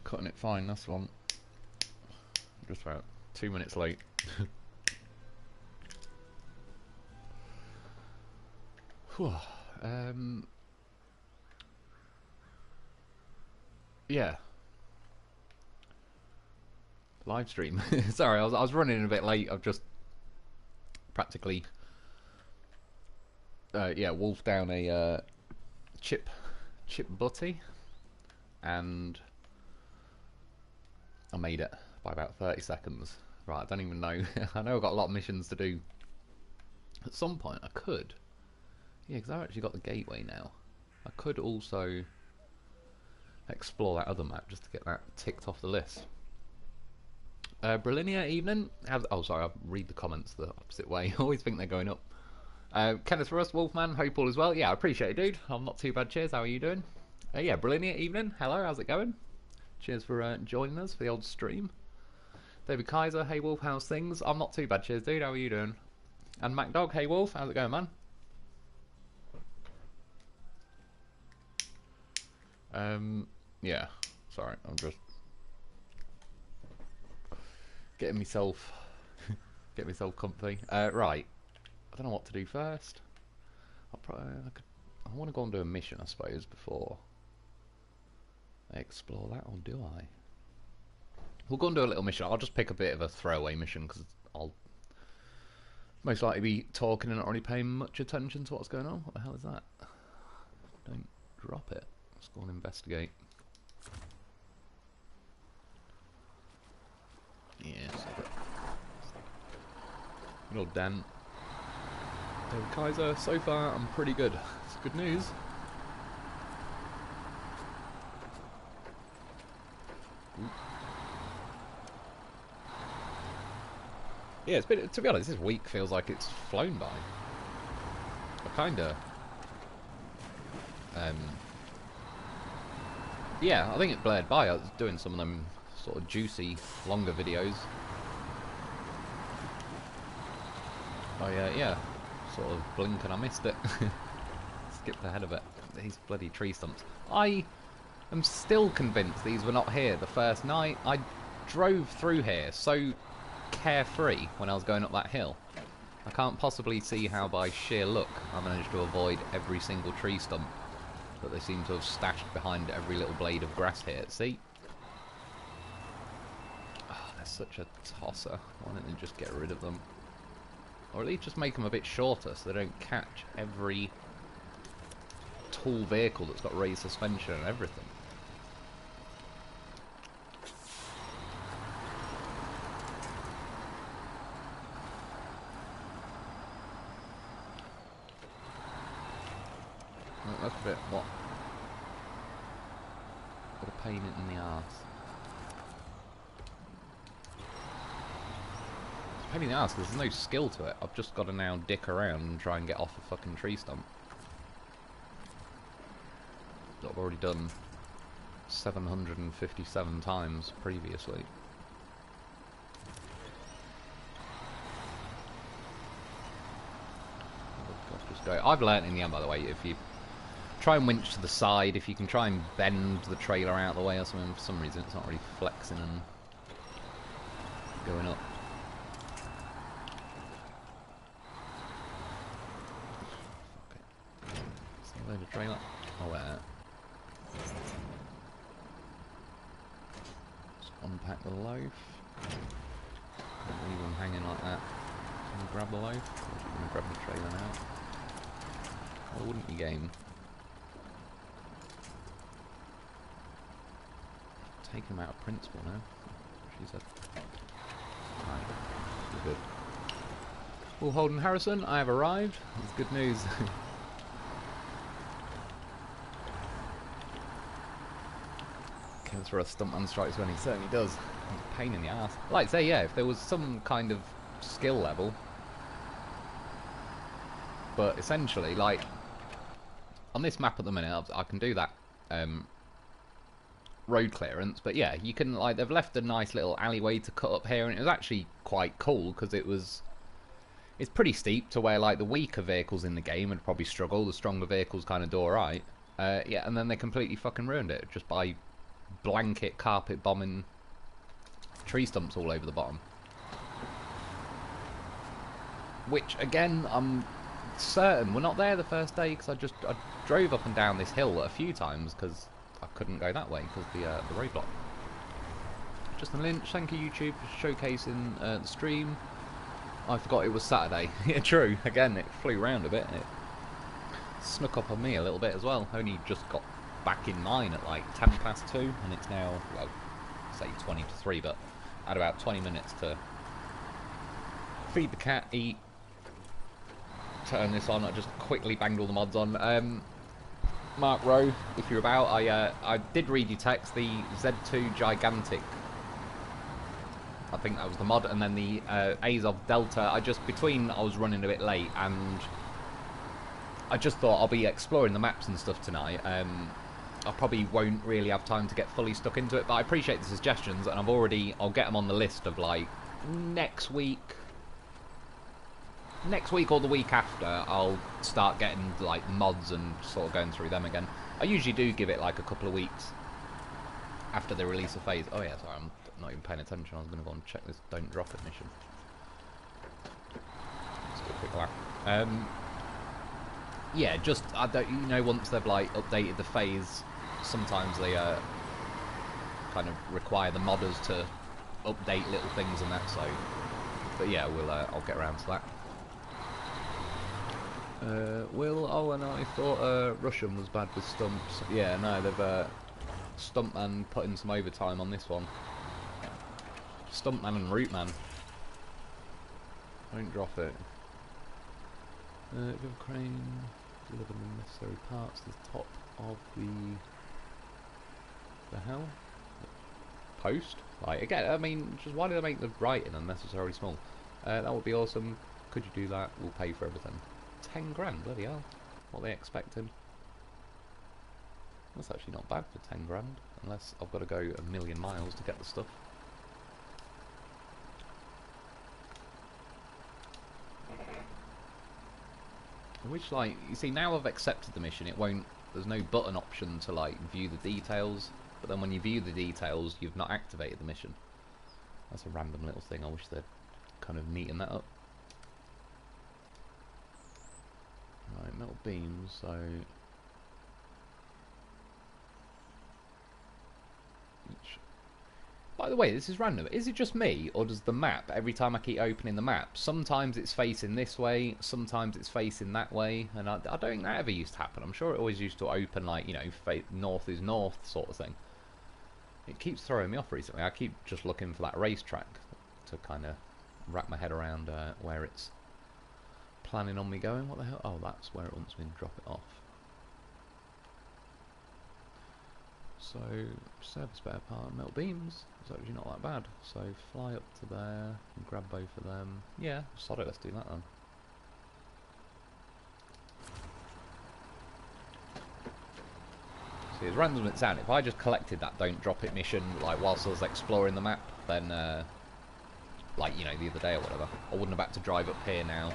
Cutting it fine, that's long. Just about 2 minutes late. Yeah. Live stream. Sorry, I was running a bit late. I've just practically wolfed down a chip butty, and I made it by about 30 seconds. Right, I don't even know. I know I've got a lot of missions to do. At some point I could. Yeah, because I've actually got the gateway now. I could also explore that other map just to get that ticked off the list. Brillinia, evening. Oh, sorry, I'll read the comments the opposite way. I always think they're going up. Kenneth Russ, Wolfman, hope all is well. Yeah, I appreciate it, dude. I'm not too bad, cheers. How are you doing? Yeah, Brillinia, evening. Hello, how's it going? Cheers for joining us for the old stream. David Kaiser, hey Wolf, how's things? I'm not too bad, cheers, dude. How are you doing? And MacDog, hey Wolf, how's it going, man? Yeah, sorry, I'm just getting myself comfy. Right, I don't know what to do first. I want to go and do a mission, I suppose, before I explore that, or do I? We'll go and do a little mission. I'll just pick a bit of a throwaway mission because I'll most likely be talking and not really paying much attention to what's going on. What the hell is that? Don't drop it. Let's go and investigate. Yes. Good old Dan. David Kaiser, so far I'm pretty good. It's good news. Ooh. Yeah, it's been, to be honest, this week feels like it's flown by. I kinda yeah, I think it blared by. I was doing some of them sort of juicy, longer videos. Yeah, sort of blink and I missed it. Skipped ahead of it. These bloody tree stumps. I am still convinced these were not here the first night. I drove through here so carefree when I was going up that hill. I can't possibly see how by sheer luck I managed to avoid every single tree stump that they seem to have stashed behind every little blade of grass here. See? Oh, they're such a tosser. Why don't they just get rid of them? Or at least just make them a bit shorter so they don't catch every tall vehicle that's got raised suspension and everything. That's a bit, what a pain in the arse. It's a pain in the arse because there's no skill to it. I've just got to now dick around and try and get off a fucking tree stump that I've already done 757 times previously. Just go. I've learnt in the end, by the way, if you try and winch to the side, if you can try and bend the trailer out of the way or something, for some reason it's not really flexing and going up. Okay. Load of trailer. Oh, where? Just unpack the loaf. Don't leave them hanging like that. Can you grab the loaf? Or are you going to grab the trailer now? Why wouldn't you, game? Take him out of principle now. She said. Right. We're good. Well, Holden Harrison, I have arrived. It's good news. Counts for a stuntman strikes when he certainly does. It's a pain in the ass. Like I say, yeah, if there was some kind of skill level. But essentially, like, on this map at the minute, I can do that road clearance, but yeah, you can, like, they've left a nice little alleyway to cut up here, and it was actually quite cool because it's pretty steep to where, like, the weaker vehicles in the game would probably struggle. The stronger vehicles kind of do alright. Yeah, and then they completely fucking ruined it just by blanket carpet bombing tree stumps all over the bottom. Which, again, I'm certain we're not there the first day, because I drove up and down this hill a few times because I couldn't go that way because the roadblock. Justin Lynch, thank you YouTube for showcasing the stream. I forgot it was Saturday. Yeah, true. Again, it flew around a bit. It snuck up on me a little bit as well. Only just got back in mine at like 2:10, and it's now, well, say 20 to 3, but I had about 20 minutes to feed the cat, eat, turn this on. I just quickly banged all the mods on. Mark Rowe, if you're about, I did read your text. The Z2 Gigantic, I think that was the mod, and then the Azov Delta. I was running a bit late, and I just thought I'll be exploring the maps and stuff tonight. I probably won't really have time to get fully stuck into it, but I appreciate the suggestions, and I'll get them on the list of like next week or the week after. I'll start getting like mods and sort of going through them again. I usually do give it like a couple of weeks after the release of phase. Oh yeah, sorry, I'm not even paying attention. I was going to go and check this don't drop it mission. Let's do a quick lap. Yeah, just I don't, you know, once they've like updated the phase, sometimes they kind of require the modders to update little things and that. So, but yeah, I'll get around to that. And I thought Russian was bad with stumps. Yeah, no, they've Stumpman put in some overtime on this one. Stumpman and Rootman. Don't drop it. If you have a crane, deliver the necessary parts to the top of the hell? Post? Like, again, I mean, just why do they make the writing unnecessarily small? That would be awesome. Could you do that? We'll pay for everything. 10 grand, bloody hell. What are they expecting? That's actually not bad for 10 grand, unless I've got to go a million miles to get the stuff. Which, like, you see, now I've accepted the mission, there's no button option to, like, view the details, but then when you view the details, you've not activated the mission. That's a random little thing. I wish they'd kind of neaten that up. Right, metal beams, so... By the way, this is random. Is it just me, or does the map, every time I keep opening the map, sometimes it's facing this way, sometimes it's facing that way, and I don't think that ever used to happen. I'm sure it always used to open, like, you know, north is north sort of thing. It keeps throwing me off recently. I keep just looking for that racetrack to kind of wrap my head around where it's planning on me going. What the hell? Oh, that's where it wants me to drop it off. So, service spare part, metal beams, it's actually not that bad. So, fly up to there, and grab both of them. Yeah, sod it, let's do that then. See, as random as it sounds, if I just collected that don't drop it mission, like, whilst I was exploring the map, then, like, you know, the other day or whatever, I wouldn't have had to drive up here now,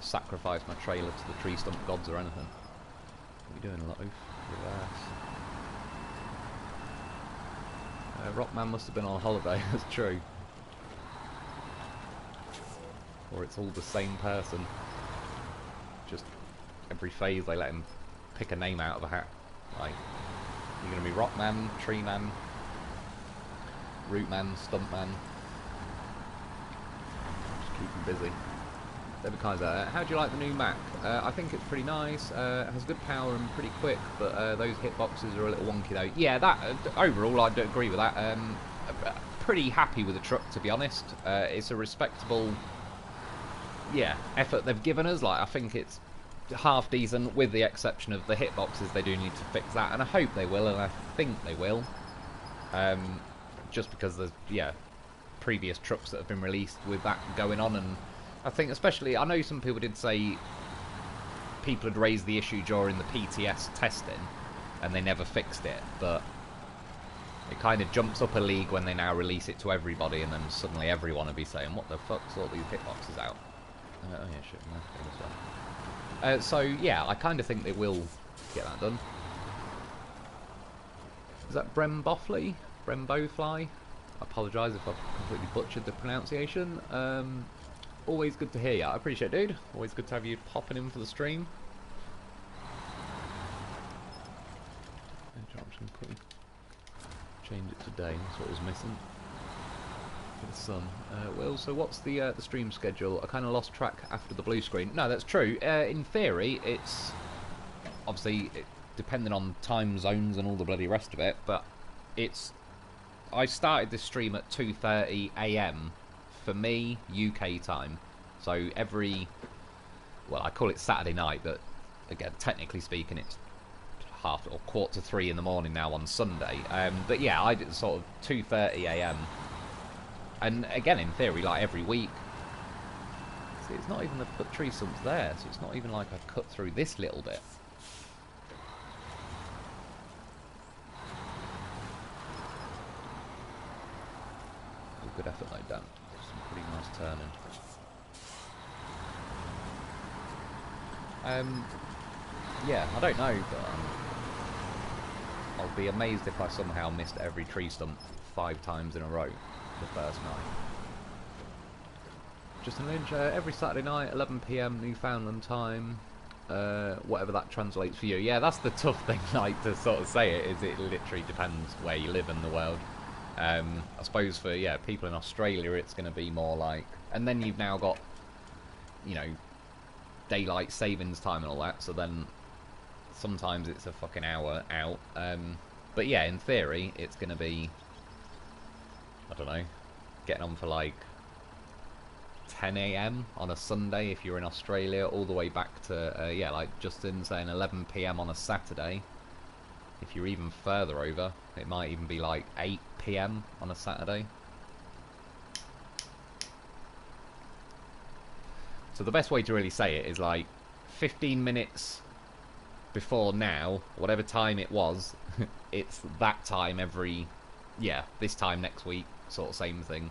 sacrifice my trailer to the tree stump gods or anything. What are you doing, Lotto? Reverse. Rockman must have been on holiday, that's true. Or it's all the same person. Just every phase they let him pick a name out of a hat. Like, you're going to be Rockman, Treeman, Rootman, Stumpman. Just keep him busy. David Kaiser, how do you like the new Mac? I think it's pretty nice. It has good power and pretty quick, but those hitboxes are a little wonky though. Yeah, that overall I do agree with that. Pretty happy with the truck, to be honest. It's a respectable, yeah, effort they've given us. Like, I think it's half decent, with the exception of the hitboxes. They do need to fix that, and I hope they will, and I think they will. Just because there's, yeah, previous trucks that have been released with that going on, and I think especially, I know some people did say people had raised the issue during the PTS testing and they never fixed it, but it kind of jumps up a league when they now release it to everybody, and then suddenly everyone will be saying, what the fuck, sort these hitboxes out. Oh yeah, shit, no, so yeah, I kind of think they will get that done. Is that Bremboffley? Brembofly? I apologise if I've completely butchered the pronunciation. Always good to hear you. I appreciate it, dude. Always good to have you popping in for the stream. I'm just going to quickly change it to day. That's what was missing. For the sun. Well, so what's the stream schedule? I kind of lost track after the blue screen. No, that's true. In theory, it's obviously depending on time zones and all the bloody rest of it, but it's. I started this stream at 2:30 AM for me UK time. So every, well, I call it Saturday night, but again, technically speaking, it's half or 2:45 in the morning now on Sunday. But yeah, I did sort of 2:30 AM. And again, in theory, like every week. See, it's not even the tree stumps there, so it's not even like I've cut through this little bit. Good effort though, Dan. Some pretty nice turning. Yeah, I don't know, but I'll be amazed if I somehow missed every tree stump 5 times in a row the first night. Justin Lynch, every Saturday night, 11 PM Newfoundland time, whatever that translates for you. Yeah, that's the tough thing, like, to sort of say it, is it literally depends where you live in the world. I suppose for, yeah, people in Australia, it's going to be more like, and then you've now got, you know, daylight savings time and all that, so then sometimes it's a fucking hour out. But yeah, in theory, it's going to be, I don't know, getting on for like 10 AM on a Sunday if you're in Australia, all the way back to, yeah, like Justin saying 11 PM on a Saturday. If you're even further over, it might even be like 8 PM on a Saturday. So the best way to really say it is like 15 minutes before now, whatever time it was, it's that time every, yeah, this time next week, sort of same thing.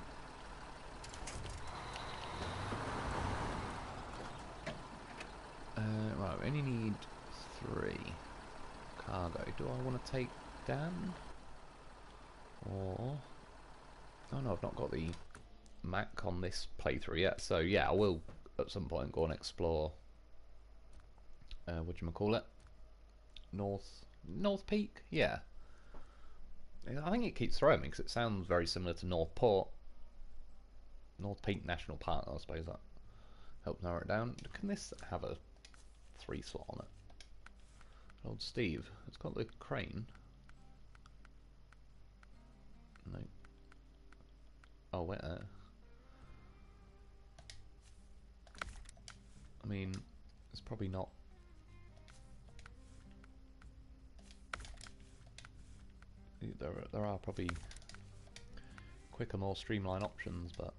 Right, we only need 3 cargo. Do I want to take Dan? Or, oh no, I've not got the Mac on this playthrough yet, so yeah, I will at some point go and explore, whatchamacallit, North Peak? Yeah. I think it keeps throwing me because it sounds very similar to North Peak National Park. I suppose that helps narrow it down. Can this have a 3 slot on it? Old Steve, it's got the crane. No. Oh, wait. I mean, it's probably not. There are probably quicker, more streamlined options, but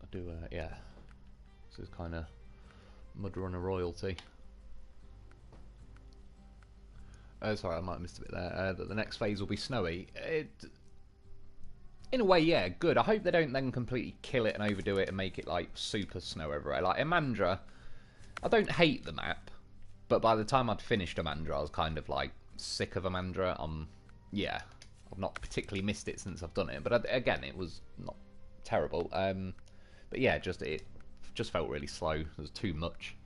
I do. Yeah, this is kind of mud runner royalty. Sorry, I might have missed a bit there. That the next phase will be snowy. In a way, yeah, good. I hope they don't then completely kill it and overdo it and make it like super snow everywhere. Like Amandra, I don't hate the map, but by the time I'd finished Amandra, I was kind of like sick of Amandra. Yeah, I've not particularly missed it since I've done it, but again, it was not terrible. But yeah, it just felt really slow. There's too much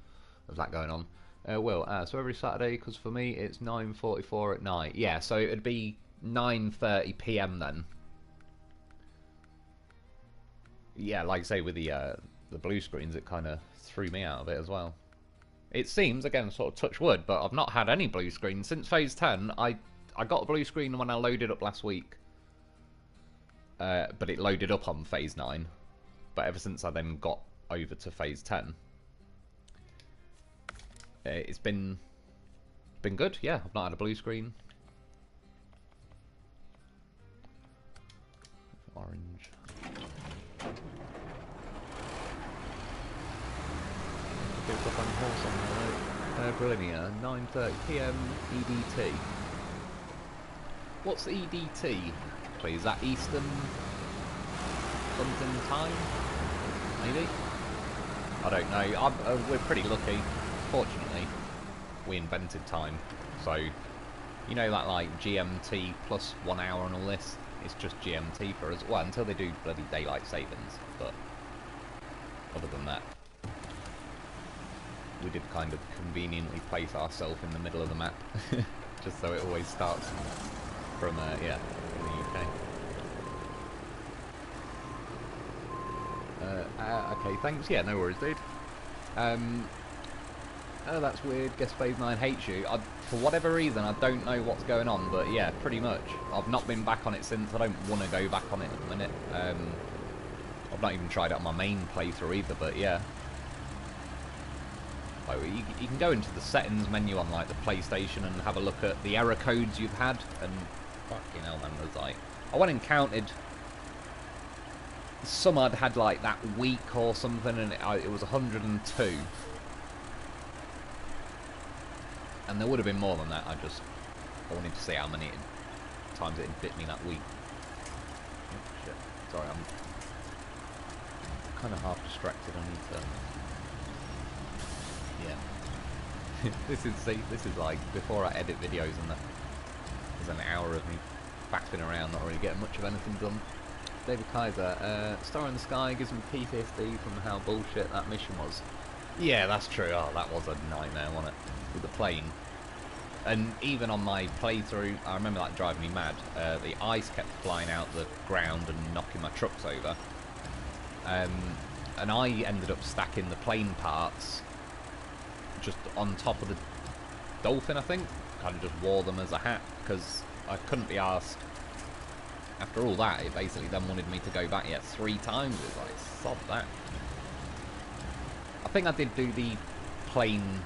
of that going on. So every Saturday, because for me it's 9:44 at night. Yeah, so it would be 9:30 PM then. Yeah, like I say, with the blue screens, it kind of threw me out of it as well. It seems, again, sort of touch wood, but I've not had any blue screens since Phase 10. I got a blue screen when I loaded up last week, but it loaded up on Phase 9. But ever since I then got over to Phase 10, it's been good. Yeah, I've not had a blue screen. Orange. Goes up on the horse on the Brillinia, 9:30 PM EDT. What's EDT, please? Is that Eastern something time? Maybe? I don't know. We're pretty lucky. Fortunately, we invented time, so You know that like GMT plus 1 hour and all this? It's just GMT for us. Well, until they do bloody daylight savings, but other than that, we did kind of conveniently place ourselves in the middle of the map, just so it always starts from, yeah, in the UK. Okay, thanks. Yeah, no worries, dude. Oh, that's weird. Guess Phase 9 hates you. For whatever reason, I don't know what's going on, but yeah, pretty much. I've not been back on it since. I don't want to go back on it at the minute. I've not even tried it on my main playthrough either, but yeah. Like, you can go into the settings menu on like the PlayStation and have a look at the error codes you've had, and fucking hell, man, there's like... I went and counted... Some I'd had like that week or something, and it was 102. And there would have been more than that. I wanted to see how many times it had bit me that week. Oh, shit. Sorry, I'm kind of half distracted. I need to... Yeah. This is like before I edit videos, and there's an hour of me faffing around, not really getting much of anything done. David Kaiser, Star in the Sky gives me PTSD from how bullshit that mission was. Yeah, that's true. Oh, that was a nightmare, wasn't it? With the plane. And even on my playthrough, I remember that driving me mad. The ice kept flying out the ground and knocking my trucks over. And I ended up stacking the plane parts just on top of the Dolphin, I think. Kind of just wore them as a hat, because I couldn't be asked. After all that, it basically then wanted me to go back yet 3 times. It's like, sod that. I think I did do the plane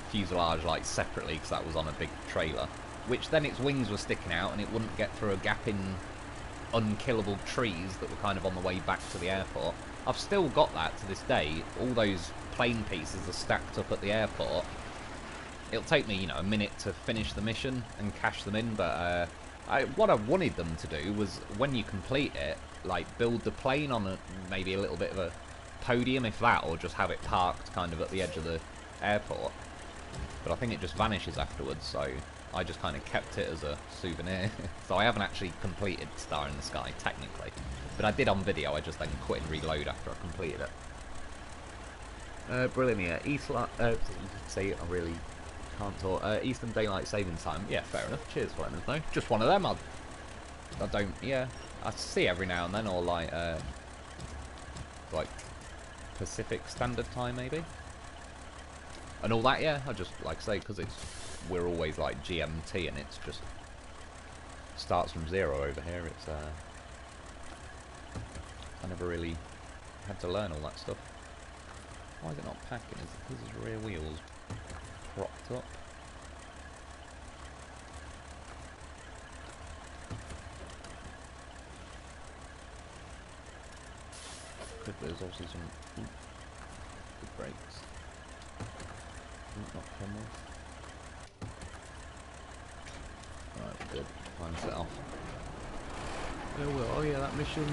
fuselage like separately, because that was on a big trailer, which then its wings were sticking out and it wouldn't get through a gap in unkillable trees that were kind of on the way back to the airport. I've still got that to this day. All those plane pieces are stacked up at the airport. It'll take me, you know, a minute to finish the mission and cash them in, but what I wanted them to do was, when you complete it, like build the plane on maybe a little bit of a podium, if that, or just have it parked kind of at the edge of the airport. But I think it just vanishes afterwards, so I just kind of kept it as a souvenir. So I haven't actually completed Star in the Sky, technically. But I did on video. I just then quit and reload after I completed it. Brilliant, yeah. See, I really can't talk. Eastern Daylight Savings Time. Yeah, fair enough. Cheers for letting us know. Just one of them. I don't, yeah. I see every now and then, or like Pacific Standard Time, maybe. And all that, yeah. I just, like I say, because we're always like GMT, and it's just starts from 0 over here. It's I never really had to learn all that stuff. Why is it not packing? Is it because his rear wheels propped up? There's obviously some good brakes. Not camera. Right, good. Fine, set off. Oh yeah, that mission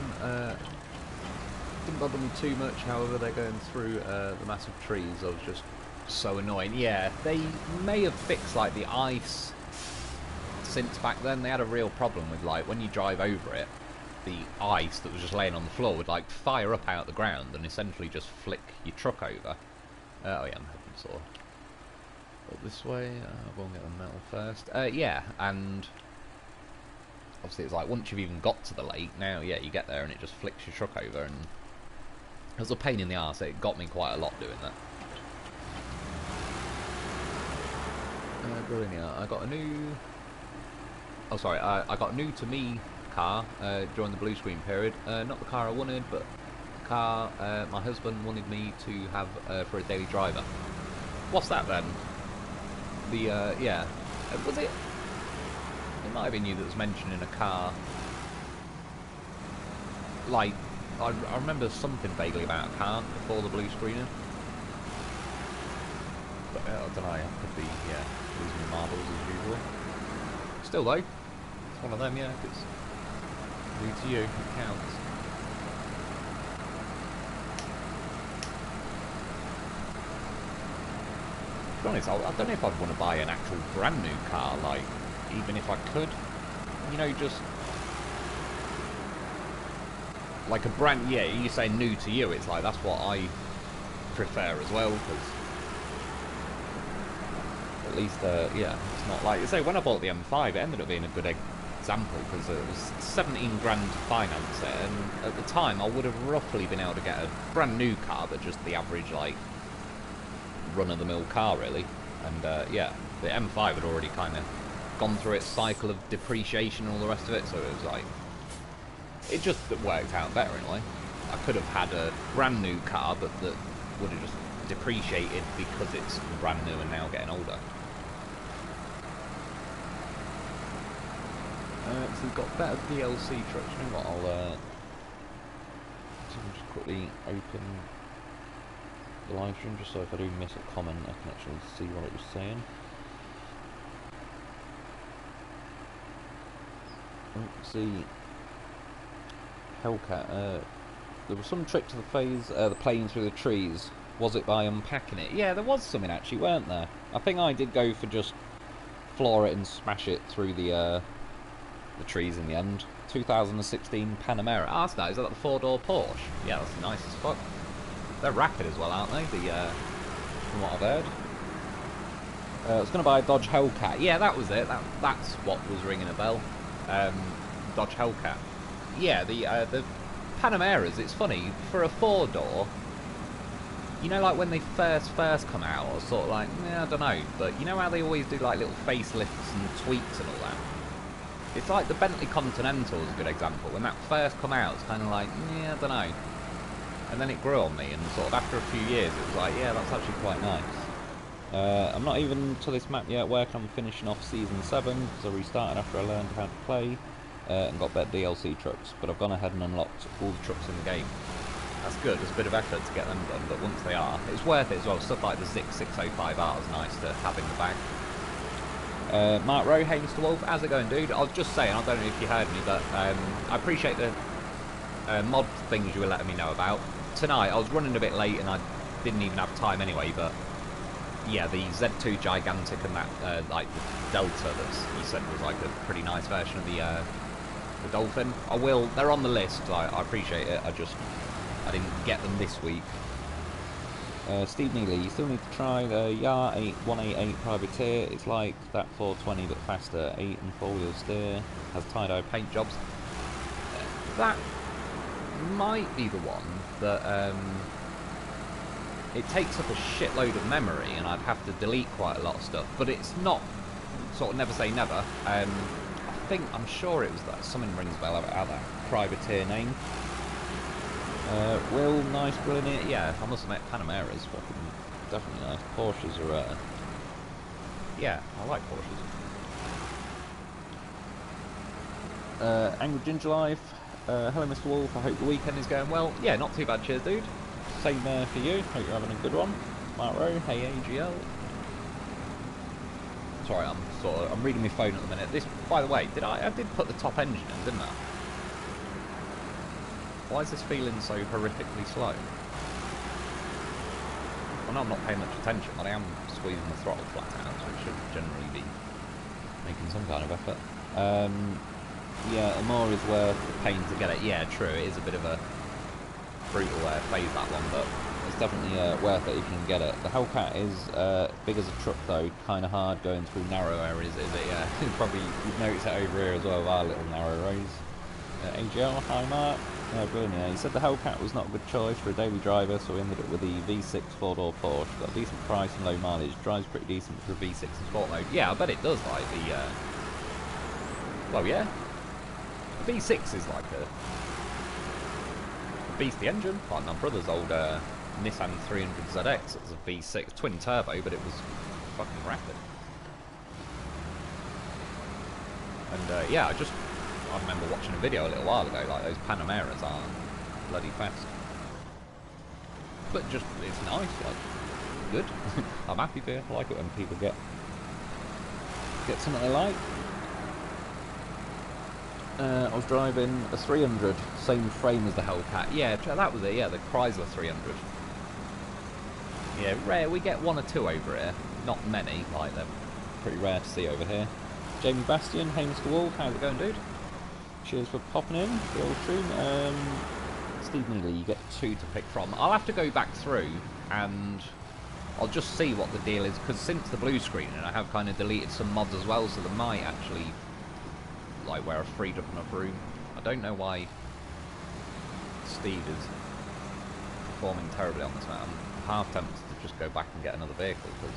didn't bother me too much. However, they're going through the massive trees. I was just so annoying. Yeah, they may have fixed like the ice since back then. They had a real problem with, like, when you drive over it, the ice that was just laying on the floor would like fire up out the ground and essentially just flick your truck over. Oh yeah, I'm heading sort of up this way. I won't get the metal first. Yeah, and obviously it's like once you've even got to the lake, now yeah, you get there and it just flicks your truck over, and it was a pain in the arse. It got me quite a lot doing that. Brilliant. I got a new... Oh, sorry. I got a new to me car during the blue screen period. Not the car I wanted, but the car my husband wanted me to have for a daily driver. What's that then? The, yeah. Was it? It might have been you that was mentioning a car. Like, I remember something vaguely about a car before the blue screening. But I don't know, I could be, yeah, losing marbles as usual. Still though, it's one of them, yeah, if it's new to you, it counts. To be honest, I don't know if I'd want to buy an actual brand new car, like, even if I could. You know, just... like a brand... yeah, you say new to you, it's like, that's what I prefer as well, because... at least, yeah, it's not like... say, when I bought the M5, it ended up being a good example, because it was 17 grand to finance it, and at the time, I would have roughly been able to get a brand new car, but just the average, like... run-of-the-mill car, really. And yeah, the M5 had already kind of gone through its cycle of depreciation and all the rest of it, so it was like, it just worked out better in a way. I could have had a brand new car, but that would have just depreciated because it's brand new and now getting older. So we've got better DLC trucks. You know what, I'll just quickly open the live stream, just so if I do miss a comment I can actually see what it was saying. Let's see. Hellcat, there was some trick to the phase, the plane through the trees. Was it by unpacking it? Yeah, there was something actually, weren't there? I think I did go for just floor it and smash it through the trees in the end. 2016 Panamera. Ah, that's nice. Is that the 4-door Porsche? Yeah, that's nice as fuck. They're rapid as well, aren't they? From what I've heard. I was going to buy a Dodge Hellcat. Yeah, that was it. That's what was ringing a bell. Dodge Hellcat. Yeah, the Panameras. It's funny for a 4-door. You know, like when they first come out, I was sort of like, I don't know. But you know how they always do like little facelifts and tweaks and all that. It's like the Bentley Continental is a good example. When that first come out, it's kind of like, I don't know. And then it grew on me, and sort of after a few years, it was like, yeah, that's actually quite nice. I'm not even to this map yet, working on finishing off Season 7, because I restarted after I learned how to play, and got better DLC trucks, but I've gone ahead and unlocked all the trucks in the game. That's good, there's a bit of effort to get them done, but once they are, it's worth it as well. Stuff like the Zik 605R is nice to have in the bag. Mark Rowe, hey Mr. Wolf, how's it going, dude? I was just saying, I don't know if you heard me, but I appreciate the mod things you were letting me know about. Tonight, I was running a bit late and I didn't even have time anyway, but yeah, the Z2 Gigantic and that, like, the Delta that you said was like a pretty nice version of the Dolphin. They're on the list, I appreciate it, I didn't get them this week. Steve Neely, you still need to try the YAR 188 Privateer. It's like that 420 but faster, 8 and 4-wheel steer, has tie-dye paint jobs. That might be the one that it takes up a shitload of memory and I'd have to delete quite a lot of stuff, but it's not sort of never say never. I'm sure it was that something rings a bell about that privateer name. Will, nice grilling it. Yeah, I must admit, Panamera's fucking definitely nice. Porsches are yeah, I like Porsches. Angry Ginger Life. Hello Mr. Wolf, I hope the weekend is going well. Yeah, not too bad, cheers dude. Same for you, hope you're having a good one. Mark Rowe, hey AGL. Sorry, I'm reading my phone at the minute. This, by the way, I did put the top engine in, didn't I? Why is this feeling so horrifically slow? Well, no, I'm not paying much attention, but I am squeezing the throttle flat out, so it should generally be making some kind of effort. Yeah, Amore is worth the pain to get it. Yeah, true, it is a bit of a brutal phase, that one, but it's definitely worth it if you can get it. The Hellcat is big as a truck, though, kind of hard going through narrow areas, is it? Yeah, probably you've noticed it over here as well with our little narrow roads. AGL, hi Mark. Brilliant, yeah. He said the Hellcat was not a good choice for a daily driver, so we ended up with the V6 4-door Porsche. Got a decent price and low mileage. Drives pretty decent for a V6 in sport mode. Yeah, I bet it does, like the... well, yeah. The V6 is like a beastly engine. Like my brother's old Nissan 300ZX. It was a V6 twin turbo, but it was fucking rapid. And yeah, I remember watching a video a little while ago, like those Panameras are bloody fast. But just, it's nice, like, good. I'm happy for you. I like it when people get something they like. I was driving a 300, same frame as the Hellcat. Yeah, that was it, yeah, the Chrysler 300. Yeah, rare. We get 1 or 2 over here. Not many, like they're pretty rare to see over here. Jamie Bastion, hey Mr. Wolf, how's it going, dude? Cheers for popping in the old stream. Steve Neely, you get 2 to pick from. I'll have to go back through and I'll just see what the deal is, because since the blue screen, and I have kind of deleted some mods as well, so there might actually, like where I've freed up enough room. I don't know why Steve is performing terribly on this map. I'm half tempted to just go back and get another vehicle, because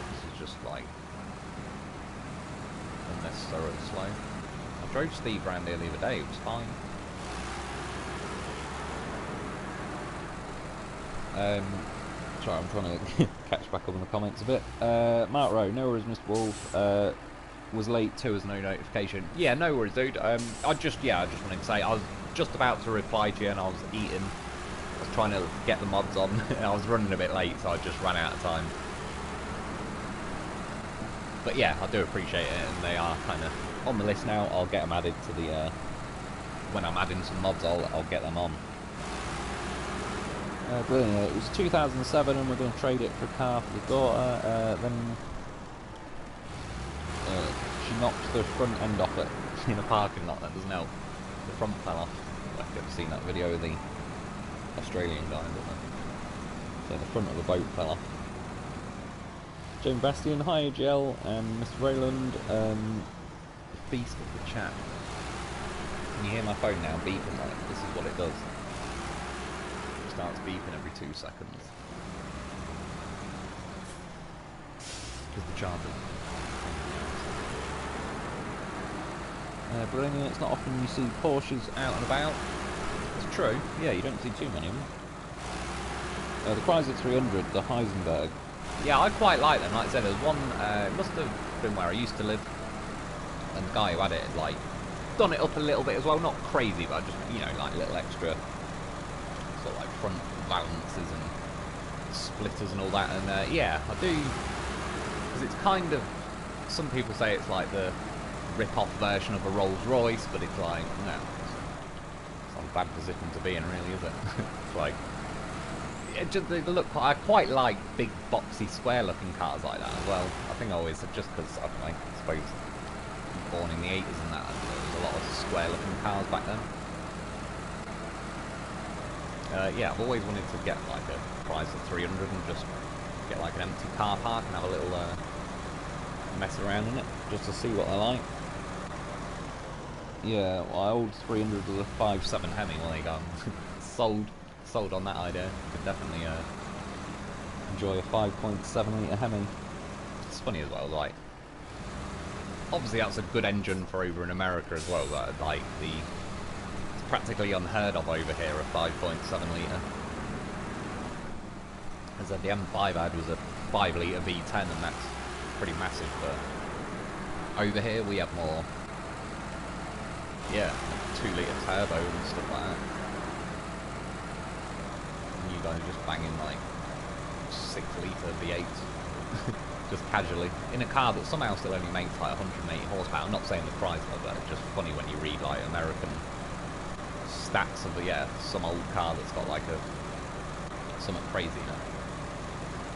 this is just like unnecessarily slow. I drove Steve around here the other day, it was fine. Sorry, I'm trying to catch back up in the comments a bit. Mark Rowe, no worries, Mr. Wolf. Was late too as no notification. Yeah, no worries, dude. I just wanted to say I was just about to reply to you and I was eating. I was trying to get the mods on. I was running a bit late, so I just ran out of time. But yeah, I do appreciate it, and they are kind of on the list now. I'll get them added to the. When I'm adding some mods, I'll get them on. Brilliant. It was 2007 and we're going to trade it for a car for the daughter. Then she knocked the front end off it in a parking lot. That doesn't help. The front fell off. Like you've seen that video of the Australian guy, doesn't it? So the front of the boat fell off. Jamie Bastion, hi AGL, and Mr. Rayland. Beast of the chat. Can you hear my phone now beeping? Like this is what it does. Starts beeping every 2 seconds. Because the charger. Brilliant. It's not often you see Porsches out and about. It's true. Yeah, you don't see too many of them. The Chrysler 300, the Heisenberg. Yeah, I quite like them. Like I said, there's one. It must have been where I used to live, and the guy who had it had, like, done it up a little bit as well. Not crazy, but just, you know, like little extra sort of like front valances and splitters and all that. And yeah, I do, because it's kind of, some people say it's like the rip-off version of a Rolls Royce, but it's like, no, it's not a bad position to be in, really, is it? It's like, it just, they look, I quite like big, boxy, square-looking cars like that as well. I think I always, just because, I don't know, I suppose, born in the 80s and that, there was a lot of square-looking cars back then. Yeah, I've always wanted to get like a Chrysler 300 and just get like an empty car park and have a little mess around in it, just to see what they're like. Yeah, well, my old 300 was a 5.7 Hemi. Well, there you go. sold on that idea. Could definitely enjoy a 5.7 litre Hemi. It's funny as well, like, obviously that's a good engine for over in America as well, but like it's practically unheard of over here, a 5.7 litre. As I said, the M5 I had was a 5 litre V10 and that's pretty massive, but over here we have more, yeah, 2 litre turbo and stuff like that. And you guys are just banging like 6 litre V8s. Just casually, in a car that somehow still only makes like 180 horsepower. I'm not saying the Chrysler, but it's just funny when you read like American stats of the, yeah, some old car that's got like something crazy in it.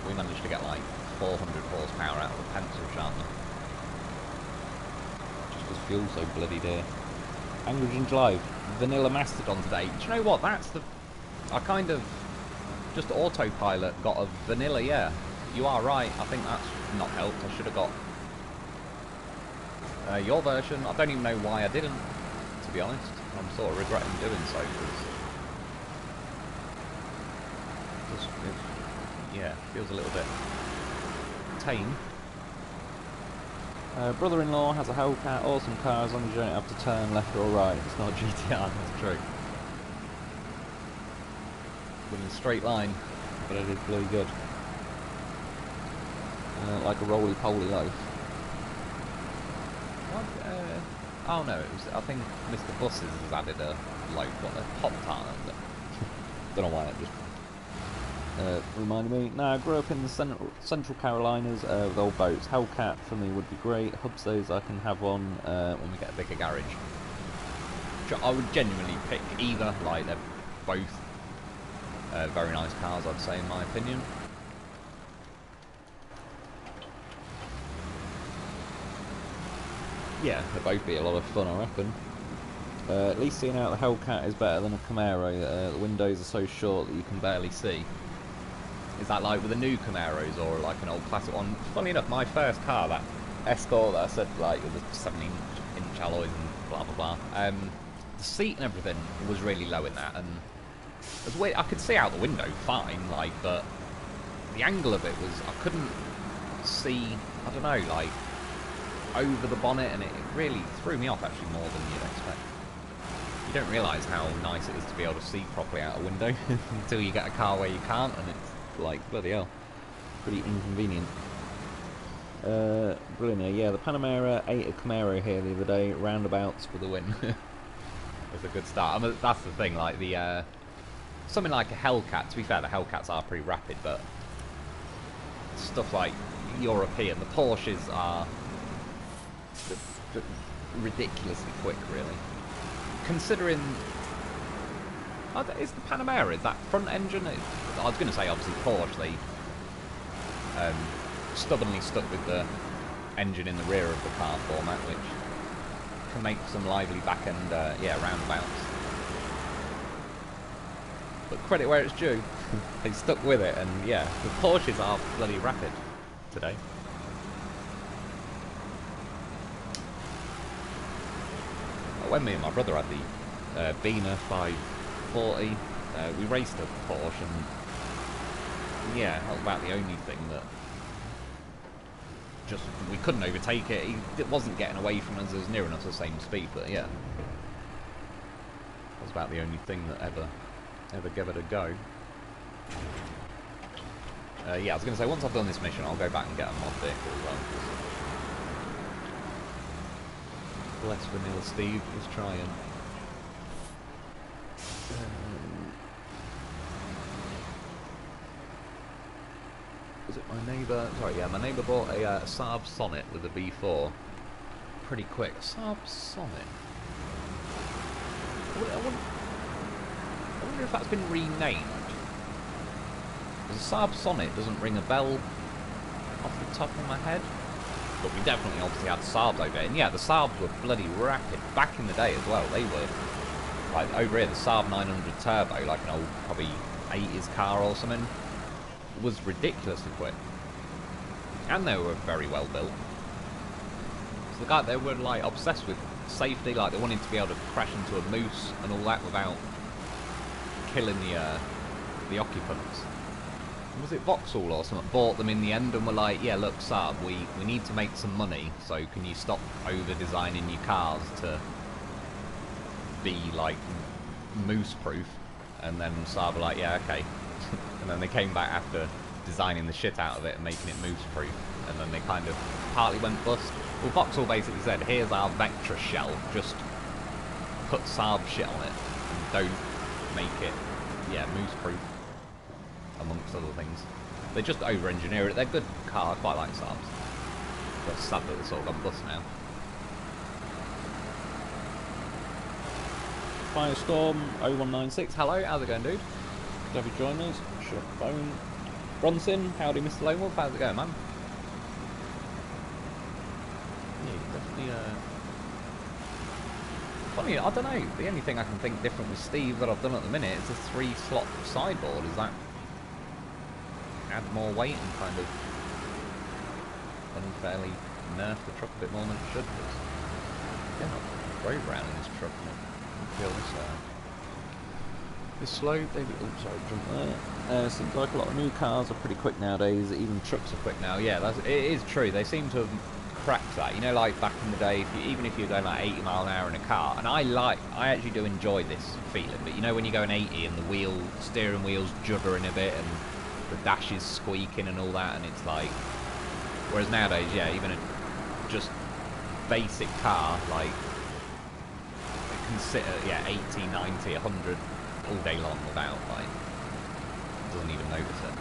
We managed to get like 400 horsepower out of a pencil sharpener. Just because fuel's so bloody dear. Angry Live, Vanilla Mastodon today. Do you know what? That's the, I kind of just autopilot got a vanilla, yeah. You are right, I think that's not helped. I should have got your version. I don't even know why I didn't, to be honest. I'm sort of regretting doing so, because yeah, feels a little bit tame. Brother-in-law has a Hellcat, awesome car as long as you don't have to turn left or right. It's not GTR, that's true. But in a straight line, but it is bloody good. Like a roly-poly loaf. What? Oh no, it was, I think Mr. Buses has added a loaf, what, a Pop-Tart, is it? Don't know why that just reminded me. No, I grew up in the Central Carolinas with old boats. Hellcat for me would be great. Hub says I can have one when we get a bigger garage. I would genuinely pick either, like they're both Very nice cars, I'd say, in my opinion. Yeah, they'll both be a lot of fun, I reckon. At least seeing out the Hellcat is better than a Camaro. The windows are so short that you can barely see. Is that like with the new Camaros or like an old classic one? Funny enough, my first car, that Escort that I said like it was 17-inch alloys and blah blah blah. The seat and everything was really low in that, and it was weird. I could see out the window fine, like, but the angle of it was I couldn't see. I don't know, like over the bonnet, and it really threw me off actually more than you'd expect. You don't realise how nice it is to be able to see properly out a window until you get a car where you can't, and it's like, bloody hell, pretty inconvenient. Brilliant. Yeah, the Panamera ate a Camaro here the other day, roundabouts for the win. That's a good start. I mean, that's the thing, like the something like a Hellcat, to be fair, the Hellcats are pretty rapid, but stuff like European, the Porsches are ridiculously quick, really. Considering, is the Panamera, is that front engine? I was going to say, obviously, Porsche, they stubbornly stuck with the engine in the rear of the car format, which can make some lively back-end, yeah, roundabouts. But credit where it's due, they stuck with it, and yeah, the Porsches are bloody rapid today. When me and my brother had the Beamer 540, we raced a Porsche, and yeah, that was about the only thing that just we couldn't overtake it. It wasn't getting away from us. It was near enough the same speed, but yeah, that was about the only thing that ever gave it a go. Yeah, I was going to say, once I've done this mission, I'll go back and get a mod vehicle as well. Bless Vanilla Steve is trying. Was it my neighbour? Sorry, yeah, my neighbour bought a Saab Sonnet with a V4. Pretty quick. Saab Sonnet? I wonder if that's been renamed. Because the Saab Sonnet doesn't ring a bell off the top of my head. But we definitely obviously had Saabs over here. And yeah, the Saabs were bloody rapid back in the day as well. They were, like, over here, the Saab 900 Turbo, like an old, probably 80s car or something, was ridiculously quick. And they were very well built. So the guy, they were, like, obsessed with safety, like, they wanted to be able to crash into a moose and all that without killing the occupants. Was it Vauxhall or something, bought them in the end and were like, yeah, look, Saab, we need to make some money, so can you stop over-designing your cars to be, like, moose-proof? And then Saab were like, yeah, okay. And then they came back after designing the shit out of it and making it moose-proof. And then they kind of partly went bust. Well, Vauxhall basically said, here's our Vectra shell, just put Saab shit on it, and don't make it, yeah, moose-proof. Amongst other things. They just over-engineer it. They're good cars, I quite like Saabs. But it's sad that they're sort of gone bust now. Firestorm 0196, hello, how's it going, dude? Good to have you join us. Shut up, phone. Bronson, howdy, Mr. Lone Wolf, how's it going, man? Yeah, definitely, funny, I don't know, the only thing I can think different with Steve that I've done at the minute is a 3-slot sideboard. Is that add more weight and kind of unfairly nerf the truck a bit more than it should? Yeah, not road round in this truck. I feel this slow. Maybe, oh, sorry, jump there. Seems like a lot of new cars are pretty quick nowadays. Even trucks are quick now. Yeah, it is true. They seem to have cracked that. You know, like back in the day, even if you're going like 80 mile an hour in a car, and I actually do enjoy this feeling. But you know, when you're going 80 and the steering wheel's juddering a bit and the dash is squeaking and all that, and it's like, whereas nowadays, yeah, even a just basic car, like, consider, yeah, 80, 90, 100 all day long without, like, doesn't even notice it.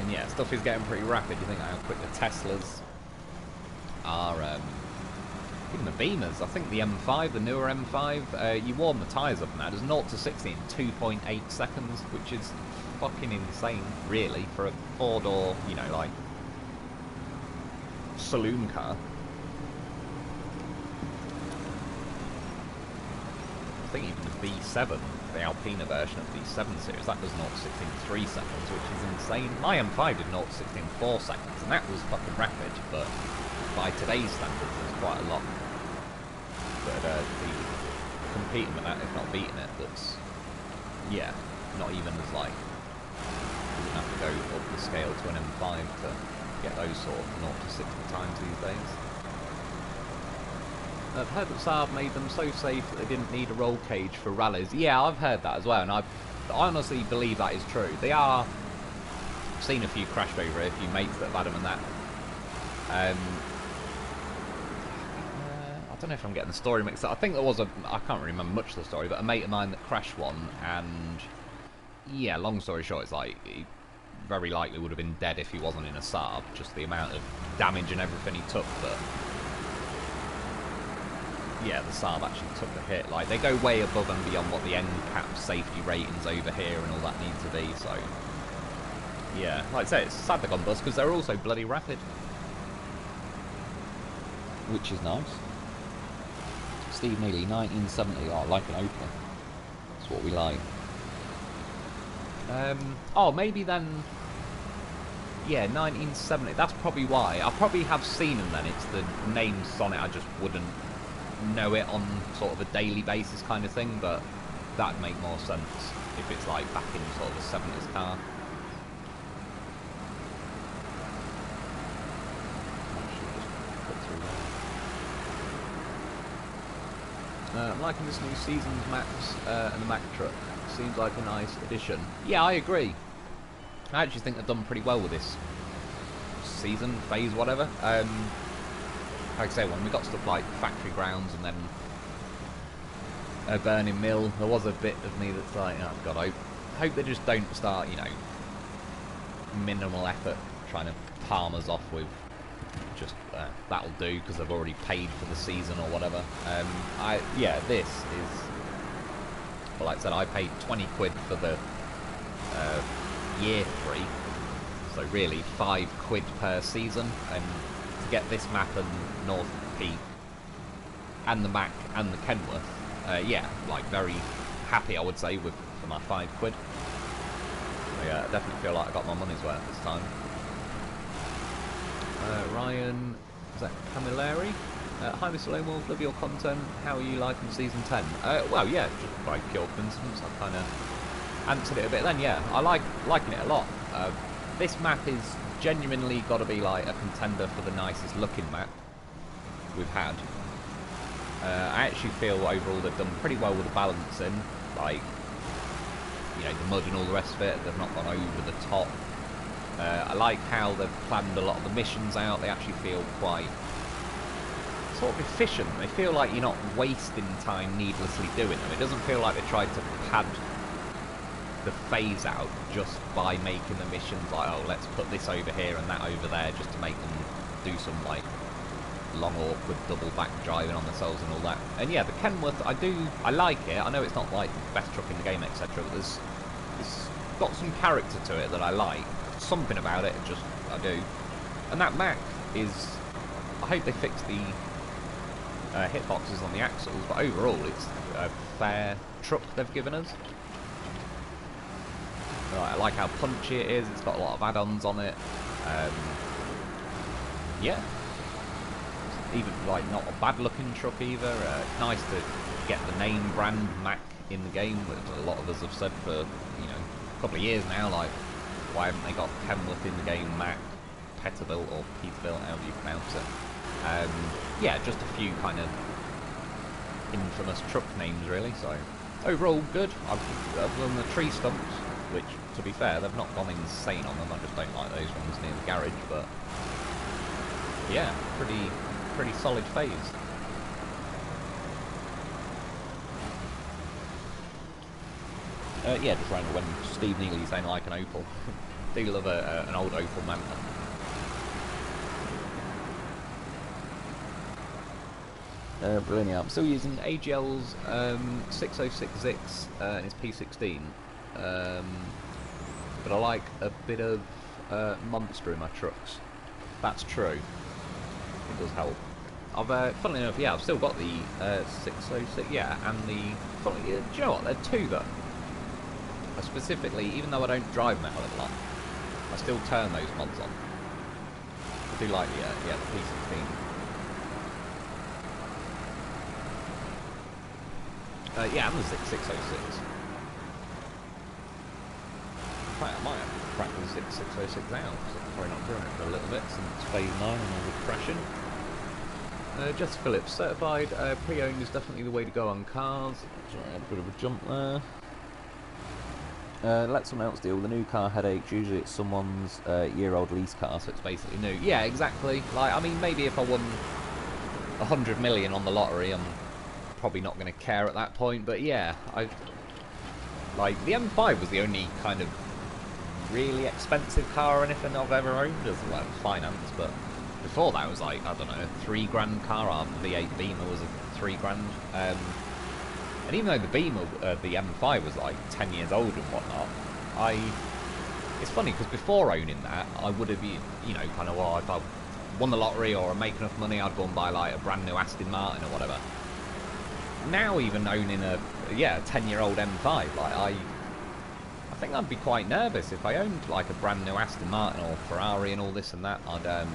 And yeah, stuff is getting pretty rapid. You think how quick the Teslas are, Even the Beamers, I think the M5, the newer M5, you warm the tyres up now. There's 0 to 60 in 2.8 seconds, which is fucking insane, really, for a four-door, you know, like, saloon car. I think even the B7, the Alpina version of the 7 Series, that does 0 to 60 in 3 seconds, which is insane. My M5 did 0 to 60 in 4 seconds, and that was fucking rapid, but by today's standards, it's quite a lot. But the competing with that, if not beating it, that's, yeah, not even as like, you wouldn't have to go up the scale to an M5 to get those sort of 0 to 60 times these days. I've heard that Saab made them so safe that they didn't need a roll cage for rallies. Yeah, I've heard that as well, and I honestly believe that is true. They are, I've seen a few crash over it, a few mates that have had them and that. I don't know if I'm getting the story mixed up. I think there was I can't remember much of the story, but a mate of mine that crashed one, and yeah, long story short, it's like, he very likely would have been dead if he wasn't in a Saab, just the amount of damage and everything he took, but yeah, the Saab actually took the hit. Like, they go way above and beyond what the NCAP safety ratings over here and all that need to be, so yeah, like I say, it's sad they're gone bust, because they're also bloody rapid, which is nice. Steve Neely, 1970, oh, like an Opel. That's what we like. Oh, maybe then, yeah, 1970, that's probably why. I probably have seen them then, it's the names on it, I just wouldn't know it on sort of a daily basis kind of thing, but that'd make more sense if it's like back in sort of a 70s car. I'm liking this new season's maps and the Mack truck. Seems like a nice addition. Yeah, I agree. I actually think they've done pretty well with this season, phase, whatever. Like I say, when we got stuff like Factory Grounds and then Burning Mill, there was a bit of me that's like, oh god, I hope they just don't start, you know, minimal effort trying to palm us off with just that'll do because they've already paid for the season or whatever. Yeah, this is, well, like I said, I paid 20 quid for the year 3, so really 5 quid per season, and to get this map and North Peak and the Mac and the Kenworth, yeah, like very happy I would say for my 5 quid. So, yeah, I definitely feel like I got my money's worth this time. Ryan, is that Camilleri? Hi Mr. Lone Wolf, love your content. How are you liking Season 10? Well, yeah, just by pure coincidence, I kind of answered it a bit then. Yeah, I liking it a lot. This map is genuinely got to be like a contender for the nicest looking map we've had. I actually feel overall they've done pretty well with the balancing, like, you know, the mud and all the rest of it. They've not gone over the top. I like how they've planned a lot of the missions out. They actually feel quite sort of efficient. They feel like you're not wasting time needlessly doing them. It doesn't feel like they tried to pad the phase out just by making the missions like, oh, let's put this over here and that over there just to make them do some like long awkward double back driving on themselves and all that. And yeah, the Kenworth, I like it. I know it's not like the best truck in the game, etc., but it's got some character to it that I like. Something about it, I do. And that Mac is, I hope they fix the hitboxes on the axles, but overall it's a fair truck they've given us. I like how punchy it is. It's got a lot of add-ons on it. Yeah, even like not a bad looking truck either. It's nice to get the name brand Mac in the game, which a lot of us have said for, you know, a couple of years now, like, why haven't they got Kenworth in the game, Mac, Peterbilt or Peterbilt, however you pronounce it. Yeah, just a few kind of infamous truck names really, so overall good. I've done the tree stumps, which, to be fair, they've not gone insane on them. I just don't like those ones near the garage, but yeah, pretty solid phase. Yeah, just around when Steve Neely's saying like an Opel. Do love an old Opel Manta. Brilliant. I'm still using AGL's 606X and his P16. But I like a bit of monster in my trucks. That's true. It does help. Funnily enough, yeah, I've still got the 606, yeah, and the... do you know what? They're two that specifically, even though I don't drive them a hell of a lot, I still turn those mods on. I do like the P16. Yeah, and the 606. In fact, I might have to crack the 606 out, because I've probably not driven it for a little bit since phase 9 and all the crashing. Jess Phillips, certified pre-owned is definitely the way to go on cars. Sorry, I had a bit of a jump there. Let someone else deal with the new car headaches. Usually it's someone's year-old lease car, so it's basically new. Yeah, exactly. Like, I mean, maybe if I won 100 million on the lottery, I'm probably not going to care at that point. But yeah, like the M5 was the only kind of really expensive car or anything I've ever owned as like finance, but before that it was like, I don't know, a £3,000 car. Our V8 Beamer was a £3,000. And even though the Beamer, the M5 was like 10 years old and whatnot, it's funny because before owning that, I would have been, you know, kind of, well, if I won the lottery or I make enough money, I'd go and buy like a brand new Aston Martin or whatever. Now even owning a 10-year-old M5, like I think I'd be quite nervous if I owned like a brand new Aston Martin or Ferrari and all this and that. I'd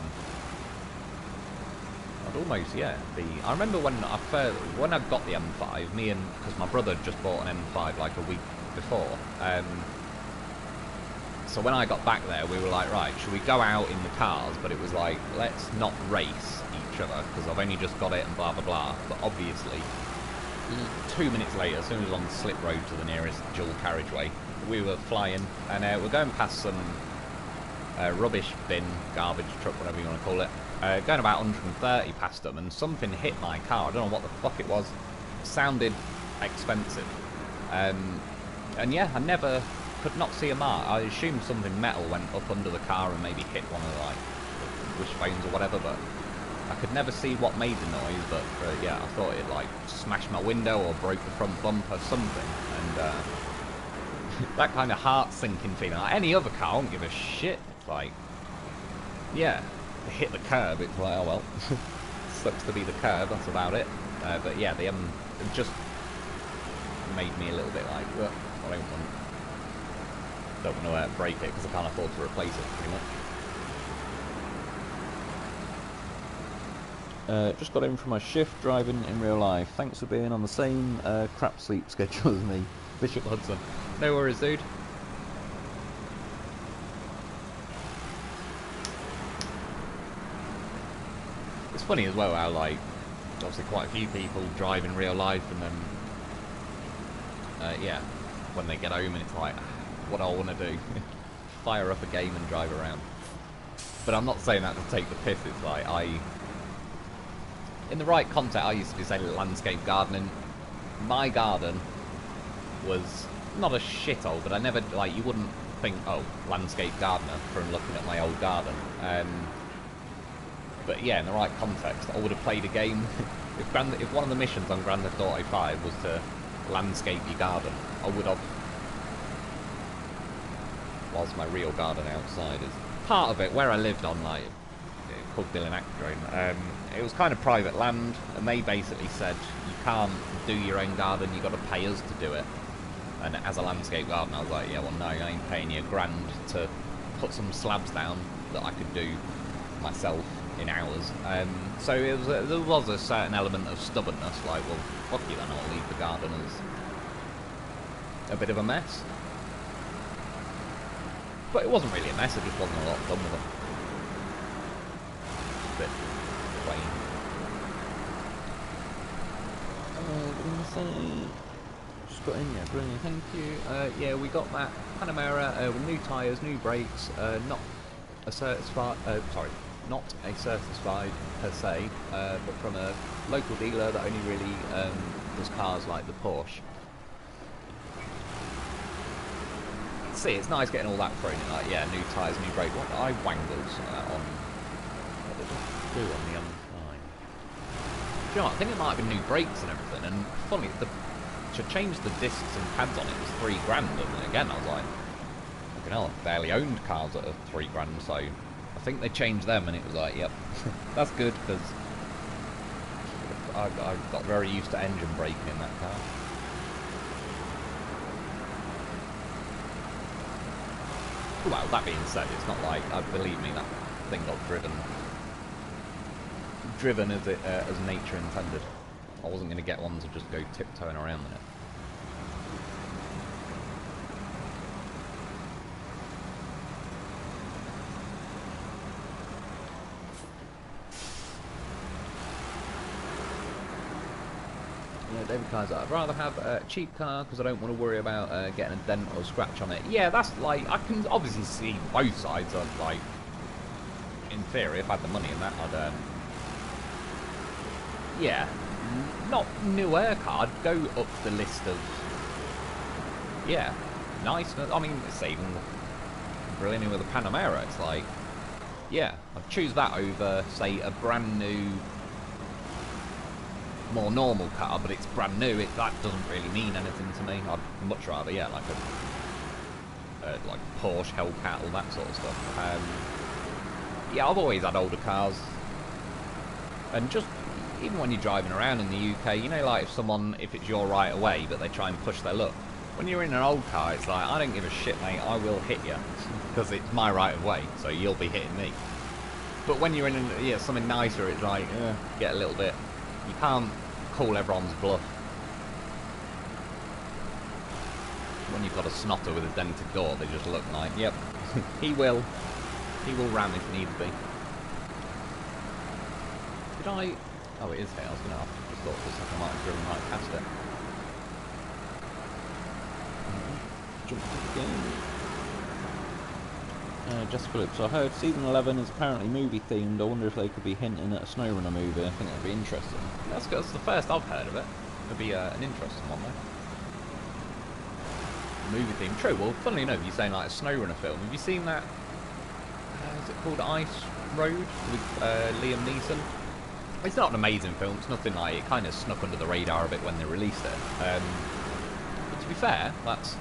almost, yeah, be... I remember when I got the M5, because my brother had just bought an M5 like a week before. So when I got back there, we were like, right, should we go out in the cars? But it was like, let's not race each other, because I've only just got it and blah, blah, blah. But obviously, 2 minutes later, as soon as I was on the slip road to the nearest dual carriageway, we were flying, and we're going past some rubbish bin, garbage truck, whatever you want to call it. Going about 130 past them, and something hit my car. I don't know what the fuck it was. It sounded expensive. And yeah, I could not see a mark. I assumed something metal went up under the car and maybe hit one of the, like, wishbones or whatever, but I could never see what made the noise. But yeah, I thought it like smashed my window or broke the front bumper or something. And that kind of heart-sinking feeling. Like any other car, I don't give a shit. It's like, yeah. Hit the curb, it's like, oh well, sucks to be the curb, that's about it. But yeah, it just made me a little bit like, well, I don't want to break it because I can't afford to replace it pretty much. Just got in from my shift driving in real life. Thanks for being on the same crap sleep schedule as me, Bishop Hudson. No worries, dude. It's funny as well how, like, obviously quite a few people drive in real life and then, yeah, when they get home and it's like, what do I want to do? Fire up a game and drive around. But I'm not saying that to take the piss. It's like, in the right context, I used to be saying landscape gardening. My garden was not a shithole, but I never, like, you wouldn't think, oh, landscape gardener from looking at my old garden. But yeah, in the right context, I would have played a game. If one of the missions on Grand Theft Auto 5 was to landscape your garden, I would have. Whilst my real garden outside is part of it, where I lived on, like, called Dylan Actrodrome, it was kind of private land, and they basically said you can't do your own garden, you got to pay us to do it. And as a landscape gardener, I was like, yeah, well, no, I ain't paying you $1,000 to put some slabs down that I could do myself in hours. So there was a certain element of stubbornness, like, well, fuck you then, I'll leave the garden as a bit of a mess. But it wasn't really a mess, it just wasn't a lot done with it. Just a bit plain. Just got in, yeah, brilliant, thank you. Yeah, we got that Panamera with new tyres, new brakes, not a certified, not a certified per se, but from a local dealer that only really does cars like the Porsche. See, it's nice getting all that thrown in, like, yeah, new tyres, new brake. What I wangled on, what did I do on the M5? you know what, I think it might have been new brakes and everything, and funny, to change the discs and pads on it was £3 grand, and again I was like, fucking hell, I've barely owned cars that are £3 grand, so I think they changed them, and it was like, yep, that's good, because I got very used to engine braking in that car. Well, that being said, it's not like, believe me, that thing got driven as nature intended. I wasn't going to get one to just go tiptoeing around in it. Yeah, David Kaiser, I'd rather have a cheap car because I don't want to worry about getting a dent or a scratch on it. Yeah, that's like, I can obviously see both sides of, like, in theory, if I had the money in that, I'd, yeah, not newer car, I'd go up the list of, yeah, nice, I mean, it's even brilliant with a Panamera, it's like, yeah, I'd choose that over, say, a brand new, more normal car, but it's brand new, that doesn't really mean anything to me. I'd much rather, yeah, like like Porsche, Hellcat, all that sort of stuff. Yeah, I've always had older cars, and just even when you're driving around in the UK, you know, like if it's your right of way, but they try and push their luck. When you're in an old car, it's like, I don't give a shit, mate, I will hit you, because it's my right of way, so you'll be hitting me. But when you're in something nicer, it's like, get a little bit, you can't call everyone's bluff. When you've got a snotter with a dented door, they just look like, yep, he will ram if need be. Did I... Oh, it is here. I was going to have just thought for a second I might have driven right past it. Jump to the game. Just Phillips, so I heard season 11 is apparently movie themed. I wonder if they could be hinting at a SnowRunner movie. I think that'd be interesting. That's the first I've heard of it. It'd be an interesting one though. Movie theme. True, well, funnily enough, you're saying like a SnowRunner film. Have you seen that? Is it called Ice Road with Liam Neeson? It's not an amazing film, it's nothing like, it kind of snuck under the radar a bit when they released it. But to be fair, that's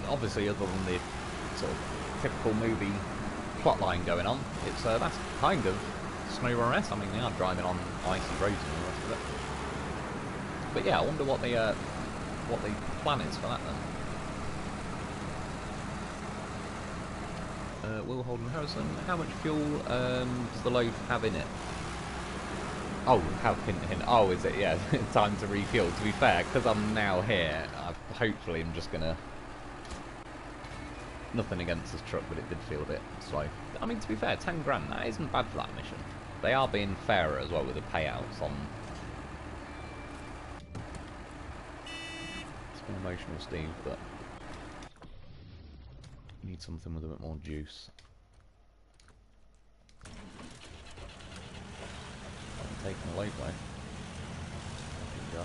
obviously, other than the sort of typical movie plotline going on, it's that's kind of SnowRunner-esque. I mean, they are driving on icy roads and all the rest of it. But yeah, I wonder what the plan is for that then. Will Holden Harrison, how much fuel does the loaf have in it? Oh, oh, is it? Yeah, time to refuel. To be fair, because I'm now here, hopefully I'm just gonna... Nothing against this truck, but it did feel a bit slow. I mean, to be fair, 10 grand, that isn't bad for that mission. They are being fairer as well with the payouts on... It's been emotional, Steve, but... Need something with a bit more juice. I'm taking a load though. There you go.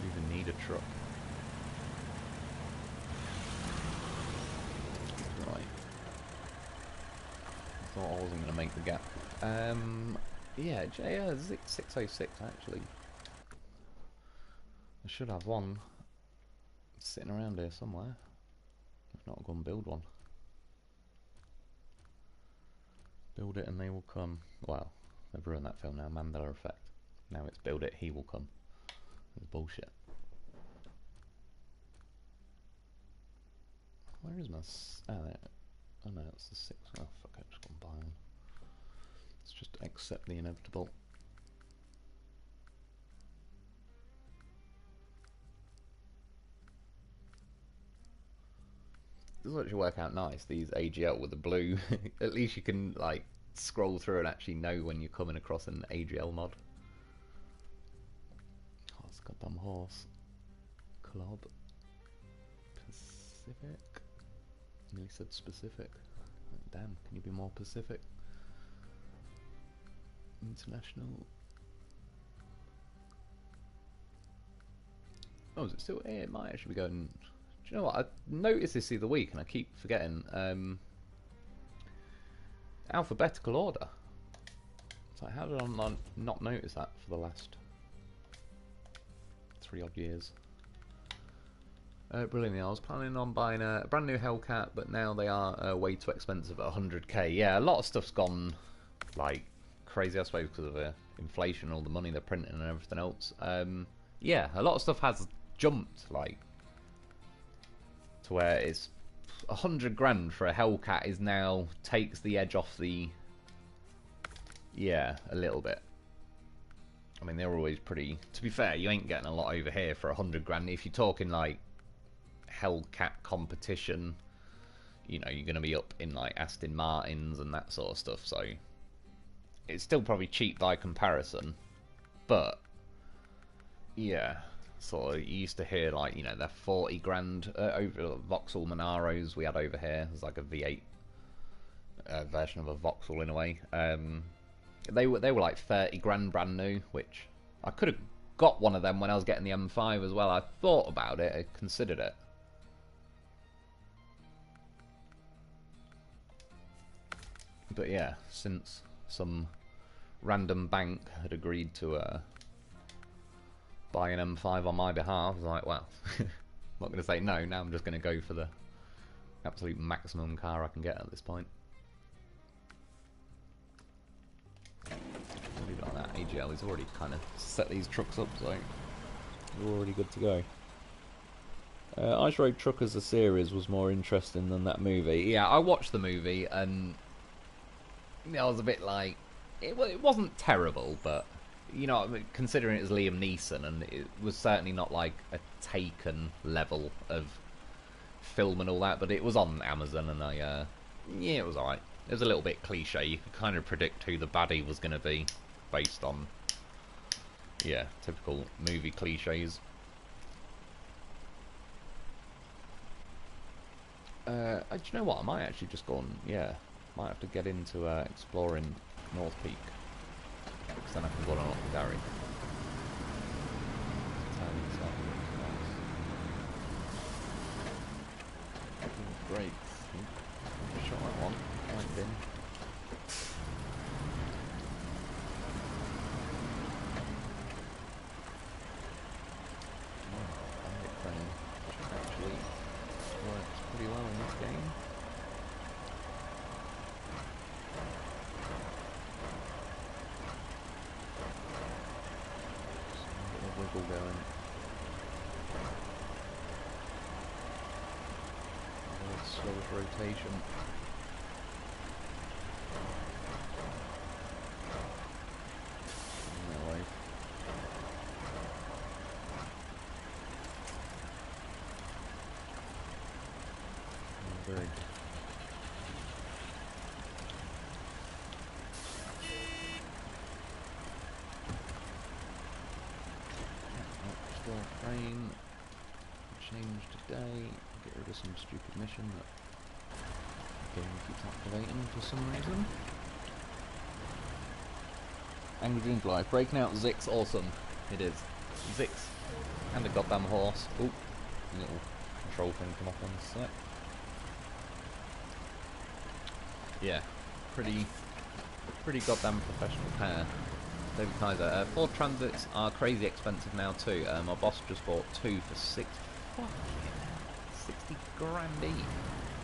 You even need a truck. Right. I thought I wasn't going to make the gap. Yeah, JR 606 actually. I should have one sitting around here somewhere. If not, I'll go and build one. Build it and they will come. Well, they've ruined that film now, Mandela Effect. Now it's build it, he will come. It's bullshit. Where is my... Oh, no, it's the 6th. Oh, fuck it, just go and buy one. Let's just accept the inevitable. This will actually work out nice, these AGL with the blue. At least you can like scroll through and actually know when you're coming across an AGL mod. Oh, it's a goddamn horse. Club. Pacific. Nearly said specific. Damn, can you be more Pacific? International. Oh, is it still here? It might actually be going... Do you know what? I noticed this the other week and I keep forgetting. Alphabetical order. It's like, how did I not notice that for the last 3 odd years? Brilliant. I was planning on buying a brand new Hellcat, but now they are way too expensive at 100k. Yeah, a lot of stuff's gone like crazy, I suppose, because of inflation, all the money they're printing and everything else. Yeah, a lot of stuff has jumped, like, to where it's 100 grand for a Hellcat is now takes the edge off the, yeah, a little bit. I mean, they're always pretty, to be fair, you ain't getting a lot over here for 100 grand. If you're talking like Hellcat competition, you know, you're going to be up in like Aston Martins and that sort of stuff, so it's still probably cheap by comparison, but yeah, sort of, you used to hear like, you know, they're 40 grand over Vauxhall Monaros we had over here. It was like a V8 version of a Vauxhall in a way. They were like 30 grand brand new, which I could have got one of them when I was getting the M5 as well. I thought about it, I considered it. But yeah, since some random bank had agreed to buy an M5 on my behalf, I was like, well, I'm not going to say no, now I'm just going to go for the absolute maximum car I can get at this point. Leave it like that. AGL has already kind of set these trucks up, so we're already good to go. Ice Road Truckers, the series, was more interesting than that movie. Yeah, I watched the movie and I was a bit like, it wasn't terrible, but, you know, considering it was Liam Neeson, and it was certainly not like a Taken level of film and all that, but it was on Amazon, and yeah, it was alright. It was a little bit cliche. You could kind of predict who the baddie was going to be based on, yeah, typical movie cliches. Do you know what? I might actually just go on, yeah, might have to get into exploring North Peak, because then I can go on up the Gary. Great. Shot that one. Might bin. It actually works pretty well in this game. Wiggle going. Slowest rotation. That way. Very good. Frame change today, get rid of some stupid mission that the game keeps activating for some reason. Angry Dreams Live, breaking out Zix, awesome. It is. Zix and a goddamn horse. Ooh, little control thing come up on the sec. Yeah, pretty goddamn professional pair. David Kaiser. Ford Transits are crazy expensive now too. My boss just bought 2 for 60 grand each.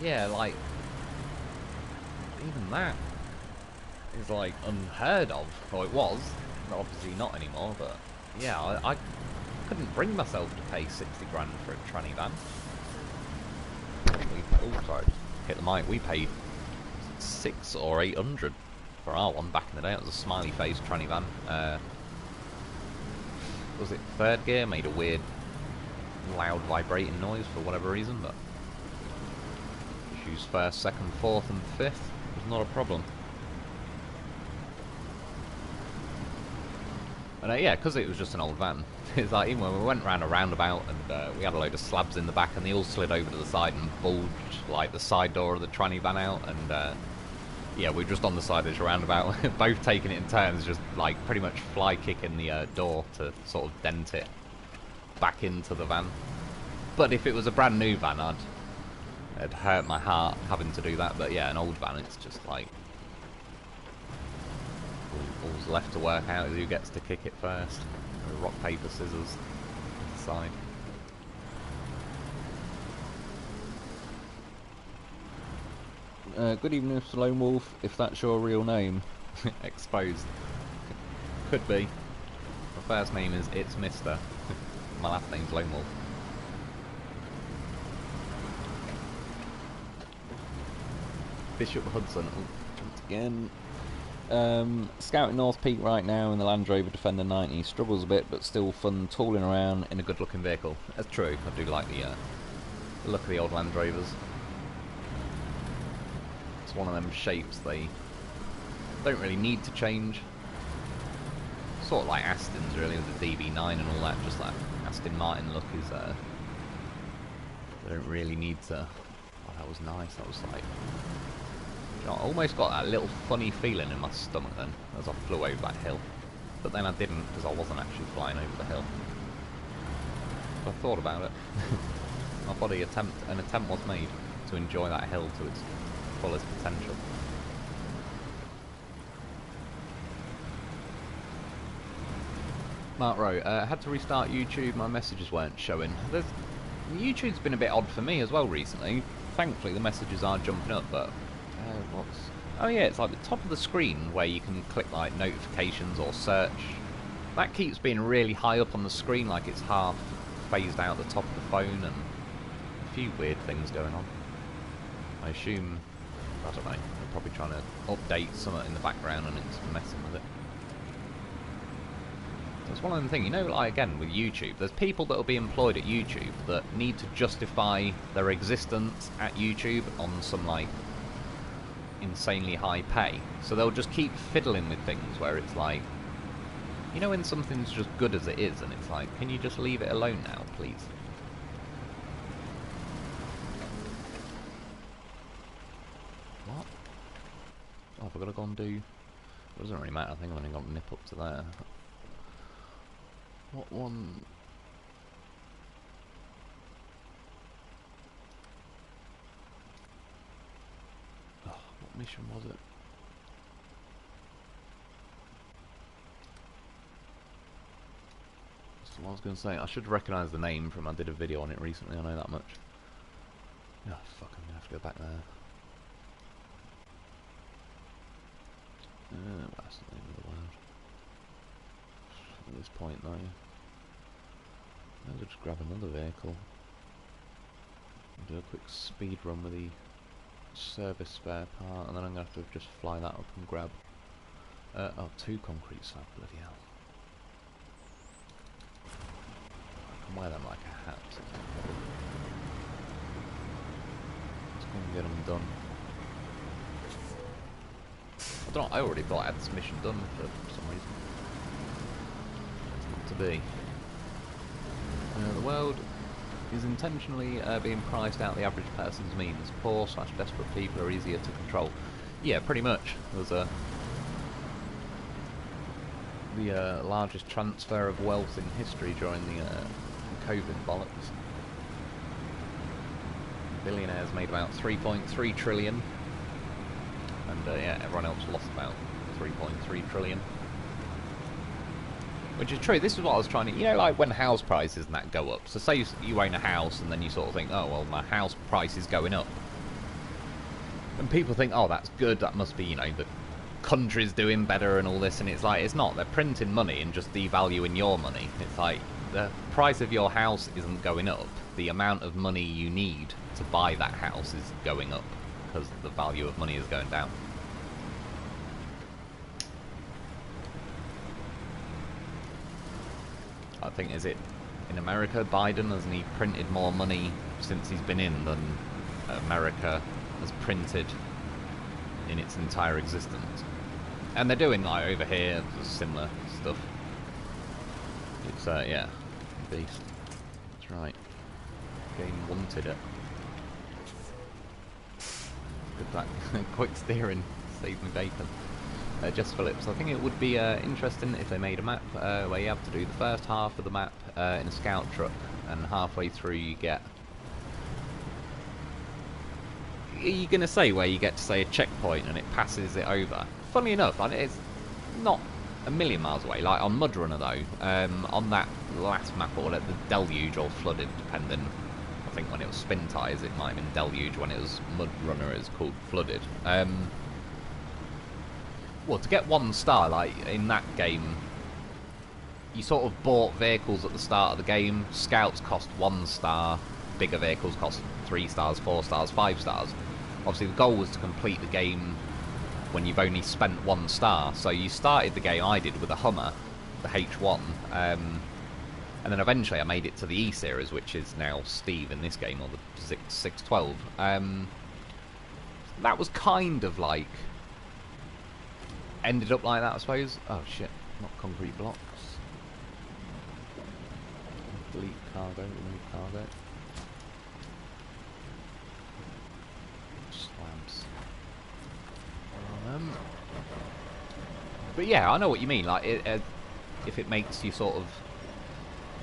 Yeah, like, even that is like unheard of. Well, it was, obviously not anymore, but yeah, I couldn't bring myself to pay 60 grand for a tranny van. Oh, sorry, hit the mic. We paid 600 or 800 for our one back in the day. It was a smiley face tranny van. Was it third gear? Made a weird loud vibrating noise for whatever reason, but issues first, second, fourth and fifth was not a problem. And yeah, because it was just an old van, it's like, even when we went round a roundabout and we had a load of slabs in the back and they all slid over to the side and bulged like the side door of the tranny van out, and yeah, we were just on the side of this roundabout, both taking it in turns, just like pretty much fly kicking the door to sort of dent it back into the van. But if it was a brand new van, it'd hurt my heart having to do that. But yeah, an old van, it's just like, all's left to work out is who gets to kick it first. Rock, paper, scissors, decide. Good evening, Mr. Lone Wolf, if that's your real name. Exposed. Could be. My first name is It's Mr. My last name's Lone Wolf. Bishop Hudson, once again. Scouting North Peak right now in the Land Rover Defender 90. Struggles a bit, but still fun tooling around in a good looking vehicle. That's true, I do like the look of the old Land Rovers. It's one of them shapes they don't really need to change. Sort of like Aston's really, with the DB9 and all that, just that Aston Martin look is, they don't really need to... Oh, that was nice, that was like... I almost got that little funny feeling in my stomach then, as I flew over that hill. But then I didn't, because I wasn't actually flying over the hill. But I thought about it. My body an attempt was made to enjoy that hill to its fullest potential. Mark Rowe, had to restart YouTube, my messages weren't showing. YouTube's been a bit odd for me as well recently. Thankfully the messages are jumping up, but... Oh yeah, it's like the top of the screen where you can click like notifications or search. That keeps being really high up on the screen, like it's half phased out the top of the phone, and a few weird things going on. I assume, I don't know, they're probably trying to update something in the background and it's messing with it. It's one of them things, you know, like again with YouTube, there's people that will be employed at YouTube that need to justify their existence at YouTube on some like insanely high pay, so they'll just keep fiddling with things where it's like, you know, when something's just good as it is and it's like, can you just leave it alone now, please? What? Oh, I've got to go and do... It doesn't really matter, I think I've only got to nip up to there. What one... What mission was it? That's what I was going to say. I should recognise the name from... I did a video on it recently, I know that much. Oh fuck, I'm going to have to go back there. That's the name of the world. At this point though, I'll just grab another vehicle and do a quick speed run with the service spare part, and then I'm going to have to just fly that up and grab oh, 2 concrete slabs, bloody hell. I can wear them like a hat. Let's go and get them done. I don't know, I already thought I had this mission done for some reason. It's not to be. The world is intentionally being priced out the average person's means. Poor/desperate people are easier to control. Yeah, pretty much. There was the largest transfer of wealth in history during the COVID bollocks. Billionaires made about 3.3 trillion. And yeah, everyone else lost about 3.3 trillion. Which is true, this is what I was trying to... You know, like when house prices and that go up. So say you own a house and then you sort of think, oh, well, my house price is going up. And people think, oh, that's good, that must be, you know, the country's doing better and all this. And it's like, it's not. They're printing money and just devaluing your money. It's like, the price of your house isn't going up. The amount of money you need to buy that house is going up. Because the value of money is going down. I think, is it in America, Biden, hasn't he printed more money since he's been in than America has printed in its entire existence? And they're doing, like, over here, similar stuff. It's, yeah, beast. That's right. Game wanted it. Good that quick steering saved me bacon. Just Phillips, I think it would be interesting if they made a map where you have to do the first half of the map in a scout truck, and halfway through you get... Are you going to say where you get to, say, a checkpoint and it passes it over? Funnily enough, it's not a million miles away. Like on Mudrunner though, on that last map, or like the Deluge or Flooded, depending. I think when it was Spin Tires, it might have been Deluge. When it was Mudrunner, it's called Flooded. Well, to get 1 star, like in that game, you sort of bought vehicles at the start of the game. Scouts cost 1 star. Bigger vehicles cost 3 stars, 4 stars, 5 stars. Obviously, the goal was to complete the game when you've only spent 1 star. So you started the game, I did, with a Hummer, the H1. And then eventually I made it to the E-Series, which is now Steve in this game, or the 612. That was kind of like... ended up like that, I suppose. Oh shit, not concrete blocks. Delete cargo, remove cargo. Slabs. But yeah, I know what you mean. Like, if it makes you sort of,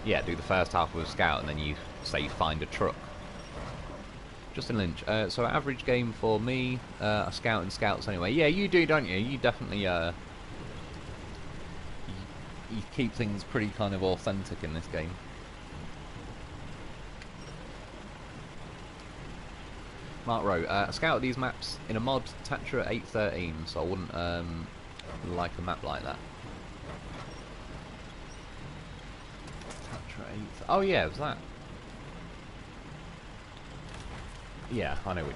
yeah, do the first half with a scout and then you say find a truck. Justin Lynch. So average game for me, a scout and scouts anyway. Yeah, you do, don't you? You definitely you keep things pretty kind of authentic in this game. Mark Rowe. A scout of these maps in a mod, Tatra 813, so I wouldn't like a map like that. Tatra 8. Oh yeah, it was that. Yeah, I know which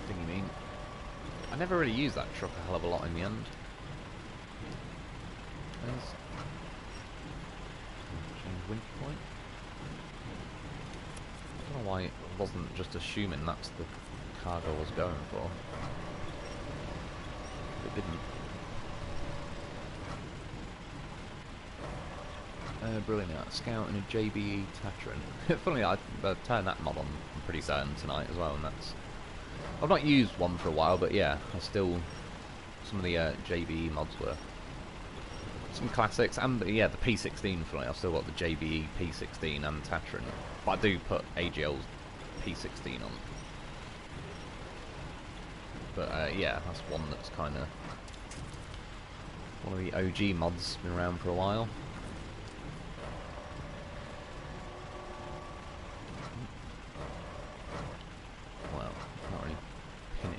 thing you mean. I never really used that truck a hell of a lot in the end. Change winter point. I don't know why it wasn't just assuming that's the cargo I was going for. It didn't. Brilliant. Scout and a JBE Tatran. Funnily, I turned that mod on, I'm pretty certain, tonight as well, and that's... I've not used one for a while, but yeah, I still... Some of the JBE mods were... Some classics, and yeah, the P16, funnily, I've still got the JBE P16 and Tatran, but I do put AGL's P16 on. But yeah, that's one that's kind of... One of the OG mods, been around for a while.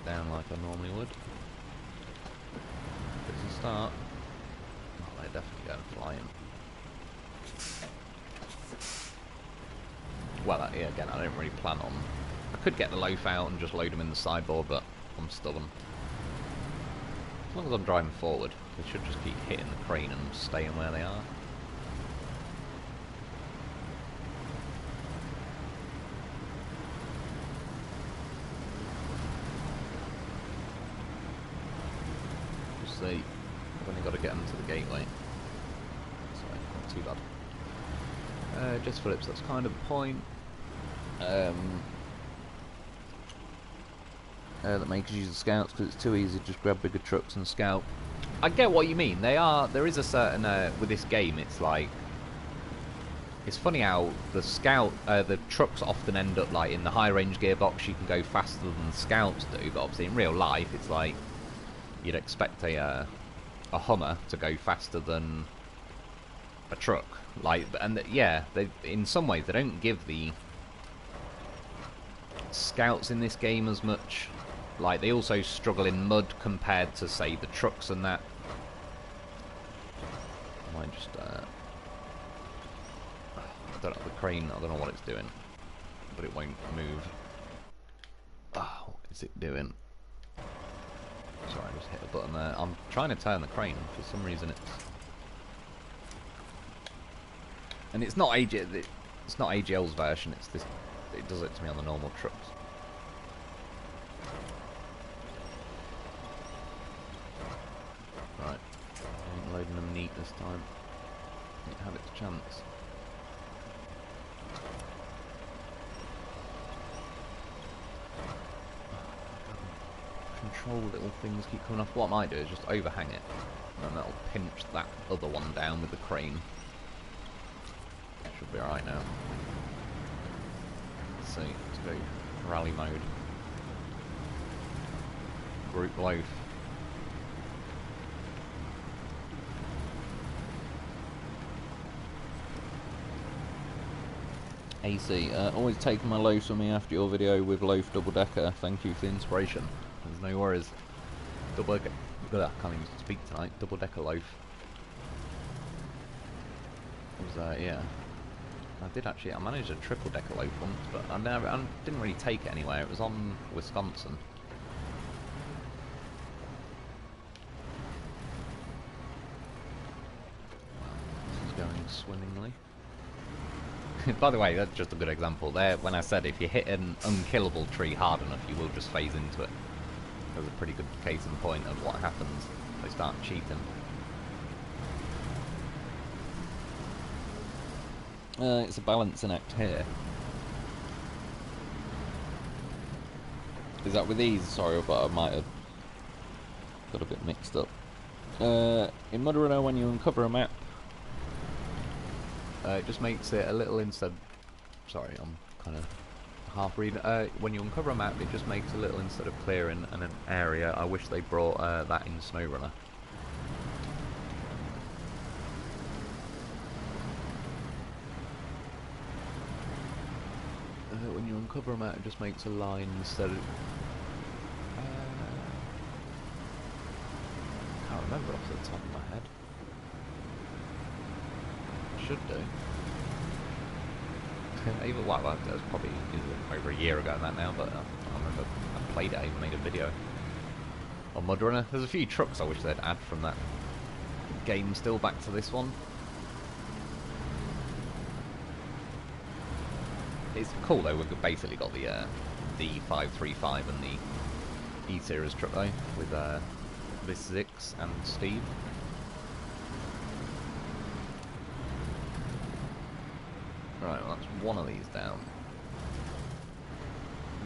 Down like I normally would. It's a start. Oh, they're definitely going flying. Well, yeah, again, I don't really plan on... I could get the loaf out and just load them in the sideboard, but I'm stubborn. As long as I'm driving forward, they should just keep hitting the crane and staying where they are. See, I've only got to get them to the gateway. Sorry, not too bad. Just Phillips, that's kind of the point. That makes us use the scouts because it's too easy to just grab bigger trucks and scout. I get what you mean. They are. There is a certain with this game. It's like it's funny how the the trucks often end up like in the high range gearbox. You can go faster than the scouts do, but obviously in real life, it's like. You'd expect a Hummer to go faster than a truck, like, and yeah, they in some ways they don't give the scouts in this game as much. Like they also struggle in mud compared to say the trucks and that. I might just I don't know the crane. I don't know what it's doing, but it won't move. Oh, what is it doing? Sorry, I just hit a button there. I'm trying to turn the crane. For some reason it's... And it's not it's not AGL's version, it's this... It does it to me on the normal trucks. Right. I ain't loading them neat this time. It had its chance. Control little things keep coming off. What I might do is just overhang it, and that'll pinch that other one down with the crane. Should be alright now. Let's see, let's go rally mode. Group loaf. AC, always taking my loafs with me after your video with loaf double decker. Thank you for the inspiration. There's no worries. Double decker. I can't even speak tonight. Double decker loaf. Yeah. I did actually. I managed a triple decker loaf once, but I didn't really take it anywhere. It was on Wisconsin. This is going swimmingly. By the way, that's just a good example there. When I said if you hit an unkillable tree hard enough, you will just phase into it. There's a pretty good case in point of what happens if they start cheating. It's a balancing act here. Is that with these? Sorry, but I might have got a bit mixed up. In SnowRunner, when you uncover a map, it just makes it a little instead. Sorry, I'm kind of half reading. When you uncover a map, it just makes a little instead of clearing an area. I wish they brought that in SnowRunner. When you uncover a map, it just makes a line instead of. I can't remember off the top of my head. Should do. Even well, that was probably over a year ago that now, but I remember I played it. I even made a video on SnowRunner. There's a few trucks I wish they'd add from that game still back to this one. It's cool though. We've basically got the D535 and the E-Series truck though with this Zix and Steve. Right, well, that's one of these down.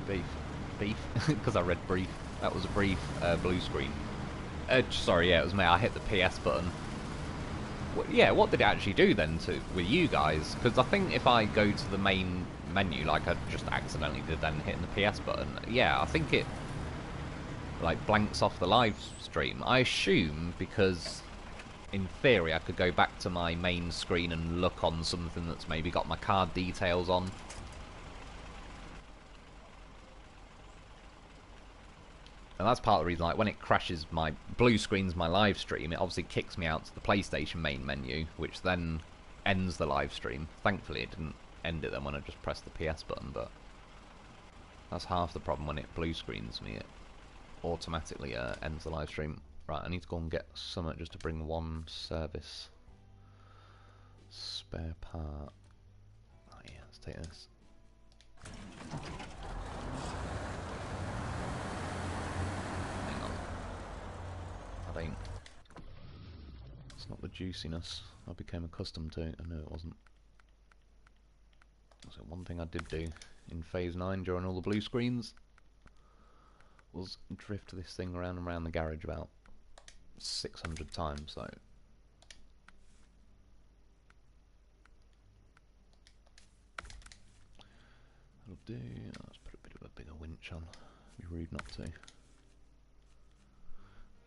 Beef, because I read brief. That was a brief blue screen. Sorry, yeah, it was me. I hit the PS button. Yeah, what did it actually do then with you guys? Because I think if I go to the main menu, like I just accidentally did then hitting the PS button, yeah, I think it like blanks off the live stream. I assume because in theory I could go back to my main screen and look on something that's maybe got my card details on. And that's part of the reason, like, when it crashes my blue screens my live stream, it obviously kicks me out to the PlayStation main menu, which then ends the live stream. Thankfully it didn't end it then when I just pressed the PS button, but that's half the problem. When it blue screens me, it automatically ends the live stream. Right, I need to go and get something just to bring one service spare part. Oh yeah, let's take this. It's not the juiciness I became accustomed to. I know it wasn't. So one thing I did do in Phase 9 during all the blue screens was drift this thing around and around the garage about 600 times, so that'll do. Let's put a bit of a bigger winch on. It'd be rude not to.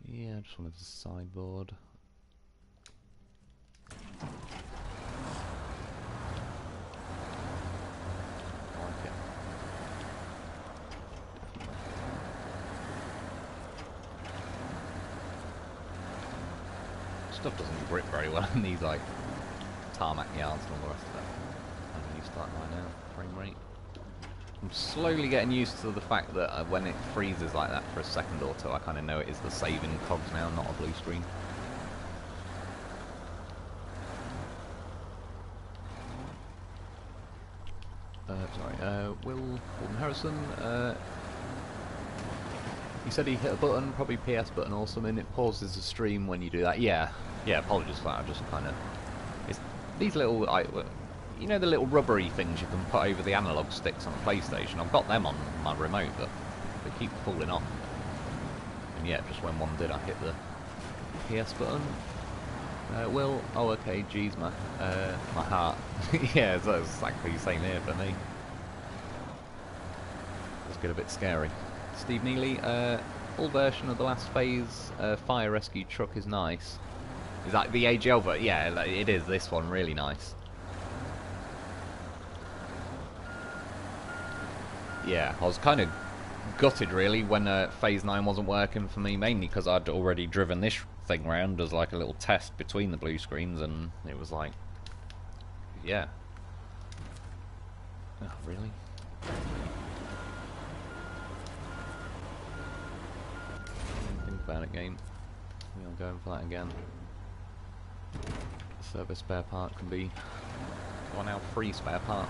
Yeah, I just wanted the sideboard. I like it. Stuff doesn't grip very well in these like tarmac yards and all the rest of it. I'm used to that by now. Frame rate. I'm slowly getting used to the fact that when it freezes like that for a second or two, I kind of know it is the saving cogs now, not a blue screen. Will Harrison, he said he hit a button, probably PS button or something. It pauses the stream when you do that. Yeah, apologies for that. I just kind of, it's these little, you know, the little rubbery things you can put over the analog sticks on a PlayStation. I've got them on my remote, but they keep falling off. And yeah, just when one did, I hit the PS button. Will, oh okay, geez, my heart. Yeah, that's exactly the same here for me. Let's get a bit scary. Steve Neely, full version of the last phase fire rescue truck is nice. Is that the AGL? But yeah, it is. This one really nice. yeah, I was kind of gutted really when Phase 9 wasn't working for me, mainly because I'd already driven this thing round as like a little test between the blue screens, and it was like, yeah. Oh, really? Think about it, game. We are going for that again. Service spare part can be one out free spare part.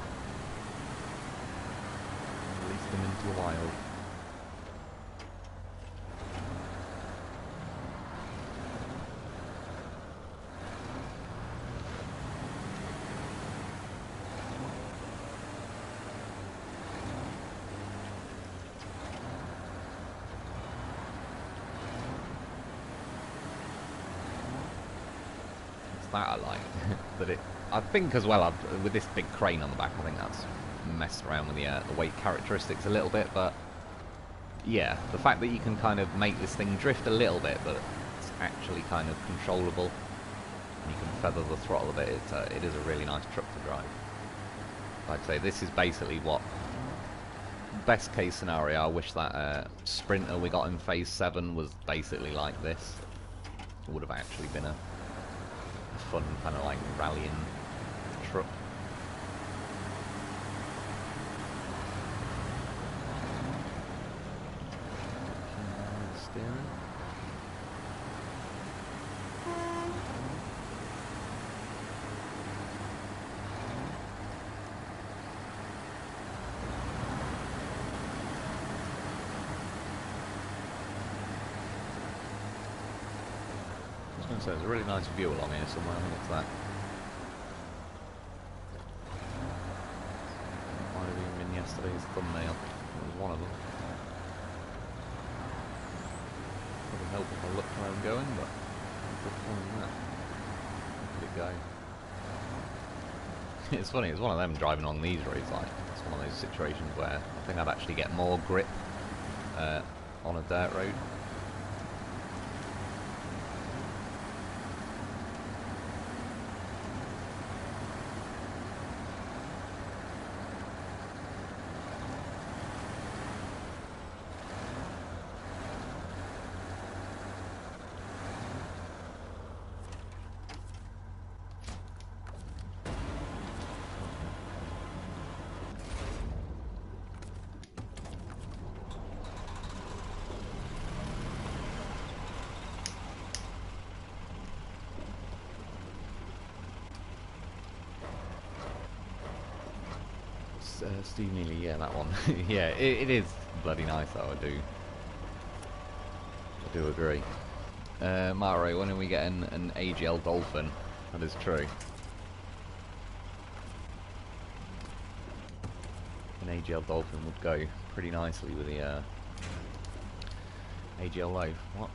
Release them into the wild. That I like. But I think as well, with this big crane on the back, I think that's messed around with the weight characteristics a little bit, but yeah, the fact that you can kind of make this thing drift a little bit, but it's actually kind of controllable, and you can feather the throttle a bit, it is a really nice truck to drive. Like I say, this is basically what, best case scenario, I wish that Sprinter we got in Phase 7 was basically like this. It would have actually been a fun kind of like rallying truck. Steering. So there's a really nice view along here somewhere. I think it's that. Might have even been yesterday's thumbnail. It was one of them. Probably help if I look where I'm going, but good fun that. Look at it go. It's funny, it's one of them driving along these roads, like, it's one of those situations where I think I'd actually get more grip on a dirt road. Steve Neely, yeah, that one. Yeah, it is bloody nice though, I do agree. Mario, when are we getting an AGL Dolphin? That is true. An AGL Dolphin would go pretty nicely with the AGL Loaf. What?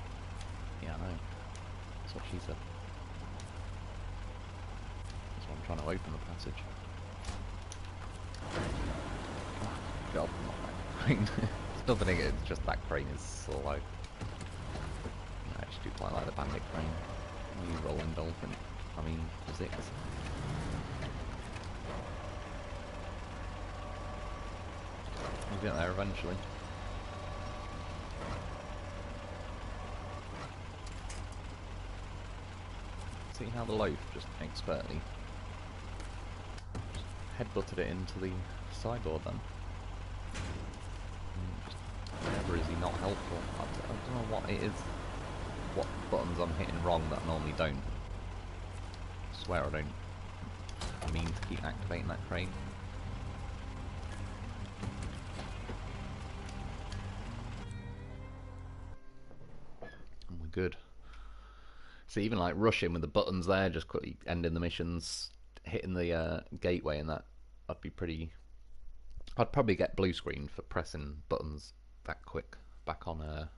Yeah, I know. That's what she said. That's why I'm trying to open the passage. God, not that crane. Still think it's just that crane is slow. I actually do quite like the bandit crane. The rolling dolphin. I mean, physics. We'll get there eventually. See how the loaf just expertly headbutted it into the sideboard then. Never is he not helpful. I don't know what it is, what buttons I'm hitting wrong that I normally don't. I swear I don't mean to keep activating that crane. And we're good. So even like rushing with the buttons there, just quickly ending the missions, hitting the gateway and that, I'd be pretty... I'd probably get blue screen for pressing buttons that quick back on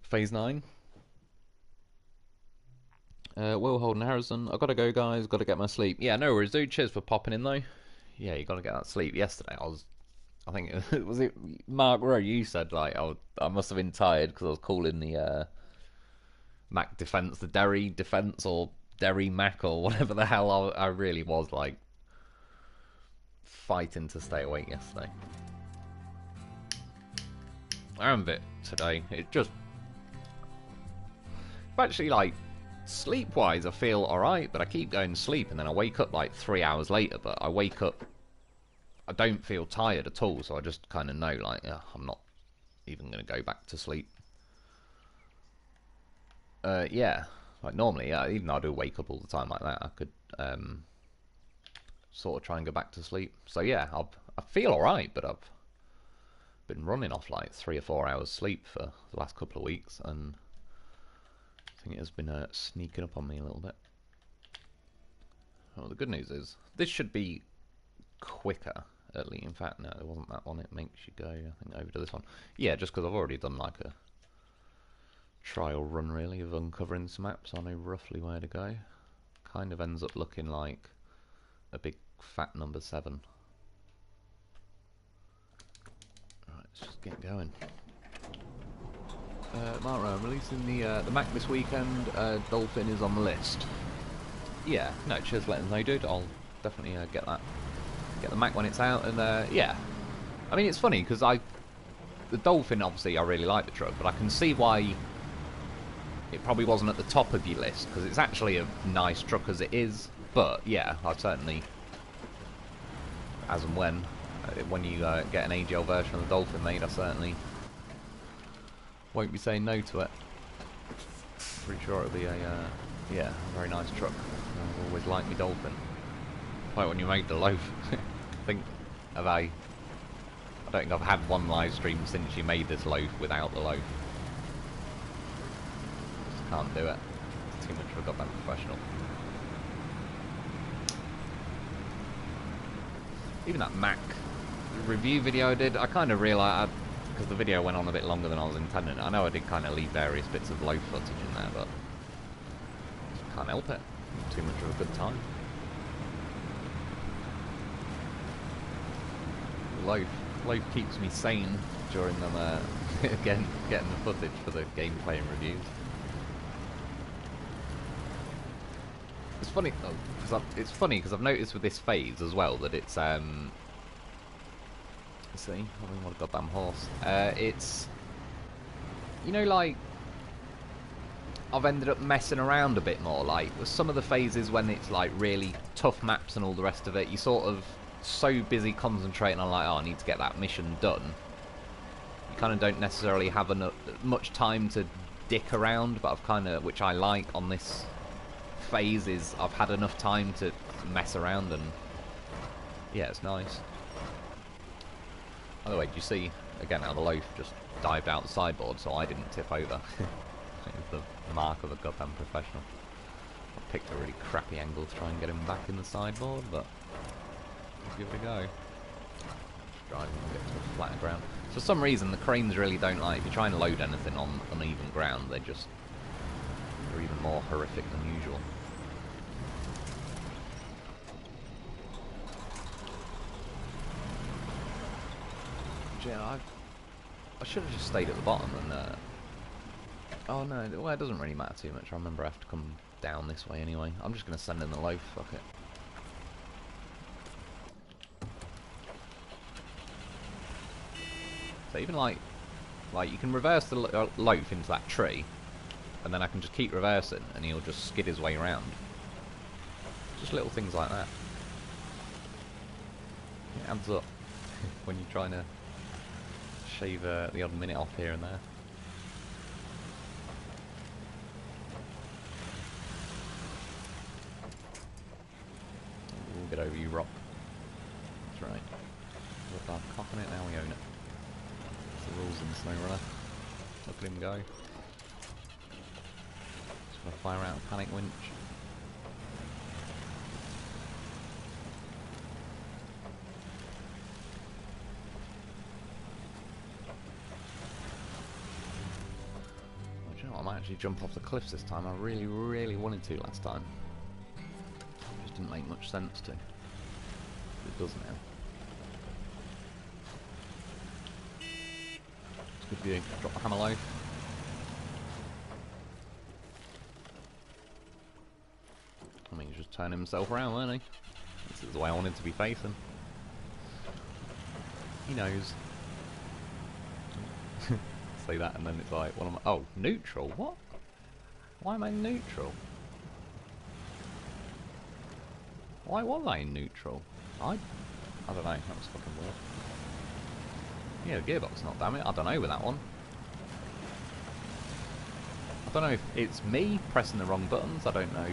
Phase 9. Will Holden Harrison, I've got to go guys, got to get my sleep. Yeah, no worries dude, cheers for popping in though. Yeah, you got to get that sleep. Yesterday I think was it Mark Rowe, you said like I must have been tired because I was calling the Mac Defense the Derry Defense or Derry Mac or whatever the hell I really was like fighting to stay awake yesterday. I am a bit today. It just... Actually, like, sleep-wise, I feel alright, but I keep going to sleep, and then I wake up, like, 3 hours later, but I wake up... I don't feel tired at all, so I just kind of know, like, I'm not even going to go back to sleep. Yeah. Like, normally, even though I do wake up all the time like that, I could, sort of try and go back to sleep. So, yeah, I feel alright, but I've been running off, like, 3 or 4 hours sleep for the last couple of weeks, and I think it has been sneaking up on me a little bit. Well, the good news is, this should be quicker. In fact, no, it wasn't that one. It makes you go, I think, over to this one. Yeah, just because I've already done like a trial run, really, of uncovering some maps. I know roughly where to go. Kind of ends up looking like a big fat number 7. Right, let's just get going. Mark, I'm releasing the Mac this weekend. Dolphin is on the list. Yeah, no, cheers for letting us know, dude. I'll definitely get the Mac when it's out, and yeah. I mean, it's funny, because the Dolphin, obviously, I really like the truck, but I can see why it probably wasn't at the top of your list, because it's actually a nice truck as it is, but yeah, I certainly, as and when you get an AGL version of the Dolphin made, I certainly won't be saying no to it. Pretty sure it'll be a very nice truck. I've always liked me Dolphin. Like when you made the loaf. I don't think I've had one live stream since you made this loaf without the loaf. Just can't do it. It's too much of a goddamn professional. Even that Mac review video I did, I kind of realised, because the video went on a bit longer than I was intending. I know I did kind of leave various bits of loaf footage in there, but just can't help it. Too much of a good time. Loaf keeps me sane during them getting the footage for the gameplay and reviews. It's funny though, because I've noticed with this phase as well that it's let's see, I mean, what a goddamn horse. It's, you know, like, I've ended up messing around a bit more. Like with some of the phases when it's like really tough maps and all the rest of it, you sort of so busy concentrating on like, oh, I need to get that mission done. You kind of don't necessarily have much time to dick around, but I've kind of, which I like on this phase, is I've had enough time to mess around, and yeah, it's nice. By the way, do you see again how the loaf just dived out the sideboard so I didn't tip over? It's the mark of a goddamn professional. I picked a really crappy angle to try and get him back in the sideboard, but let's give it a go. Just drive and get to a flatter ground. For some reason, the cranes really don't like, if you're trying to load anything on uneven ground, they're even more horrific than usual. Yeah, I should have just stayed at the bottom and oh no, well, it doesn't really matter too much. I remember I have to come down this way anyway. I'm just going to send in the loaf, fuck it. So even like you can reverse the loaf into that tree, and then I can just keep reversing and he'll just skid his way around. Just little things like that. It adds up when you're trying to shave the odd minute off here and there. We'll get over you, Rock. That's right. We're done cocking it, now we own it. That's the rules in SnowRunner. Look at him go. Just gonna fire out a panic winch. I might actually jump off the cliffs this time. I really, really wanted to last time. Just didn't make much sense to. But it does now. It's good view. Drop the hammer loaf. I mean, he's just turning himself around, weren't he? This is the way I wanted to be facing. He knows. say that, and then it's like, what am I? Oh, neutral. What? Why am I neutral? Why was I in neutral? I don't know. That was fucking weird. Yeah, the gearbox not damn it. I don't know with that one. I don't know if it's me pressing the wrong buttons. I don't know.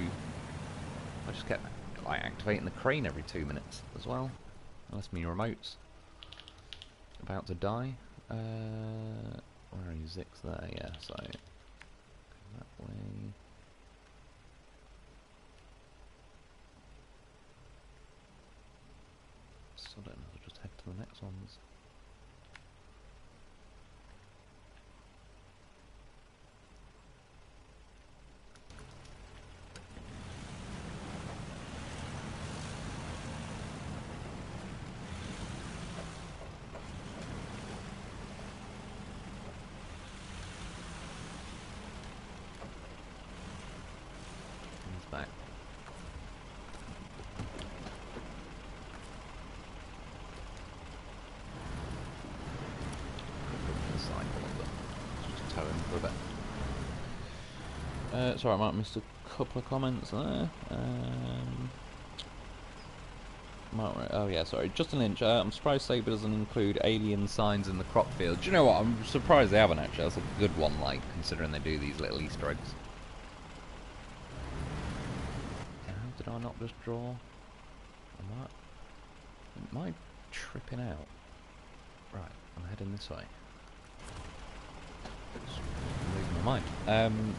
I just kept like activating the crane every 2 minutes as well. Unless my remote's about to die. Where are you? Zix there, yeah, so that way. So then I'll just head to the next ones. Back. Just tow him for a bit. Sorry, I might have missed a couple of comments there. Oh yeah, sorry. Just an inch. I'm surprised Saber doesn't include alien signs in the crop field. Do you know what? I'm surprised they haven't actually. That's a good one, like, considering they do these little Easter eggs. Did I not just draw? Am I tripping out? Right, I'm heading this way. I'm losing my mind.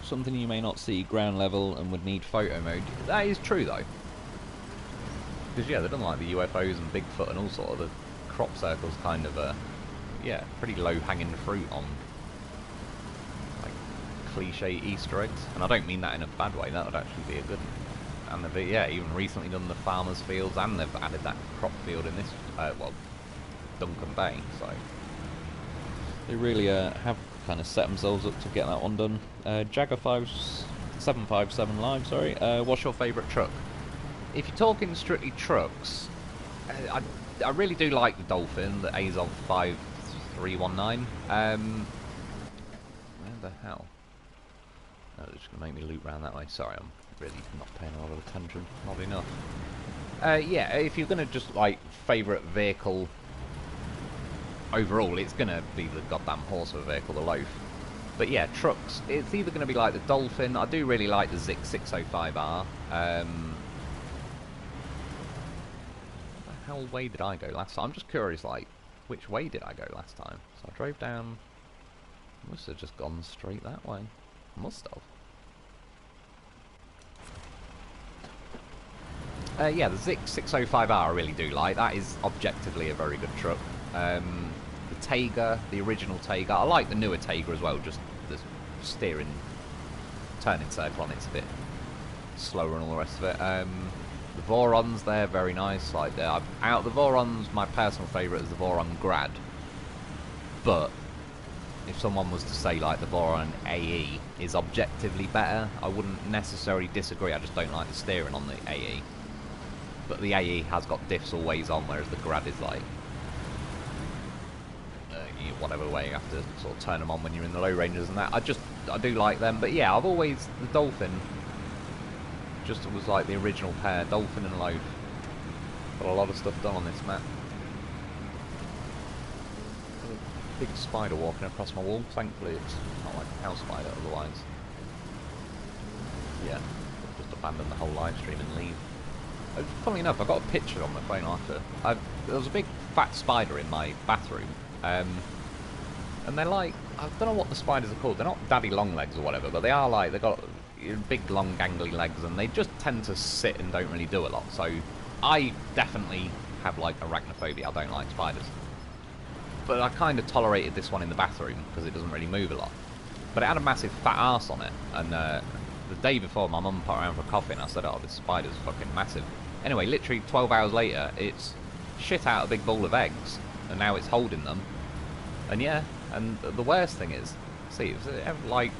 Something you may not see ground level and would need photo mode. That is true though. Because yeah, they don't like the UFOs and Bigfoot and all sort of the crop circles kind of yeah, pretty low hanging fruit on cliche Easter eggs, and I don't mean that in a bad way. That would actually be a good one. And they've, yeah, even recently done the farmers' fields, and they've added that crop field in this, well, Duncan Bay. So they really have kind of set themselves up to get that one done. Jagger 757 live. Sorry. What's your favourite truck? If you're talking strictly trucks, I really do like the Dolphin, the Azov 5319. Where the hell? No, they're just going to make me loop round that way. Sorry, I'm really not paying a lot of attention. Not enough. Yeah, if you're going to just, like, favourite vehicle overall, it's going to be the goddamn horse of a vehicle, the Loaf. But yeah, trucks, it's either going to be like the Dolphin. I do really like the Zix 605R. Where the hell way did I go last time? I'm just curious, like, which way did I go last time? So I drove down... I must have just gone straight that way. Must have. Yeah, the Zix 605R I really do like. That is objectively a very good truck. The Taiga, the original Taiga. I like the newer Taiga as well, just the steering, turning circle on it's a bit slower and all the rest of it. The Vorons, they're very nice. Like, out of the Vorons, my personal favourite is the Voron Grad. But if someone was to say like the Voron AE is objectively better, I wouldn't necessarily disagree. I just don't like the steering on the AE. But the AE has got diffs always on, whereas the Grad is like whatever way you have to sort of turn them on when you're in the low ranges and that. I do like them, but yeah, I've always the Dolphin just was like the original pair, Dolphin and Loaf. Got a lot of stuff done on this map. Big spider walking across my wall. Thankfully it's not like a house spider, otherwise yeah, I'll just abandon the whole live stream and leave. Funnily enough, I got a picture on my phone after. There was a big fat spider in my bathroom, and they're like, I don't know what the spiders are called. They're not daddy long legs or whatever, but they are like, they've got big long gangly legs, and they just tend to sit and don't really do a lot. So I definitely have like arachnophobia. I don't like spiders. But I kind of tolerated this one in the bathroom because it doesn't really move a lot. But it had a massive fat arse on it, and the day before my mum put around for coffee and I said, oh, this spider's fucking massive. Anyway, literally 12 hours later, it's shit out a big bowl of eggs, and now it's holding them. And yeah, and the worst thing is, see, it's like,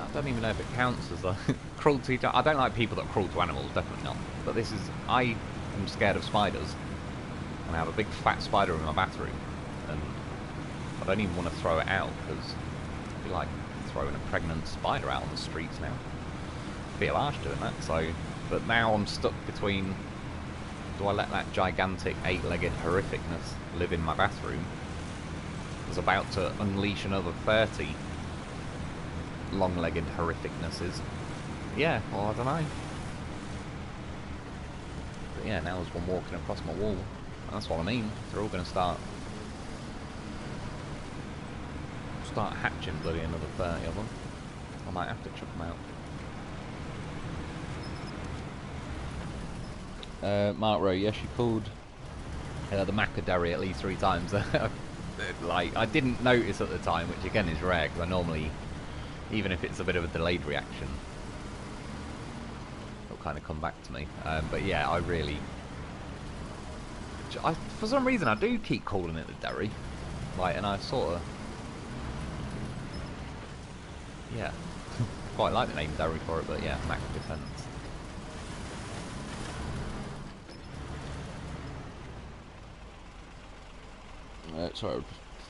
I don't even know if it counts as a cruelty to, I don't like people that are cruel to animals, definitely not. But this is, I am scared of spiders. and I have a big fat spider in my bathroom, and I don't even want to throw it out because I feel like throwing a pregnant spider out on the streets now. I feel harsh doing that, so... But now I'm stuck between... Do I let that gigantic 8-legged horrificness live in my bathroom? I was about to unleash another 30 long-legged horrificnesses. Yeah, well, I don't know. But yeah, now there's one walking across my wall. That's what I mean. They're all going to start hatching bloody another 30 of them. I might have to chuck them out. Mark Rowe, yes, you called the Macadary at least 3 times. Like, I didn't notice at the time, which again is rare, because I normally, even if it's a bit of a delayed reaction, it'll kind of come back to me. But yeah, I really... for some reason, I do keep calling it the Derry. Like, and I sort of... Yeah. Quite like the name Derry for it, but yeah, Mac Defense. Sorry, I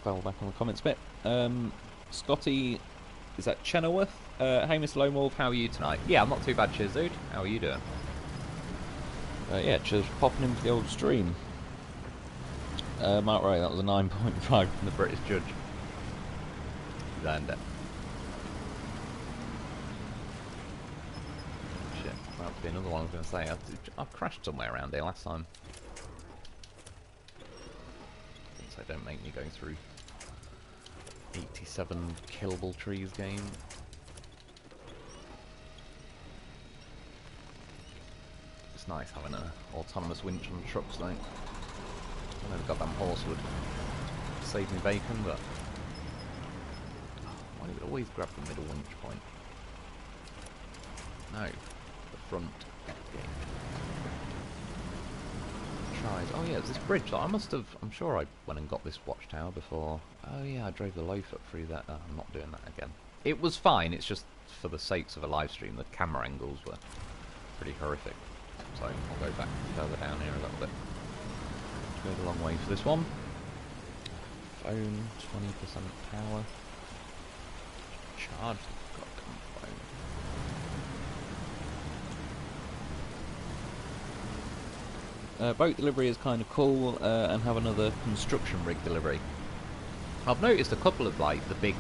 fell back on the comments bit. Scotty, is that Chenoweth? Hey, Mr. Lone Wolf, how are you tonight? Yeah, I'm not too bad, cheers, dude. How are you doing? Yeah, cheers for popping in for the old stream. Mark Ray, that was a 9.5 from the British judge. He's earned it. Shit, that would be another one I was going to say. I crashed somewhere around here last time. So don't make me go through 87 killable trees game. It's nice having an autonomous winch on the trucks, though. I know the goddamn horse would save me bacon, but why do you always grab the middle winch point? No, the front. Tries. Oh yeah, it's this bridge. I must have. I'm sure I went and got this watchtower before. Oh yeah, I drove the loaf up through that. I'm not doing that again. It was fine. It's just for the sakes of a live stream, the camera angles were pretty horrific. So I'll go back further down here a little bit. Go the long way for this one. Phone, 20% power. Charge the goddamn phone. Boat delivery is kind of cool, and have another construction rig delivery. I've noticed a couple of like the big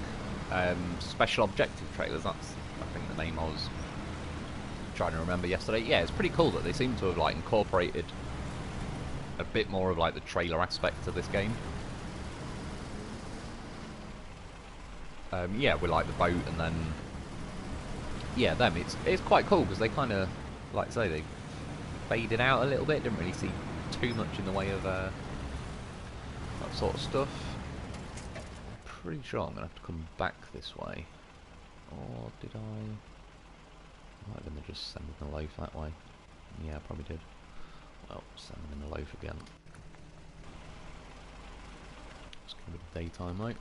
special objective trailers. That's I think the name I was trying to remember yesterday. Yeah, it's pretty cool that they seem to have like incorporated a bit more of like the trailer aspect to this game. Yeah, with like the boat and then yeah, them. It's quite cool because they kind of, like I say, they faded out a little bit. Didn't really see too much in the way of that sort of stuff. I'm pretty sure I'm gonna have to come back this way, or did I? Might have been just sending the loaf that way. Yeah, I probably did. Well, send them in the loaf again. Let's give it a daytime, mate.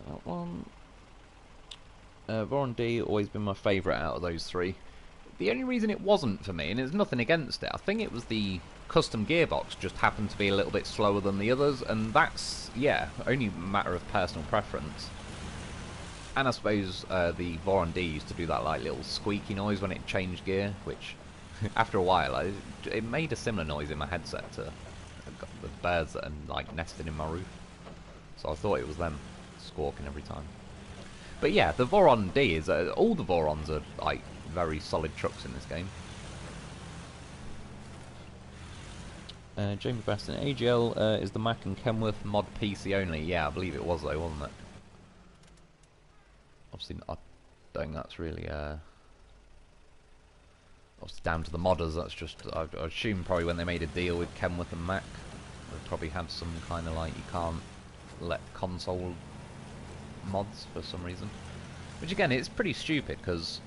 That one. Voron D always been my favourite out of those 3. The only reason it wasn't for me, and there's nothing against it, I think it was the custom gearbox just happened to be a little bit slower than the others, and that's, yeah, only a matter of personal preference. And I suppose the Voron D used to do that like little squeaky noise when it changed gear, which after a while it made a similar noise in my headset to the birds that are like nested in my roof. So I thought it was them squawking every time. But yeah, the Voron D is all the Vorons are like very solid trucks in this game. Jamie Baston, AGL is the Mac and Kenworth mod PC only. Yeah, I believe it was though, wasn't it? Obviously, I don't think that's really obviously down to the modders. That's just I assume probably when they made a deal with Kenworth and Mac, they probably had some kind of like you can't let console mods for some reason. Which again, it's pretty stupid because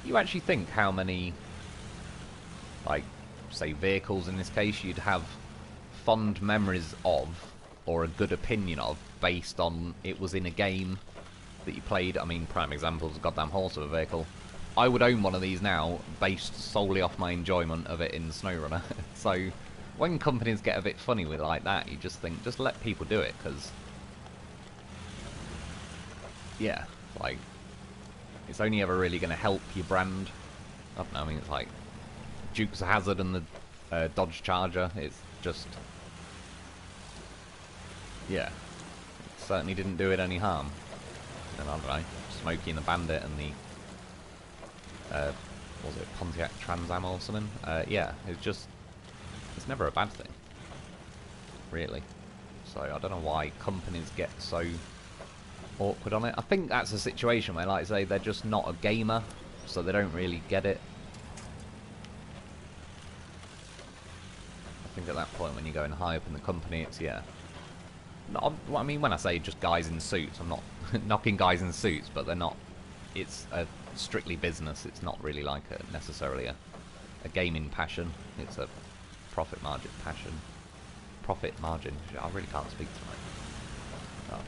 you actually think how many, like, say vehicles in this case, you'd have fond memories of or a good opinion of based on it was in a game that you played. I mean, prime example is a goddamn horse of a vehicle. I would own one of these now, based solely off my enjoyment of it in SnowRunner. So, when companies get a bit funny with it like that, you just think, just let people do it, because... yeah, like... it's only ever really going to help your brand. I don't know, I mean, it's like... Dukes of Hazzard and the Dodge Charger, it's just... yeah. It certainly didn't do it any harm. And I don't know, Smokey and the Bandit and the... what was it, Pontiac Trans Am or something? Yeah, it's just... it's never a bad thing. Really. So, I don't know why companies get so awkward on it. I think that's a situation where, like I say, they're just not a gamer, so they don't really get it. I think at that point when you're going high up in the company, it's, yeah. Not, I mean, when I say just guys in suits, I'm not knocking guys in suits, but they're not... it's a strictly business. It's not really like necessarily a gaming passion. It's a profit margin passion. Profit margin. I really can't speak tonight.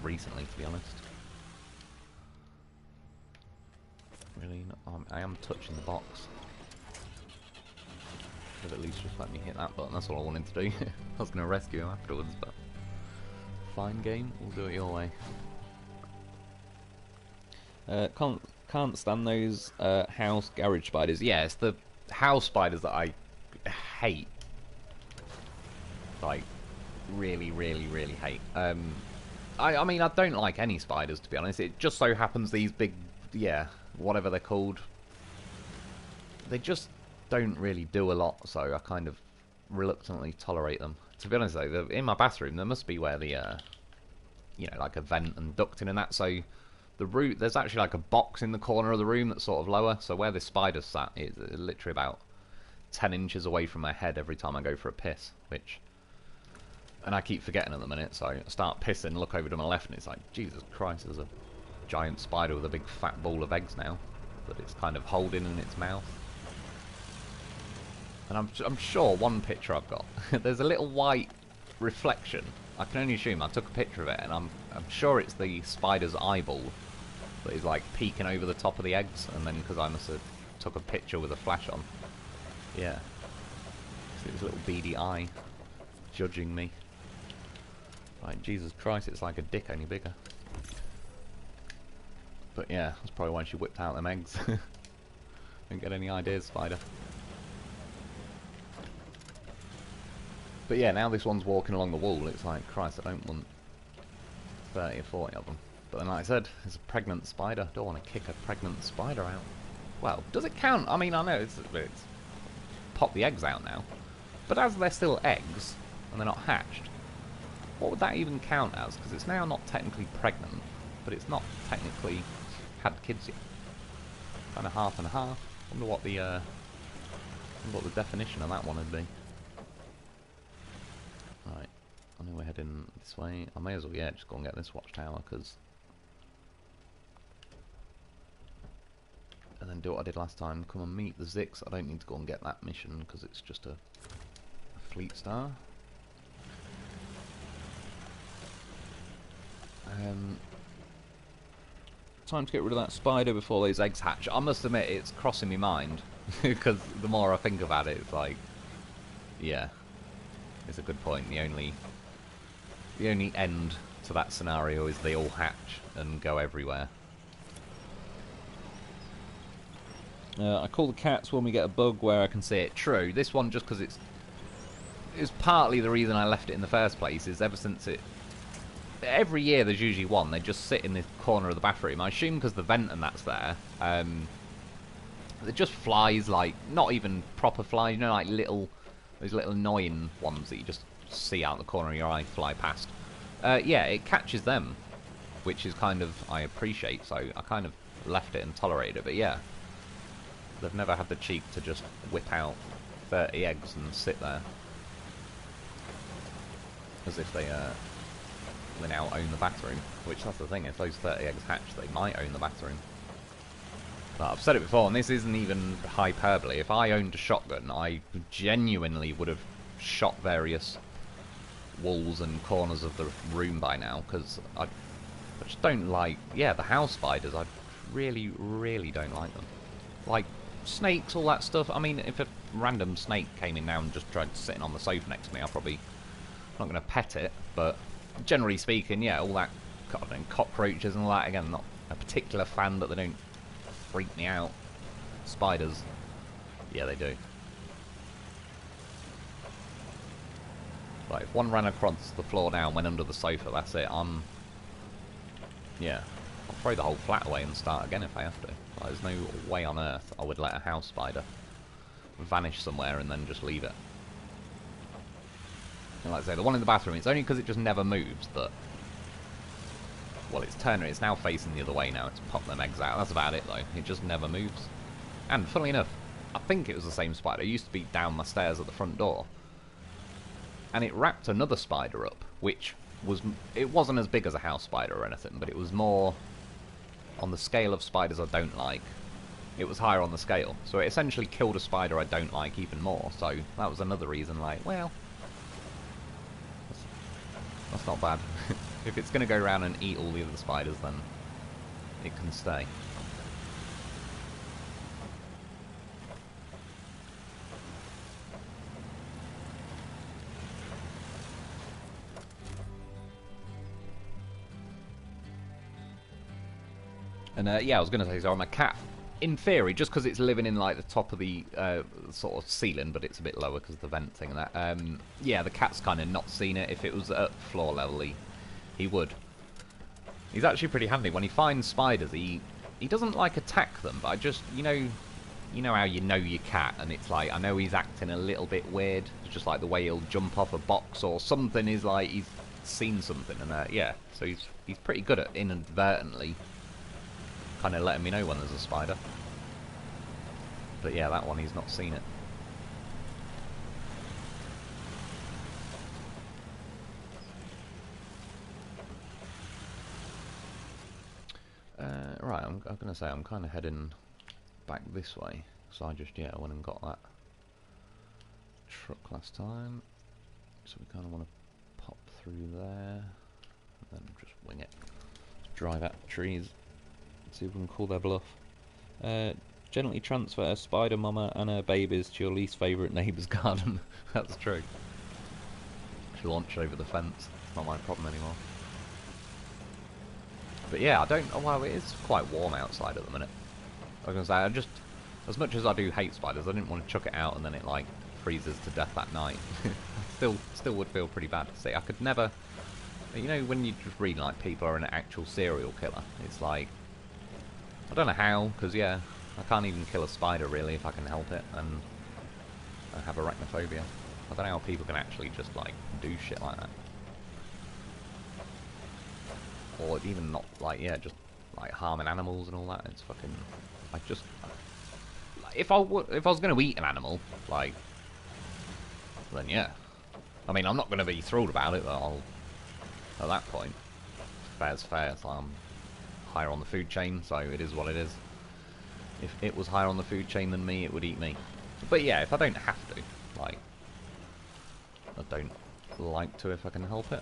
Recently, to be honest. Really, I am touching the box. Could at least just let me hit that button. That's all I wanted to do. I was going to rescue him afterwards, but fine game. We'll do it your way. Can't stand those house garage spiders. Yeah, it's the house spiders that I hate. Like, really, really, really hate. I mean, I don't like any spiders, to be honest. It just so happens these big, yeah, whatever they're called, they just don't really do a lot, so I kind of reluctantly tolerate them. To be honest, though, in my bathroom, there must be where the, you know, like a vent and ducting and that, so the root, there's actually like a box in the corner of the room that's sort of lower, so where this spider sat is literally about 10 inches away from my head every time I go for a piss, which... and I keep forgetting at the minute, so I start pissing, look over to my left, and it's like, Jesus Christ, there's a giant spider with a big fat ball of eggs now that it's kind of holding in its mouth. And I'm sure one picture I've got, there's a little white reflection. I can only assume I took a picture of it, and I'm sure it's the spider's eyeball that is like peeking over the top of the eggs, and then because I must have took a picture with a flash on. Yeah. It's his little beady eye judging me. Like, Jesus Christ, it's like a dick, only bigger. But yeah, that's probably why she whipped out them eggs. Don't get any ideas, spider. But yeah, now this one's walking along the wall, it's like, Christ, I don't want 30 or 40 of them. But then, like I said, it's a pregnant spider. Don't want to kick a pregnant spider out. Well, does it count? I mean, I know it's pop the eggs out now. But as they're still eggs, and they're not hatched, what would that even count as? Because it's now not technically pregnant, but it's not technically had kids yet. Kind of half and half. Wonder what the definition of that one would be. Right, I know we're heading this way. I may as well, yeah, just go and get this watchtower, because... and then do what I did last time, come and meet the Zix. I don't need to go and get that mission, because it's just a fleet star. Time to get rid of that spider before those eggs hatch. I must admit, it's crossing my mind, because the more I think about it, it's like, yeah, it's a good point. The only end to that scenario is they all hatch and go everywhere. I call the cats when we get a bug where I can see it. True, this one, just because it's partly the reason I left it in the first place, is ever since it... every year there's usually one. They just sit in the corner of the bathroom. I assume because the vent and that's there. They're just flies, like, not even proper flies, you know, like those little annoying ones that you just see out the corner of your eye fly past. Yeah, it catches them, which is kind of, I appreciate, so I kind of left it and tolerated it, but yeah. They've never had the cheek to just whip out 30 eggs and sit there. As if they now own the bathroom, which that's the thing, if those 30 eggs hatch, they might own the bathroom. But I've said it before, and this isn't even hyperbole. If I owned a shotgun, I genuinely would have shot various walls and corners of the room by now, because I just don't like, yeah, the house spiders. I really, really don't like them. Like, snakes, all that stuff. I mean, if a random snake came in now and just tried sitting on the sofa next to me, I'll probably not going to pet it, but generally speaking, yeah, all that cockroaches and all that, again, not a particular fan, but they don't freak me out. Spiders, yeah, they do. Like, if one ran across the floor now and went under the sofa, that's it. Yeah, I'll throw the whole flat away and start again if I have to. Like, there's no way on earth I would let a house spider vanish somewhere and then just leave it. And like I say, the one in the bathroom, it's only because it just never moves that... Well, it's now facing the other way now. It's popped them eggs out. That's about it, though. It just never moves. And, funnily enough, I think it was the same spider. It used to be down my stairs at the front door. And it wrapped another spider up, which was... It wasn't as big as a house spider or anything, but it was more... On the scale of spiders I don't like, it was higher on the scale. So it essentially killed a spider I don't like even more. So that was another reason, like, well... That's not bad. If it's going to go around and eat all the other spiders, then it can stay. And yeah, I was going to say, so I'm a cat. In theory, just because it's living in like the top of the sort of ceiling, but it's a bit lower because of the vent thing and that. Yeah, the cat's kind of not seen it. If it was at floor level, he would. He's actually pretty handy. When he finds spiders, he doesn't like attack them, but I just, you know how you know your cat, and it's like, I know he's acting a little bit weird. It's just like the way he'll jump off a box or something is like he's seen something, and yeah, so he's pretty good at inadvertently kind of letting me know when there's a spider. But yeah, that one, he's not seen it. Right, I'm going to say I'm kind of heading back this way. So I just, yeah, went and got that truck last time. So we kind of want to pop through there. And then just wing it. Just drive at trees. See if we can call their bluff. Gently transfer Spider Mama and her babies to your least favourite neighbour's garden. That's true. She launched over the fence. It's not my problem anymore. But yeah, I don't... Well, it is quite warm outside at the minute. I was going to say, I just... As much as I do hate spiders, I didn't want to chuck it out and then it, like, freezes to death that night. still would feel pretty bad to see. I could never... You know, when you just read, like, people are an actual serial killer, it's like... I don't know how, because, yeah, I can't even kill a spider, really, if I can help it, and I have arachnophobia. I don't know how people can actually just, like, do shit like that. Or even not, like, yeah, just, like, harming animals and all that. It's fucking... I just... If I was going to eat an animal, like... Then, yeah. I mean, I'm not going to be thrilled about it, but I'll... At that point, fair's fair, so I'm higher on the food chain, so it is what it is. If it was higher on the food chain than me, it would eat me. But yeah, if I don't have to, like... I don't like to if I can help it.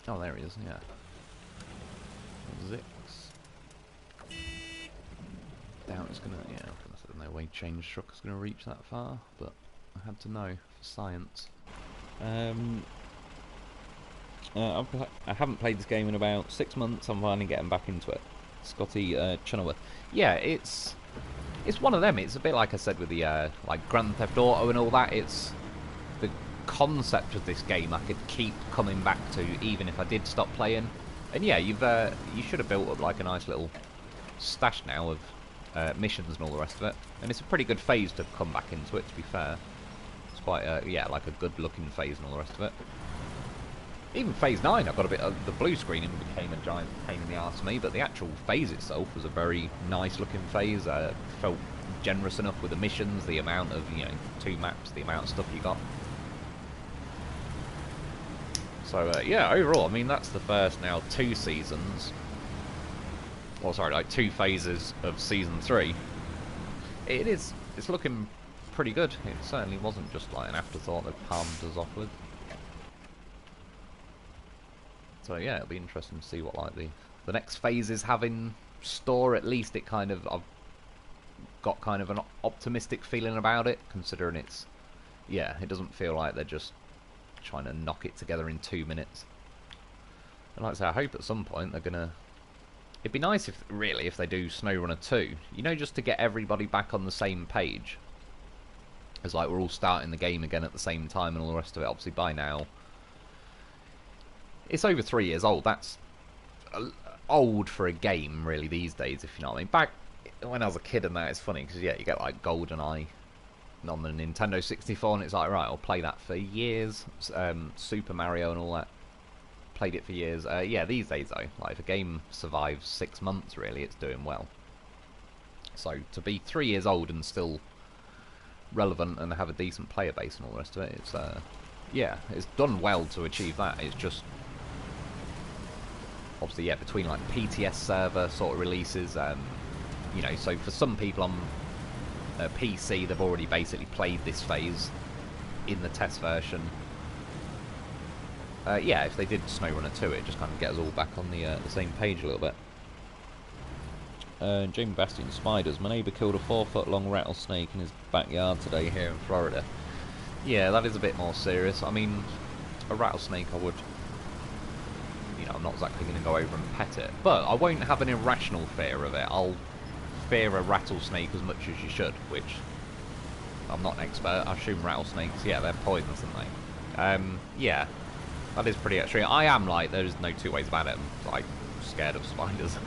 Oh, there he is, yeah. Zix. Doubt it's gonna, yeah, there's no way change truck is gonna reach that far, but I had to know for science. I haven't played this game in about 6 months. I'm finally getting back into it. Scotty Chunnerworth. Yeah, it's one of them. It's a bit like I said with the like Grand Theft Auto and all that. It's the concept of this game I could keep coming back to even if I did stop playing. And yeah, you should have built up like a nice little stash now of missions and all the rest of it. And it's a pretty good phase to come back into it, to be fair. It's quite yeah, like a good looking phase and all the rest of it. Even phase 9 I got a bit of the blue screen and became a giant pain in the arse to me, but the actual phase itself was a very nice looking phase. Felt generous enough with the missions, the amount of, 2 maps, the amount of stuff you got. So, yeah, overall, I mean, that's the first now 2 seasons. Well, sorry, like 2 phases of Season 3. It's looking pretty good. It certainly wasn't just like an afterthought that palmed us off with. So yeah, it'll be interesting to see what like the next phases have in store. At least it kind of, I've got kind of an optimistic feeling about it, considering it's, yeah, it doesn't feel like they're just trying to knock it together in 2 minutes. And like I say, I hope at some point they're gonna, it'd be nice if, really, if they do SnowRunner 2, you know, just to get everybody back on the same page. It's like we're all starting the game again at the same time and all the rest of it. Obviously by now, it's over 3 years old. That's old for a game, really, these days, if you know what I mean. Back when I was a kid and that, it's funny, because, yeah, you get, like, GoldenEye on the Nintendo 64, and it's like, right, I'll play that for years. Super Mario and all that. Played it for years. Yeah, these days, though, like, if a game survives 6 months, really, it's doing well. So, to be 3 years old and still relevant and have a decent player base and all the rest of it, it's, yeah, it's done well to achieve that. It's just, obviously, yeah, between like PTS server sort of releases, you know, so for some people on PC, they've already basically played this phase in the test version. Yeah, if they did SnowRunner 2, it just kind of gets us all back on the same page a little bit. Jamie Bastian, spiders. My neighbour killed a 4-foot-long rattlesnake in his backyard today here in Florida. Yeah, that is a bit more serious. I mean, a rattlesnake I would, you know, I'm not exactly going to go over and pet it, but I won't have an irrational fear of it. I'll fear a rattlesnake as much as you should, which I'm not an expert. I assume rattlesnakes, yeah, they're poisonous, aren't they? Yeah, that is pretty extreme. I am, like, there's no two ways about it, I'm, like, scared of spiders.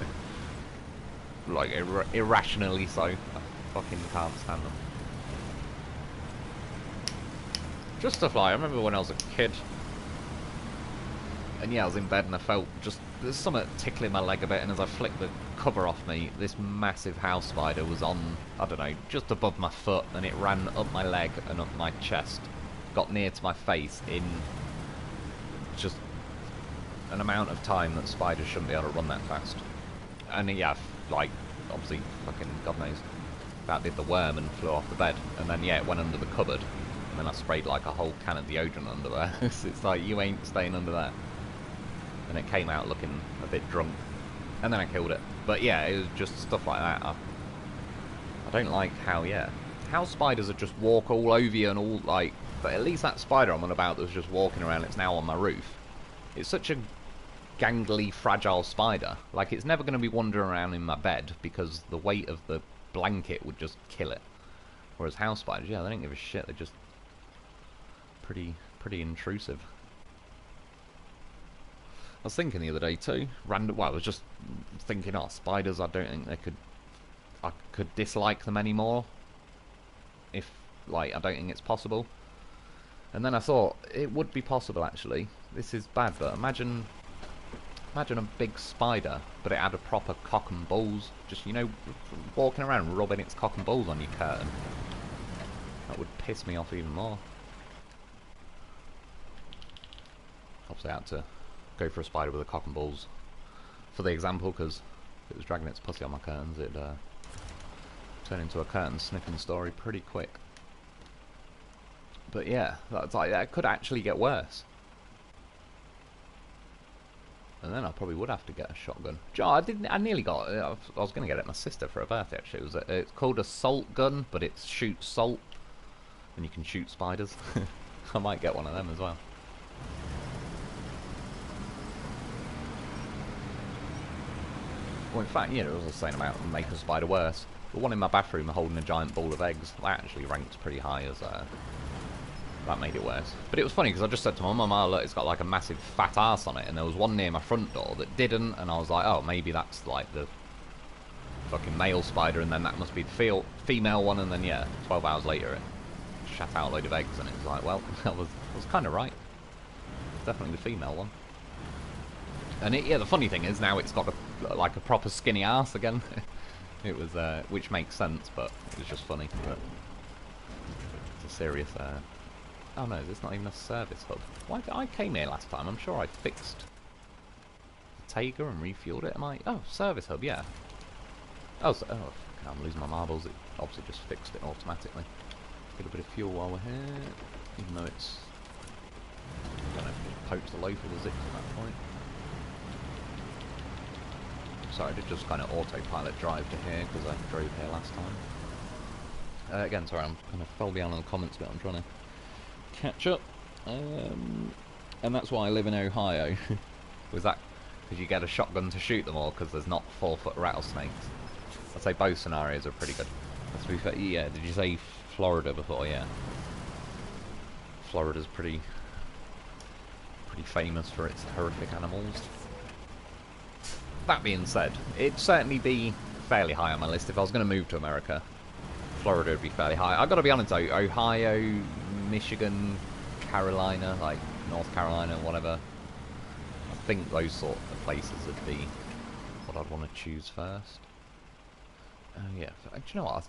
Like, irrationally so. I fucking can't stand them. Just stuff like, I remember when I was a kid, and yeah, I was in bed and I felt just, there's something tickling my leg a bit, and as I flicked the cover off me, this massive house spider was on, I don't know, just above my foot, and it ran up my leg and up my chest, got near to my face in just an amount of time that spiders shouldn't be able to run that fast. And yeah, like, obviously, fucking God knows, that did the worm and flew off the bed, and then yeah, it went under the cupboard, and then I sprayed like a whole can of deodorant under there. It's like, you ain't staying under there. And it came out looking a bit drunk, and then I killed it. But yeah, it was just stuff like that. I don't like how, yeah, how spiders would just walk all over you and all, like, but at least that spider I'm on about that was just walking around, it's now on my roof. It's such a gangly, fragile spider. Like, it's never going to be wandering around in my bed because the weight of the blanket would just kill it. Whereas house spiders, yeah, they don't give a shit. They're just pretty intrusive. I was thinking the other day too, well, I was just thinking, oh, spiders, I don't think I could dislike them anymore. If, like, I don't think it's possible. And then I thought, it would be possible, actually. This is bad, but imagine a big spider, but it had a proper cock and balls, just, you know, walking around rubbing its cock and balls on your curtain. That would piss me off even more. Obviously I had to go for a spider with a cock and balls for the example, because if it was dragging its pussy on my curtains, it'd turn into a curtain sniffing story pretty quick. But yeah, that's like, that could actually get worse. And then I probably would have to get a shotgun. I nearly got it. I was going to get it my sister for her birthday, actually. It's called a salt gun, but it shoots salt, and you can shoot spiders. I might get one of them as well. Well, in fact, you know, as I was saying about make a spider worse, the one in my bathroom holding a giant ball of eggs, that actually ranked pretty high as that made it worse. But it was funny because I just said to my mum, oh look, it's got like a massive fat arse on it, and there was one near my front door that didn't, and I was like, oh, maybe that's like the fucking male spider, and then that must be the female one, and then yeah, 12 hours later it shat out a load of eggs, and it was like, well, I was kind of right. It's definitely the female one. And yeah, the funny thing is now it's got like a proper skinny arse again. It was, which makes sense, but it was just funny. But it's a serious. Oh no, it's not even a service hub. Why? I came here last time. I'm sure I fixed the Tega and refueled it. Am I? Oh, service hub, yeah. Oh, I'm losing my marbles. It obviously just fixed it automatically. Get a bit of fuel while we're here, even though it's. I don't know if it pokes the loaf or the zips at that point. sorry, I did just kind of autopilot drive to here because I drove here last time. Again, sorry, I'm kind of fell behind on the comments, but I'm trying to catch up. And that's why I live in Ohio. Was that because you get a shotgun to shoot them all because there's not 4-foot rattlesnakes? I'd say both scenarios are pretty good. Let's be fair. Yeah, did you say Florida before? Yeah. Florida's pretty famous for its horrific animals. That being said, it'd certainly be fairly high on my list if I was going to move to America. Florida would be fairly high. I've got to be honest though, Ohio, Michigan, Carolina, like North Carolina, whatever. I think those sort of places would be what I'd want to choose first. Yeah, do you know what?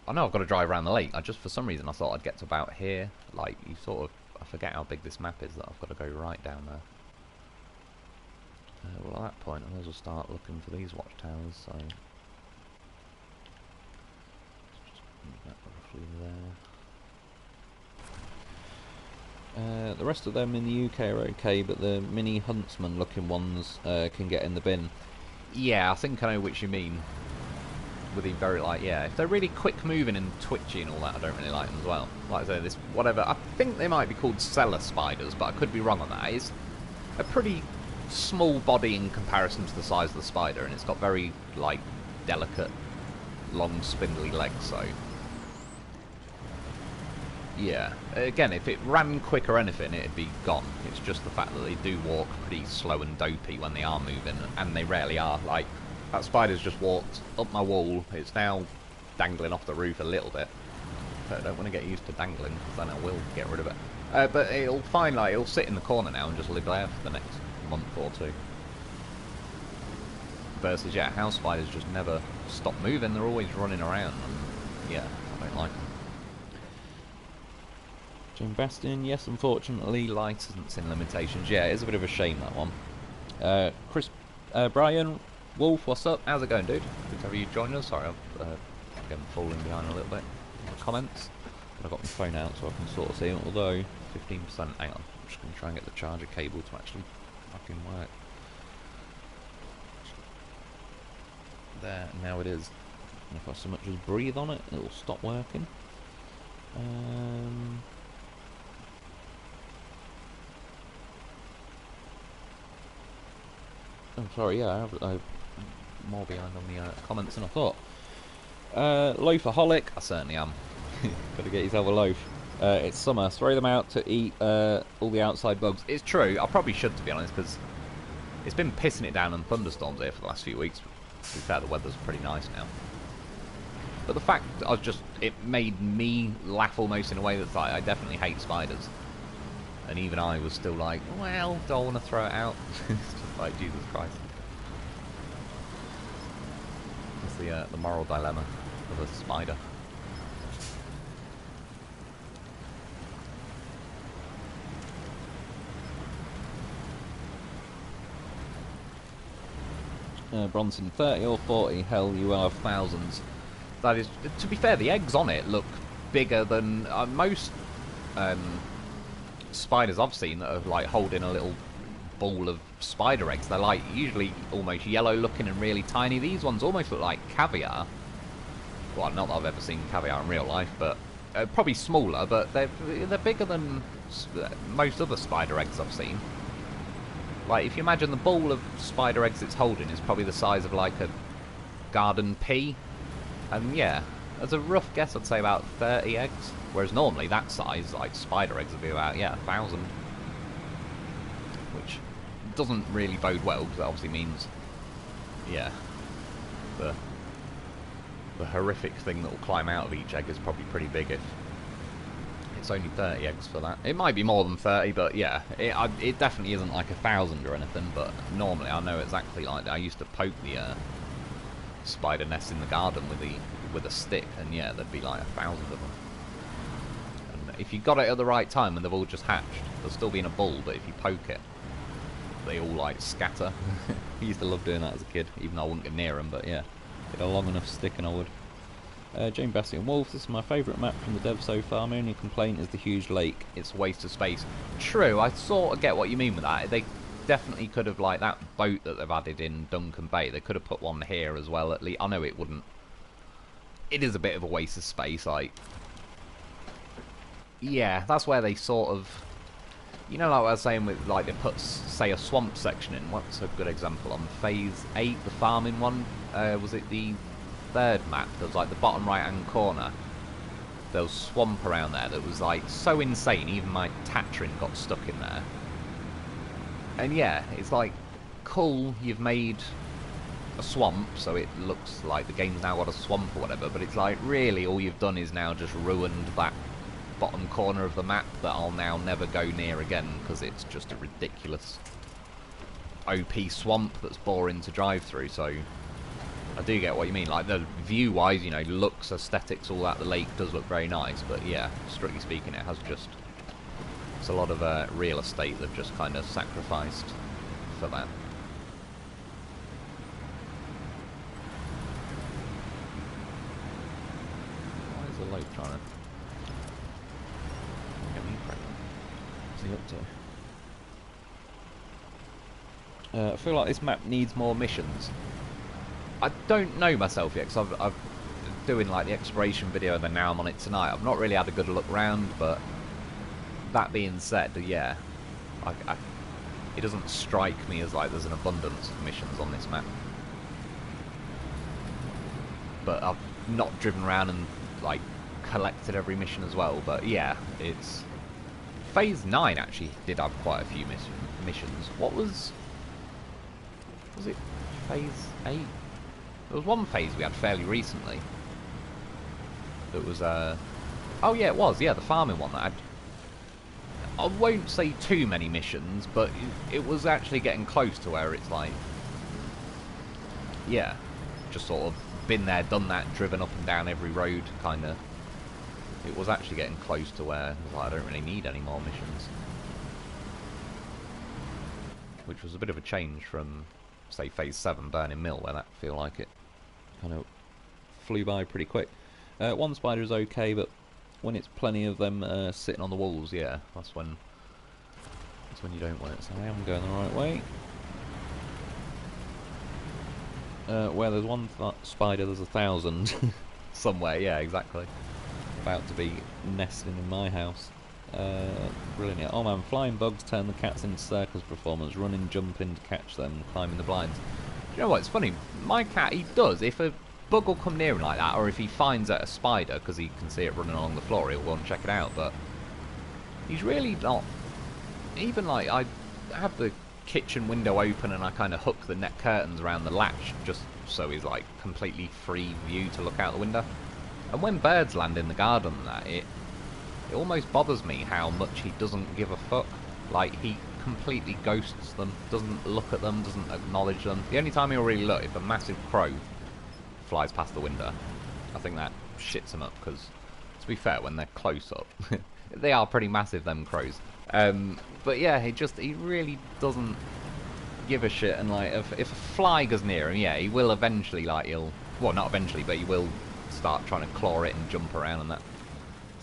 I know I've got to drive around the lake. For some reason I thought I'd get to about here. Like, I forget how big this map is that I've got to go right down there. Well, at that point, I may as well start looking for these watchtowers. So, just move that roughly there. The rest of them in the UK are okay, but the mini huntsman-looking ones can get in the bin. Yeah, I think I know which you mean. With the very if they're really quick moving and twitchy and all that, I don't really like them as well. Like I say, this whatever. I think they might be called cellar spiders, but I could be wrong on that. It's a pretty small body in comparison to the size of the spider, and it's got very delicate, long, spindly legs. So yeah, again, if it ran quick or anything, it'd be gone. It's just the fact that they do walk pretty slow and dopey when they are moving, and they rarely are. Like, that spider's just walked up my wall. It's now dangling off the roof a little bit. But I don't want to get used to dangling, because then I will get rid of it. But it'll it'll sit in the corner now and just live there for the next month or two. Versus, yeah, house spiders just never stop moving. They're always running around. And, yeah, I don't like them. Jim Bastion, yes, unfortunately, licensing limitations. Yeah, it's a bit of a shame, that one. Brian Wolf, what's up? How's it going, dude? Good to have you join us. Sorry, I'm again falling behind a little bit in the comments. But I've got my phone out so I can sort of see it, although 15%, hang on. I'm just going to try and get the charger cable to actually fucking work. There, now it is. And if I so much as breathe on it, it'll stop working. Oh, sorry, yeah, I'm more behind on the comments than I thought. Loafaholic, I certainly am. Gotta get yourself a loaf. It's summer, throw them out to eat all the outside bugs. It's true, I probably should, to be honest, because it's been pissing it down in thunderstorms here for the last few weeks. To be fair, the weather's pretty nice now. But the fact it made me laugh almost in a way that's like, I definitely hate spiders. And even I was still like, well, do I want to throw it out? It's just like, Jesus Christ. It's the moral dilemma of a spider. Bronson, 30 or 40? Hell, you will have thousands. That is, to be fair, the eggs on it look bigger than most spiders I've seen that are like holding a little ball of spider eggs. They're like usually almost yellow looking and really tiny. These ones almost look like caviar. Well, not that I've ever seen caviar in real life, but probably smaller, but they're bigger than most other spider eggs I've seen. Like, if you imagine the ball of spider eggs it's holding is probably the size of like a garden pea. And yeah, as a rough guess, I'd say about 30 eggs. Whereas normally that size, like spider eggs, would be about, yeah, 1,000. Which doesn't really bode well, because that obviously means, yeah, the horrific thing that will climb out of each egg is probably pretty big if it's only 30 eggs for that. It might be more than 30, but yeah, it definitely isn't like 1,000 or anything, but normally I know exactly like that. I used to poke the spider nest in the garden with a stick, and yeah, there'd be like 1,000 of them. And if you got it at the right time and they've all just hatched, they'll still be in a ball, but if you poke it, they all like scatter. I used to love doing that as a kid, even though I wouldn't get near them, but yeah, get a long enough stick and I would. Jane Bastion Wolf, this is my favourite map from the dev so far. My only complaint is the huge lake. It's a waste of space. True, I sort of get what you mean with that. definitely could have, like, that boat that they've added in Duncan Bay, they could have put one here as well, at least. I know it wouldn't. It is a bit of a waste of space, like... Yeah, that's where they sort of... You know, like what I was saying with, like, they put, say, a swamp section in. What's a good example? On Phase 8, the farming one, was it the third map? There was, like, the bottom right-hand corner. There was swamp around there that was, like, so insane, even my Tatrin got stuck in there. And yeah, it's like, cool, you've made a swamp, so it looks like the game's now got a swamp or whatever, but it's like, really, all you've done is now just ruined that bottom corner of the map that I'll now never go near again, because it's just a ridiculous OP swamp that's boring to drive through, so I do get what you mean. Like, the view-wise, you know, looks, aesthetics, all that, the lake does look very nice, but yeah, strictly speaking, it has just... It's a lot of real estate they've just kind of sacrificed for that. Why is the lake trying to get me pregnant? What's he up to? I feel like this map needs more missions. I don't know myself yet, because I've doing like the exploration video and then now I'm on it tonight. I've not really had a good look round, but that being said, yeah, it doesn't strike me as like there's an abundance of missions on this map. But I've not driven around and like collected every mission as well, but yeah, it's... Phase 9 actually did have quite a few missions. What was... Was it Phase 8? There was one phase we had fairly recently. That was, oh yeah, it was, yeah, the farming one that had... I won't say too many missions, but it was actually getting close to where it's like... Yeah, just sort of been there, done that, driven up and down every road, kind of. It was actually getting close to where like, I don't really need any more missions. Which was a bit of a change from, say, Phase 7, Burning Mill, where that feel like it kind of flew by pretty quick. One spider is okay, but when it's plenty of them sitting on the walls, yeah, that's when you don't want it. So I am going the right way. Where there's one spider, there's 1,000 somewhere. Yeah, exactly. About to be nesting in my house. Brilliant. Yeah. Oh man, flying bugs turn the cats into circus performers, running, jumping to catch them, climbing the blinds. You know what? It's funny. My cat, he does. If a bug will come near him like that, or if he finds a spider because he can see it running along the floor, he'll go and check it out. But he's really not. Even like I have the kitchen window open and I kind of hook the net curtains around the latch just so he's like completely free view to look out the window. And when birds land in the garden, it almost bothers me how much he doesn't give a fuck. Like, he completely ghosts them, doesn't look at them, doesn't acknowledge them. The only time he'll really look, if a massive crow flies past the window, I think that shits him up, because, to be fair, when they're close up, they are pretty massive, them crows. But yeah, he really doesn't give a shit, and like, if a fly goes near him, yeah, he will eventually, like, well, not eventually, but he will start trying to claw it and jump around and that.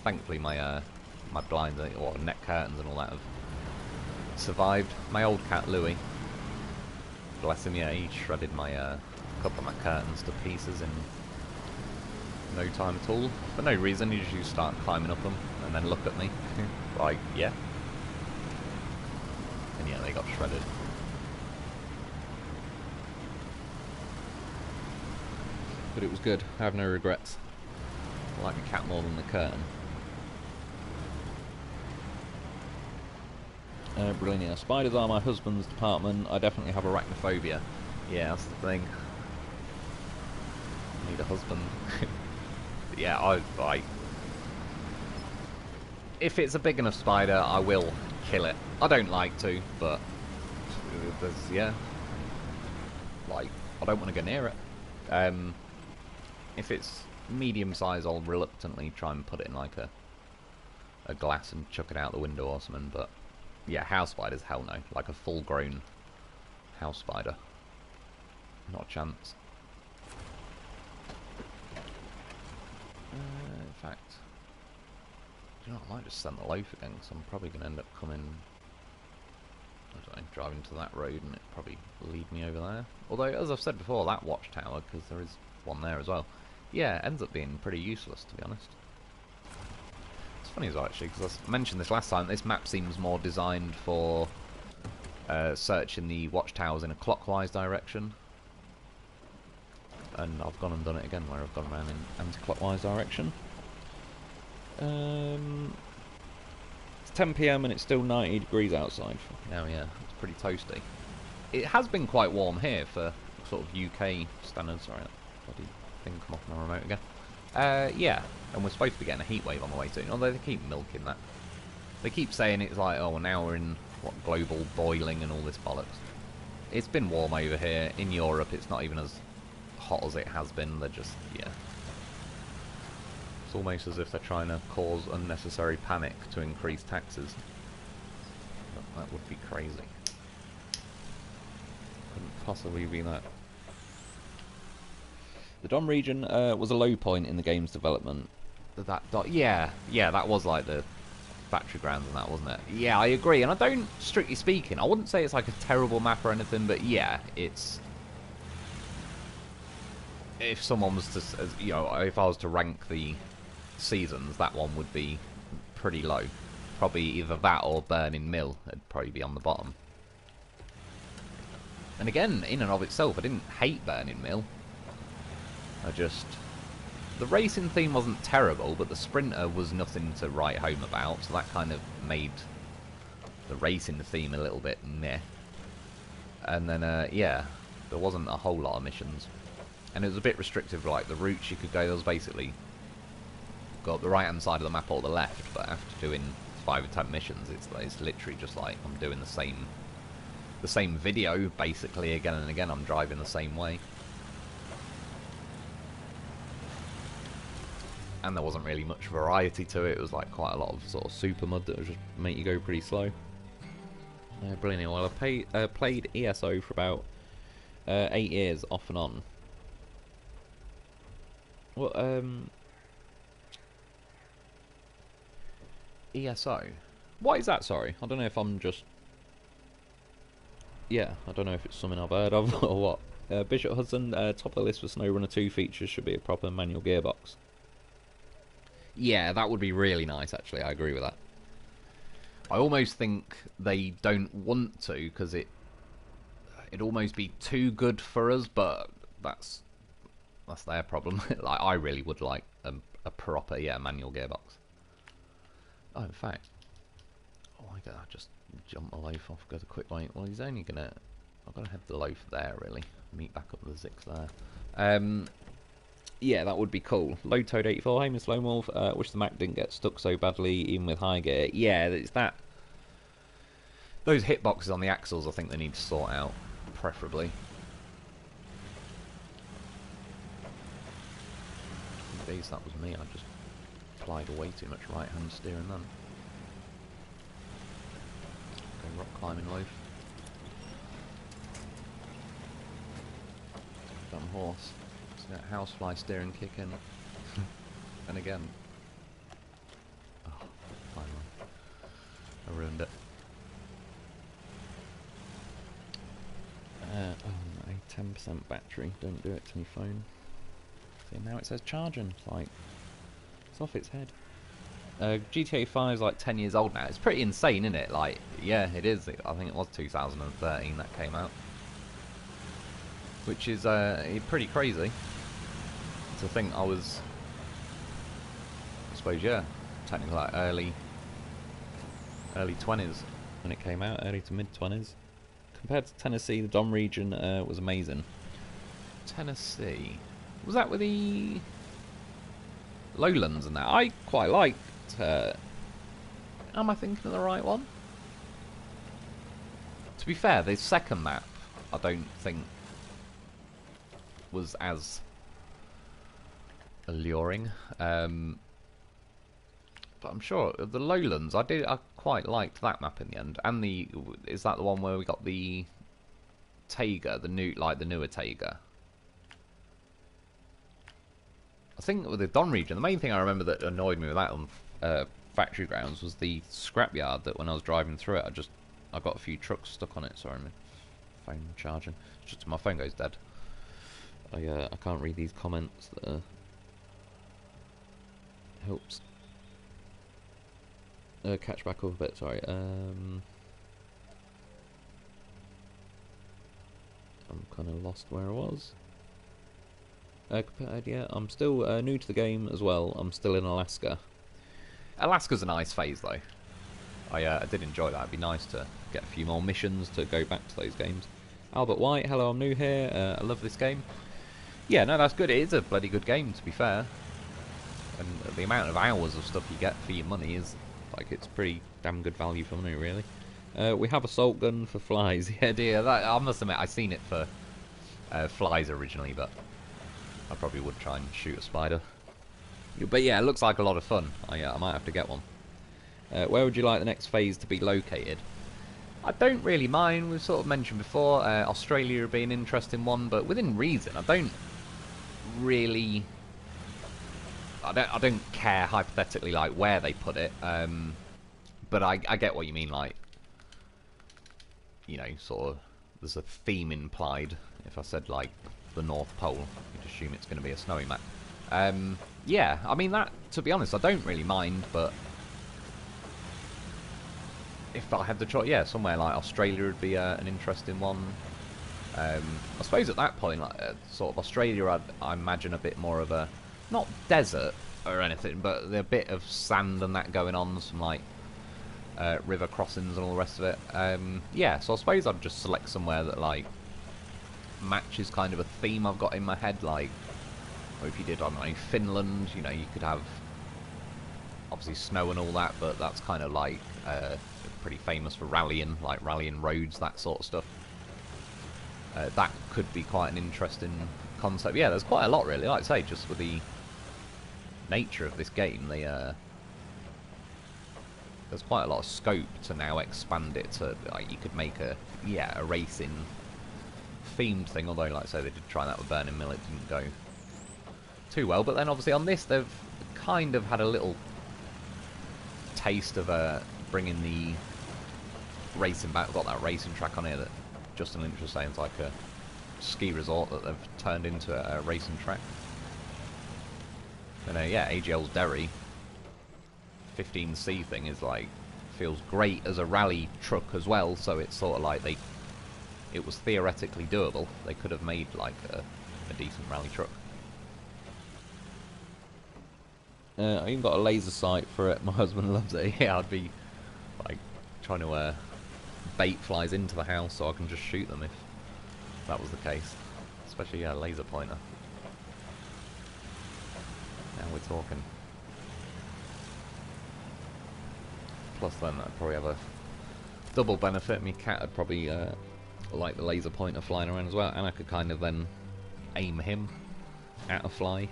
Thankfully my my blinds or net curtains and all that have survived. My old cat Louis, bless him, yeah, he shredded my couple of my curtains to pieces in no time at all. For no reason, he just start climbing up them and then look at me like, yeah. And yeah, they got shredded. But it was good. I have no regrets. I like the cat more than the curtain. Brilliant. Yeah. Spiders are my husband's department. I definitely have arachnophobia. Yeah, that's the thing. I need a husband. Yeah, I if it's a big enough spider, I will kill it. I don't like to, but there's, yeah, like, I don't want to go near it. If it's medium size, I'll reluctantly try and put it in like a glass and chuck it out the window or something, but yeah, house spiders, hell no. Like a full grown house spider, not a chance. In fact, you know, I might just send the loaf again, because I'm probably going to end up coming, I So driving to that road and it probably lead me over there. Although, as I've said before, that watchtower, because there is one there as well, yeah, ends up being pretty useless, to be honest. It's funny as well, actually, because I mentioned this last time, this map seems more designed for searching the watchtowers in a clockwise direction. And I've gone and done it again, where I've gone around in anti-clockwise direction. It's 10 PM and it's still 90 degrees outside. Oh yeah, it's pretty toasty. It has been quite warm here for sort of UK standards. Sorry, that bloody thing come off my remote again. Yeah, and we're supposed to be getting a heat wave on the way soon, although they keep milking that. They keep saying it's like, oh, well, now we're in, what, global boiling and all this bollocks. It's been warm over here. In Europe, it's not even as hot as it has been. They're just, yeah. It's almost as if they're trying to cause unnecessary panic to increase taxes. But that would be crazy. Couldn't possibly be that. The Dom region was a low point in the game's development. Yeah, that was like the factory grounds and that, wasn't it? Yeah, I agree. And I don't, strictly speaking, I wouldn't say it's like a terrible map or anything, but yeah, it's... If someone was to, you know, if I was to rank the seasons, that one would be pretty low. Probably either that or Burning Mill would probably be on the bottom. And again, in and of itself, I didn't hate Burning Mill. I just... The racing theme wasn't terrible, but the Sprinter was nothing to write home about, so that kind of made the racing theme a little bit meh. And then, yeah, there wasn't a whole lot of missions. And it was a bit restrictive, like the routes you could go. There was basically go up the right-hand side of the map or the left, but after doing 5 or 10 missions, it's literally just like I'm doing the same video basically again and again. I'm driving the same way, and there wasn't really much variety to it. It was like quite a lot of sort of super mud that would just make you go pretty slow. Brilliant. Well, I played ESO for about 8 years off and on. Well, ESO? What is that, sorry? I don't know if I'm just... Yeah, I don't know if it's something I've heard of or what. Bishop Hudson, top of the list for SnowRunner 2 features should be a proper manual gearbox. Yeah, that would be really nice, actually. I agree with that. I almost think they don't want to, because it'd almost be too good for us, but that's their problem. Like, I really would like a proper, yeah, manual gearbox. Oh, in fact, I just jump the loaf off, go the quick way. Well, he's only gonna... I've got to head the loaf there, really. Meet back up with the Zix there. Yeah, that would be cool. Load Toad 84, hey Miss Lone Wolf. Wish the Mac didn't get stuck so badly, even with high gear. Yeah, it's that... Those hitboxes on the axles, I think they need to sort out, preferably. Geez, that was me. I just applied way too much right-hand steering then. Go rock climbing loaf. Dumb horse. See that housefly steering kick in. And again. Oh, finally. I ruined it. Oh no, 10% battery. Don't do it to my phone. See, now it says charging. It's like, it's off its head. GTA 5 is like 10 years old now. It's pretty insane, isn't it? Like, yeah, it is. I think it was 2013 that came out. Which is pretty crazy. To think I suppose, yeah, technically like early 20s when it came out, early to mid 20s. Compared to Tennessee, the Dom region was amazing. Tennessee, was that with the lowlands and that? I quite liked. Am I thinking of the right one? To be fair, the second map I don't think was as alluring. But I'm sure the lowlands, I quite liked that map in the end. And is that the one where we got the Taiga, the newer Taiga? I think with the Don region, the main thing I remember that annoyed me with that on Factory Grounds was the scrapyard. That when I was driving through it, I got a few trucks stuck on it. Sorry, my phone charging. Just my phone goes dead. I can't read these comments. That helps. Catch back up a bit. Sorry. I'm kind of lost where I was. Yeah, I'm still new to the game as well. I'm still in Alaska. Alaska's a nice phase though. I did enjoy that. It'd be nice to get a few more missions to go back to those games. Albert White, hello, I'm new here. I love this game. Yeah, no, that's good. It is a bloody good game, to be fair. And the amount of hours of stuff you get for your money is, like, it's pretty damn good value for money, really. We have assault gun for flies. Yeah, dear. I must admit, I seen it for flies originally, but I probably would try and shoot a spider. But yeah, it looks like a lot of fun. I might have to get one. Where would you like the next phase to be located? I don't really mind. We've sort of mentioned before, Australia would be an interesting one, but within reason. I don't really... I don't care hypothetically like where they put it, but I get what you mean. Like, you know, sort of there's a theme implied. If I said like the North Pole, you'd assume it's going to be a snowy map. Yeah, I mean that. To be honest, I don't really mind, but if I had the choice, yeah, somewhere like Australia would be an interesting one. I suppose at that point, like sort of Australia, I imagine a bit more of a, not desert or anything, but a bit of sand and that going on, some like river crossings and all the rest of it. Yeah, so I suppose I'd just select somewhere that like matches kind of a theme I've got in my head. Like, or if you did, I don't know, Finland, you know, you could have obviously snow and all that, but that's kind of like pretty famous for rallying, like rallying roads, that sort of stuff. That could be quite an interesting concept. Yeah, there's quite a lot really. Like I say, just with the nature of this game, there's quite a lot of scope to now expand it to, like, you could make a racing themed thing. Although, like I say, they did try that with Burning Mill, it didn't go too well. But then obviously on this, they've kind of had a little taste of bringing the racing back. We've got that racing track on here that Justin Lynch was saying is like a ski resort that they've turned into a racing track. And yeah, AGL's Derry 15C thing is like, feels great as a rally truck as well, so it's sort of like it was theoretically doable. They could have made like a decent rally truck. I even got a laser sight for it. My husband loves it. Yeah, I'd be like trying to bait flies into the house so I can just shoot them if that was the case. Especially a laser pointer. Now we're talking. Plus then I'd probably have a double benefit. My cat would probably like the laser pointer flying around as well, and I could kind of then aim him at a fly.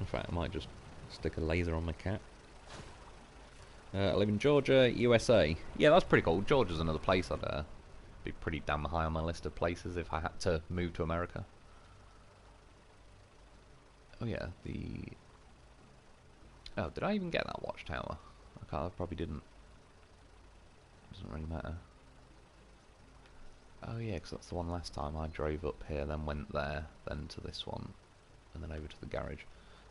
In fact, I might just stick a laser on my cat. I live in Georgia, USA. Yeah, that's pretty cool. Georgia's another place I'd be pretty damn high on my list of places if I had to move to America. Oh yeah, oh, did I even get that watchtower? I probably didn't. Doesn't really matter. Oh yeah, because that's the one last time I drove up here, then went there, then to this one, and then over to the garage.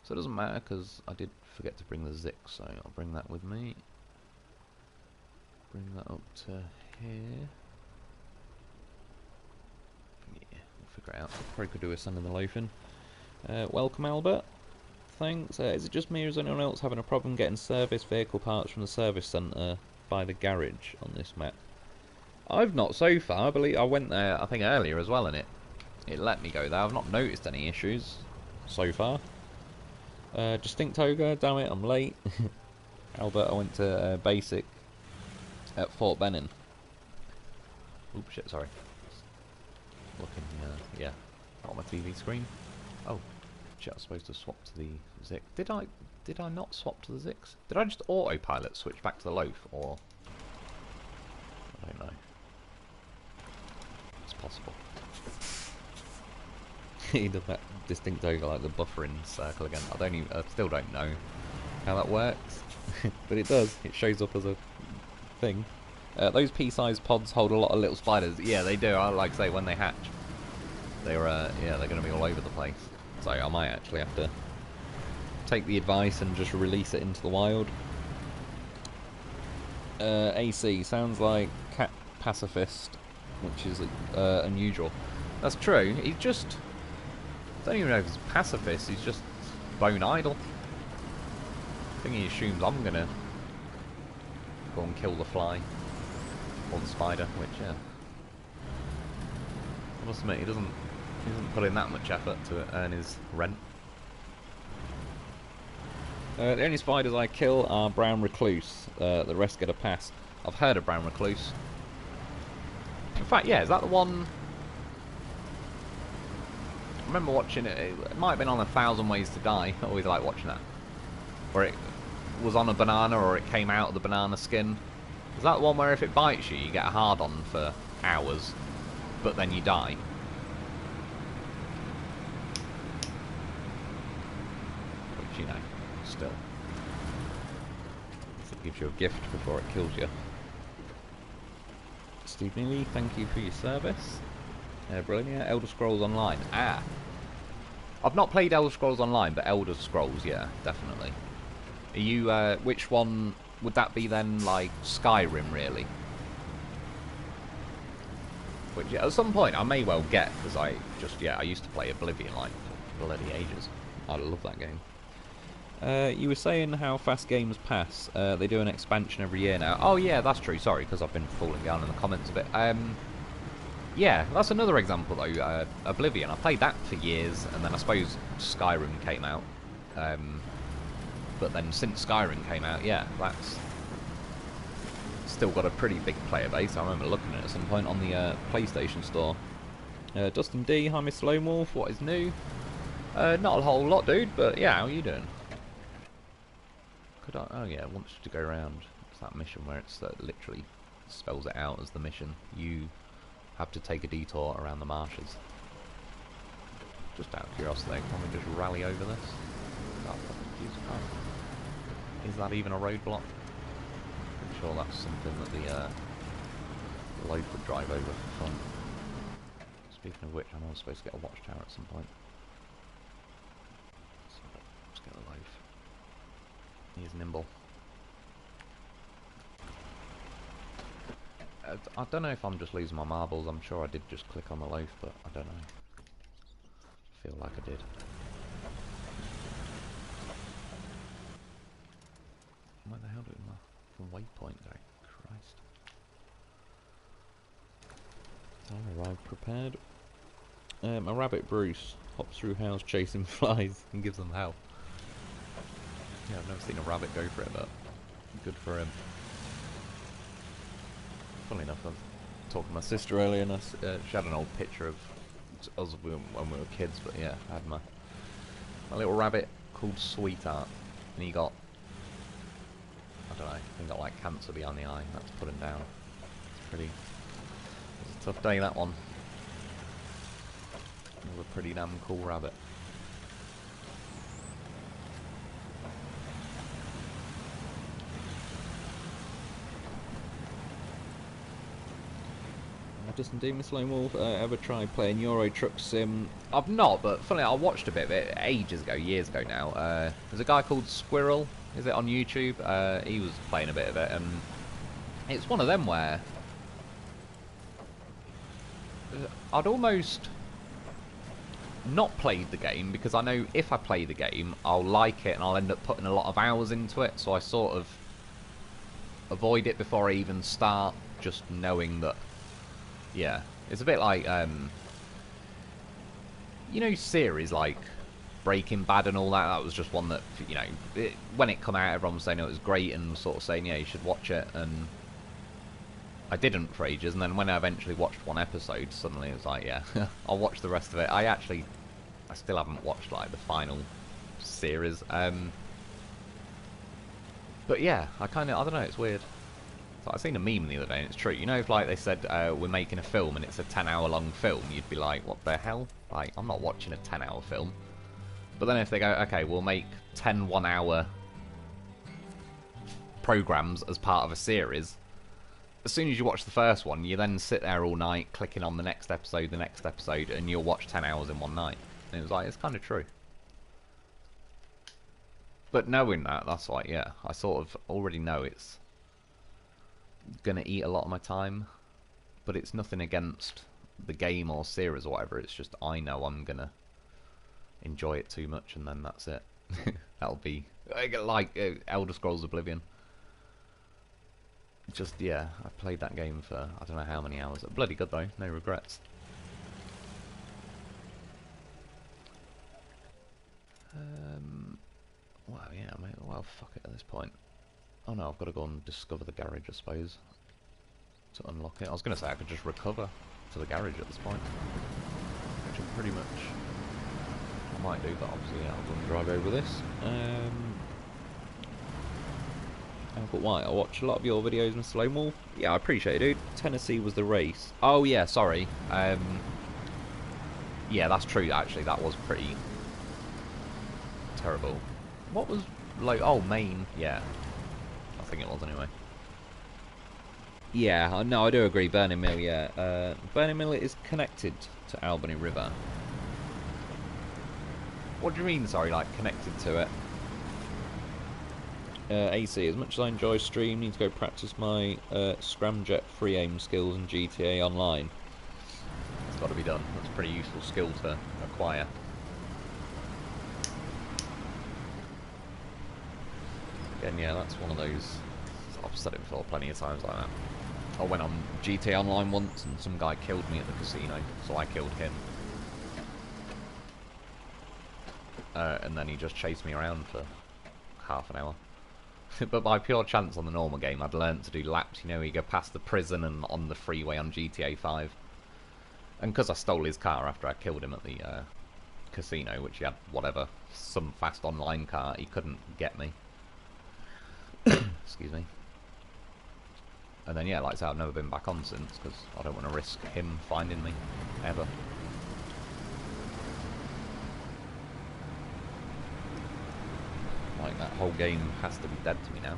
So it doesn't matter because I did forget to bring the Zik, so I'll bring that with me. Bring that up to here. Yeah, we'll figure it out. Probably could do a send in the loafing. Welcome, Albert. Thanks. Is it just me or is anyone else having a problem getting service vehicle parts from the service centre by the garage on this map? I've not so far. I believe I went there, I think, earlier as well, and it let me go there. I've not noticed any issues so far. Distinct Ogre, damn it, I'm late. Albert, I went to basic at Fort Benning. Oops, shit, sorry. Looking, yeah, not on my TV screen. Oh, shit, I was supposed to swap to the Zik. Did I not swap to the Ziks? Did I just autopilot switch back to the loaf, or? I don't know. It's possible. He does that distinct over like the buffering circle again. I still don't know how that works, but it does. It shows up as a thing. Those pea-sized pods hold a lot of little spiders. Yeah, they do. I like to say when they hatch, they're yeah, they're going to be all over the place. So I might actually have to take the advice and just release it into the wild. AC sounds like cat pacifist, which is unusual. That's true. He's just, I don't even know if he's pacifist. He's just bone idle. I think he assumes I'm gonna go and kill the fly or the spider, which yeah, I must admit he doesn't put in that much effort to earn his rent. The only spiders I kill are brown recluse. The rest get a pass. I've heard of brown recluse. In fact, yeah, is that the one? I remember watching it. It might have been on 1,000 Ways to Die. I always like watching that. Where it was on a banana, or it came out of the banana skin. Is that the one where if it bites you, you get a hard on for hours, but then you die? Which, you know, still. It gives you a gift before it kills you. Steve Neely, thank you for your service. Brilliant. Yeah, Elder Scrolls Online. Ah. I've not played Elder Scrolls Online, but Elder Scrolls, yeah, definitely. Are you, which one would that be then, like, Skyrim, really? Which, yeah, at some point, I may well get, because I just, yeah, I used to play Oblivion, like, for bloody ages. I love that game. You were saying how fast games pass. They do an expansion every year now. Oh, yeah, that's true. Sorry, because I've been falling down in the comments a bit. Yeah, that's another example, though. Oblivion. I played that for years, and then I suppose Skyrim came out. But then since Skyrim came out, yeah, that's still got a pretty big player base. I remember looking at it at some point on the PlayStation Store. Dustin D, hi Mr. Lone Wolf, what is new? Not a whole lot, dude, but yeah, how are you doing? Could I? Oh yeah, I want you to go around. It's that mission where it's literally spells it out as the mission. You have to take a detour around the marshes. Just out of curiosity, can we just rally over this? Oh, is that even a roadblock? Pretty sure that's something that the loaf would drive over for fun. Speaking of which, I know I'm supposed to get a watchtower at some point. So, let's get a loaf. He's nimble. I don't know if I'm just losing my marbles. I'm sure I did just click on the loaf, but I don't know. I feel like I did. Where the hell did my waypoint go? Christ. I arrived prepared. A rabbit Bruce hops through house chasing flies and gives them hell. Yeah, I've never seen a rabbit go for it, but good for him. Funnily enough, I was talking to my sister earlier, and she had an old picture of us when we were kids, but yeah, I had my little rabbit called Sweetheart, and he got, I don't know, he got like cancer behind the eye. That's put him down. It was a tough day, that one. It was a pretty damn cool rabbit. Justin D, Miss Lone Wolf, ever tried playing Euro Truck Sim? I've not, but funny, I watched a bit of it ages ago, years ago now. There's a guy called Squirrel, is it on YouTube? He was playing a bit of it, and it's one of them where I'd almost not played the game, because I know if I play the game, I'll like it and I'll end up putting a lot of hours into it, so I sort of avoid it before I even start, just knowing that, yeah, it's a bit like, you know, series like Breaking Bad and all that. That was just one that, you know, when it come out, everyone was saying it was great and sort of saying, yeah, you should watch it. And I didn't for ages. And then when I eventually watched one episode, suddenly it was like, yeah, I'll watch the rest of it. I still haven't watched like the final series. But yeah, I don't know, it's weird. So I seen a meme the other day, and it's true. You know, if like they said we're making a film and it's a 10-hour-long film, you'd be like, what the hell? Like, I'm not watching a 10-hour film. But then if they go, okay, we'll make 10 one-hour programs as part of a series, as soon as you watch the first one, you then sit there all night clicking on the next episode, and you'll watch 10 hours in one night. And it was like, it's kind of true. But knowing that, that's like, yeah, I sort of already know it's gonna eat a lot of my time, but it's nothing against the game or series or whatever. It's just I know I'm gonna enjoy it too much, and then that's it. That'll be like Elder Scrolls Oblivion. Just, yeah, I played that game for I don't know how many hours. Bloody good though, no regrets. Well, yeah, mate, well, fuck it at this point. Oh no, I've got to go and discover the garage, I suppose, to unlock it. I was going to say I could just recover to the garage at this point, which I'm pretty much... I might do, but obviously, yeah, I'll go and drive over this. But why? I watch a lot of your videos, Mr. Lone Wolf. Yeah, I appreciate it, dude. Tennessee was the race. Oh, yeah, sorry. Yeah, that's true, actually. That was pretty terrible. What was, like, oh, Maine. Yeah. I think it was, anyway. Yeah, no, I do agree. Burning Mill, yeah. Burning Mill is connected to Albany River. What do you mean, sorry, like, connected to it? AC, as much as I enjoy stream, need to go practice my scramjet free aim skills in GTA Online. It's got to be done. That's a pretty useful skill to acquire. Again, yeah, that's one of those... I've said it before plenty of times like that. I went on GTA Online once and some guy killed me at the casino, so I killed him. And then he just chased me around for half an hour. But by pure chance on the normal game, I'd learnt to do laps, you know, you go past the prison and on the freeway on GTA 5. And because I stole his car after I killed him at the casino, which he had, whatever, some fast online car, he couldn't get me. Excuse me. And then, yeah, like I said, I've never been back on since, because I don't want to risk him finding me, ever. Like, that whole game has to be dead to me now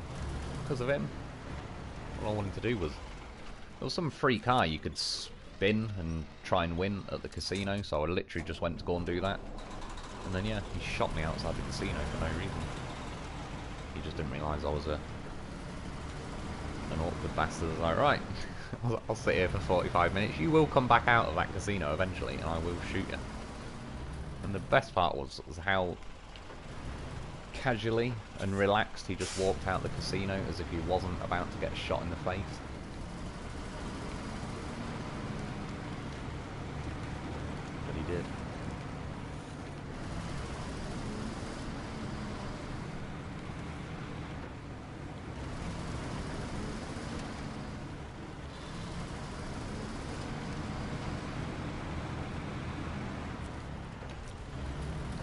because of him. All I wanted to do was... There was some free car you could spin and try and win at the casino, so I literally just went to go and do that. And then, yeah, he shot me outside the casino for no reason. He just didn't realise I was an awkward bastard. I was like, right, I'll sit here for 45 minutes. You will come back out of that casino eventually, and I will shoot you. And the best part was how... casually and relaxed he just walked out the casino as if he wasn't about to get shot in the face. But he did.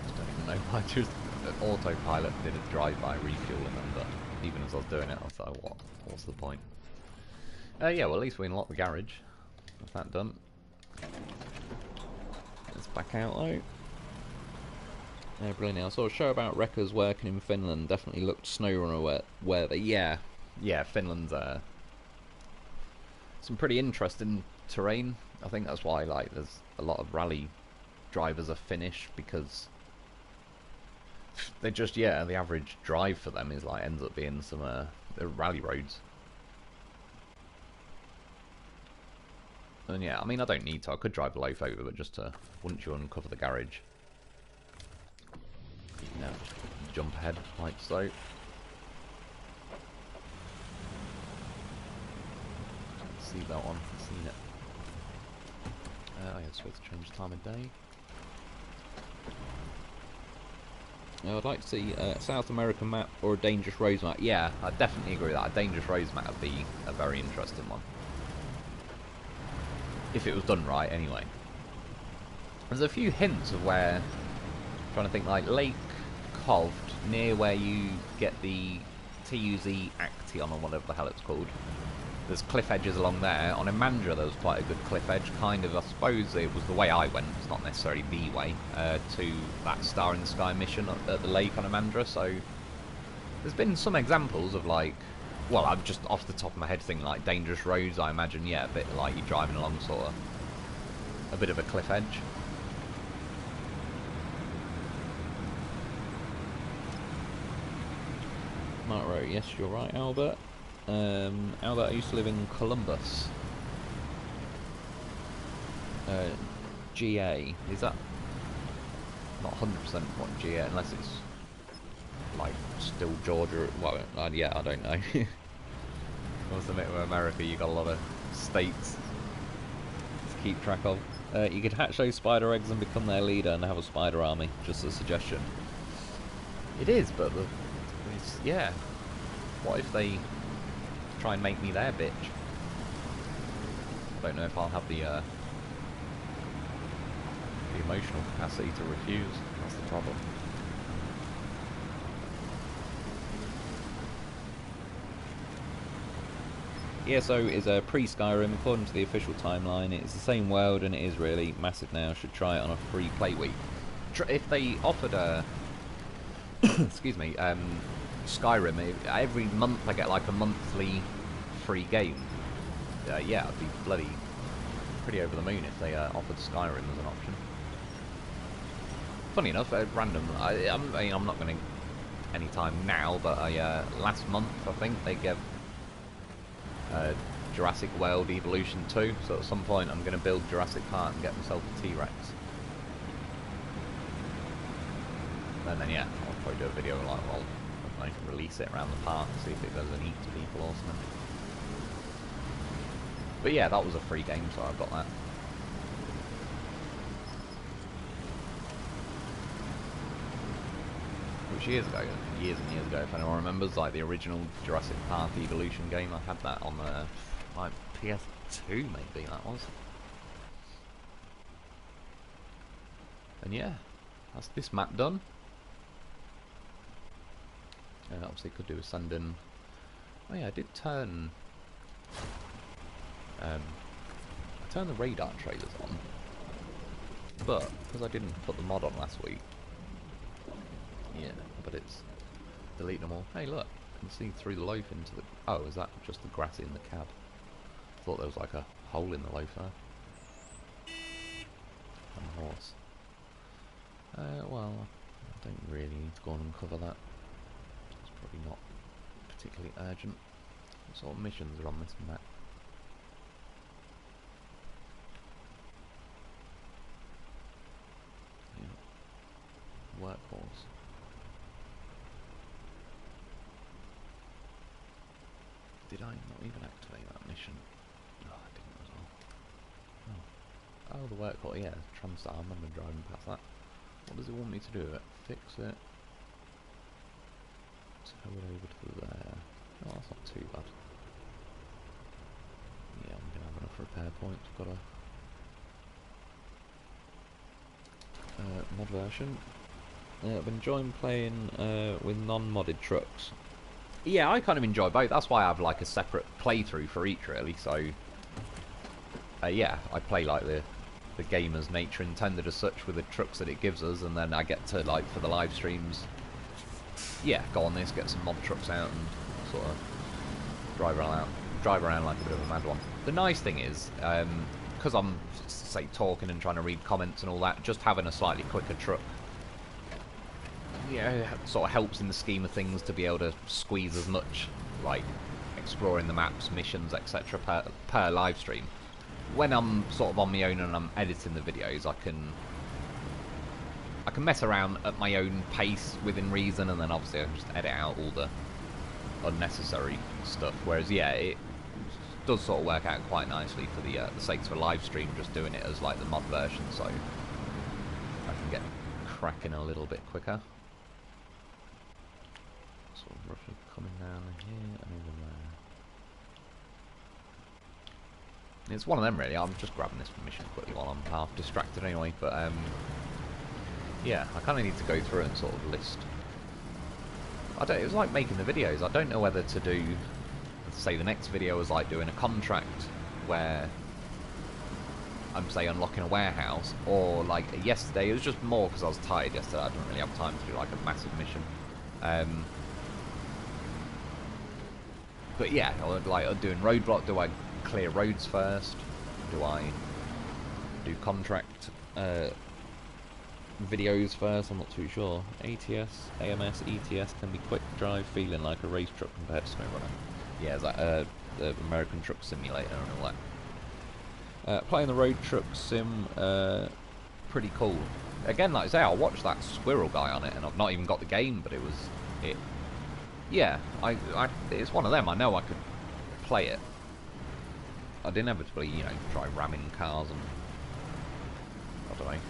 I don't even know why. Just autopilot did a drive-by refueling them, but even as I was doing it, I was like, what's the point? Yeah, well, at least we unlocked the garage. That's that done. Let's back out, though. Yeah, brilliant. I saw a show about wreckers working in Finland. Definitely looked SnowRunner worthy. Yeah. Yeah, Finland's some pretty interesting terrain. I think that's why, like, there's a lot of rally drivers are Finnish, because they just, yeah, the average drive for them is like, ends up being some rally roads. And yeah, I mean, I don't need to. I could drive the loaf over, but just to, once you uncover the garage, you know, just jump ahead like so. Seatbelt on, I've seen it. I guess we have to change the time of day. I'd like to see a South American map or a Dangerous Roads map. Yeah, I definitely agree with that. A Dangerous Roads map would be a very interesting one. If it was done right, anyway. There's a few hints of where... I'm trying to think, like Lake Coved, near where you get the TUZ Action, or whatever the hell it's called. There's cliff edges along there. On Imandra there was quite a good cliff edge, kind of. I suppose it was the way I went, it's not necessarily the way, to that Star in the Sky mission at the lake on Imandra, so there's been some examples of, like, Well, I'm just off the top of my head thinking like dangerous roads. I imagine, yeah, a bit like you're driving along sort of a bit of a cliff edge. Mark Road, yes, you're right, Albert. Albert, I used to live in Columbus. GA, is that not 100% what GA, unless it's like still Georgia? Well, yeah, I don't know. What's the bit with America? You got a lot of states to keep track of. You could hatch those spider eggs and become their leader and have a spider army. Just a suggestion. It is, but yeah. What if they try and make me their bitch? I don't know if I'll have the emotional capacity to refuse. That's the problem. ESO is a pre-Skyrim according to the official timeline. It's the same world and it is really massive now. Should try it on a free play week. If they offered a excuse me, Skyrim, every month I get like a monthly free game. Yeah, I'd be bloody pretty over the moon if they offered Skyrim as an option. Funny enough, random. I mean, I'm not going to any time now, but last month I think they gave Jurassic World Evolution 2. So at some point I'm going to build Jurassic Park and get myself a T-Rex. And then yeah, I'll probably do a video like, well, I can release it around the park, see if it does an eat to people or something. But yeah, that was a free game, so I've got that. Which years and years ago, if anyone remembers, like the original Jurassic Park Evolution game, I had that on like PS2 maybe that was. And yeah, that's this map done. Obviously could do with sending. Oh yeah, I did turn I turned the radar trailers on, but because I didn't put the mod on last week, yeah, but it's delete them all. Hey look, I can see through the loaf into the... Oh, is that just the grass in the cab? I thought there was like a hole in the loaf there. And a horse. Well, I don't really need to go on and cover that. It's probably not particularly urgent. What sort of missions are on this map? Yeah. Workhorse. Did I not even activate that mission? No, I didn't as well. Oh, the workhorse, yeah, Tramstar, I remember driving past that. What does it want me to do? Fix it. Tow it over to there. Oh, that's not too bad. Yeah, I'm gonna have enough repair points. Got a mod version. I've been enjoying playing with non-modded trucks. Yeah, I kind of enjoy both. That's why I have like a separate playthrough for each, really. So, yeah, I play like the gamer's nature intended as such with the trucks that it gives us, and then I get to, like, for the live streams, yeah, go on this, get some mod trucks out and sort of drive around like a bit of a mad one. The nice thing is, because I'm, say, talking and trying to read comments and all that, just having a slightly quicker truck, yeah, it sort of helps in the scheme of things to be able to squeeze as much, like, exploring the maps, missions, etc. per live stream. When I'm sort of on my own and I'm editing the videos, I can mess around at my own pace within reason, and then obviously I can just edit out all the unnecessary stuff. Whereas, yeah, it does sort of work out quite nicely for the sakes of a live stream, just doing it as like the mod version, so I can get cracking a little bit quicker. Sort of roughly coming down here and over there. It's one of them, really. I'm just grabbing this mission quickly while I'm half distracted anyway, but yeah, I kind of need to go through and sort of list. It was like making the videos. I don't know whether to do, say, the next video is like doing a contract where I'm, say, unlocking a warehouse, or like yesterday, it was just more because I was tired yesterday. I didn't really have time to do like a massive mission. But yeah, I'm doing roadblock. Do I clear roads first? Do I do contract videos first? I'm not too sure. ATS, AMS, ETS can be quick drive, feeling like a race truck compared to SnowRunner. Yeah, it's like the American Truck Simulator and all that. Playing the road truck sim, pretty cool. Again, like I say, I watched that squirrel guy on it, and I've not even got the game, but yeah, it's one of them. I know I could play it. I'd inevitably, you know, try ramming cars and I don't know,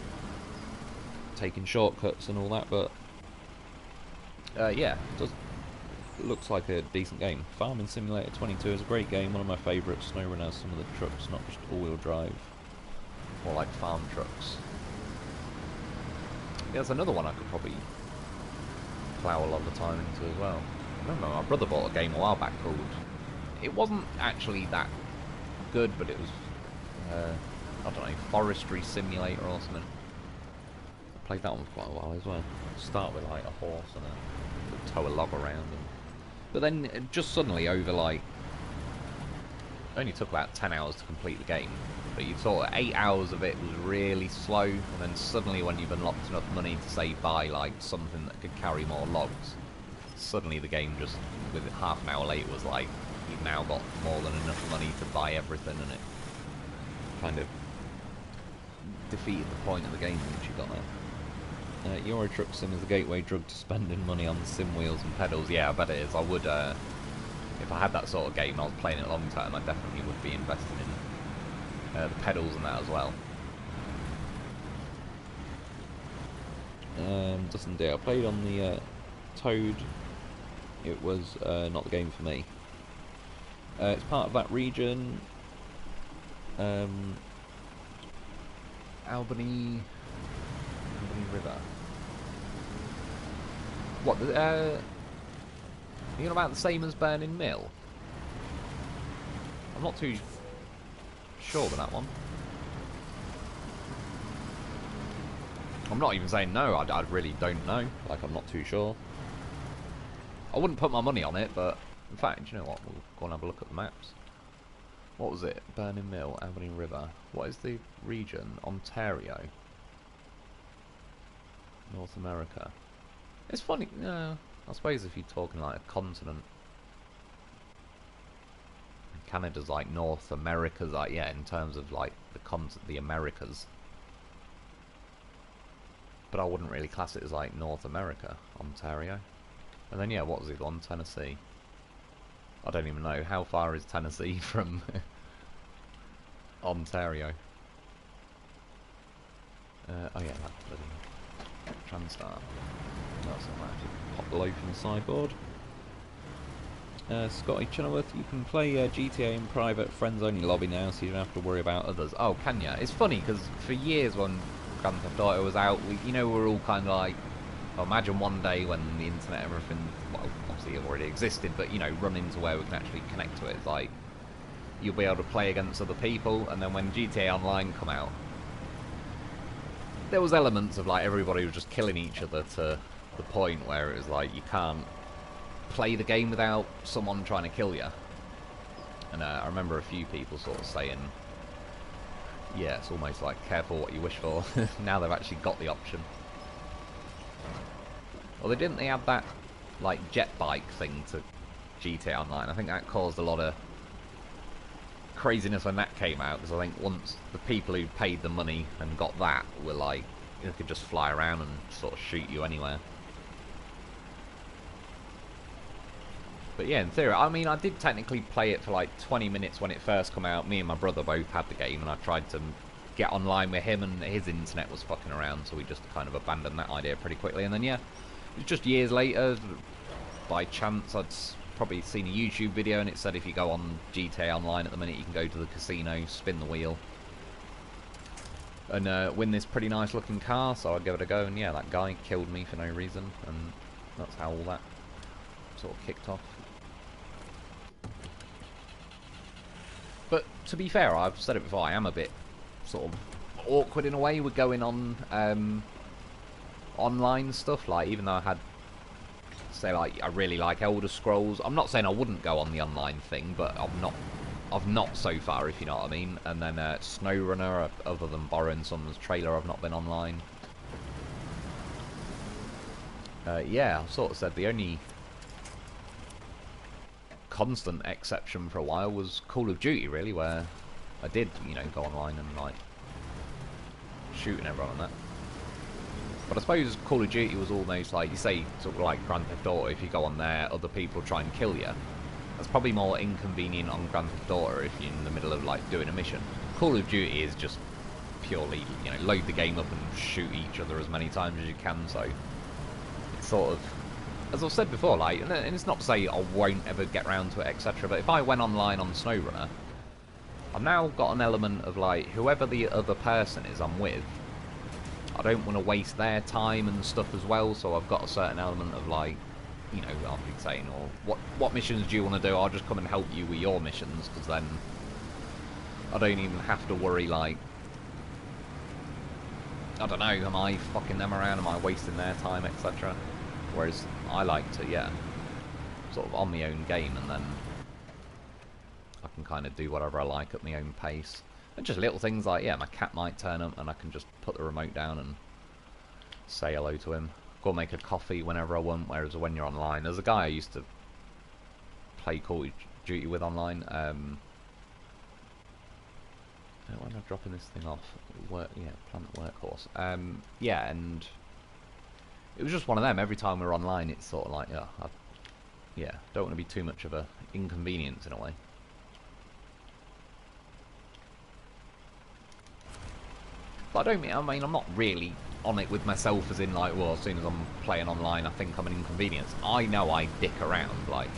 taking shortcuts and all that, but yeah, it looks like a decent game. Farming Simulator 22 is a great game, one of my favourites. SnowRunner has some of the trucks, not just all-wheel drive, more like farm trucks. Yeah, there's another one I could probably plough a lot of time into as well. I remember my brother bought a game a while back called... It wasn't actually that good, but it was, I don't know, Forestry Simulator or something. I played that one for quite a while as well. Start with like a horse and tow a log around. But then just suddenly over like... It only took about 10 hours to complete the game. But you thought 8 hours of it was really slow, and then suddenly when you've unlocked enough money to say buy like something that could carry more logs, suddenly the game just, with half an hour later, was like, you've now got more than enough money to buy everything, and it kind of defeated the point of the game once you got there. Euro Truck Sim is the gateway drug to spending money on sim wheels and pedals. Yeah, I bet it is. I would, if I had that sort of game and I was playing it long term, I definitely would be investing in the pedals and that as well. Dustin Day, I played on the Toad. It was not the game for me. It's part of that region. Albany River. What? You know about the same as Burning Mill? I'm not too sure with that one. I'm not even saying no. I really don't know. Like, I'm not too sure. I wouldn't put my money on it, but in fact, you know what? We'll go and have a look at the maps. What was it? Burning Mill, Albany River. What is the region? Ontario. North America. It's funny. I suppose if you're talking like a continent. Canada's like North, America's like, yeah, in terms of like the Americas. But I wouldn't really class it as like North America, Ontario. And then yeah, what was the other one? Tennessee. I don't even know. How far is Tennessee from Ontario? Oh yeah, that bloody Transtar. That's not actually pop the loaf in the sideboard. Scotty Chenoweth, you can play GTA in private friends only lobby now, so you don't have to worry about others. Oh, can ya? It's funny because for years when Grand Theft Auto was out, we were all kind of like, well, imagine one day when the internet and everything, well, obviously it already existed, but you know, run into where we can actually connect to it. It's like you'll be able to play against other people, and then when GTA Online come out, there was elements of like everybody was just killing each other to the point where it was like you can't play the game without someone trying to kill you. And I remember a few people sort of saying, yeah, it's almost like careful what you wish for. Now they've actually got the option. Well, didn't they add that like jet bike thing to GTA Online? I think that caused a lot of craziness when that came out, because I think once the people who paid the money and got that were like, they could just fly around and sort of shoot you anywhere. But yeah, in theory, I mean, I did technically play it for like 20 minutes when it first came out. Me and my brother both had the game, and I tried to get online with him, and his internet was fucking around, so we just kind of abandoned that idea pretty quickly. And then, yeah, it was just years later, by chance, I'd probably seen a YouTube video, and it said if you go on GTA Online at the minute, you can go to the casino, spin the wheel, and win this pretty nice looking car, so I'd give it a go. And yeah, that guy killed me for no reason, and that's how all that sort of kicked off. But to be fair, I've said it before, I am a bit sort of awkward in a way with going on online stuff. Like, even though I had say like I really like Elder Scrolls. I'm not saying I wouldn't go on the online thing, but I've not so far, if you know what I mean. And then SnowRunner, other than borrowing someone's trailer, I've not been online. Yeah, I've sort of said the only constant exception for a while was Call of Duty, really, where I did, you know, go online and like shooting everyone on that. But I suppose Call of Duty was almost like, you say, sort of like Grand Theft Auto, if you go on there, other people try and kill you. That's probably more inconvenient on Grand Theft Auto if you're in the middle of like doing a mission. Call of Duty is just purely, you know, load the game up and shoot each other as many times as you can, so it's sort of, as I've said before, like, and it's not to say I won't ever get round to it, etc., but if I went online on SnowRunner, I've now got an element of like, whoever the other person is I'm with, I don't want to waste their time and stuff as well, so I've got a certain element of like, you know, I'll be saying, or what missions do you want to do? I'll just come and help you with your missions, because then I don't even have to worry, like, I don't know, am I fucking them around, am I wasting their time, etc. Whereas I like to, yeah, sort of on my own game, and then I can kind of do whatever I like at my own pace. And just little things like, yeah, my cat might turn up and I can just put the remote down and say hello to him. Go make a coffee whenever I want, whereas when you're online, there's a guy I used to play Call of Duty with online. Why am I dropping this thing off? Planet Workhorse. Yeah, and it was just one of them. Every time we were online, it's sort of like, yeah, don't want to be too much of a inconvenience in a way. But I mean, I'm not really on it with myself as in like, well, as soon as I'm playing online, I think I'm an inconvenience. I know I dick around, like,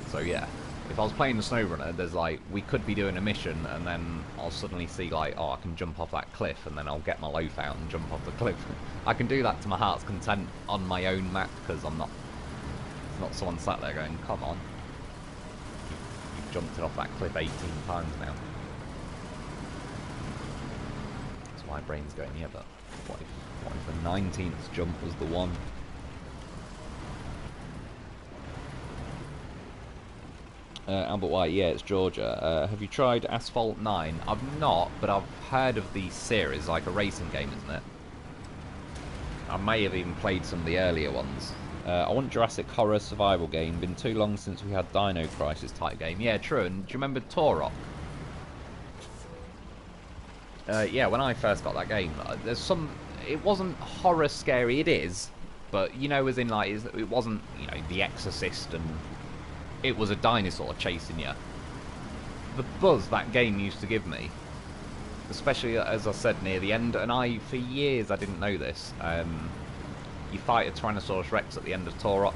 so yeah. If I was playing the SnowRunner, there's like, we could be doing a mission, and then I'll suddenly see like, oh, I can jump off that cliff, and then I'll get my loaf out and jump off the cliff. I can do that to my heart's content on my own map, because I'm not, it's not someone sat there going, come on, you've jumped it off that cliff 18 times now. That's my brain's going, yeah, but what if the 19th jump was the one? Albert White, yeah, it's Georgia. Have you tried Asphalt 9? I've not, but I've heard of the series, like a racing game, isn't it? I may have even played some of the earlier ones. I want Jurassic Horror survival game. Been too long since we had Dino Crisis type game. Yeah, true. And do you remember Torok? Yeah, when I first got that game, there's some... It wasn't horror scary, it is, but, you know, as in, like, it wasn't, you know, The Exorcist and... It was a dinosaur chasing you. The buzz that game used to give me, especially as I said near the end, and for years I didn't know this, you fight a Tyrannosaurus Rex at the end of Torok,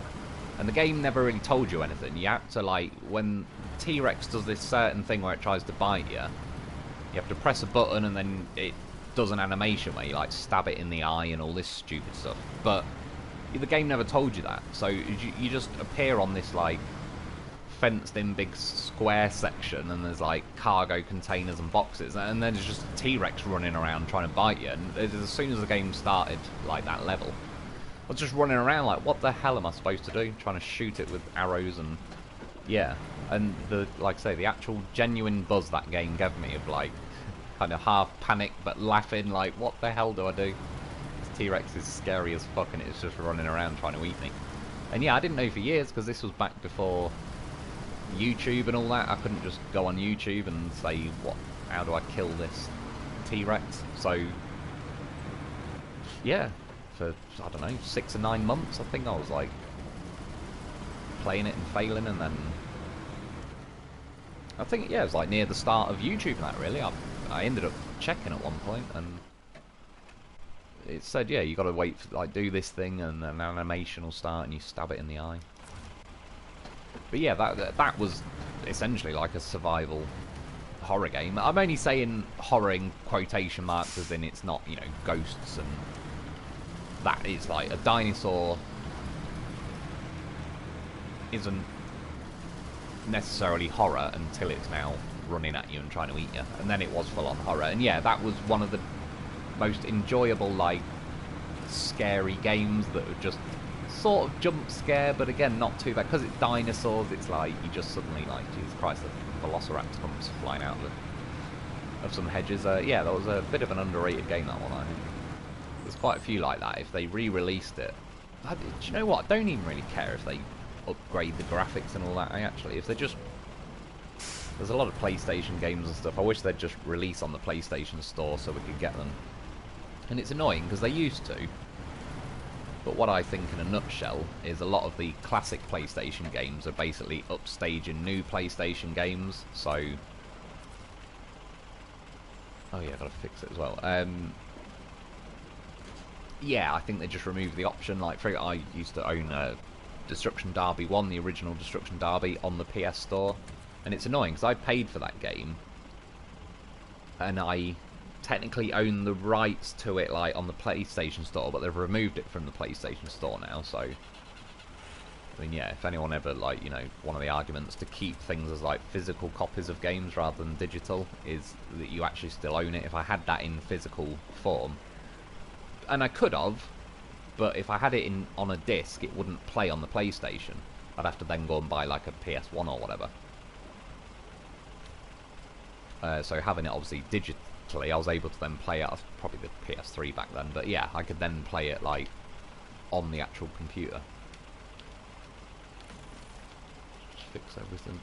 and the game never really told you anything. You have to, like, when T-Rex does this certain thing where it tries to bite you, you have to press a button and then it does an animation where you, like, stab it in the eye and all this stupid stuff. But the game never told you that, so you just appear on this, like, fenced in big square section, and there's like cargo containers and boxes, and then there's just a T-Rex running around trying to bite you. And as soon as the game started, like that level, I was just running around like, what the hell am I supposed to do? Trying to shoot it with arrows, and yeah. And the, like I say, the actual genuine buzz that game gave me of like kind of half panic but laughing, like, what the hell do I do? This T-Rex is scary as fuck, and it's just running around trying to eat me. And yeah, I didn't know for years, because this was back before YouTube and all that. I couldn't just go on YouTube and say, how do I kill this T-Rex? So yeah, for, I don't know, 6 or 9 months I think I was like playing it and failing, and then I think, yeah, it was like near the start of YouTube and that, really. I ended up checking at one point, and it said, yeah, you got to wait for, like, do this thing, and an animation will start and you stab it in the eye. But yeah, that was essentially like a survival horror game. I'm only saying horror in quotation marks, as in it's not, you know, ghosts, and that is like a dinosaur isn't necessarily horror until it's now running at you and trying to eat you, and then it was full on horror. And yeah, that was one of the most enjoyable, like, scary games that were just sort of jump scare, but again, not too bad. Because it's dinosaurs, it's like, you just suddenly, like, Jesus Christ, the Velociraptor comes flying out of some hedges. Yeah, that was a bit of an underrated game, that one, I think. There's quite a few like that. If they re-released it, do you know what? I don't even really care if they upgrade the graphics and all that. If they just... There's a lot of PlayStation games and stuff. I wish they'd just release on the PlayStation Store so we could get them. And it's annoying because they used to. But what I think in a nutshell is a lot of the classic PlayStation games are basically upstaging new PlayStation games. So... Oh yeah, I've got to fix it as well. Yeah, I think they just removed the option. Like, I used to own Destruction Derby 1, the original Destruction Derby, on the PS Store. And it's annoying because I paid for that game. And I technically own the rights to it, like, on the PlayStation Store, but they've removed it from the PlayStation Store now, so... I mean, yeah, if anyone ever, like, you know, one of the arguments to keep things as, like, physical copies of games rather than digital is that you actually still own it. If I had that in physical form, and I could have, but if I had it on a disc, it wouldn't play on the PlayStation. I'd have to then go and buy, like, a PS1 or whatever. So having it, obviously, digitally, I was able to then play it, probably the PS3 back then, but yeah, I could then play it, like, on the actual computer. Fix everything.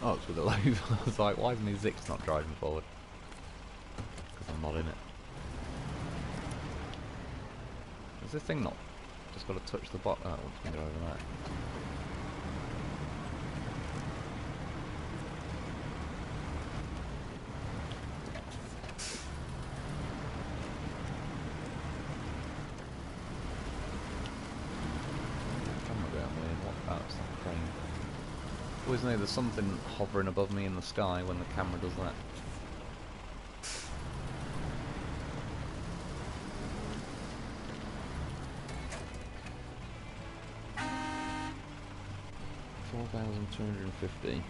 Oh, it's with the load. I was like, why is my Zix not driving forward? Because I'm not in it. Is this thing not just got to touch the bottom? Oh, we can go over that. Always know there's something hovering above me in the sky when the camera does that. $4,250.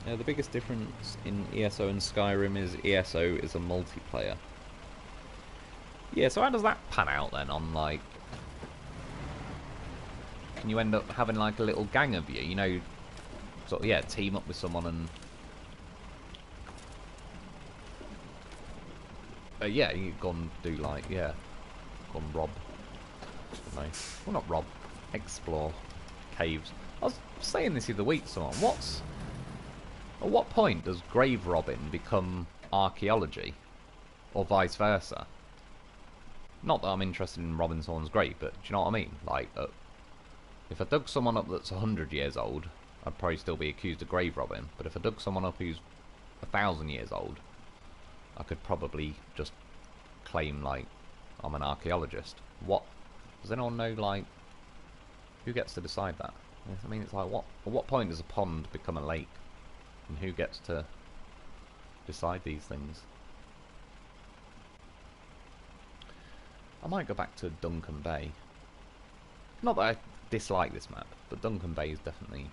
Yeah, the biggest difference in ESO and Skyrim is ESO is a multiplayer. Yeah, so how does that pan out then on, like... Can you end up having like a little gang of you, you know... Sort of, yeah, team up with someone and... yeah, you go and do like, yeah. Go and rob. No. Well, not rob. Explore caves. I was saying this the other week to someone. At what point does grave robbing become archaeology? Or vice versa? Not that I'm interested in robbing someone's grave, but do you know what I mean? Like, if I dug someone up that's 100 years old... I'd probably still be accused of grave robbing, but if I dug someone up who's 1,000 years old, I could probably just claim, like, I'm an archaeologist. What? Does anyone know, like, who gets to decide that? I mean, it's like, at what point does a pond become a lake? And who gets to decide these things? I might go back to Duncan Bay. Not that I dislike this map, but Duncan Bay is definitely...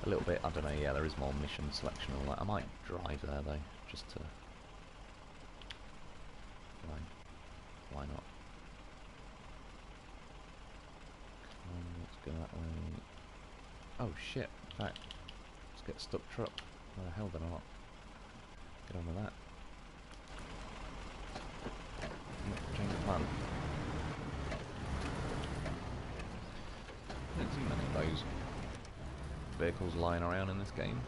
a little bit, I don't know, yeah, there is more mission selection and all that. I might drive there though, just to... Why not? Let's go that way. Oh shit, in fact, let's get stuck truck. Where the hell did I not? Get on with that. Change the plan. I don't see many of those vehicles lying around in this game.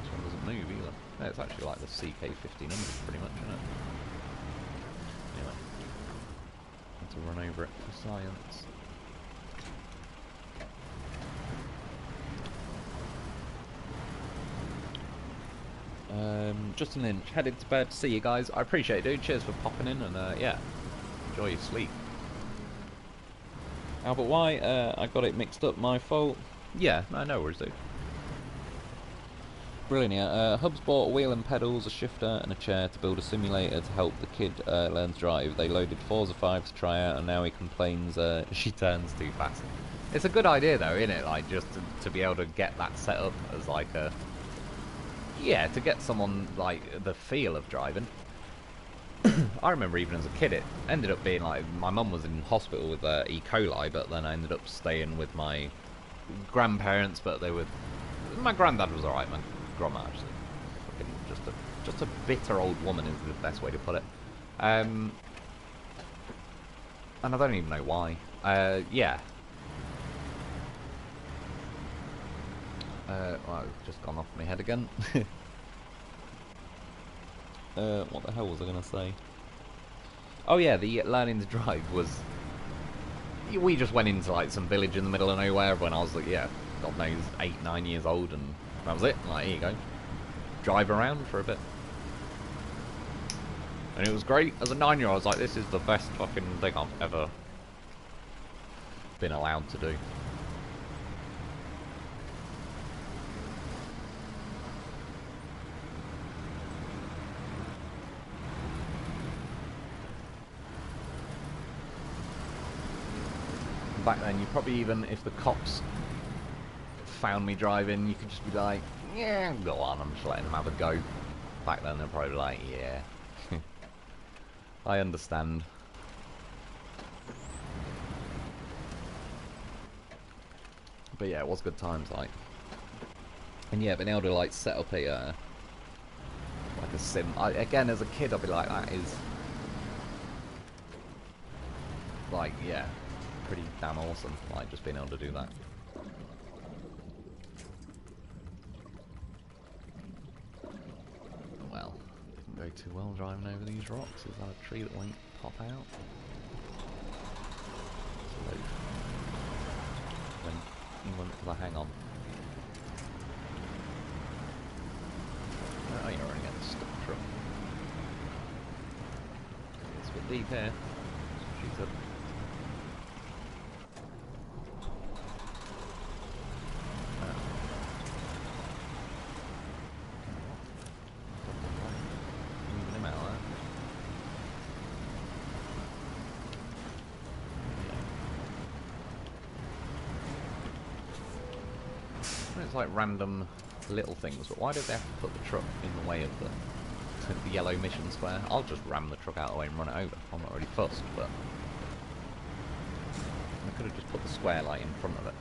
This one doesn't move either. Yeah, it's actually like the CK-1500 pretty much, isn't it? Anyway, have to run over it for science. Justin Lynch, headed to bed. See you guys. I appreciate it, dude. Cheers for popping in, and yeah, enjoy your sleep. Albert, why? I got it mixed up. My fault. Yeah, no worries, dude. Brilliant, yeah. Hubs bought a wheel and pedals, a shifter and a chair to build a simulator to help the kid learn to drive. They loaded Forza 5 to try out and now he complains She turns too fast. It's a good idea though, isn't it? Like, just to be able to get that set up as like a... Yeah, to get someone, like, the feel of driving. I remember even as a kid, it ended up being like, my mum was in hospital with E. coli, but then I ended up staying with my grandparents, but they were... My granddad was alright, my grandma actually. Fucking just a bitter old woman is the best way to put it. And I don't even know why. Yeah. Well, it's just gone off my head again. what the hell was I going to say? Oh yeah, the learning to drive was... We just went into like some village in the middle of nowhere when I was like, yeah, God knows, 8, 9 years old, and that was it. Like, here you go. Drive around for a bit. And it was great. As a 9-year-old, I was like, this is the best fucking thing I've ever been allowed to do. Back then, you probably even, if the cops found me driving, you could just be like, yeah, go on, I'm just letting them have a go. Back then, they're probably like, yeah. I understand. But yeah, it was good times, like. And yeah, being able to like set up a like a sim. Again, as a kid, I'd be like, that is like, yeah, pretty damn awesome. Like just being able to do that. Well, didn't go too well driving over these rocks. Is that a tree that won't pop out? When you went for the hang on. Oh, you're already getting stuck truck. It's a bit deep here. She said. Moving him out there. It's like random little things, but why do they have to put the truck in the way of the yellow mission square? I'll just ram the truck out of the way and run it over. I'm not really fussed, but I could have just put the square light in front of it.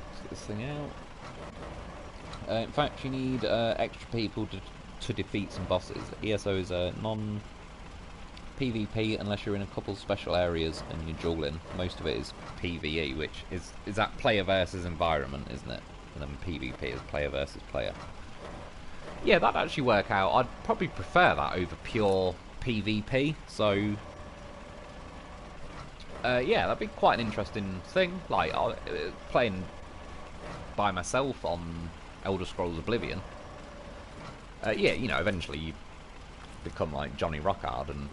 Let's get this thing out. In fact, you need extra people to defeat some bosses. ESO is non PvP unless you're in a couple special areas and you're dueling. Most of it is PvE, which is that player versus environment, isn't it? And then PvP is player versus player. Yeah, that'd actually work out. I'd probably prefer that over pure PvP. So, yeah, that'd be quite an interesting thing. Like playing by myself on Elder Scrolls Oblivion. Yeah, you know, eventually you become like Johnny Rockhard and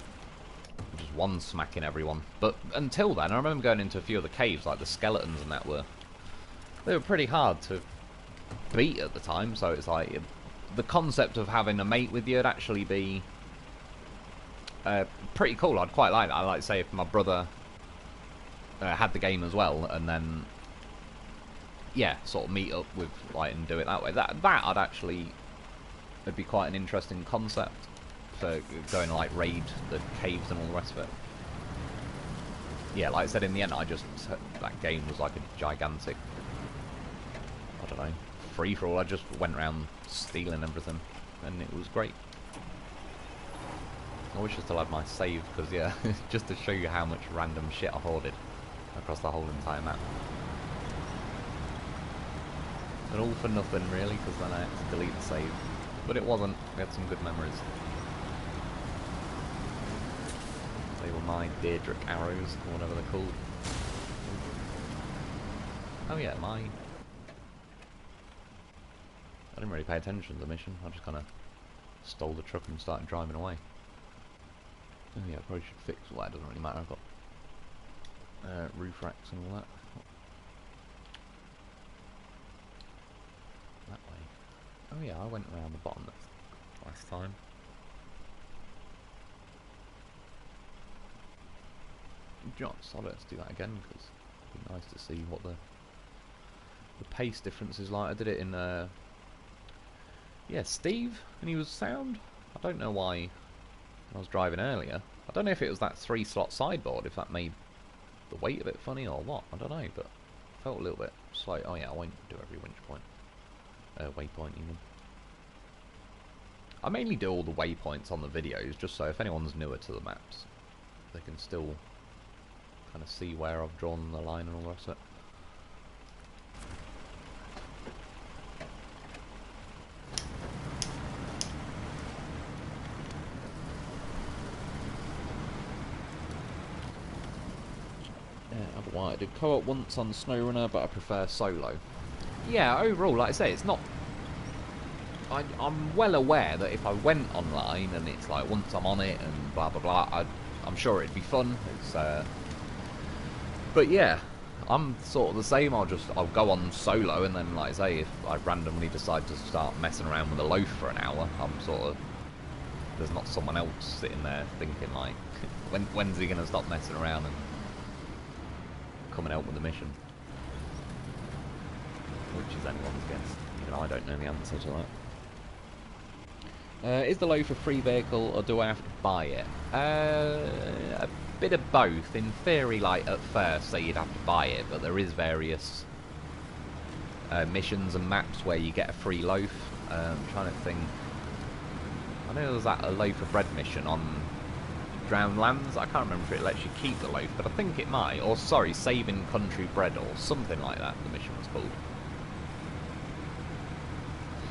just one smacking everyone. But until then, I remember going into a few of the caves, like the skeletons and that they were pretty hard to beat at the time. So it's like the concept of having a mate with you would actually be pretty cool. I'd quite like that. I'd like to say if my brother had the game as well, and then yeah, sort of meet up with like and do it that way. That I'd actually, it'd be quite an interesting concept. For going to like raid the caves and all the rest of it. Yeah, like I said, in the end, that game was like a gigantic, I don't know, free for all. I just went around stealing everything, and it was great. I wish I still had my save, because yeah, just to show you how much random shit I hoarded across the whole entire map. And all for nothing, really, because then I had to delete the save. But it wasn't. We had some good memories. They were my Deirdre arrows, or whatever they're called. Oh yeah, I didn't really pay attention to the mission. I just kind of stole the truck and started driving away. Oh yeah, I probably should fix... Well, it doesn't really matter. I've got roof racks and all that. Oh yeah, I went around the bottom last time. Do you know what? So let's do that again, because it'd be nice to see what the pace difference is like. I did it in yeah, Steve, and he was sound. I don't know why I was driving earlier. I don't know if it was that 3-slot sideboard, if that made the weight a bit funny or what. I don't know, but I felt a little bit slight. Oh yeah, I won't do every winch point. Waypoint even. I mainly do all the waypoints on the videos, just so if anyone's newer to the maps, they can still kind of see where I've drawn the line and all the rest of it. I did co-op once on SnowRunner, but I prefer solo. Yeah, overall, like I say, it's not... I'm well aware that if I went online and it's like once I'm on it and blah blah blah, I'm sure it'd be fun. It's but yeah, I'm sort of the same. I'll go on solo, and then like I say, if I randomly decide to start messing around with a loaf for an hour, I'm sort of... there's not someone else sitting there thinking like, when's he gonna stop messing around and coming out with a mission, which is anyone's guess. Even I don't know the answer to that. Is the loaf a free vehicle, or do I have to buy it? A bit of both. In theory, like at first, say you'd have to buy it, but there is various missions and maps where you get a free loaf. I'm trying to think. I know there was that a loaf of bread mission on Drowned Lands. I can't remember if it lets you keep the loaf, but I think it might. Or sorry, Saving Country Bread or something like that, the mission was called.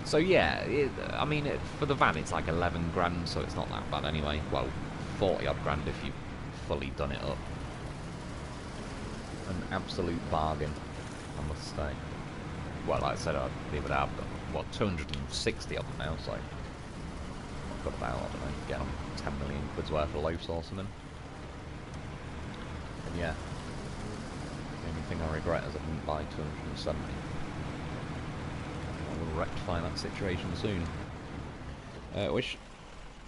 So yeah, I mean, for the van it's like 11 grand, so it's not that bad anyway. Well, 40 odd grand if you've fully done it up. An absolute bargain, I must say. Well, like I said, the other day I've got, what, 260 of them now, so I've got about, I don't know, get on 10 million quid's worth of loaves or something. And yeah, the only thing I regret is I didn't buy 270. I will rectify that situation soon. Which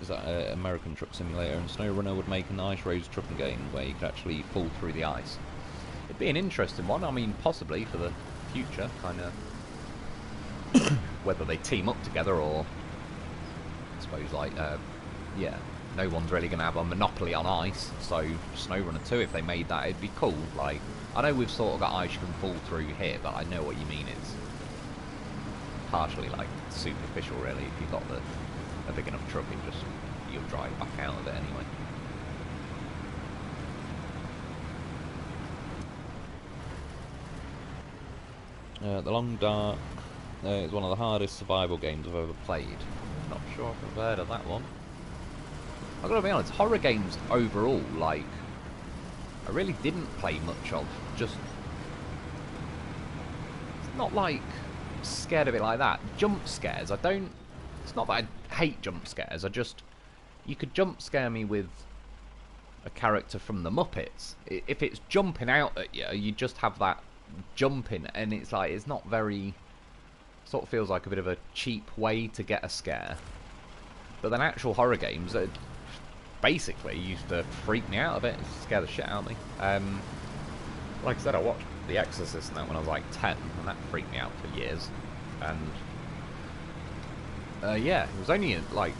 is that American Truck Simulator and SnowRunner would make a nice road trucking game where you could actually fall through the ice. It'd be an interesting one. I mean, possibly for the future, kind of. Whether they team up together or, I suppose, like, yeah, no one's really going to have a monopoly on ice. So SnowRunner 2, if they made that, it'd be cool. Like, I know we've sort of got ice you can fall through here, but I know what you mean. It's partially like superficial, really. If you've got a big enough truck, you'll drive back out of it anyway. The Long Dark is one of the hardest survival games I've ever played. Not sure if I've heard of that one. I've got to be honest, horror games overall, like, I really didn't play much of. Just, it's not like scared of it like that. Jump scares, I don't, it's not that I hate jump scares, you could jump scare me with a character from the Muppets. If it's jumping out at you, you just have that jumping, and it's like, it's not very, sort of feels like a bit of a cheap way to get a scare. But then actual horror games basically used to freak me out a bit, scare the shit out of me. Like I said, I watched The Exorcist and that when I was like 10, and that freaked me out for years. And yeah, it was only like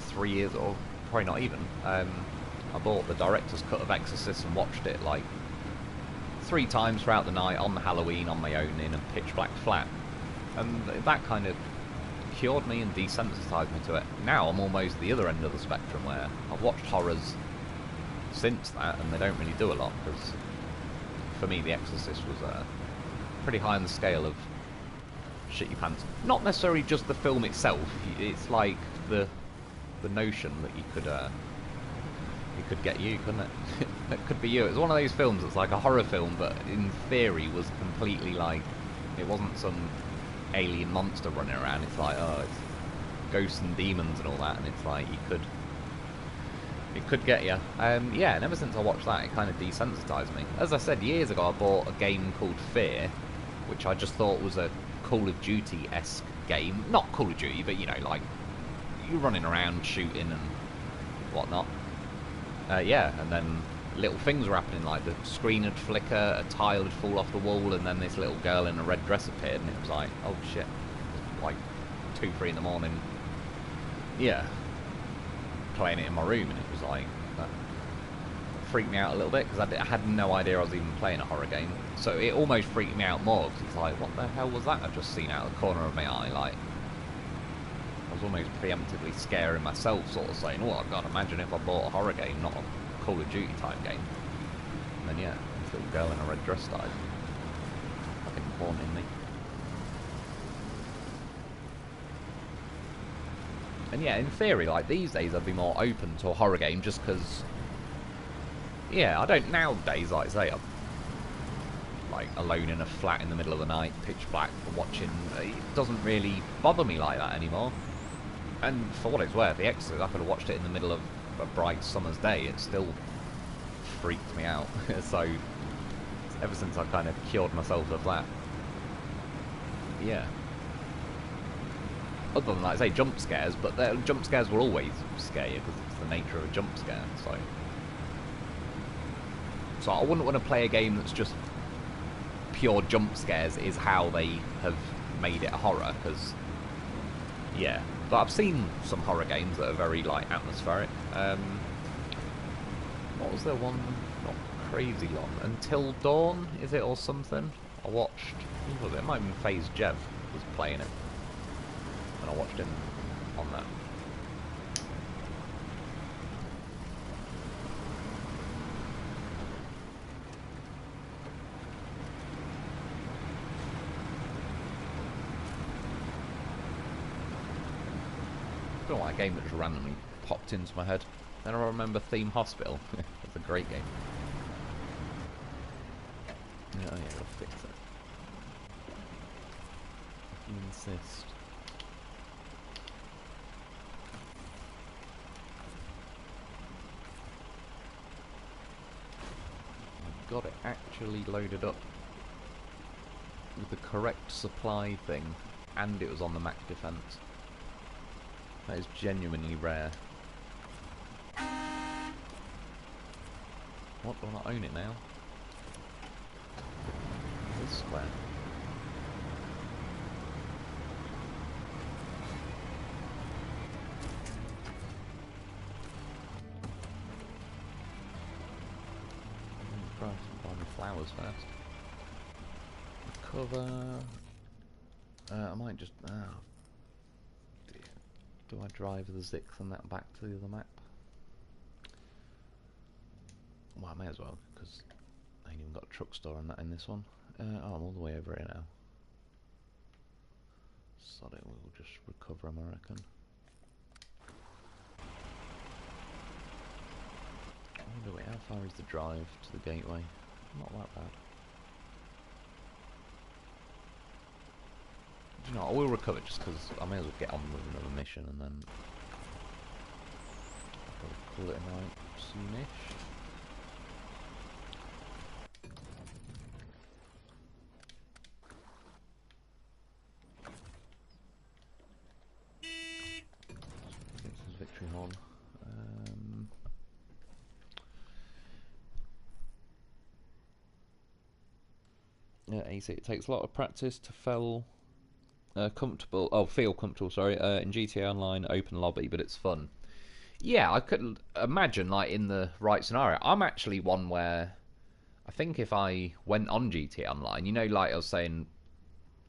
3 years, or probably not even. I bought the director's cut of Exorcist and watched it like 3 times throughout the night on Halloween on my own in a pitch black flat, and that kind of cured me and desensitized me to it. Now I'm almost the other end of the spectrum, where I've watched horrors since that and they don't really do a lot, because for me The Exorcist was pretty high on the scale of shit your pants. Not necessarily just the film itself, it's like the notion that you could it could get you, couldn't it? It could be you. It was one of those films that's like a horror film, but in theory was completely like, it wasn't some alien monster running around. It's like, oh, it's ghosts and demons and all that, and it's like it could get you. Yeah, and ever since I watched that, it kind of desensitized me. As I said, years ago I bought a game called Fear, which I just thought was a Call of Duty-esque game. Not Call of Duty, but, you know, like, you're running around shooting and whatnot. Yeah, and then little things were happening, like the screen would flicker, a tile would fall off the wall, and then this little girl in a red dress appeared, and it was like, oh shit, like 2, 3 in the morning. Yeah, playing it in my room, and it was like, that freaked me out a little bit, because I had no idea I was even playing a horror game. So it almost freaked me out more, because it's like, what the hell was that I've just seen out of the corner of my eye? Like, I was almost preemptively scaring myself, sort of saying, oh, God, imagine if I bought a horror game, not a Call of Duty type game. And then, yeah, this little girl in a red dress died. Fucking haunting me. And yeah, in theory, like, these days I'd be more open to a horror game just because, yeah, I don't nowadays, like I say, I'm like alone in a flat in the middle of the night, pitch black, watching. It doesn't really bother me like that anymore. And for what it's worth, The Exorcist, I could have watched it in the middle of a bright summer's day, it still freaked me out. So, ever since I kind of cured myself of that. Yeah. Other than, like I say, jump scares, but jump scares will always scare you, because it's the nature of a jump scare, so I wouldn't want to play a game that's just pure jump scares is how they have made it a horror, because, yeah. But I've seen some horror games that are very, like, atmospheric. What was there one? Not crazy long. Until Dawn, is it, or something? I watched. Who was it? It might have been FaZe Jev was playing it, and I watched him on that. I don't know why a game that just randomly popped into my head. Then I remember Theme Hospital. It's a great game. Oh yeah, I'll fix it. If you insist. I've got it actually loaded up with the correct supply thing, and it was on the Mac Defense. That is genuinely rare. What, do I not own it now? This square. Christ, buy me flowers first. The cover. I might just. Do I drive the Zix and that back to the other map? Well, I may as well, because I ain't even got a truck store and that in this one. Oh, I'm all the way over here now. Sod it, we'll just recover them, I reckon. I wonder, wait, how far is the drive to the gateway? Not that bad. Do you know, I will recover just because I may as well get on with another mission and then I'll call it a night soonish. This is Victory Horn. Yeah, AC. It takes a lot of practice to feel comfortable, sorry, in GTA Online open lobby, but it's fun. Yeah, I could imagine, like, in the right scenario. I'm actually one where I think if I went on GTA Online, you know, like I was saying,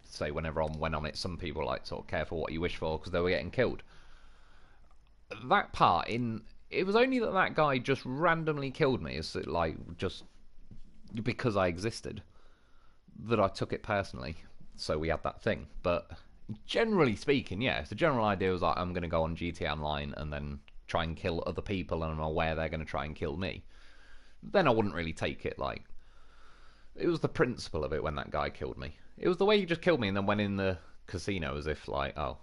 say when everyone went on it, some people like sort of careful what you wish for because they were getting killed. That part it was only that guy just randomly killed me, it's like just because I existed, that I took it personally. So we had that thing. But generally speaking, yeah, if the general idea was like, I'm going to go on GTA Online and then try and kill other people and I'm aware they're going to try and kill me, then I wouldn't really take it like... It was the principle of it when that guy killed me. It was the way he just killed me and then went in the casino as if like, oh,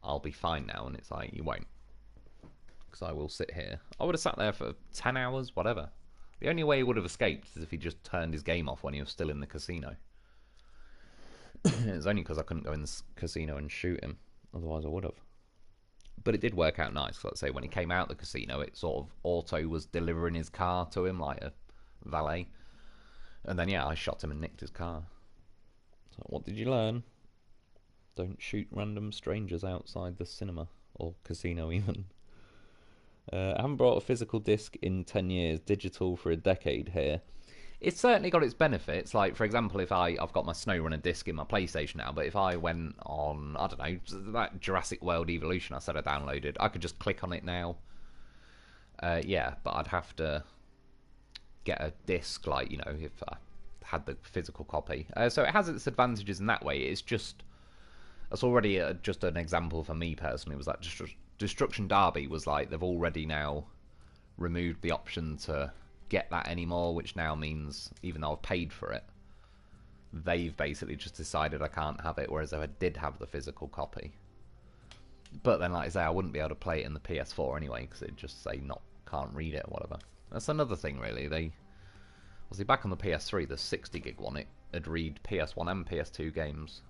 I'll be fine now. And it's like, you won't. Because I will sit here. I would have sat there for 10 hours, whatever. The only way he would have escaped is if he just turned his game off when he was still in the casino. It's only because I couldn't go in the casino and shoot him. Otherwise I would have. But it did work out nice. Let's say when he came out the casino, it sort of auto was delivering his car to him like a valet. And then, yeah, I shot him and nicked his car. So what did you learn? Don't shoot random strangers outside the cinema. Or casino, even. I haven't brought a physical disc in 10 years. Digital for a decade here. It's certainly got its benefits. Like, for example, if I've got my SnowRunner disc in my PlayStation now, but if I went on, I don't know, that Jurassic World Evolution I said I downloaded, I could just click on it now. Yeah, but I'd have to get a disc, like, you know, if I had the physical copy. So it has its advantages in that way. It's just, that's already just an example for me personally, was that Destruction Derby was like, they've already now removed the option to get that anymore, which now means even though I've paid for it, they've basically just decided I can't have it, whereas if I did have the physical copy. But then, like I say, I wouldn't be able to play it in the PS4 anyway, because it'd just say can't read it or whatever. That's another thing, really. They obviously back on the PS3, the 60 gig one, it had read PS1 and PS2 games.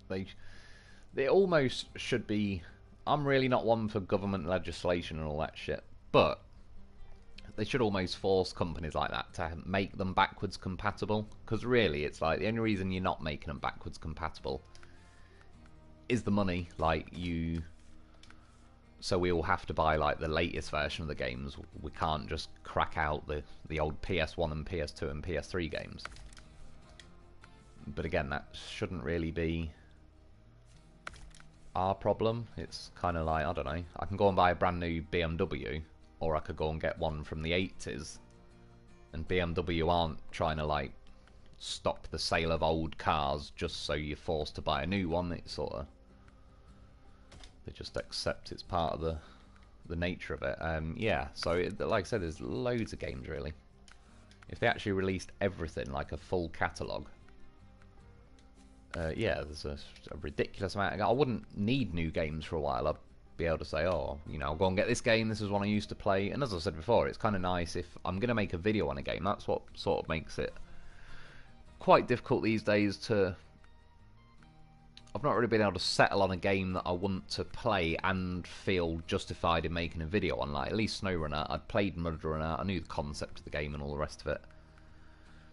They almost should be. I'm really not one for government legislation and all that shit, but they should almost force companies like that to make them backwards compatible, because really it's like the only reason you're not making them backwards compatible is the money. Like, so we all have to buy like the latest version of the games. We can't just crack out the old PS1 and PS2 and PS3 games. But again, that shouldn't really be our problem. It's kind of like, I don't know, I can go and buy a brand new BMW, or I could go and get one from the 80s, and BMW aren't trying to like stop the sale of old cars just so you're forced to buy a new one. It's sort of, they just accept it's part of the nature of it. Yeah, so like I said, there's loads of games really. If they actually released everything like a full catalogue, yeah, there's a ridiculous amount. I wouldn't need new games for a while. I'd be able to say, oh, you know, I'll go and get this game, this is one I used to play. And as I said before, it's kind of nice if I'm going to make a video on a game. That's what sort of makes it quite difficult these days to... I've not really been able to settle on a game that I want to play and feel justified in making a video on. Like, at least SnowRunner, I'd played MudRunner, I knew the concept of the game and all the rest of it.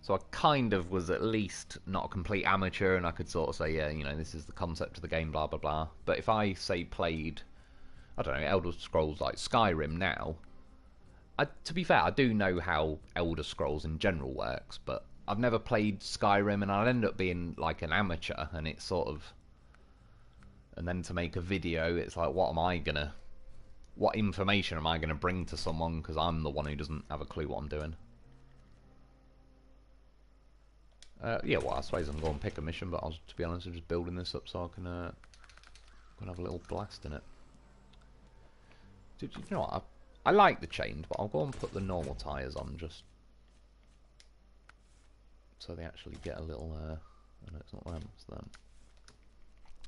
So I kind of was at least not a complete amateur, and I could sort of say, yeah, you know, this is the concept of the game, blah, blah, blah. But if I, say, played, I don't know, Elder Scrolls like Skyrim now, to be fair, I do know how Elder Scrolls in general works, but I've never played Skyrim, and I'd end up being like an amateur, and it's sort of... And then to make a video, it's like, what information am I gonna bring to someone, because I'm the one who doesn't have a clue what I'm doing. Yeah, well, I suppose I'm going to pick a mission, but to be honest, I'm just building this up so I can have a little blast in it. You know what? I like the chained, but I'll go and put the normal tyres on just so they actually get a little. No, it's not them. It's them.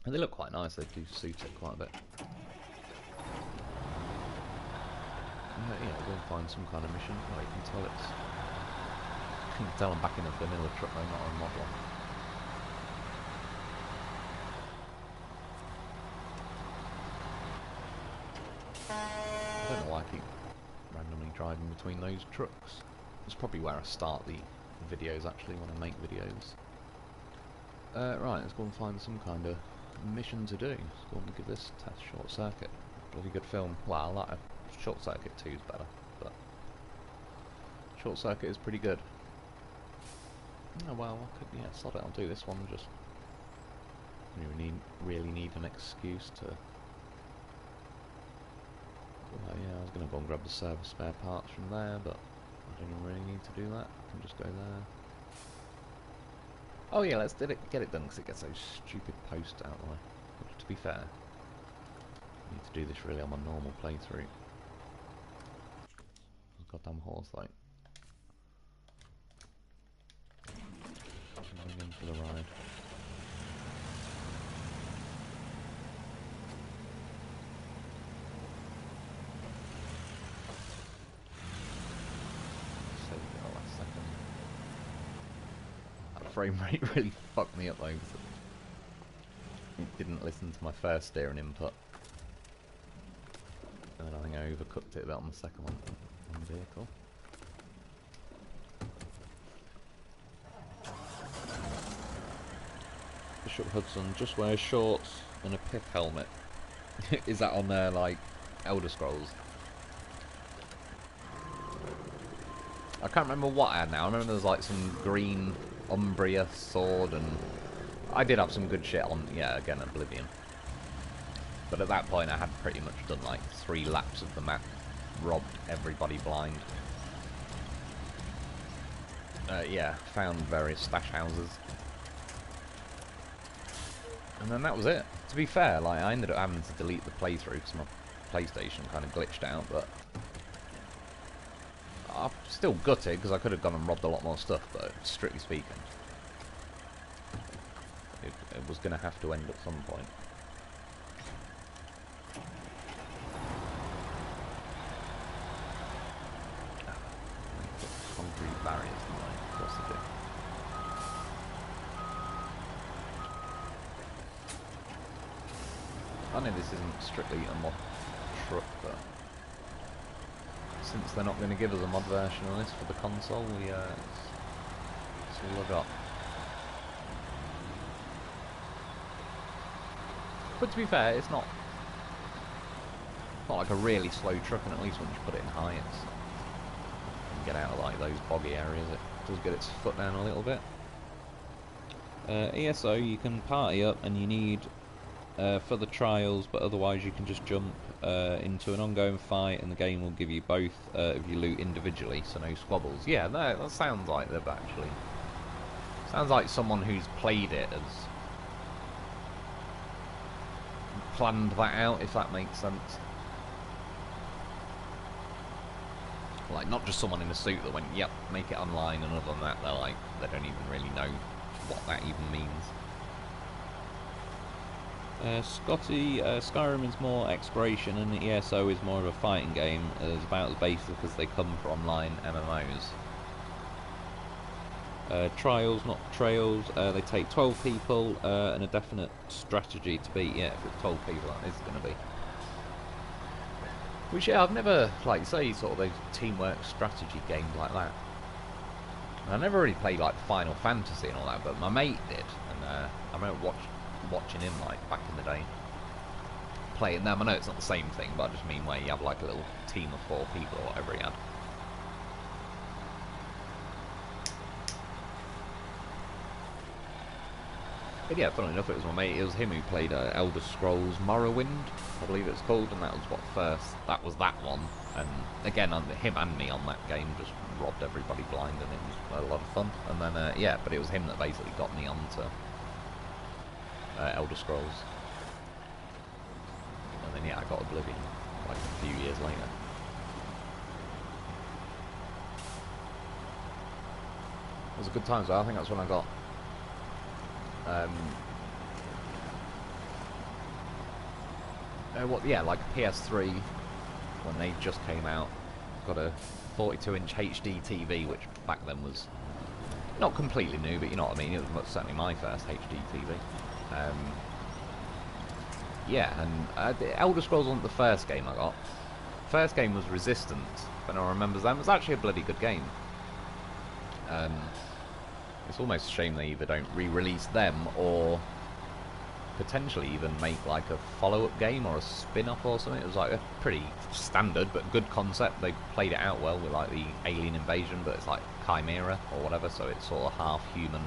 And they look quite nice. They do suit it quite a bit. Yeah, go and find some kind of mission. Oh, you can tell it's. You can tell I'm back in the vanilla truck though, not on mod one. I don't know why I keep randomly driving between those trucks. It's probably where I start the videos actually, when I make videos. Right, let's go and find some kind of mission to do. Let's go and give this test Short Circuit. Bloody good film. Well, I like Short Circuit 2 is better, but Short Circuit is pretty good. Oh well, I could, yeah, sod it, I'll do this one, just... You really need an excuse to... yeah, I was going to go and grab the service spare parts from there, but I don't really need to do that. I can just go there. Oh yeah, let's get it done, because it gets those stupid posts out of the way. Which, to be fair, I need to do this really on my normal playthrough. Goddamn horse, like. I'm in for the ride. Saved it all last second. That frame rate really fucked me up though, because it didn't listen to my first steering input. And then I think I overcooked it a bit on the second one on the vehicle. Bishop Hudson just wears shorts and a pith helmet. Is that on there like Elder Scrolls? I can't remember what I had now. I remember there was like some green Umbria sword, and I did have some good shit on, yeah, again, Oblivion. But at that point I had pretty much done like 3 laps of the map, robbed everybody blind. Yeah, found various stash houses. And then that was it. To be fair, like, I ended up having to delete the playthrough because my PlayStation kind of glitched out, but I'm still gutted because I could have gone and robbed a lot more stuff, but strictly speaking, it was going to have to end at some point. Concrete barriers, of course they do. I know this isn't strictly a mod truck, but since they're not going to give us a mod version of this for the console, it's all I got. But to be fair, it's not like a really slow truck, and at least once you put it in high, it's, you get out of like those boggy areas, it does get its foot down a little bit. ESO, you can party up, and you need for the trials, but otherwise you can just jump into an ongoing fight, and the game will give you both if you loot individually, so no squabbles. Yeah, that sounds like they've actually... Sounds like someone who's played it has planned that out, if that makes sense. Like, not just someone in a suit that went, yep, make it online, and other than that, they're like, they don't even really know what that even means. Scotty, Skyrim is more exploration and ESO is more of a fighting game. It's about as basic as they come for online MMOs. Trials, not trails. They take 12 people and a definite strategy to beat. Yeah, if it's 12 people, that is going to be. Which, yeah, I've never, like, say, sort of those teamwork strategy games like that. I never really played, like, Final Fantasy and all that, but my mate did. And I remember watching him, like, back in the day, playing them. I know it's not the same thing, but I just mean where you have like a little team of 4 people or whatever he had. But yeah, funnily enough, it was my mate, it was him who played Elder Scrolls Morrowind, I believe it's called, and that was what that was that one. And again, him and me on that game just robbed everybody blind, and it was a lot of fun. And then, yeah, but it was him that basically got me onto Elder Scrolls. And then, yeah, I got Oblivion like a few years later. It was a good time, so I think that's when I got yeah, like a PS3 when they just came out. Got a 42-inch HD TV, which back then was not completely new, but you know what I mean. It was certainly my first HD TV. Yeah, and Elder Scrolls wasn't the first game I got. First game was Resistance, if anyone remembers that. It was actually a bloody good game. It's almost a shame they either don't re-release them or potentially even make like a follow-up game or a spin-off or something. It was like a pretty standard but good concept. They played it out well with like the alien invasion, but it's like Chimera or whatever, so it's sort of half human.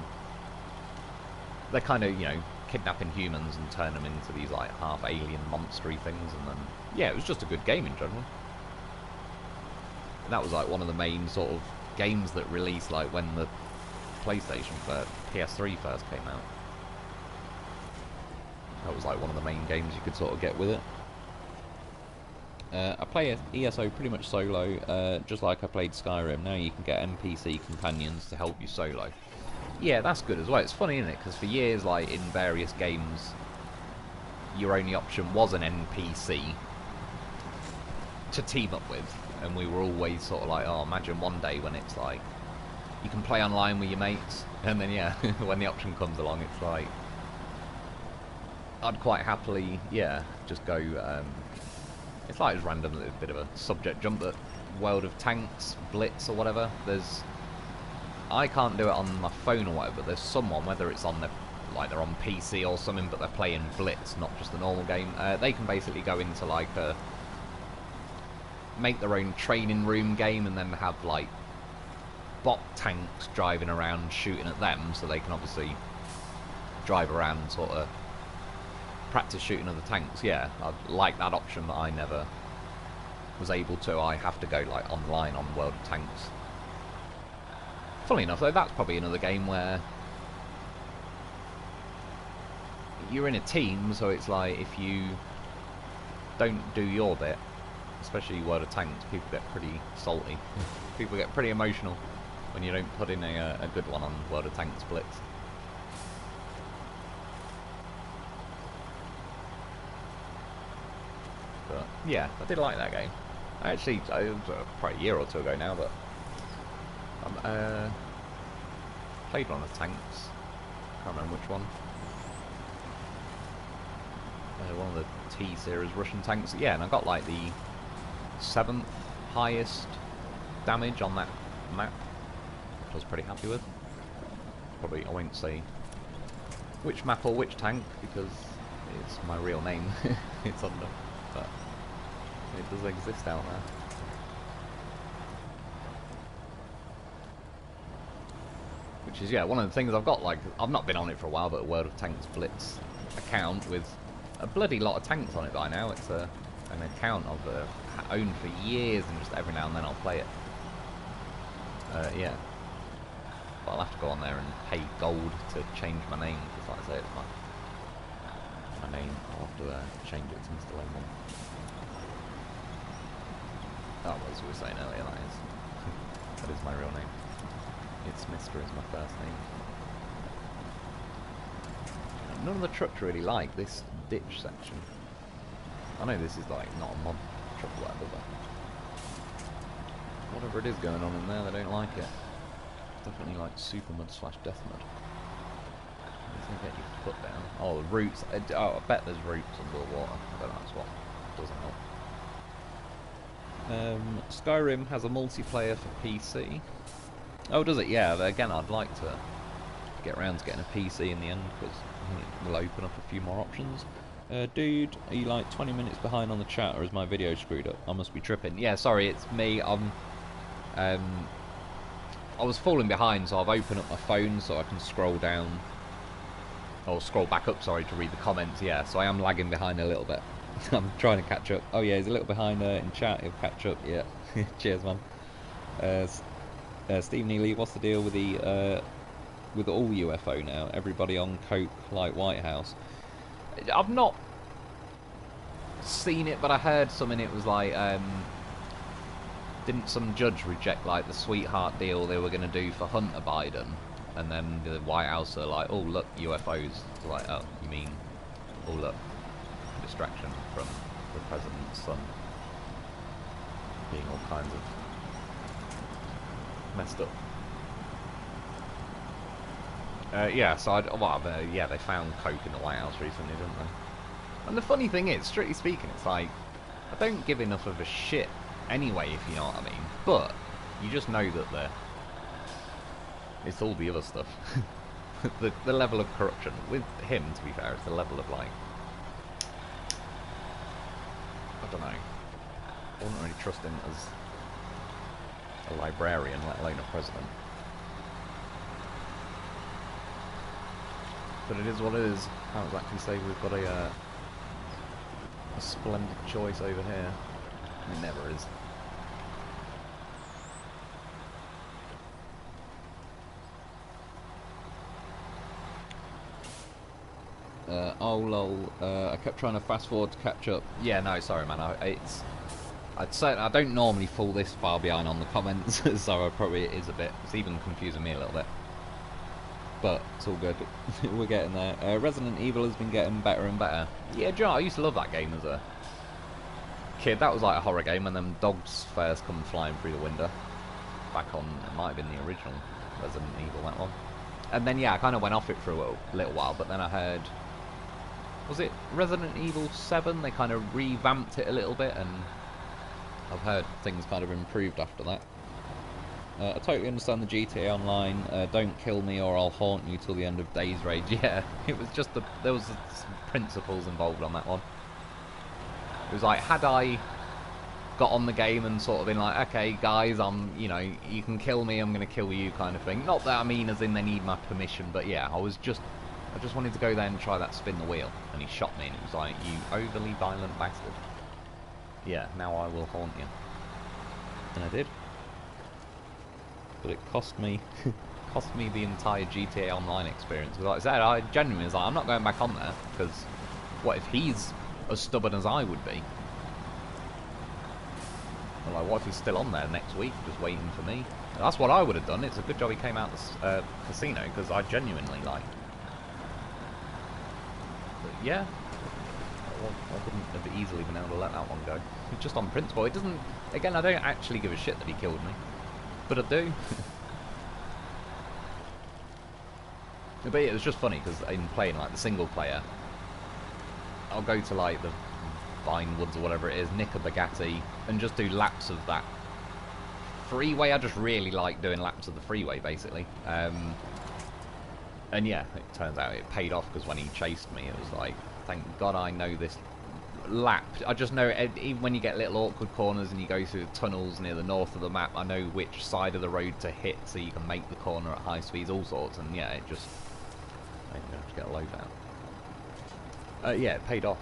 They're kind of, you know, kidnapping humans and turn them into these like half alien monstery things, and then yeah, it was just a good game in general. And that was like one of the main sort of games that released like when the PlayStation for PS3 first came out. That was like one of the main games you could sort of get with it. I play ESO pretty much solo, just like I played Skyrim. Now you can get NPC companions to help you solo. Yeah, that's good as well. It's funny, isn't it? Because for years, like in various games, your only option was an NPC to team up with, and we were always sort of like, oh, imagine one day when it's like you can play online with your mates, and then yeah, when the option comes along, it's like I'd quite happily, yeah, just go. It's like just random, a bit of a subject jump, but World of Tanks, Blitz or whatever. I can't do it on my phone or whatever, but there's someone, whether it's on like they're on PC or something, but they're playing Blitz, not just the normal game. They can basically go into like make their own training room game, and then have like bot tanks driving around shooting at them, so they can obviously drive around and sort of practice shooting other tanks. Yeah, I like that option, but I never was able to. I have to go like online on World of Tanks. Funnily enough though, that's probably another game where you're in a team, so it's like if you don't do your bit, especially World of Tanks, people get pretty salty. People get pretty emotional when you don't put in a good one on World of Tanks Blitz. But yeah, I did like that game. Actually, it was probably a year or two ago now, but played one of the tanks. Can't remember which one. One of the T-series Russian tanks. Yeah, and I got like the 7th highest damage on that map, which I was pretty happy with. Probably I won't say which map or which tank because it's my real name it's under, but it does exist out there. Which is, yeah, one of the things I've got, like, I've not been on it for a while, but a World of Tanks Blitz account with a bloody lot of tanks on it by now. It's an account I've owned for years, and just every now and then I'll play it. Yeah. But I'll have to go on there and pay gold to change my name, because like I say, it's my name. I'll have to change it to Mr. Lone Wolf. That was what we were saying earlier, that is. That is my real name. It's Mr. is my first name. None of the trucks really like this ditch section. I know this is like not a mod truck or whatever, but whatever it is going on in there, they don't like it. Definitely like super mud / death mud. What does it get you to put down? Oh, roots. Oh, I bet there's roots under the water. I bet that's what doesn't help. Skyrim has a multiplayer for PC. Oh, does it? Yeah, but again, I'd like to get around to getting a PC in the end, because it will open up a few more options. Dude, are you like 20 minutes behind on the chat, or is my video screwed up? I must be tripping. Yeah, sorry, it's me. I was falling behind, so I've opened up my phone so I can scroll down, or scroll back up, sorry, to read the comments. Yeah, so I am lagging behind a little bit. I'm trying to catch up. Oh yeah, he's a little behind in chat. He'll catch up. Yeah. Cheers, man. Steve Neely, what's the deal with the with all UFO now? Everybody on coke like White House. I've not seen it, but I heard something. It was like, didn't some judge reject like the sweetheart deal they were going to do for Hunter Biden, and then the White House are like, oh look, UFOs. It's like, oh, you mean, oh look, distraction from the president's son being all kinds of messed up. Yeah, so yeah, they found coke in the White House recently, didn't they? And the funny thing is, strictly speaking, it's like, I don't give enough of a shit anyway, if you know what I mean. But you just know that it's all the other stuff. the level of corruption with him, to be fair, it's the level of like, I don't know. I wouldn't really trust him as a librarian, let alone a president. But it is what it is. Can't exactly say we've got a splendid choice over here. It never is. Oh lol, I kept trying to fast forward to catch up. Yeah, no, sorry man, I'd say I don't normally fall this far behind on the comments, so it's even confusing me a little bit. But it's all good. We're getting there. Resident Evil has been getting better and better. Yeah, Joe, I used to love that game as a kid. That was like a horror game, and then dogs first come flying through the window. Back on, it might have been the original Resident Evil, that one. And then, yeah, I kind of went off it for a little while, but then I heard... Was it Resident Evil 7? They kind of revamped it a little bit, and I've heard things kind of improved after that. I totally understand the GTA Online, don't kill me or I'll haunt you till the end of Days Rage. Yeah, it was just there was some principles involved on that one. It was like, had I got on the game and sort of been like, okay guys, you know, you can kill me, I'm going to kill you kind of thing. Not that I mean as in they need my permission, but yeah, I just wanted to go there and try that spin the wheel, and he shot me, and it was like, you overly violent bastard. Yeah, now I will haunt you. And I did. But it cost me the entire GTA Online experience. Because like I said, I genuinely was like, I'm not going back on there, because what if he's as stubborn as I would be? And like, what if he's still on there next week, just waiting for me? And that's what I would have done. It's a good job he came out the casino, because I genuinely, like... But yeah, I wouldn't have easily been able to let that one go. Just on principle. It doesn't... Again, I don't actually give a shit that he killed me. But I do. But yeah, it was just funny, because in playing, like, the single player, I'll go to, like, the Vine Woods or whatever it is, nick a Bugatti, and just do laps of that freeway. I just really like doing laps of the freeway, basically. And yeah, it turns out it paid off, because when he chased me, it was like, thank God I know this lap. I just know, even when you get little awkward corners and you go through the tunnels near the north of the map, I know which side of the road to hit so you can make the corner at high speeds, all sorts, and yeah, it just... I'm going to have to get a load out. Yeah, it paid off.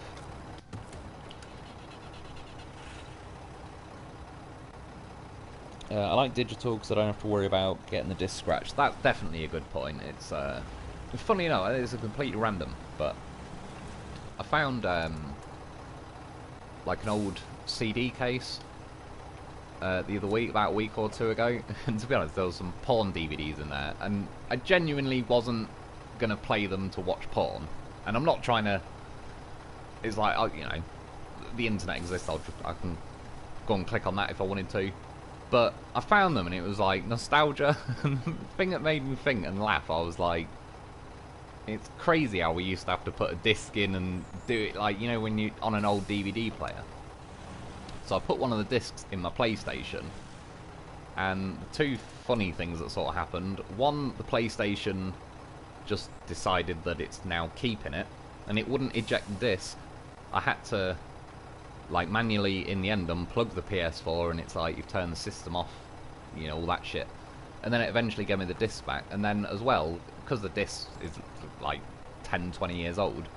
I like digital because I don't have to worry about getting the disc scratched. That's definitely a good point. It's funny enough, it's a completely random, but I found like an old CD case the other week, about a week or two ago, and to be honest, there was some porn DVDs in there, and I genuinely wasn't gonna play them to watch porn, and I'm not trying to. It's like, you know, the internet exists. I can go and click on that if I wanted to. But I found them, and it was like nostalgia. And the thing that made me think and laugh, I was like, it's crazy how we used to have to put a disc in and do it, like, you know, when you on an old DVD player. So I put one of the discs in my PlayStation, and the two funny things that sort of happened. One, the PlayStation just decided that it's now keeping it, and it wouldn't eject the disc. I had to, like, manually, in the end, unplug the PS4, and it's like, you've turned the system off, you know, all that shit. And then it eventually gave me the disc back, and then, as well, because the disc is, like, 10, 20 years old,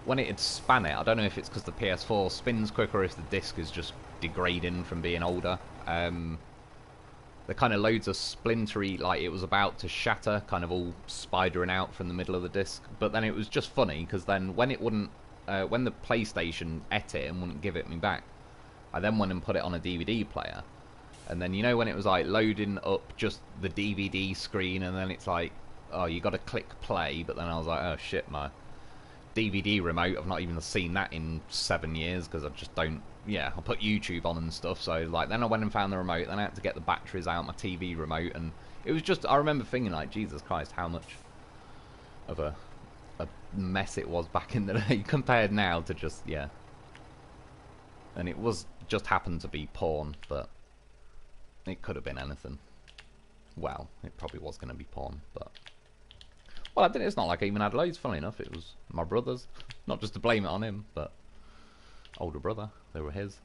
when it had span it, I don't know if it's because the PS4 spins quicker, or if the disc is just degrading from being older, there kind of loads of splintery, like, it was about to shatter, kind of all spidering out from the middle of the disc. But then it was just funny, because then when it wouldn't, when the PlayStation ate it and wouldn't give it me back, I then went and put it on a DVD player. And then, you know, when it was like loading up just the DVD screen, and then it's like, oh, you got to click play. But then I was like, oh shit, my DVD remote, I've not even seen that in 7 years, because I just don't. Yeah, I put YouTube on and stuff. So like, then I went and found the remote. Then I had to get the batteries out, my TV remote, and it was just. I remember thinking like, Jesus Christ, how much of a mess it was back in the day compared now to just, yeah. And it was just happened to be porn, but it could have been anything. Well, it probably was going to be porn, but well, I didn't. It's not like I even had loads. Funnily enough, it was my brother's. Not just to blame it on him, but older brother. They were his,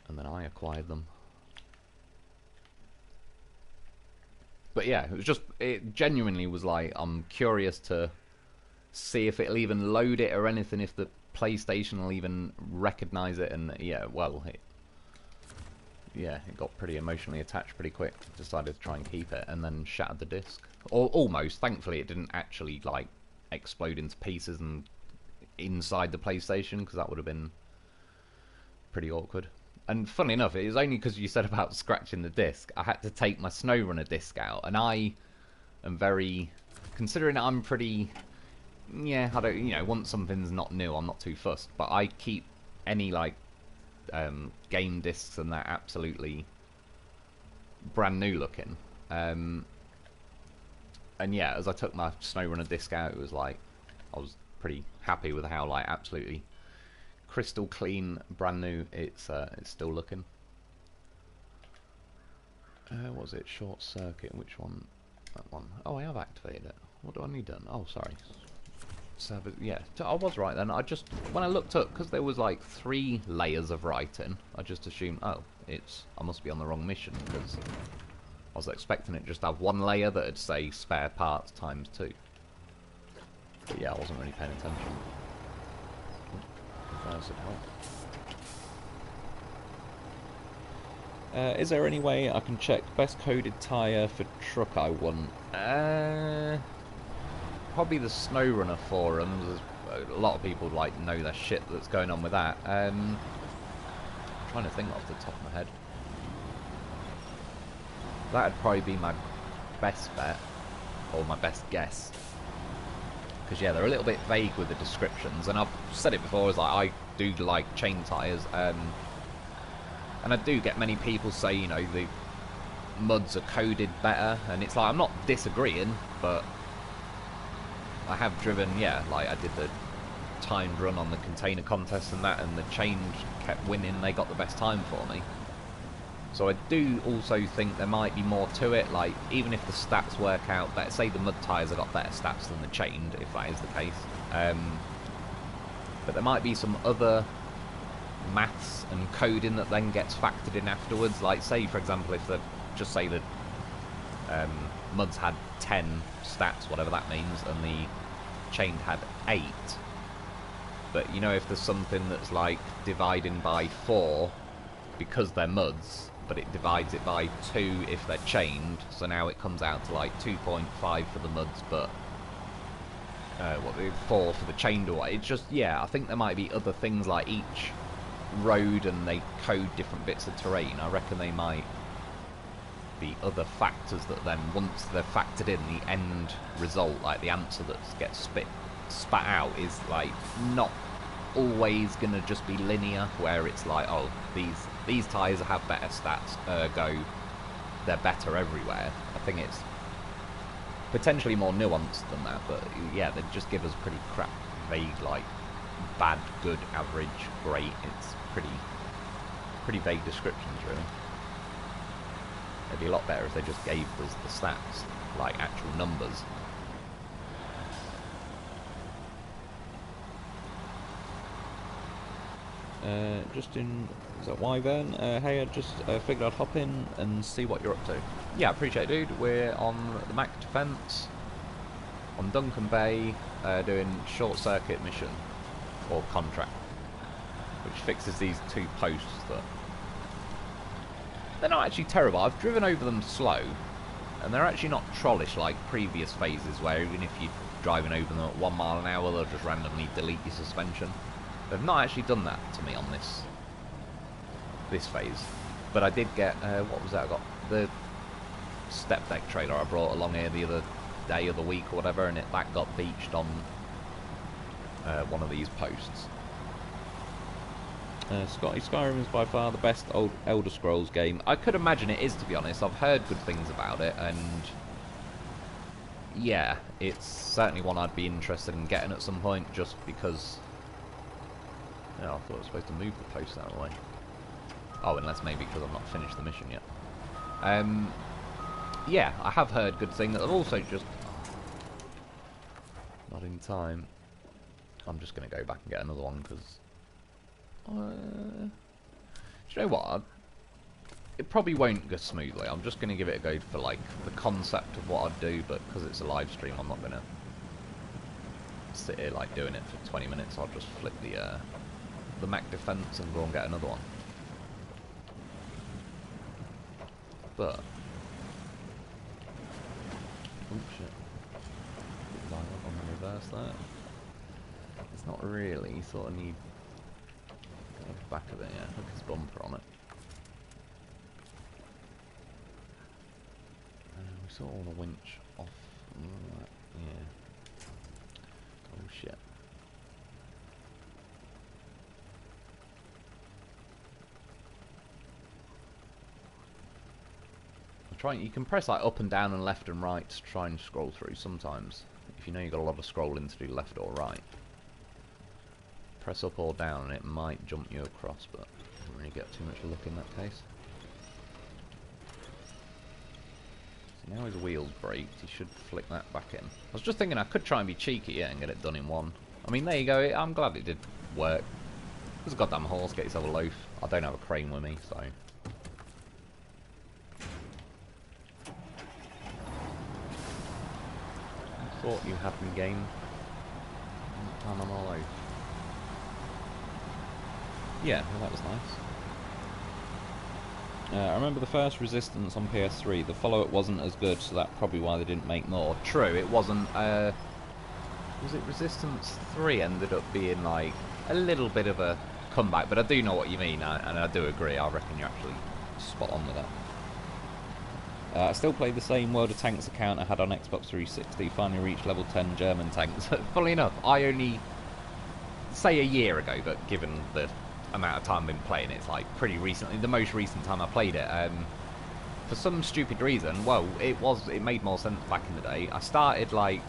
and then I acquired them. But yeah, it was just, it genuinely was like, I'm curious to see if it'll even load it or anything, if the PlayStation will even recognise it, and yeah, well, it got pretty emotionally attached pretty quick. Decided to try and keep it, and then shattered the disc. Or almost. Thankfully, it didn't actually, like, explode into pieces and inside the PlayStation, because that would have been pretty awkward. And funny enough, it was only because you said about scratching the disc, I had to take my SnowRunner disc out, and I am very, considering I'm pretty, yeah, I don't, you know, once something's not new, I'm not too fussed, but I keep any, like, game discs and that absolutely brand new looking. And yeah, as I took my SnowRunner disc out, it was like I was pretty happy with how like absolutely crystal clean, brand new it's still looking. What was it? Short circuit. Which one? That one. Oh, I have activated it. What do I need done? Oh, sorry. Service. Yeah, I was right then. I just, when I looked up, because there was like 3 layers of writing, I just assumed, oh, I must be on the wrong mission, because I was expecting it just to have 1 layer that would say spare parts times 2. But yeah, I wasn't really paying attention. Reverse it help. Is there any way I can check best coded tyre for truck I want? Probably the SnowRunner forums. There's a lot of people like know their shit that's going on with that. I'm trying to think off the top of my head. That'd probably be my best bet, or my best guess. Because yeah, they're a little bit vague with the descriptions, and I've said it before, is like I do like chain tyres, and I do get many people say, you know, the muds are coded better, and it's like, I'm not disagreeing, but I have driven, yeah, like I did the timed run on the container contest and that, and the chain kept winning, they got the best time for me. So I do also think there might be more to it, like, even if the stats work out better, say the mud tyres have got better stats than the chained, if that is the case, but there might be some other maths and coding that then gets factored in afterwards, like say for example if the, just say that muds had 10 stats, whatever that means, and the chained had 8, but you know, if there's something that's like dividing by 4 because they're muds, but it divides it by 2 if they're chained, so now it comes out to like 2.5 for the muds, but 4 for the chained, or it's just, yeah, I think there might be other things like each road, and they code different bits of terrain. I reckon they might be other factors that then, once they're factored in, the end result, like the answer that gets spat out, is like not always gonna just be linear, where it's like, oh, these tyres have better stats, ergo they're better everywhere. I think it's potentially more nuanced than that, but yeah, they just give us pretty crap, vague, like bad, good, average, great. It's pretty vague descriptions, really. It'd be a lot better if they just gave us the stats, like actual numbers. Justin, is that Wyvern? Hey, I just figured I'd hop in and see what you're up to. Yeah, appreciate it, dude. We're on the Mac Defence, on Duncan Bay, doing short circuit mission, or contract, which fixes these 2 posts that they're not actually terrible. I've driven over them slow, and they're actually not trollish like previous phases, where even if you're driving over them at 1 mile an hour, they'll just randomly delete your suspension. They've not actually done that to me on this phase, but I did get what was that? I got the step deck trailer I brought along here the other day of the week or whatever, and that got beached on one of these posts. Scotty, Skyrim is by far the best old Elder Scrolls game. I could imagine it is, to be honest. I've heard good things about it, and yeah, it's certainly one I'd be interested in getting at some point, just because. Yeah, I thought I was supposed to move the post that way. Oh, unless maybe because I've not finished the mission yet. Yeah, I have heard good things. I've also just not in time. I'm just going to go back and get another one because. Do you know what? It probably won't go smoothly. I'm just going to give it a go for like the concept of what I'd do, but because it's a live stream, I'm not going to sit here like doing it for 20 minutes. I'll just flip the Mac Defence and go and get another one. But oh shit! Line up on the reverse there. It's not really. Sort of need the back of it. Yeah, look at his bumper on it. We sort of want to winch off. Yeah. Oh shit. You can press like up and down and left and right to try and scroll through sometimes. If you know you've got a lot of scrolling to do left or right. Press up or down and it might jump you across, but I don't really get too much look in that case. So now his wheel's braked, he should flick that back in. I was just thinking I could try and be cheeky, yeah, and get it done in one. I mean, there you go, I'm glad it did work. There's a goddamn horse, get yourself a loaf. I don't have a crane with me, so... I thought you had me game. And I'm all out. Yeah, well, that was nice. I remember the first Resistance on PS3. The follow-up wasn't as good, so that's probably why they didn't make more. True, it wasn't... was it Resistance 3 ended up being, like, a little bit of a comeback, but I do know what you mean, and I do agree. I reckon you're actually spot on with that. I still play the same World of Tanks account I had on Xbox 360, finally reached level 10 German tanks. Funnily enough, I only, say a year ago, but given the amount of time I've been playing it, it's like pretty recently, the most recent time I played it. For some stupid reason, well, it made more sense back in the day. I started, like,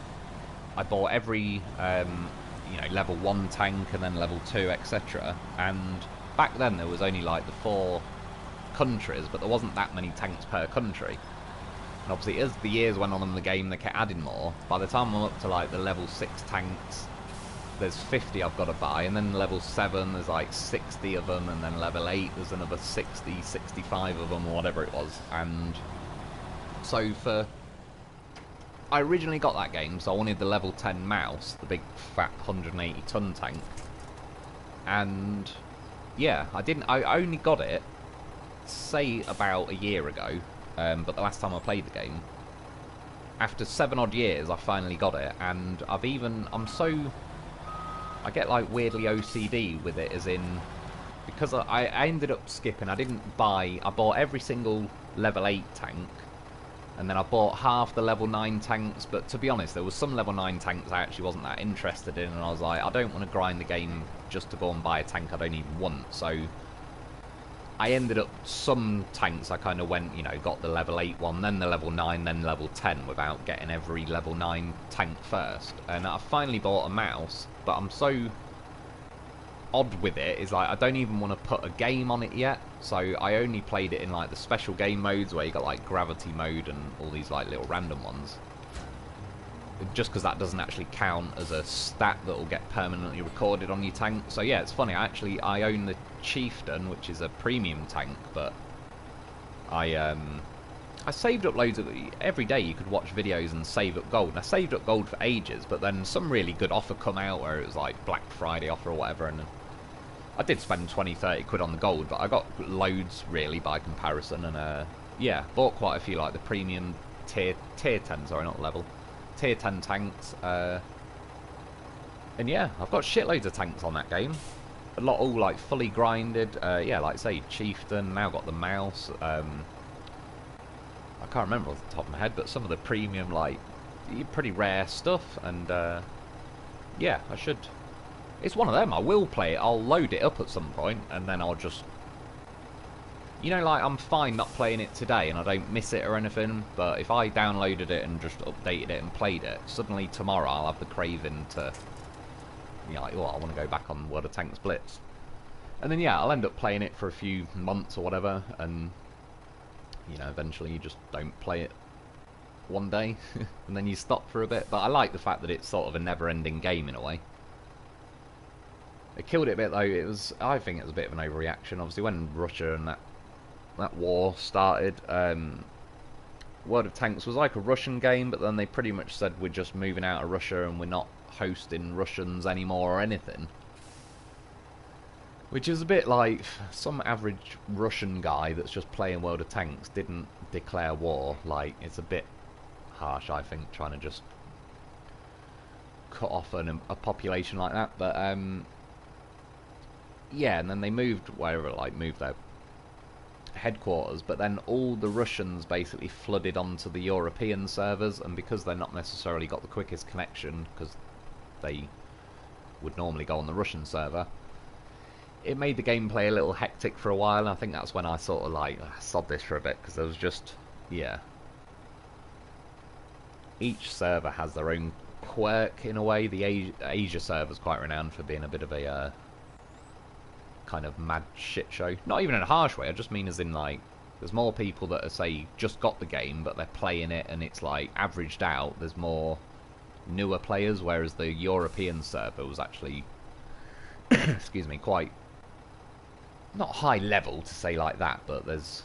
I bought every, you know, level 1 tank and then level 2, etc. And back then there was only, like, the 4 countries, but there wasn't that many tanks per country. And obviously, as the years went on in the game, they kept adding more. By the time I'm up to like the level 6 tanks, there's 50 I've got to buy, and then level 7 there's like 60 of them, and then level 8 there's another 60, 65 of them, or whatever it was. And so I originally got that game, so I wanted the level 10 mouse, the big fat 180 ton tank. And yeah, I only got it, say, about a year ago, but the last time I played the game, after 7 odd years I finally got it, and I get like weirdly OCD with it, as in, because I ended up skipping, I bought every single level 8 tank, and then I bought half the level 9 tanks, but to be honest, there was some level 9 tanks I actually wasn't that interested in, and I was like, I don't want to grind the game just to go and buy a tank I don't even want, so I ended up, some tanks I kind of went, you know, got the level 8 one, then the level 9, then level 10, without getting every level 9 tank first. And I finally bought a mouse, but I'm so odd with it, is like, I don't even want to put a game on it yet, so I only played it in like the special game modes, where you got like gravity mode and all these like little random ones. Just because that doesn't actually count as a stat that will get permanently recorded on your tank. So yeah, it's funny, I own the Chieftain, which is a premium tank, but I saved up loads of... Every day you could watch videos and save up gold, and I saved up gold for ages, but then some really good offer come out where it was like Black Friday offer or whatever, and I did spend 20-30 quid on the gold, but I got loads really by comparison, and yeah, bought quite a few, like the premium tier 10, sorry, not level, tier 10 tanks, and yeah, I've got shitloads of tanks on that game. A lot all like fully grinded, yeah, like say Chieftain, now got the mouse, I can't remember off the top of my head, but some of the premium, like, pretty rare stuff, and yeah, I should, it's one of them, I will play it, I'll load it up at some point, and then I'll just, you know, like, I'm fine not playing it today, and I don't miss it or anything, but if I downloaded it and just updated it and played it, suddenly tomorrow I'll have the craving to, you know, like, oh, I want to go back on World of Tanks Blitz. And then, yeah, I'll end up playing it for a few months or whatever, and, you know, eventually you just don't play it one day, and then you stop for a bit. But I like the fact that it's sort of a never-ending game in a way. It killed it a bit, though. I think it was a bit of an overreaction. Obviously, when Russia and that war started, World of Tanks was like a Russian game, but then they pretty much said we're just moving out of Russia and we're not hosting Russians anymore or anything, which is a bit like some average Russian guy that's just playing World of Tanks didn't declare war. Like, it's a bit harsh, I think, trying to just cut off a population like that. But yeah, and then they moved wherever, like, moved their headquarters, but then all the Russians basically flooded onto the European servers, and because they're not necessarily got the quickest connection, because they would normally go on the Russian server, it made the gameplay a little hectic for a while, and I think that's when I sort of like, sod this for a bit, because there was just yeah, each server has their own quirk in a way. The Asia server's quite renowned for being a bit of a kind of mad shit show. Not even in a harsh way, I just mean as in like, there's more people that are, say, just got the game, but they're playing it and it's like averaged out. There's more newer players, whereas the European server was actually, excuse me, quite, not high level to say like that, but there's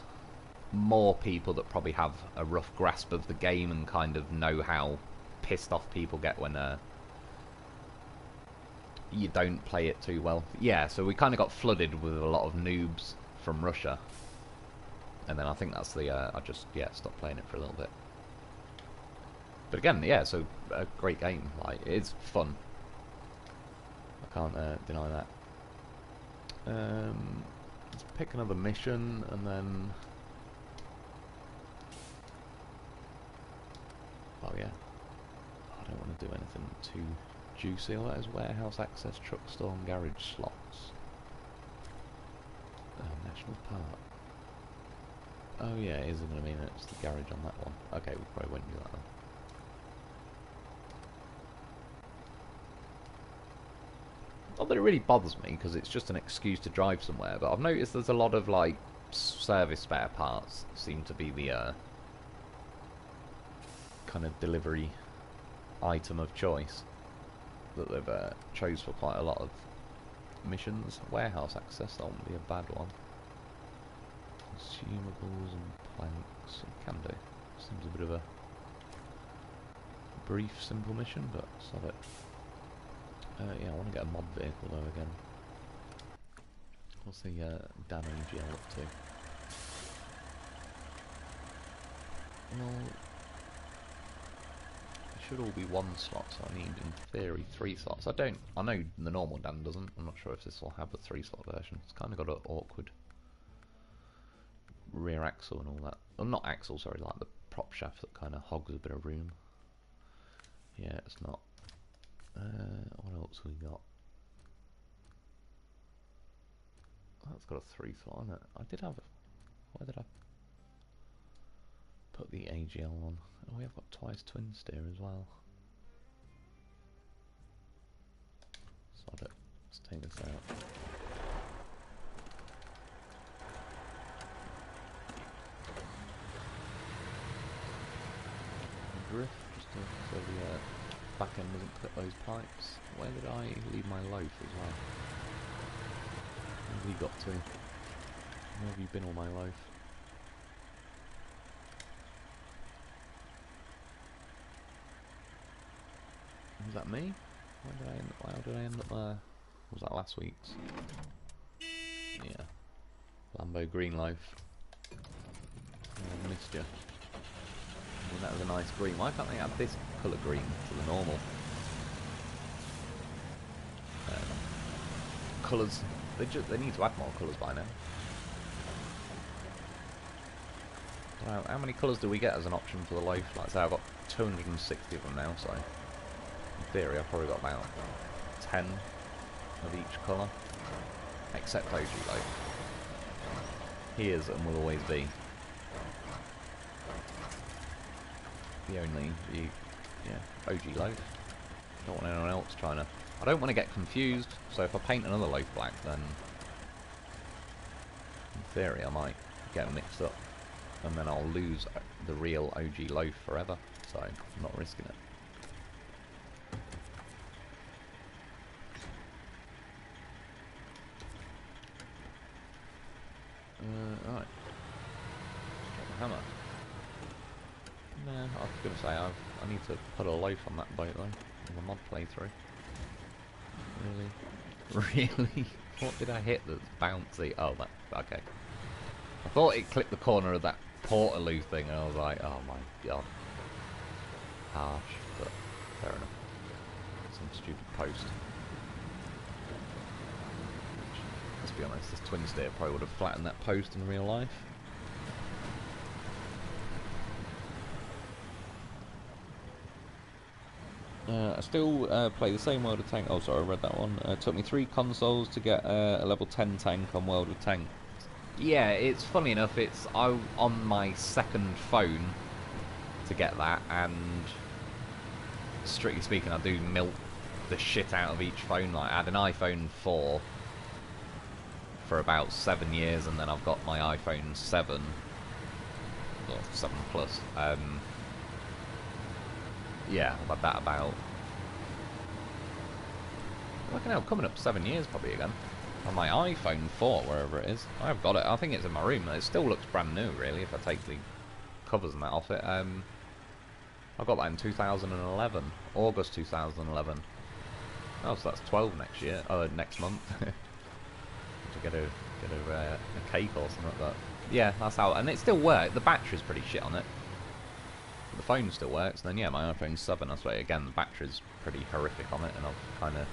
more people that probably have a rough grasp of the game and kind of know how pissed off people get when you don't play it too well. Yeah, so we kind of got flooded with a lot of noobs from Russia. And then I think that's the, I just, yeah, stopped playing it for a little bit. But again, yeah, so a great game. Like, it's fun. I can't deny that. Let's pick another mission, and then... Oh, yeah. I don't want to do anything too juicy. All that is warehouse access, truck store, and garage slots. National Park. Oh yeah, it is going to mean it's the garage on that one. Okay, we probably won't do that then. Not that it really bothers me, because it's just an excuse to drive somewhere, but I've noticed there's a lot of, like, service spare parts that seem to be the, kind of delivery item of choice that they've chose for quite a lot of missions. Warehouse access, that wouldn't be a bad one. Consumables and planks, it can do. Seems a bit of a brief, simple mission, but let's have it. Yeah, I want to get a mod vehicle though again. What's the Dan AGL up to? Well, it should all be one slot, so I need, in theory, 3 slots. I know the normal Dan doesn't. I'm not sure if this will have a 3-slot version. It's kind of got an awkward rear axle and all that. Well, not axle, sorry, like the prop shaft that kind of hogs a bit of room. Yeah, it's not. What else we got? That's got a 3-slot on it. I did have. Where did I put the AGL on? Oh, we have got twice twin steer as well. Sod it. Let's take this out. Drift, just so the back end doesn't clip those pipes. Where did I leave my loaf as well? Where have you got to? Where have you been, all my loaf? Was that me? Why did I end up there? Was that last week's? Yeah. Lambo green loaf. Oh, I missed you. Well, that was a nice green. Why can't they add this colour green to the normal? Colours. They need to add more colours by now. Wow, how many colours do we get as an option for the loaf? Like I say, I've got 260 of them now, so in theory I've probably got about 10 of each colour. Except OG loaf. He is and will always be the only OG loaf. Don't want anyone else trying to. I don't want to get confused, so if I paint another loaf black, then in theory I might get mixed up, and then I'll lose the real OG loaf forever. So I'm not risking it. Right. Drop the hammer. Nah, I was going to say I need to put a loaf on that boat though, in the mod playthrough. Really? Really? What did I hit that's bouncy? Oh, that, okay. I thought it clipped the corner of that Portaloo thing and I was like, oh my god. Harsh, but fair enough. Some stupid post. Let's be honest, this twin steer probably would have flattened that post in real life. I still play the same World of Tanks. Oh, sorry, I read that one. It took me 3 consoles to get a level 10 tank on World of Tanks. Yeah, it's funny enough, it's on my second phone to get that, and strictly speaking, I do milk the shit out of each phone. Like, I had an iPhone 4 for about 7 years, and then I've got my iPhone 7, or 7 Plus. Yeah, I've had that about, I reckon now coming up 7 years probably again. On my iPhone 4, wherever it is. I've got it. I think it's in my room. It still looks brand new, really, if I take the covers and that off it. I got that in 2011. August 2011. Oh, so that's 12 next year. Oh, next month. To get a cake or something like that. Yeah, that's how. And it still works. The battery's pretty shit on it. But the phone still works. And then, yeah, my iPhone 7, I swear, again, the battery's pretty horrific on it. And I've kind of,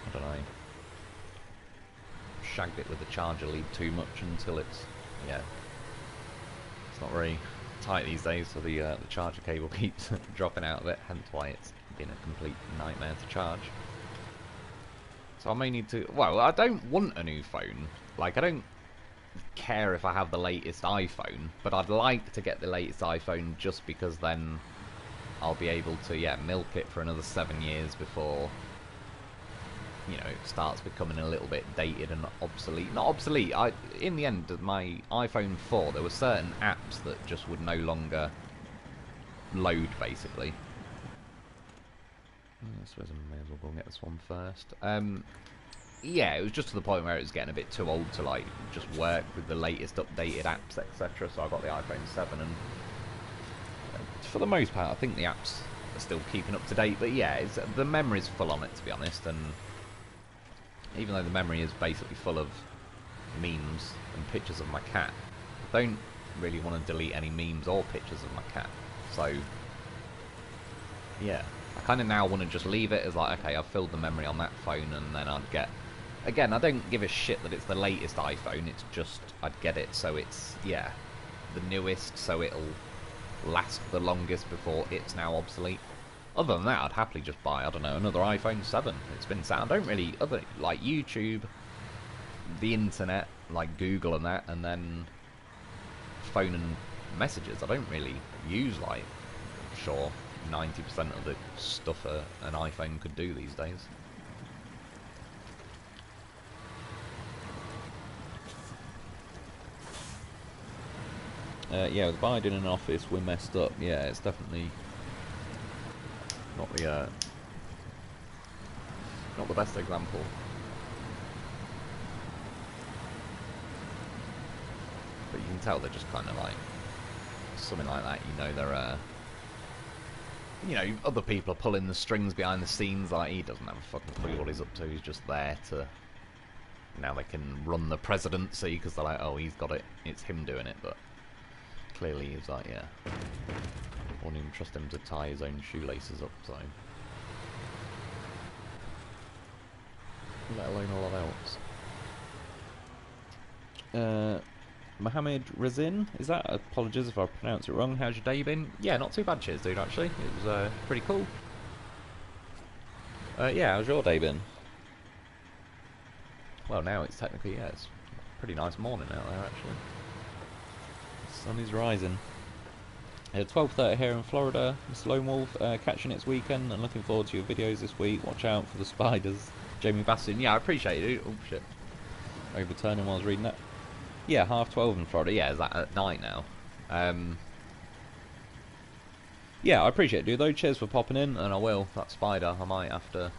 I don't know, shagged it with the charger lead too much until it's, yeah, it's not very tight these days, so the charger cable keeps dropping out of it, hence why it's been a complete nightmare to charge. So I may need to, well, I don't want a new phone, like, I don't care if I have the latest iPhone, but I'd like to get the latest iPhone just because then I'll be able to, yeah, milk it for another 7 years before, you know, it starts becoming a little bit dated and obsolete. Not obsolete, in the end of my iPhone 4, there were certain apps that just would no longer load, basically. I suppose I may as well go and get this one first. Yeah, it was just to the point where it was getting a bit too old to, like, just work with the latest updated apps, etc. So I got the iPhone 7, and for the most part, I think the apps are still keeping up to date. But yeah, the memory's full on it, to be honest, and even though the memory is basically full of memes and pictures of my cat, I don't really want to delete any memes or pictures of my cat. So, yeah, I kind of now want to just leave it as like, okay, I've filled the memory on that phone, and then I'd get, again, I don't give a shit that it's the latest iPhone, it's just, I'd get it so it's, yeah, the newest, so it'll last the longest before it's now obsolete. Other than that, I'd happily just buy, I don't know, another iPhone 7. It's been sad. I don't really, like YouTube, the internet, like Google and that, and then phone and messages. I don't really use, like, sure, 90% of the stuff an iPhone could do these days. Yeah, with Biden in office, we're messed up. Yeah, it's definitely not the best example. But you can tell they're just kind of like something like that. You know, they're you know, other people are pulling the strings behind the scenes. Like, he doesn't have a fucking clue what he's up to. He's just there to. Now they can run the presidency because they're like, oh, he's got it. It's him doing it. But clearly he's like, yeah, I wouldn't even trust him to tie his own shoelaces up. So, let alone a lot else. Mohammed Razin, is that? Apologies if I pronounce it wrong. How's your day been? Yeah, not too bad, cheers, dude, actually. It was pretty cool. Yeah, how's your day been? Well, now it's technically, yeah, it's a pretty nice morning out there, actually. The sun is rising. 12:30 here in Florida. SnowRunner, catching its weekend and looking forward to your videos this week. Watch out for the spiders. Jamie Bastion, yeah, I appreciate it, dude. Oh, shit. Overturning while I was reading that. Yeah, 12:30 in Florida. Yeah, is that at night now? Yeah, I appreciate it, dude, though. Cheers for popping in, and I will. That spider, I might have to...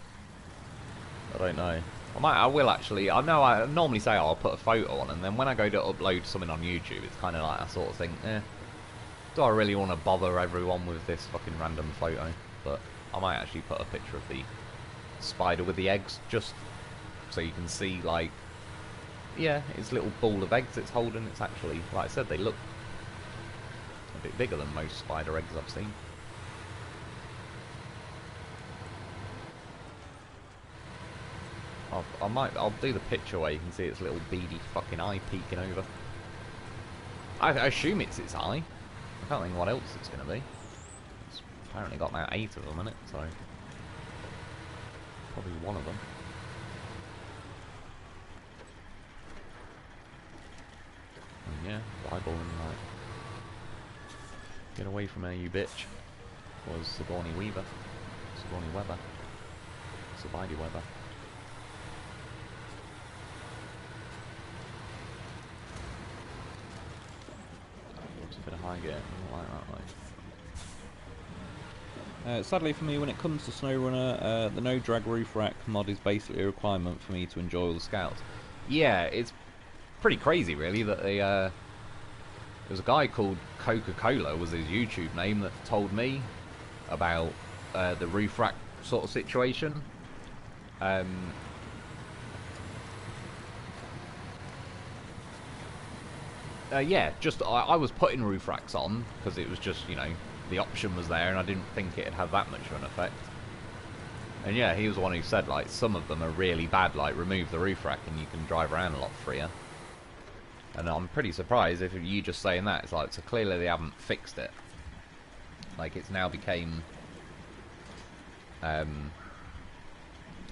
I don't know. I will actually. I know I normally say, oh, I'll put a photo on, and then when I go to upload something on YouTube, it's kind of like I sort of think, do I really want to bother everyone with this fucking random photo? But I might actually put a picture of the spider with the eggs, just so you can see, like, yeah, it's a little ball of eggs it's holding. It's actually, like I said, they look a bit bigger than most spider eggs I've seen. I'll do the picture where you can see its little beady fucking eye peeking over. I assume it's its eye. I can't think what else it's going to be. It's apparently got about 8 of them in it, so probably one of them. yeah, Bible and like, get away from her, you bitch. Was Sigourney Weaver. Sigourney Weber. Sabidi Weber. It's a bit of high gear, I don't like that though. Sadly for me, when it comes to SnowRunner, the no drag roof rack mod is basically a requirement for me to enjoy all the scouts. Yeah, it's pretty crazy really that they, there was a guy called Coca-Cola was his YouTube name that told me about the roof rack sort of situation. Yeah, just I was putting roof racks on because it was just, you know, the option was there and I didn't think it'd have that much of an effect. And yeah, he was the one who said like some of them are really bad, like remove the roof rack and you can drive around a lot freer. And I'm pretty surprised if you just saying that, it's like, so clearly they haven't fixed it. Like it's now became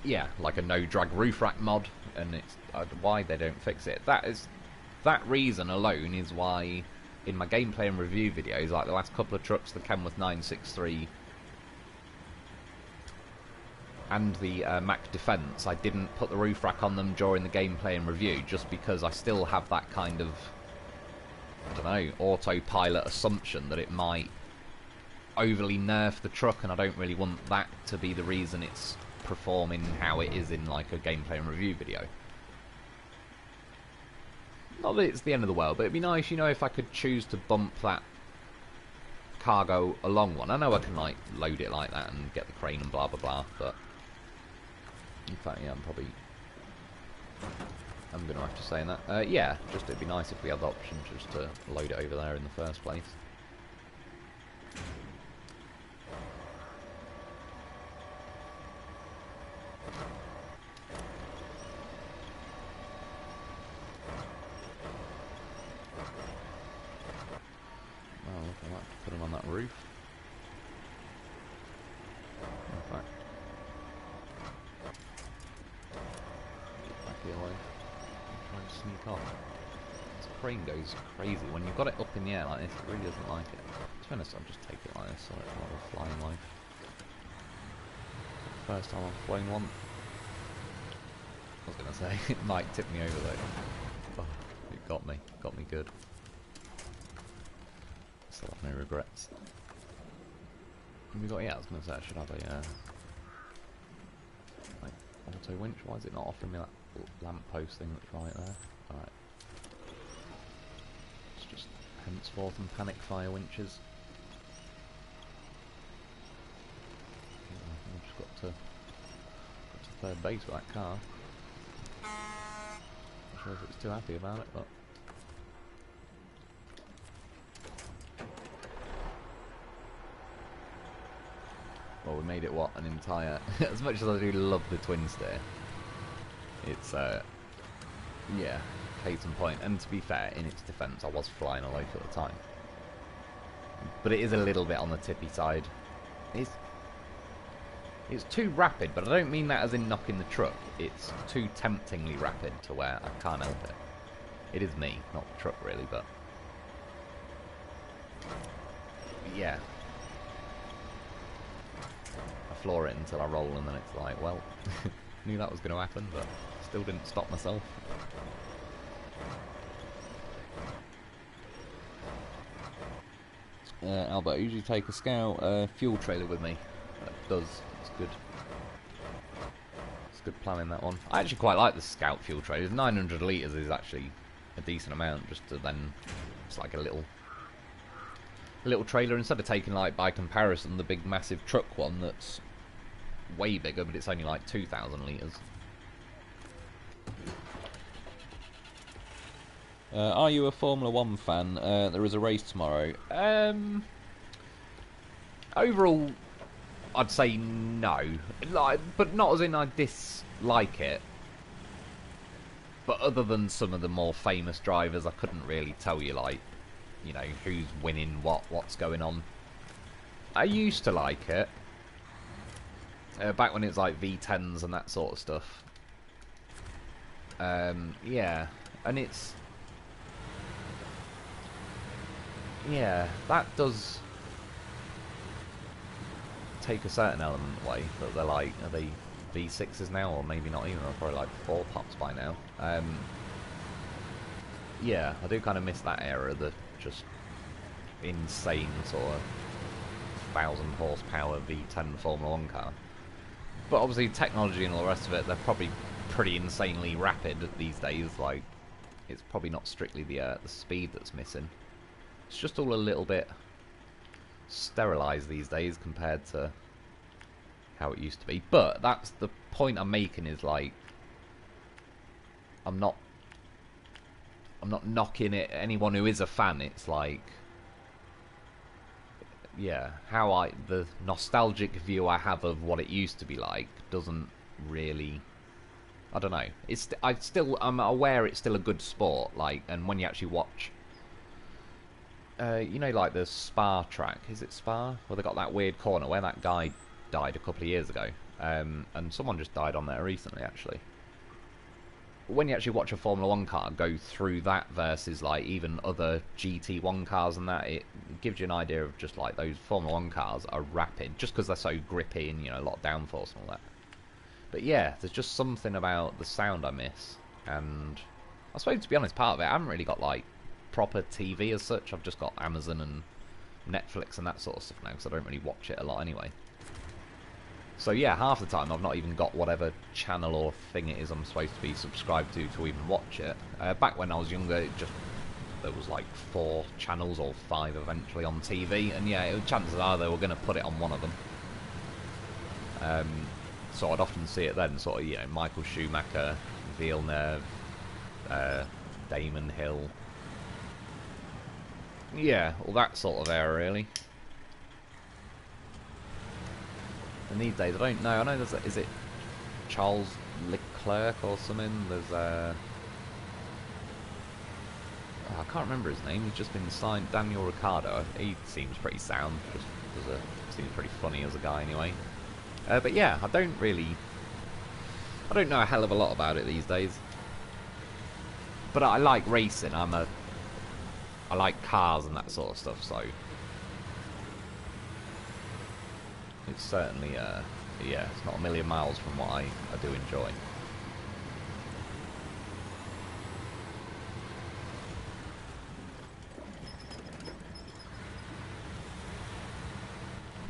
yeah, like a no drag roof rack mod, and it's why they don't fix it. That reason alone is why in my gameplay and review videos, like the last couple of trucks, the Kenworth 963 and the Mack Defence, I didn't put the roof rack on them during the gameplay and review, just because I still have that kind of, I don't know, autopilot assumption that it might overly nerf the truck, and I don't really want that to be the reason it's performing how it is in like a gameplay and review video. Not that it's the end of the world, but it'd be nice, you know, if I could choose to bump that cargo along one. I know I can like load it like that and get the crane and blah blah blah, but in fact, yeah, I'm gonna have to say that. Yeah, just it'd be nice if we had the option just to load it over there in the first place. Oh, look at that, put them on that roof. In fact, get back here away. Try and sneak off. This crane goes crazy. When you've got it up in the air like this, it really doesn't like it. To be honest, I'll just take it like this so it's not a flying life. First time I've flown one. I was gonna say, it might tip me over though. Oh, it got me good. Still have no regrets. Have we got, yeah, I was gonna say I should have a like auto winch. Why is it not offering me that lamp post thing that's right there? Alright. It's just henceforth and panic fire winches. I've just got to third base with that car. Not sure if it's too happy about it, but well, we made it what, an entire as much as I do love the twin steer, it's yeah, case in point. And to be fair, in its defence, I was flying all over at the time, but it is a little bit on the tippy side. It's too rapid, but I don't mean that as in knocking the truck. It's too temptingly rapid to where I can't help it. It is me, not the truck really, but yeah. I floor it until I roll, and then it's like, well, knew that was going to happen, but still didn't stop myself. Albert, I usually take a scout fuel trailer with me. That does. It's good. It's good planning, that one. I actually quite like the scout fuel trailers. 900 litres is actually a decent amount, just to then, it's like a little trailer, instead of taking, like, by comparison, the big massive truck one that's way bigger, but it's only like 2,000 litres. Are you a Formula 1 fan? There is a race tomorrow. Overall, I'd say no. Like, but not as in I dislike it. But other than some of the more famous drivers, I couldn't really tell you, like, you know, who's winning what's going on. I used to like it. Back when it was like V10s and that sort of stuff. Yeah, and it's yeah, that does take a certain element away, that they're like, are they V6s now, or maybe not even, they're probably like 4 pops by now. Yeah, I do kind of miss that era, the just insane sort of 1,000 horsepower V10 Formula 1 car. But obviously technology and all the rest of it, they're probably pretty insanely rapid these days. Like, it's probably not strictly the speed that's missing. It's just all a little bit sterilized these days compared to how it used to be. But that's the point I'm making, is like, I'm not knocking it. Anyone who is a fan, it's like, yeah, the nostalgic view I have of what it used to be like doesn't really, I don't know. I'm aware it's still a good sport, like, and when you actually watch, you know, like the Spa track, is it Spa? Where they got that weird corner where that guy died a couple of years ago, and someone just died on there recently, actually. When you actually watch a Formula 1 car go through that versus like even other GT1 cars and that, it gives you an idea of just like those Formula 1 cars are rapid just because they're so grippy and, you know, a lot of downforce and all that. But yeah, there's just something about the sound I miss. And I suppose, to be honest, part of it, I haven't really got like proper TV as such. I've just got Amazon and Netflix and that sort of stuff now, because I don't really watch it a lot anyway. So yeah, half the time I've not even got whatever channel or thing it is I'm supposed to be subscribed to even watch it. Back when I was younger, there was like 4 channels or 5 eventually on TV, and yeah, chances are they were going to put it on one of them. So I'd often see it then, sort of, you know, Michael Schumacher, Villeneuve, Damon Hill. Yeah, all that sort of era, really. And these days, I don't know. I know there's is it Charles Leclerc or something? There's oh, I can't remember his name. He's just been signed. Daniel Ricciardo. He seems pretty sound. Just seems pretty funny as a guy, anyway. But yeah, I don't know a hell of a lot about it these days. But I like racing. I like cars and that sort of stuff. So it's certainly, yeah, it's not a million miles from what I do enjoy.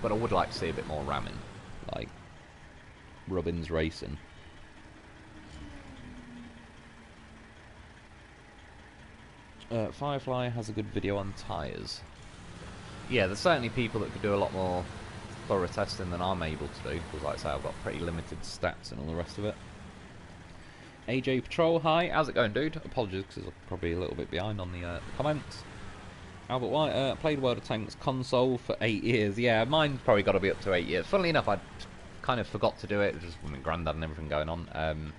But I would like to see a bit more ramming, like Rubbins Racing. Firefly has a good video on tyres. Yeah, there's certainly people that could do a lot more thorough testing than I'm able to do, because like I say, I've got pretty limited stats and all the rest of it. AJ Patrol, hi, how's it going, dude? Apologies because I'm probably a little bit behind on the comments. Albert White, played World of Tanks console for 8 years. Yeah, mine's probably got to be up to 8 years. Funnily enough, I kind of forgot to do it, just with my granddad and everything going on.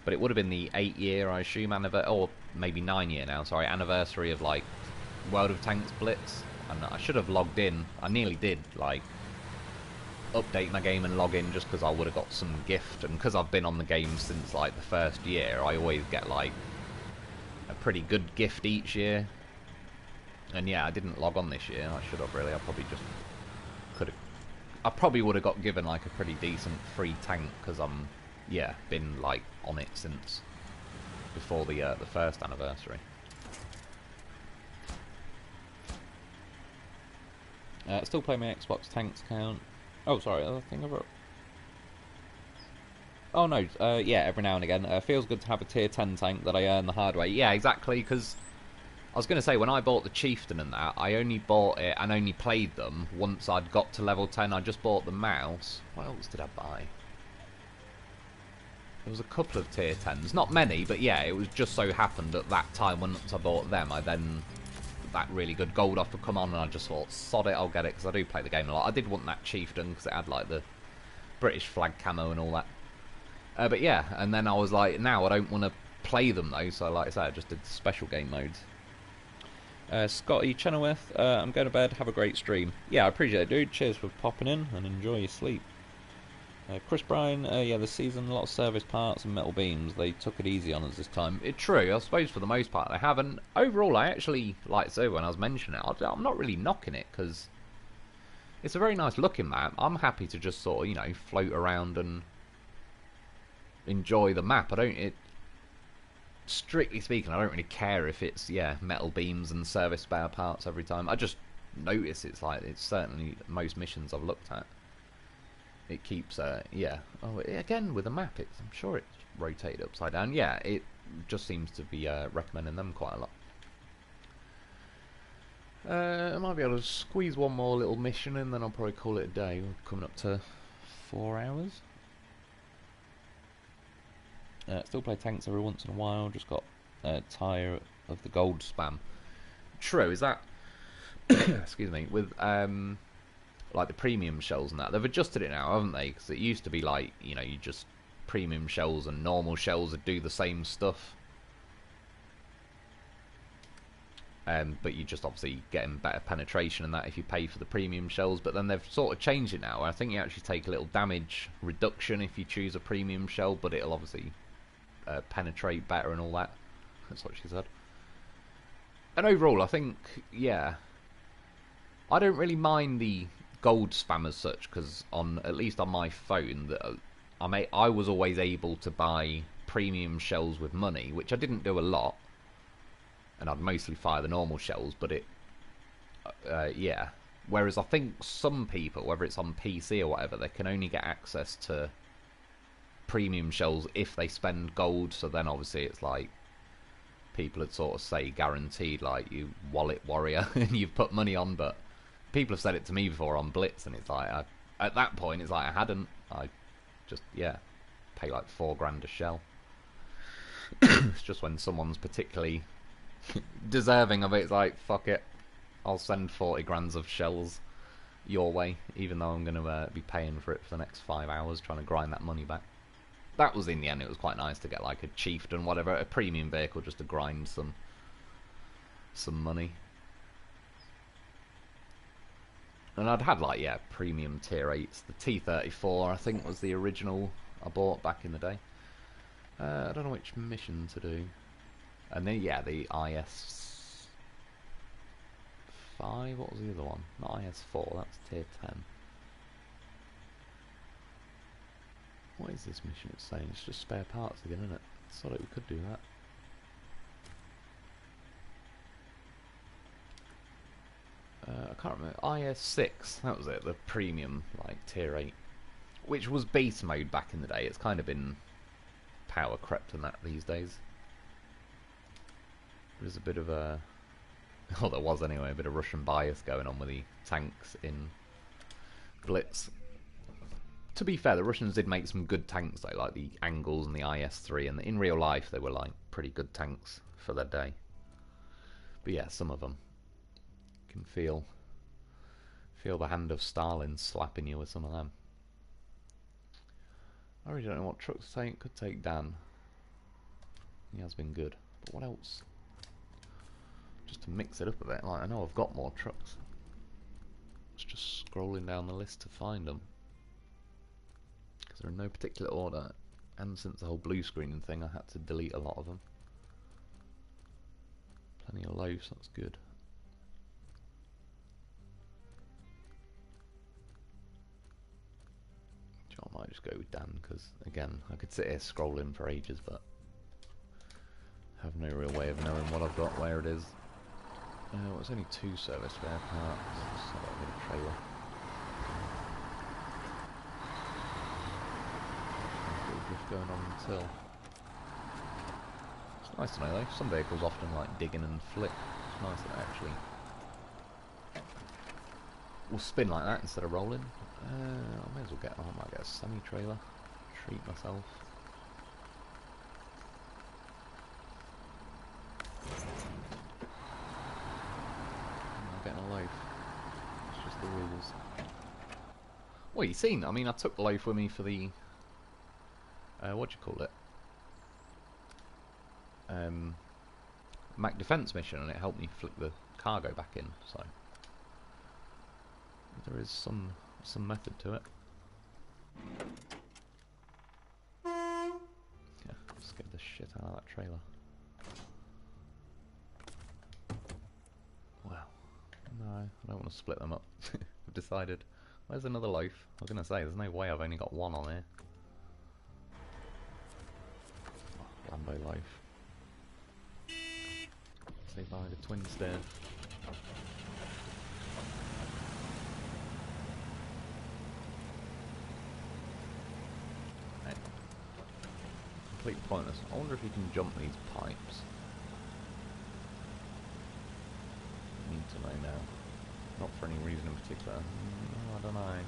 But it would have been the 8-year, I assume, or maybe 9-year now, sorry, anniversary of like World of Tanks Blitz. And I should have logged in. I nearly did, like, update my game and log in just because I would have got some gift, and because I've been on the game since like the first year, I always get like a pretty good gift each year. And yeah, I didn't log on this year. I should have, really. I probably just could have. I probably would have got given like a pretty decent free tank, because I'm, yeah, been like on it since before the first anniversary. Still play my Xbox Tanks account. Oh, sorry, I think I've... Oh, no, yeah, every now and again. Feels good to have a tier 10 tank that I earn the hard way. Yeah, exactly, because I was going to say, when I bought the Chieftain and that, I only bought it and only played them once I'd got to level 10. I just bought the mouse. What else did I buy? There was a couple of tier 10s. Not many, but yeah, it was just so happened at that time once I bought them, I then... that really good gold offer come on, and I just thought, sod it, I'll get it, because I do play the game a lot. I did want that Chieftain because it had like the British flag camo and all that. But yeah, and then I was like, now I don't want to play them though, so like I said, I just did special game modes. Scotty Chenoweth, I'm going to bed, have a great stream. Yeah, I appreciate it, dude. Cheers for popping in, and enjoy your sleep. Chris Bryan, yeah, this season, a lot of service parts and metal beams. They took it easy on us this time. It's true, I suppose for the most part they have, and overall I actually, like so when I was mentioning it, I'm not really knocking it, because it's a very nice looking map. I'm happy to just sort of, you know, float around and enjoy the map. Strictly speaking, I don't really care if it's, yeah, metal beams and service spare parts every time. I just notice it's certainly most missions I've looked at. It keeps, yeah. Oh, again, with the map, I'm sure it's rotated upside down. Yeah, it just seems to be recommending them quite a lot. I might be able to squeeze one more little mission in, then I'll probably call it a day. We're coming up to 4 hours. Still play tanks every once in a while. Just got tired of the gold spam. True, is that... excuse me, with like the premium shells and that. They've adjusted it now, haven't they? Because it used to be like, you know, you just premium shells and normal shells would do the same stuff. But you just obviously getting better penetration and that if you pay for the premium shells. But then they've sort of changed it now. I think you actually take a little damage reduction if you choose a premium shell, but it'll obviously penetrate better and all that. That's what she said. And overall, I think, yeah, I don't really mind the gold spam as such, because at least on my phone, I was always able to buy premium shells with money, which I didn't do a lot, and I'd mostly fire the normal shells, but yeah. Whereas I think some people, whether it's on PC or whatever, they can only get access to premium shells if they spend gold, so then obviously it's like, people would sort of say guaranteed, like, you wallet warrior, and you've put money on, but people have said it to me before on Blitz, and it's like, at that point, it's like I hadn't. I just, yeah, pay like $4 a shell. It's just when someone's particularly deserving of it, it's like, fuck it, I'll send 40 grand of shells your way, even though I'm going to be paying for it for the next 5 hours, trying to grind that money back. That was, in the end, it was quite nice to get like a chieftain, whatever, a premium vehicle, just to grind some money. And I'd had, like, yeah, premium tier 8s. The T-34, I think, was the original I bought back in the day. I don't know which mission to do. And then, yeah, the IS-5, what was the other one? Not IS-4, that's tier 10. What is this mission it's saying? It's just spare parts again, isn't it? I thought we could do that. I can't remember. IS-6, that was it, the premium, like, tier 8. Which was beast mode back in the day. It's kind of been power crept and that these days. There's a bit of a... oh, there was anyway, a bit of Russian bias going on with the tanks in Blitz. To be fair, the Russians did make some good tanks though, like the Angles and the IS-3, and in real life they were like pretty good tanks for their day. But yeah, some of them can feel the hand of Stalin slapping you with some of them. I really don't know what trucks to take. Could take Dan. He has been good. But what else? Just to mix it up a bit. Like, I know I've got more trucks. It's just scrolling down the list to find them. Because they're in no particular order. And since the whole blue screening thing, I had to delete a lot of them. Plenty of loaves, that's good. I might just go with Dan, because again, I could sit here scrolling for ages, but have no real way of knowing what I've got, where it is. Well, it's only 2 service spare parts. It's not a bit of trailer. Drift going on until. It's nice to know though. Some vehicles often like digging and flick. It's nice that they actually will spin like that instead of rolling. I may as well get. I might get a semi-trailer. Treat myself. I'm getting a loaf. It's just the rules. Well, you seen? I mean, I took the loaf with me for the. What do you call it? Mac defense mission, and it helped me flick the cargo back in. So there is some method to it. Scared the shit out of that trailer. Well, no, I don't want to split them up. I've decided. Where's another loaf? I was going to say, there's no way I've only got one on here. Oh, Lambo loaf. Say bye to twin stair. Hey. Completely pointless. I wonder if you can jump these pipes. I need to know now. Not for any reason in particular. No, I don't know.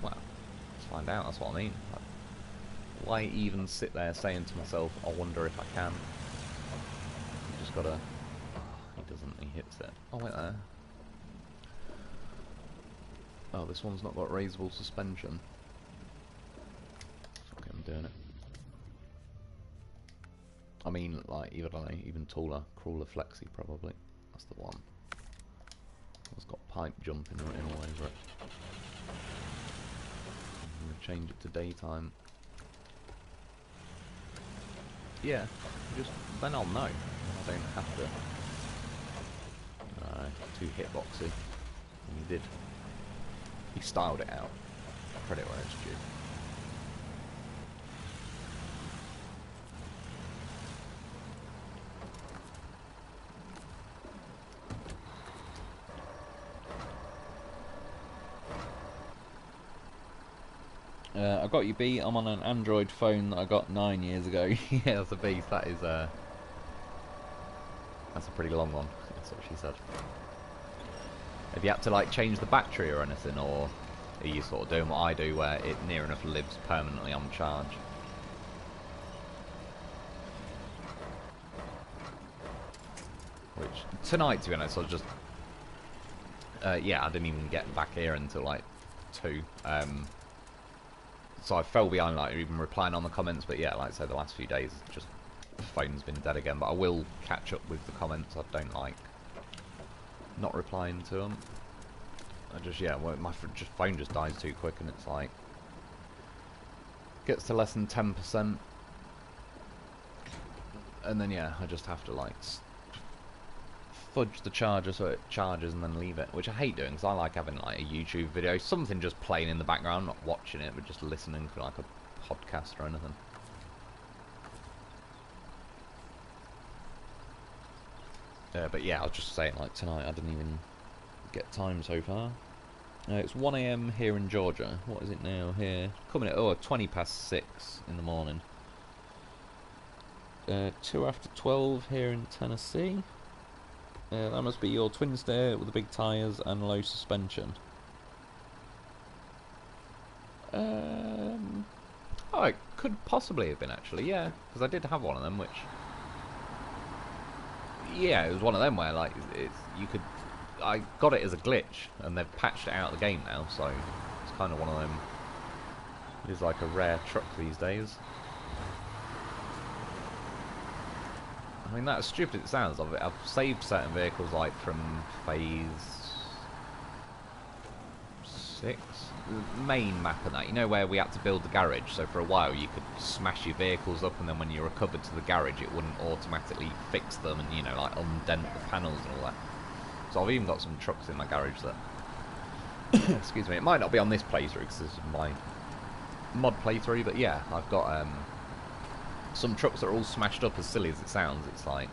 Well, let's find out, that's what I mean. Like, why even sit there saying to myself, I wonder if I can? You just gotta... Oh, he doesn't, he hits it. Oh, wait there. Oh, this one's not got raisable suspension. Fuck it, I'm doing it. I mean, like, even, I don't know, even taller. Crawler flexi, probably. That's the one. It's got pipe jumping written all over it. I'm going to change it to daytime. Yeah, just then I'll know. I don't have to. Too hitboxy. And he did. He styled it out. Credit where it's due. I got you beat. I'm on an Android phone that I got 9 years ago. Yeah, that's a beast. That is that's a pretty long one. That's what she said. Have you had to like change the battery or anything, or are you sort of doing what I do, where it near enough lives permanently on charge? Which tonight, to be honest, I was just yeah, I didn't even get back here until like 2. So I fell behind, like, even replying on the comments, but yeah, like I said, the last few days, just the phone's been dead again, but I will catch up with the comments. I don't like not replying to them. I just, yeah, well, my phone just dies too quick, and it's like, gets to less than 10%, and then, yeah, I just have to, like, fudge the charger so it charges and then leave it, which I hate doing because I like having like a YouTube video, something just playing in the background, not watching it but just listening to like a podcast or anything. But yeah, I was just saying, like, tonight I didn't even get time so far. It's 1 AM here in Georgia. What is it now here? Coming at 20 past 6 in the morning. 2 after 12 here in Tennessee. That must be your twin stair with the big tyres and low suspension. Oh, it could possibly have been, actually, yeah, because I did have one of them, which, yeah, it was one of them where, like, you could, I got it as a glitch, and they've patched it out of the game now, so it's kind of one of them. It is like a rare truck these days. I mean, that's stupid it sounds of it. I've saved certain vehicles, like, from phase 6, the main map and that, you know, where we had to build the garage, so for a while you could smash your vehicles up and then when you recovered to the garage it wouldn't automatically fix them and, you know, like, undent the panels and all that. So I've even got some trucks in my garage that, excuse me, it might not be on this playthrough because this is my mod playthrough, but yeah, I've got, some trucks that are all smashed up, as silly as it sounds. It's like,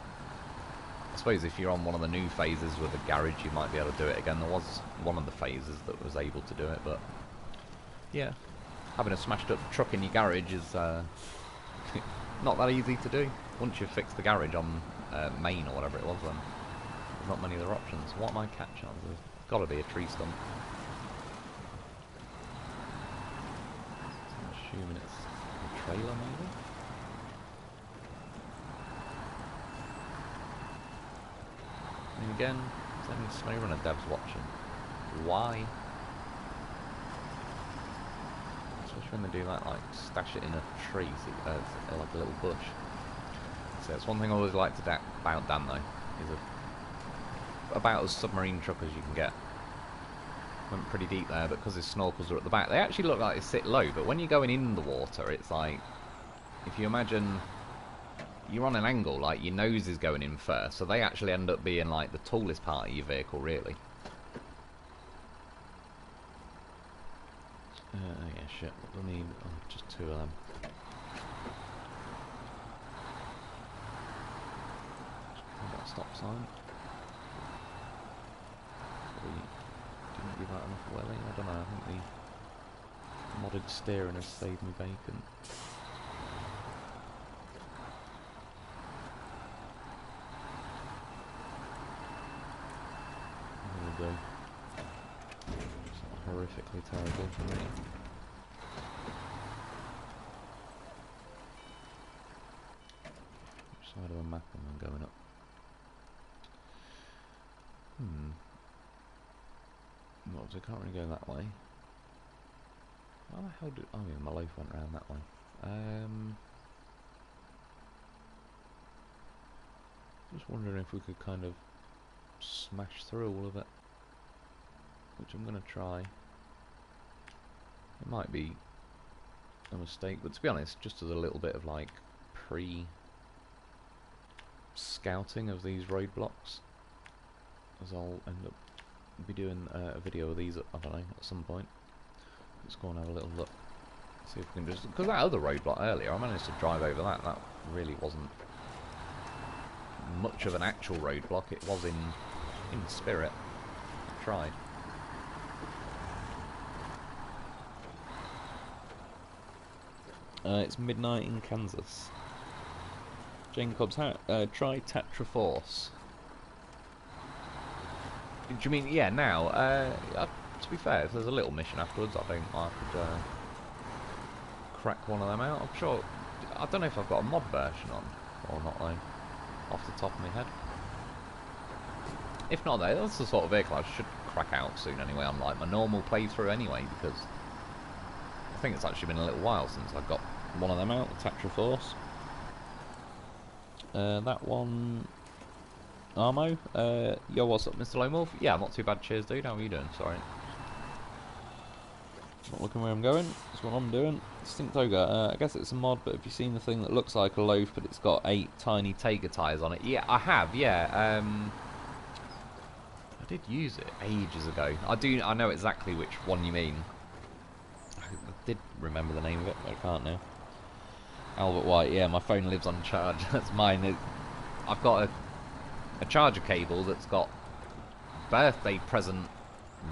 I suppose if you're on one of the new phases with a garage, you might be able to do it again. There was one of the phases that was able to do it, but yeah, having a smashed up truck in your garage is not that easy to do. Once you've fixed the garage on main or whatever it was, then there's not many other options. What am I catching on? There's got to be a tree stump. I'm assuming it's a trailer, maybe? And again, there's only SnowRunner devs watching. Why? Especially when they do that, like, stash it in a tree, so like a little bush. So that's one thing I always liked about Dan, though, is about as submarine truck as you can get. Went pretty deep there, but because his snorkels are at the back, they actually look like they sit low, but when you're going in the water, it's like, if you imagine you're on an angle, like your nose is going in first, so they actually end up being like the tallest part of your vehicle, really. Yeah, shit. What do I need? Oh, just 2 of them. Got a stop sign. Didn't give that enough welly. I don't know. I think the modded steering has saved me bacon. There we go. It's not horrifically terrible for me. Which side of the map am I going up? Well, I can't really go that way. How the hell did... Oh yeah, my loaf went round that way. Just wondering if we could kind of smash through all of it. Which I'm going to try. It might be a mistake, but to be honest, just as a little bit of like pre-scouting of these roadblocks, as I'll end up be doing a video of these, I don't know, at some point. Let's go and have a little look. See if we can just... Because that other roadblock earlier, I managed to drive over that. That really wasn't much of an actual roadblock. It was in spirit. I tried. It's midnight in Kansas. Jacob's hat. Try Tetra Force. Do you mean, yeah, now? To be fair, if there's a little mission afterwards, I think I could crack one of them out. I'm sure... I don't know if I've got a mod version on, or not though, off the top of my head. If not though, that's the sort of vehicle I should crack out soon anyway, on like my normal playthrough anyway, because I think it's actually been a little while since I got one of them out, the Tetra Force. That one... Armo, yo, what's up, Mr. Lone Wolf? Yeah, I'm not too bad, cheers, dude. How are you doing? Sorry. Not looking where I'm going. That's what I'm doing. Distinct Ogre. I guess it's a mod, but have you seen the thing that looks like a loaf, but it's got 8 tiny Tiger tires on it? Yeah, I have. Yeah. I did use it ages ago. I know exactly which one you mean. I did remember the name of it, but I can't now. Albert White. Yeah, my phone lives on charge. That's mine. I've got a charger cable that's got birthday present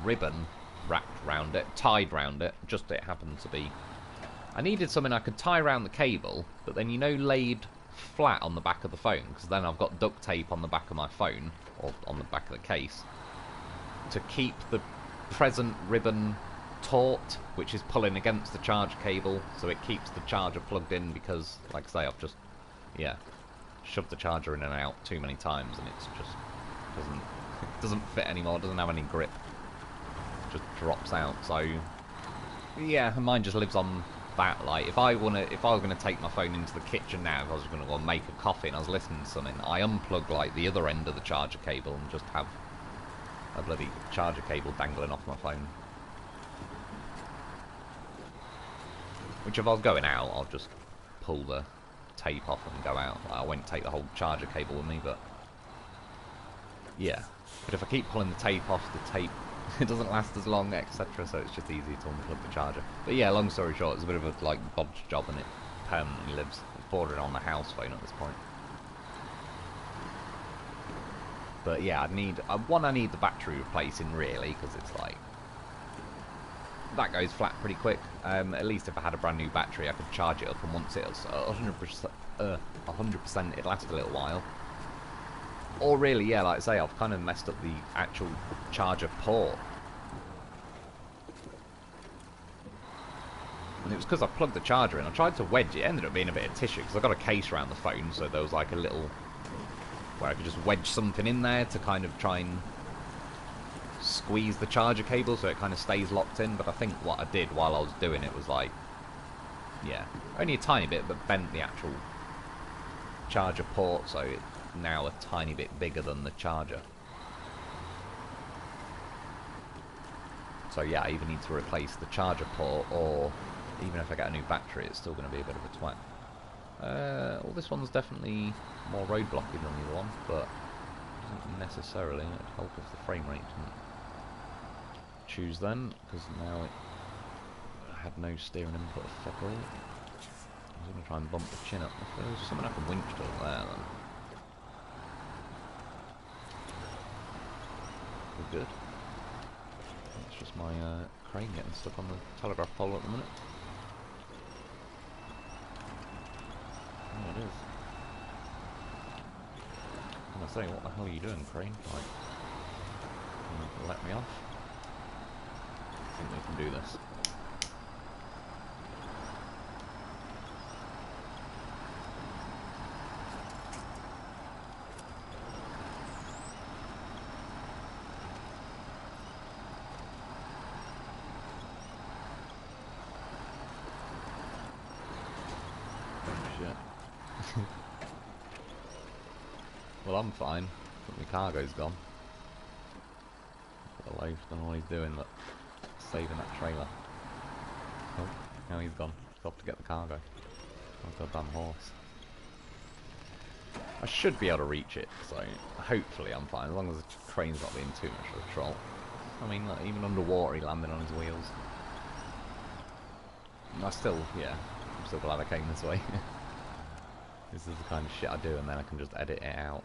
ribbon wrapped round it, tied round it, just it happened to be. I needed something I could tie around the cable, but then laid flat on the back of the phone, because then I've got duct tape on the back of my phone, or on the back of the case, to keep the present ribbon taut, which is pulling against the charge cable, so it keeps the charger plugged in, because, like I say, I've just, yeah, shoved the charger in and out too many times, and it's just doesn't fit anymore, doesn't have any grip, just drops out. So yeah, mine just lives on that. Like if I was gonna take my phone into the kitchen now, if I was gonna go and make a coffee and I was listening to something, I unplug like the other end of the charger cable and just have a bloody charger cable dangling off my phone. Which if I was going out, I'll just pull the tape off and go out. I won't take the whole charger cable with me, but yeah. But if I keep pulling the tape off, the tape it doesn't last as long, etc. So it's just easy to unplug the charger. But yeah, long story short, it's a bit of a like bodge job, and it permanently lives bordering on the house phone at this point. But yeah, I need the battery replacing really, because it's like that goes flat pretty quick. At least if I had a brand new battery, I could charge it up, and once it's 100%, it lasts a little while. Or really, yeah, like I say, I've kind of messed up the actual charger port. And it was because I plugged the charger in. I tried to wedge it. It ended up being a bit of tissue, because I got a case around the phone, so there was like a little where I could just wedge something in there to kind of try and squeeze the charger cable so it kind of stays locked in. But I think what I did while I was doing it was like, yeah, only a tiny bit, but bent the actual charger port, so it's now a tiny bit bigger than the charger. So yeah, I either need to replace the charger port, or even if I get a new battery, it's still going to be a bit of a twat. Well, this one's definitely more roadblocky than the other one, but doesn't necessarily. It'd help if the frame rate didn't choose then, because now it had no steering input of fuck all. I was going to try and bump the chin up. If there's something I can winch to up there, then we're good. It's just my crane getting stuck on the telegraph pole at the minute. Oh, it is. I'm gonna say, what the hell are you doing, crane? Like, you let me off? I think we can do this. Well, I'm fine, but my cargo's gone. The loaf, don't know what he's doing, but saving that trailer. Oh, now he's gone. He's off to get the cargo. Oh, goddamn horse. I should be able to reach it, so hopefully I'm fine, as long as the crane's not being too much of a troll. I mean, look, even underwater he landed on his wheels. I still, yeah, I'm still glad I came this way. This is the kind of shit I do, and then I can just edit it out.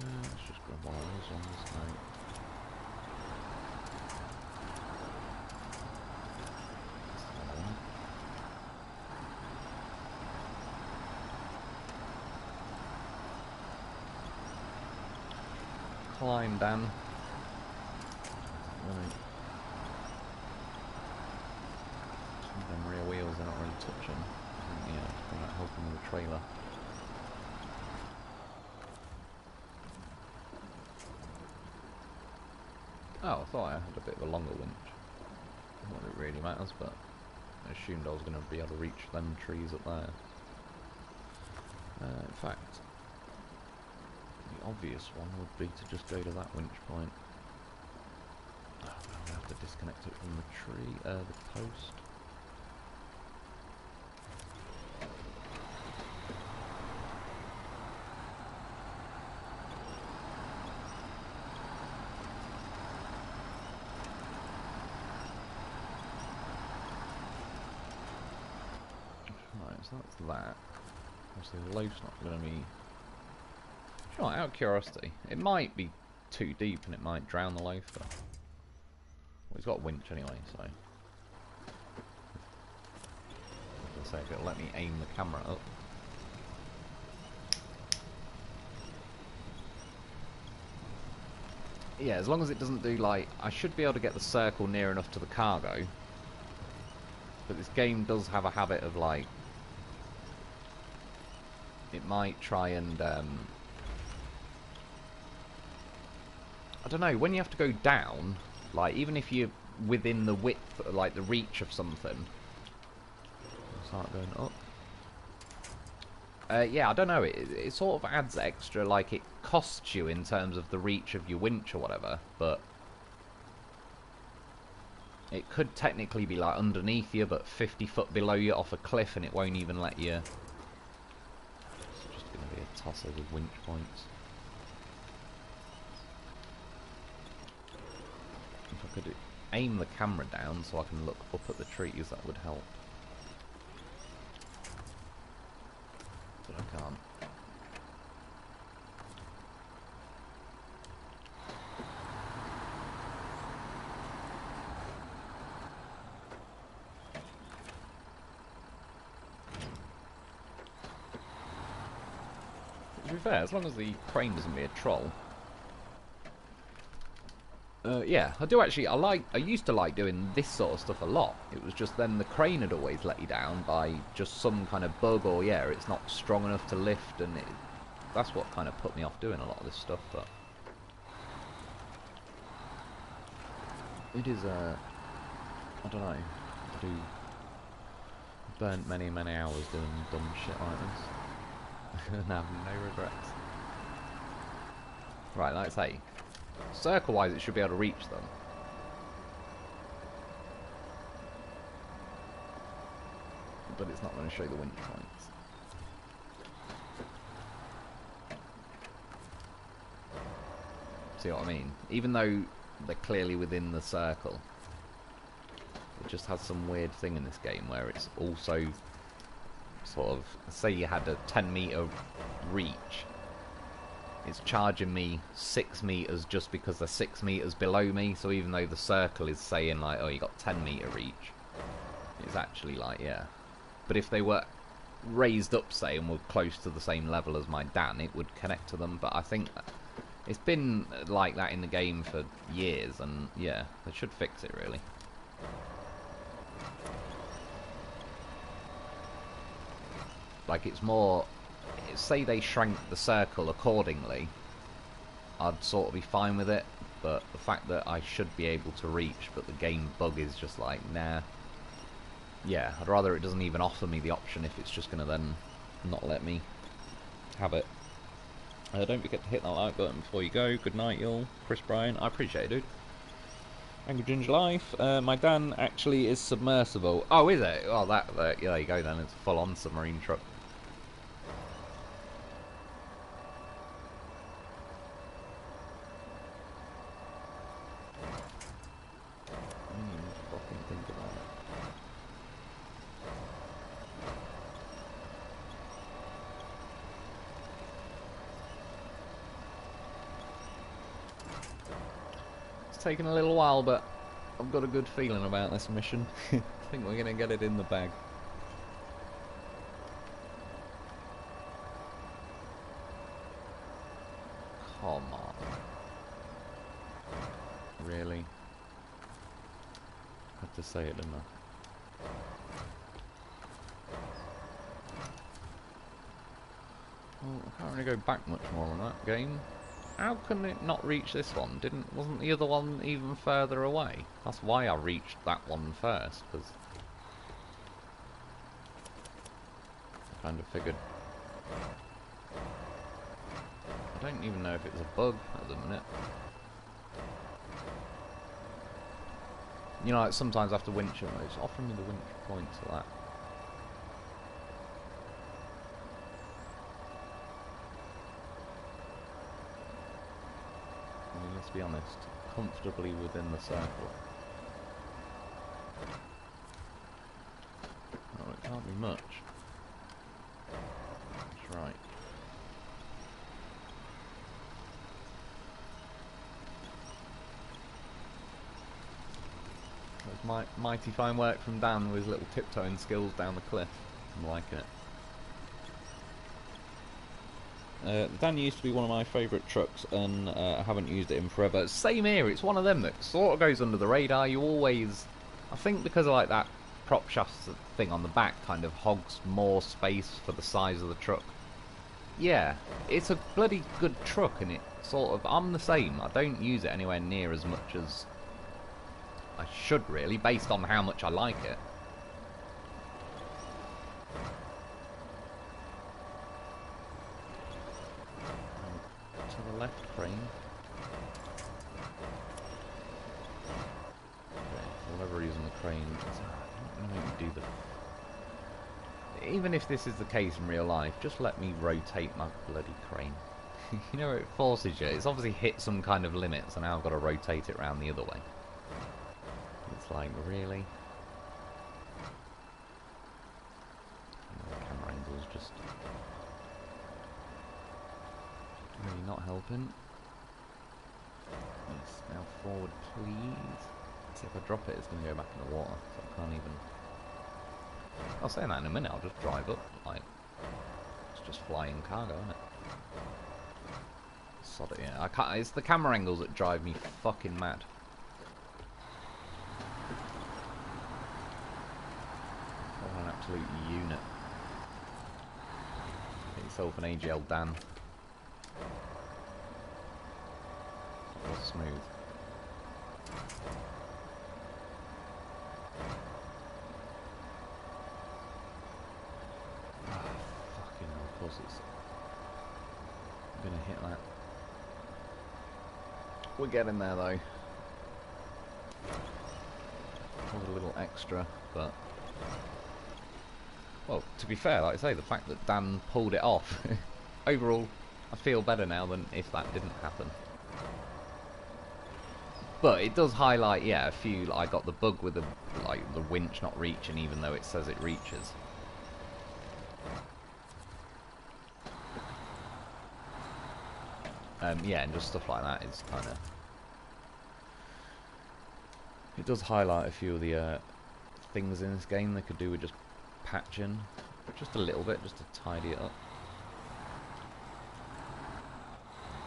Let's just grab one of those ones, mate. Climb, Dan. Right. Some of them rear wheels are not really touching. Yeah, I'm not helping with the trailer. Oh, I thought I had a bit of a longer winch. Not that it really matters, but I assumed I was going to be able to reach them trees up there. In fact, the obvious one would be to just go to that winch point. Oh, I have to disconnect it from the tree, the post. So that's that. Obviously the loaf's not going to be... Sure, out of curiosity, it might be too deep and it might drown the loaf, but... Well, he's got a winch anyway, so... I was going to say, if it'll let me aim the camera up. Yeah, as long as it doesn't do, like... I should be able to get the circle near enough to the cargo. But this game does have a habit of, like... It might try and, I don't know, when you have to go down, like, even if you're within the width, like, the reach of something, start going up. Yeah, I don't know, it sort of adds extra, like, it costs you in terms of the reach of your winch or whatever, but it could technically be, like, underneath you, but 50 foot below you off a cliff, and it won't even let you... Be a tosser with winch points. If I could aim the camera down so I can look up at the trees, that would help. But I can't. To be fair, as long as the crane doesn't be a troll. Yeah, I do actually, I used to like doing this sort of stuff a lot. It was just then the crane had always let you down by just some kind of bug, or yeah, it's not strong enough to lift, and that's what kind of put me off doing a lot of this stuff, but... It is, I don't know, I do... Burnt many, many hours doing dumb shit like this. And have no regrets. Right, like I say, circle-wise it should be able to reach them. but it's not going to show the winch points. See what I mean? Even though they're clearly within the circle, it just has some weird thing in this game where it's also sort of, say you had a 10-meter reach, it's charging me 6 meters just because they're 6 meters below me, so even though the circle is saying like, oh, you got 10-meter reach, it's actually like, yeah. But if they were raised up, say, and were close to the same level as my Dan, it would connect to them, but I think it's been like that in the game for years, and yeah, they should fix it really. Like, it's more, say they shrank the circle accordingly, I'd sort of be fine with it, but the fact that I should be able to reach, but the game bug is just like, nah. Yeah, I'd rather it doesn't even offer me the option if it's just going to then not let me have it. Don't forget to hit that like button before you go. Good night, y'all. Chris Bryan, I appreciate it, dude. Angry Ginger Life. My Dan actually is submersible. Oh, is it? Oh, that yeah, there you go then. It's a full-on submarine truck. Fucking think about it. It's taken a little while, but I've got a good feeling about this mission. I think we're gonna get it in the bag. Come on. Really? I had to say it, didn't I? Well, I can't really go back much more on that game. How can it not reach this one? Wasn't the other one even further away? That's why I reached that one first, because I kind of figured. I don't even know if it's a bug at the minute. You know, like sometimes after winch, it's offering me the winch points for that. I mean, let's be honest, comfortably within the circle. Oh, it can't be much. That's right. That's mighty fine work from Dan with his little tiptoeing skills down the cliff. I'm liking it. Dan used to be one of my favourite trucks, and I haven't used it in forever. Same here, it's one of them that sort of goes under the radar. You always, I think because of like that prop shaft thing on the back kind of hogs more space for the size of the truck. Yeah, it's a bloody good truck, and it sort of, I'm the same. I don't use it anywhere near as much as I should really, based on how much I like it. To the left, crane. Okay, for whatever reason the crane doesn't make me do the... Even if this is the case in real life, just let me rotate my bloody crane. You know, it forces you. It's obviously hit some kind of limit, so now I've got to rotate it around the other way. It's like, really? The camera angle's just really not helping. Yes, now forward, please. See, if I drop it, it's going to go back in the water, so I can't even... I'll say that in a minute, I'll just drive up, like, it's just flying cargo, isn't it? Sod it, yeah. I can't, it's the camera angles that drive me fucking mad. Oh, an absolute unit. Get yourself an AGL Dan. That was smooth. Fucking hell, of course it's... I'm gonna hit that. We're getting there though. Was a little extra, but Well, to be fair, like I say, the fact that Dan pulled it off, overall, I feel better now than if that didn't happen. But it does highlight, yeah, a few. I got the bug with the winch not reaching, even though it says it reaches. Yeah, and just stuff like that is kind of. It does highlight a few of the things in this game they could do with just patching, just a little bit, just to tidy it up.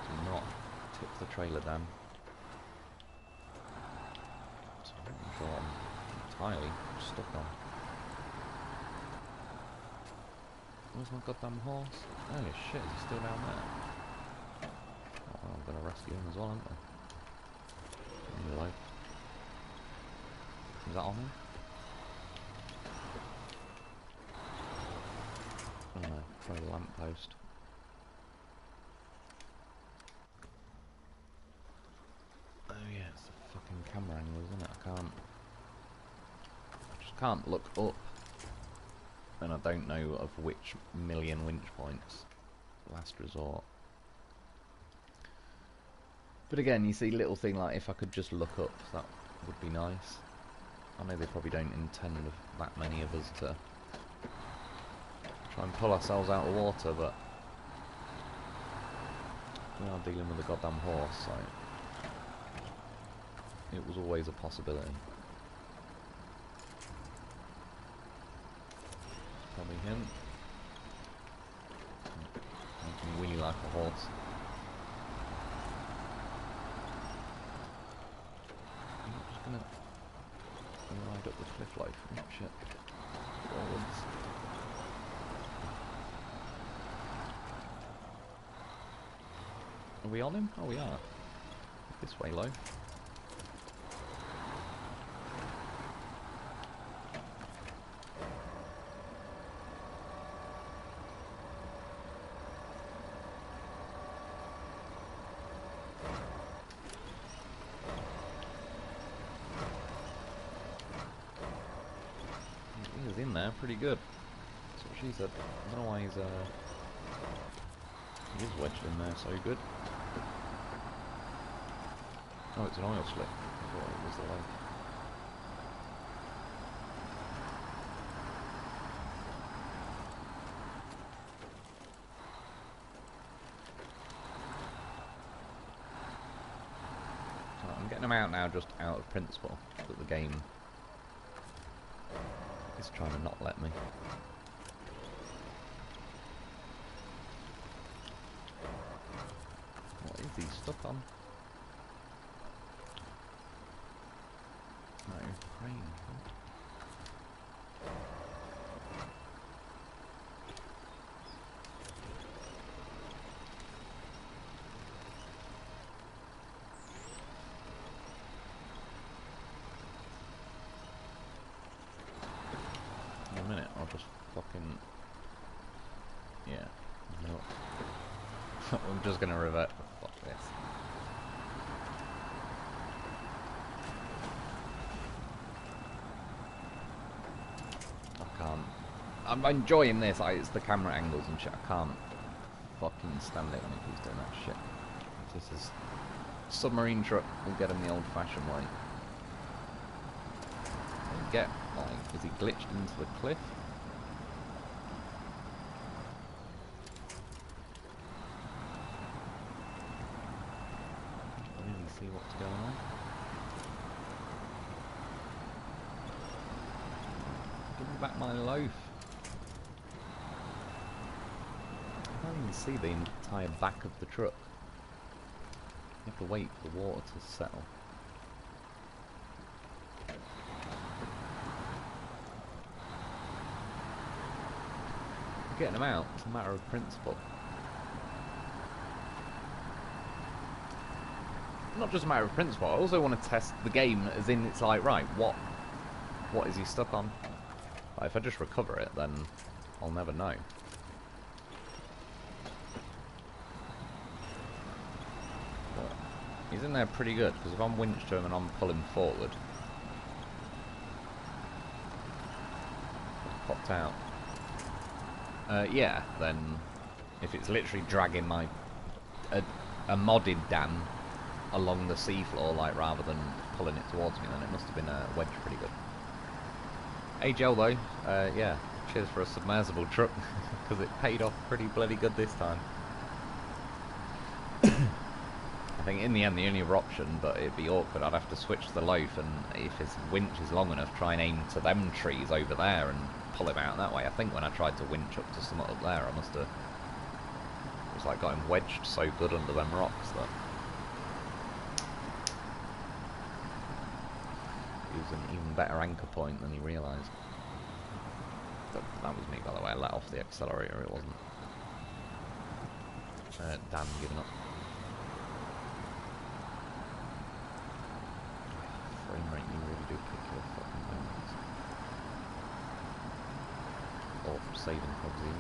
Do not tip the trailer down. So I'm not sure I'm entirely stuck on. Where's my goddamn horse? Holy shit, he's still down there. Oh, well, I'm gonna rescue him as well, aren't I? Anyway. Is that on him? Oh no, probably a lamppost. Oh yeah, it's the fucking camera angle, isn't it? I just can't look up. And I don't know of which million winch points. Last resort. But again, you see little thing like if I could just look up, that would be nice. I know they probably don't intend that many of us to try and pull ourselves out of water, but we are dealing with a goddamn horse, so it was always a possibility. Probably him. Making wheelie like a horse. I'm just gonna ride up the cliff like shit. Forwards. Are we on him? Oh, we are. This way, low. He is in there, pretty good. That's what she said. I don't know why he is wedged in there so good. Oh, it's an oil slick. I thought it was the leg. So I'm getting them out now just out of principle, but the game is trying to not let me. What is he stuck on? No, crane. In a minute, I'll just fucking... Yeah. No. I'm just gonna revert. Fuck this. I'm enjoying this, it's the camera angles and shit. I can't fucking stand it when it keeps doing that shit. This is submarine truck, we'll get him the old fashioned way. Get, like, is he glitched into the cliff? I don't really see what's going on. Give me back my loaf. I can't even see the entire back of the truck. You have to wait for the water to settle. Getting them out, it's a matter of principle. Not just a matter of principle, I also want to test the game as in it's like, right, what is he stuck on? Like, if I just recover it, then I'll never know. But he's in there pretty good, because if I'm winched to him and I'm pulling forward, popped out. Yeah, then if it's literally dragging my a modded dam along the seafloor, like rather than pulling it towards me, then it must have been wedged pretty good. AGL though, yeah, cheers for a submersible truck because it paid off pretty bloody good this time. I think in the end the only other option, but it'd be awkward, I'd have to switch the loaf, and if his winch is long enough, try and aim to them trees over there and pull him out that way. I think when I tried to winch up to something up there, I must have just like got him wedged so good under them rocks that he was an even better anchor point than he realised. That was me, by the way. I let off the accelerator, it wasn't. Dan giving up. Frame rate, you really do pick your fucking moments. Or saving Hogsy.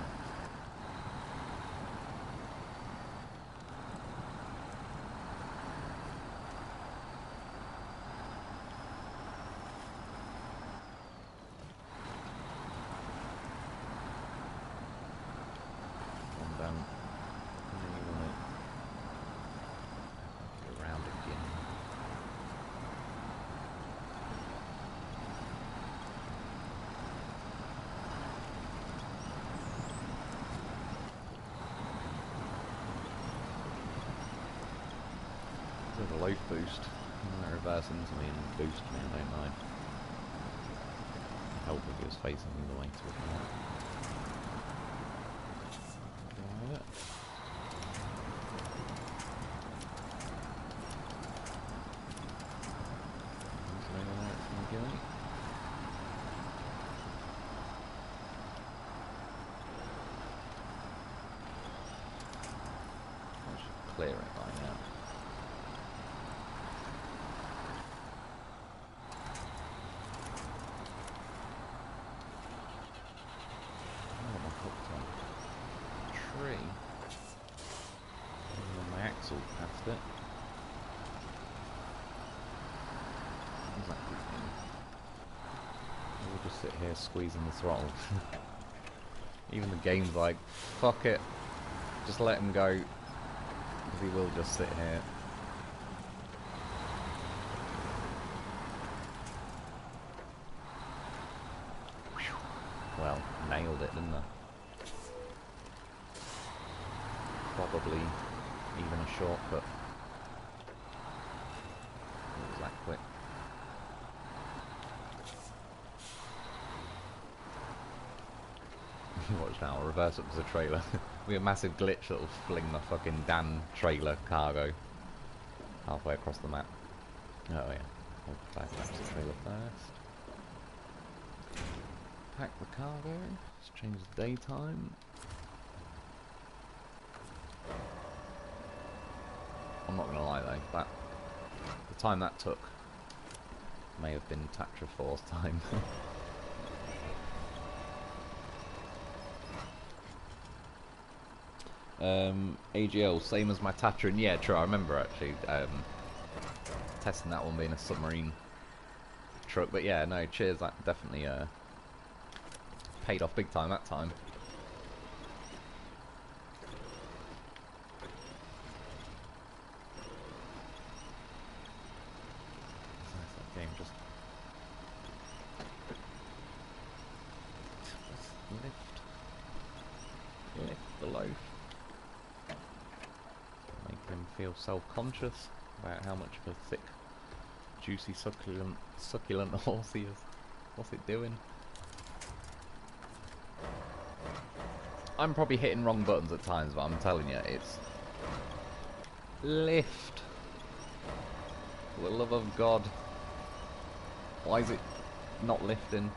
A loaf boost. Might reverse into me and boost me, I don't mind. Help if he was facing me the way to it. I should clear it by now. Past it. Exactly. We'll just sit here squeezing the throttle. Even the game's like, fuck it, just let him go, because he will just sit here. Well, nailed it, didn't I? Probably even a shortcut. It was that quick. Watch now, I'll reverse up to the trailer. We have a massive glitch that'll fling the fucking damn trailer cargo halfway across the map. Oh yeah, I'll back up to the trailer first. Pack the cargo, let's change the daytime. I'm not gonna lie though, the time that took may have been Tatra 4's time. AGL, same as my Tatra, and yeah, true, I remember actually testing that one being a submarine truck, but yeah, no, cheers, that definitely paid off big time that time. Self-conscious about how much of a thick, juicy, succulent horse he is. What's it doing? I'm probably hitting wrong buttons at times, but I'm telling you, it's lift. For the love of God, why is it not lifting?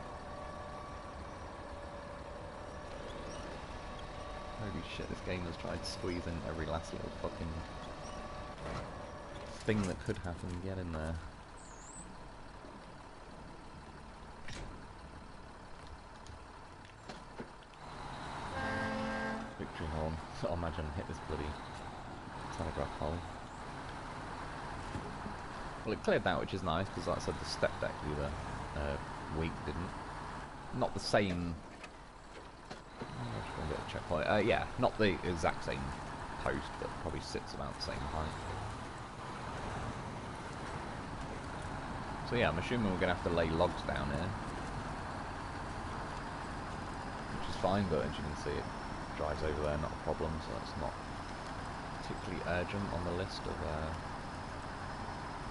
Holy shit! This game has tried to squeeze in every last little fucking thing that could happen. Get in there. Victory horn. Oh, imagine hit this bloody telegraph pole. Well, it cleared that, which is nice, because like I said, the step deck the other week didn't. Not the same I'm just going to get a checkpoint. Yeah, not the exact same post, but probably sits about the same height. So yeah, I'm assuming we're going to have to lay logs down here. Which is fine, but as you can see, it drives over there, not a problem, so that's not particularly urgent on the list of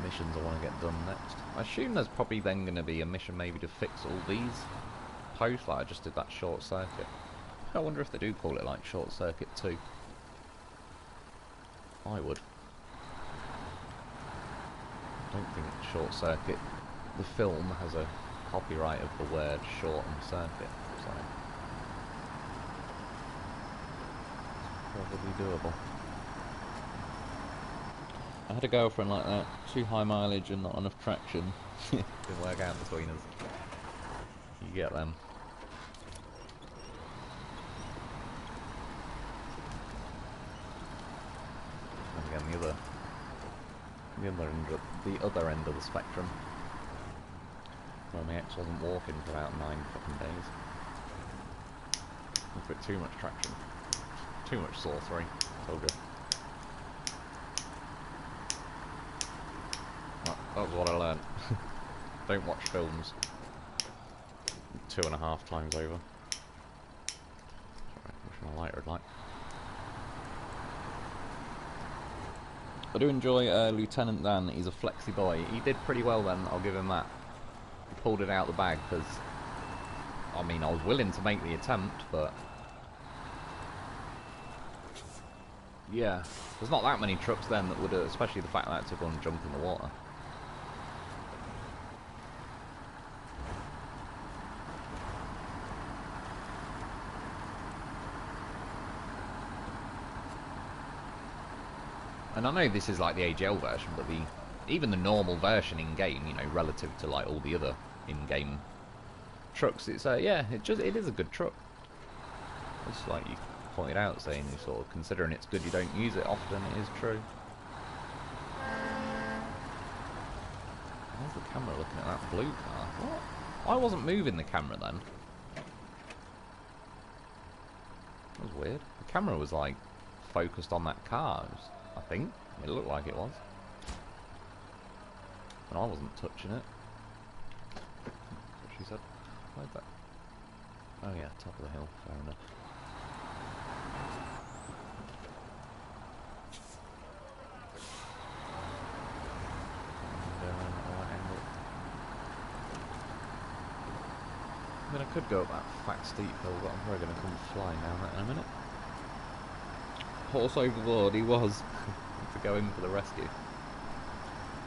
missions I want to get done next. I assume there's probably then going to be a mission maybe to fix all these posts, like I just did that short circuit. I wonder if they do call it like short circuit 2. I would. I don't think short circuit, the film has a copyright of the word short and circuit, so it's probably doable. I had a girlfriend like that, too high mileage and not enough traction. Didn't work out between us. You get them. And again, the other end of the spectrum, where my ex wasn't walking for about 9 fucking days. A bit too much traction, too much sorcery. Told you. That was what I learned. Don't watch films 2.5 times over. Sorry, wish my lighter would light. I do enjoy Lieutenant Dan. He's a flexy boy. He did pretty well then, I'll give him that. He pulled it out of the bag because, I mean, I was willing to make the attempt, but yeah, there's not that many trucks then that would, especially the fact that I had to go and jump in the water. And I know this is like the AGL version, but even the normal version in game, you know, relative to like all the other in-game trucks, it's yeah, it is a good truck. It's like you pointed out, saying you sort of considering it's good, you don't use it often. It is true. Where's the camera looking at that blue car? What? I wasn't moving the camera then. That was weird. The camera was like focused on that car. I think it looked like it was, and I wasn't touching it. That's what she said. Where's that? Oh yeah, top of the hill. Fair enough. I mean, I could go up that fat steep hill, but I'm probably going to come flying down that in a minute. Horse overboard, he was. To go in for the rescue.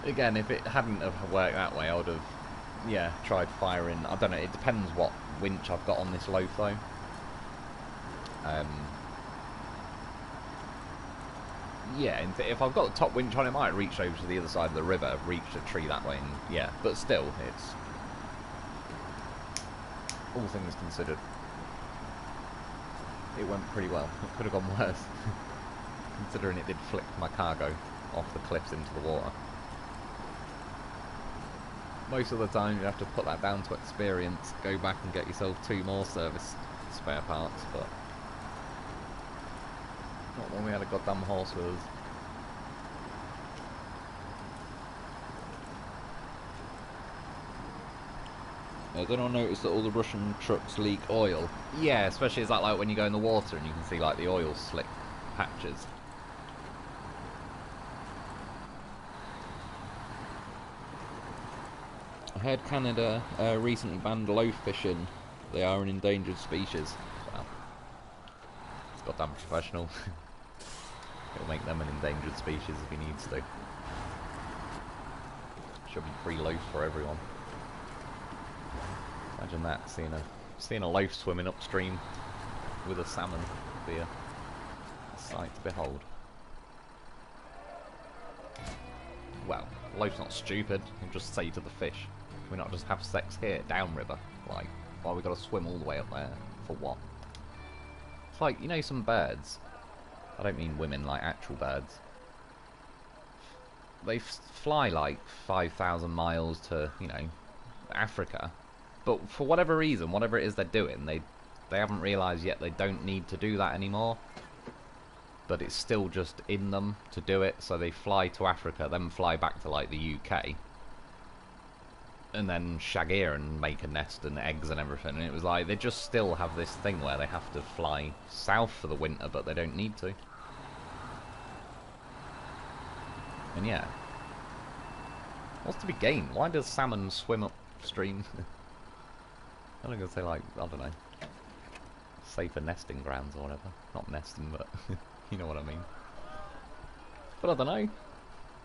Again, if it hadn't have worked that way, I would have, yeah, tried firing. I don't know, it depends what winch I've got on this loaf though. Yeah, if I've got the top winch on, it might reach over to the other side of the river, reach a tree that way, and yeah, but still, it's, all things considered, it went pretty well. It could have gone worse. Considering it did flick my cargo off the cliffs into the water. Most of the time you have to put that down to experience, go back and get yourself 2 more service spare parts, but not when we had a goddamn horse with us. Has anyone noticed that all the Russian trucks leak oil? Yeah, especially is that like when you go in the water and you can see like the oil slick patches. I heard Canada recently banned loaf fishing. They are an endangered species. Well, it's goddamn professional. It'll make them an endangered species if he needs to. Should be free loaf for everyone. Imagine that, seeing a loaf swimming upstream with a salmon would be a sight to behold. Well, loaf's not stupid. He'll just say to the fish, can we not just have sex here, downriver? Like, why we gotta swim all the way up there? For what? It's like, you know, some birds. I don't mean women, like actual birds. They fly like 5,000 miles to, you know, Africa. But for whatever reason, whatever it is they're doing, they they haven't realised yet they don't need to do that anymore. But it's still just in them to do it, so they fly to Africa, then fly back to like the UK, and then shag here and make a nest and eggs and everything. And it was like they just still have this thing where they have to fly south for the winter, but they don't need to. And yeah, what's to be gained? Why does salmon swim upstream? I'm not gonna say like, I don't know, safer nesting grounds or whatever. Not nesting, but you know what I mean. But I don't know.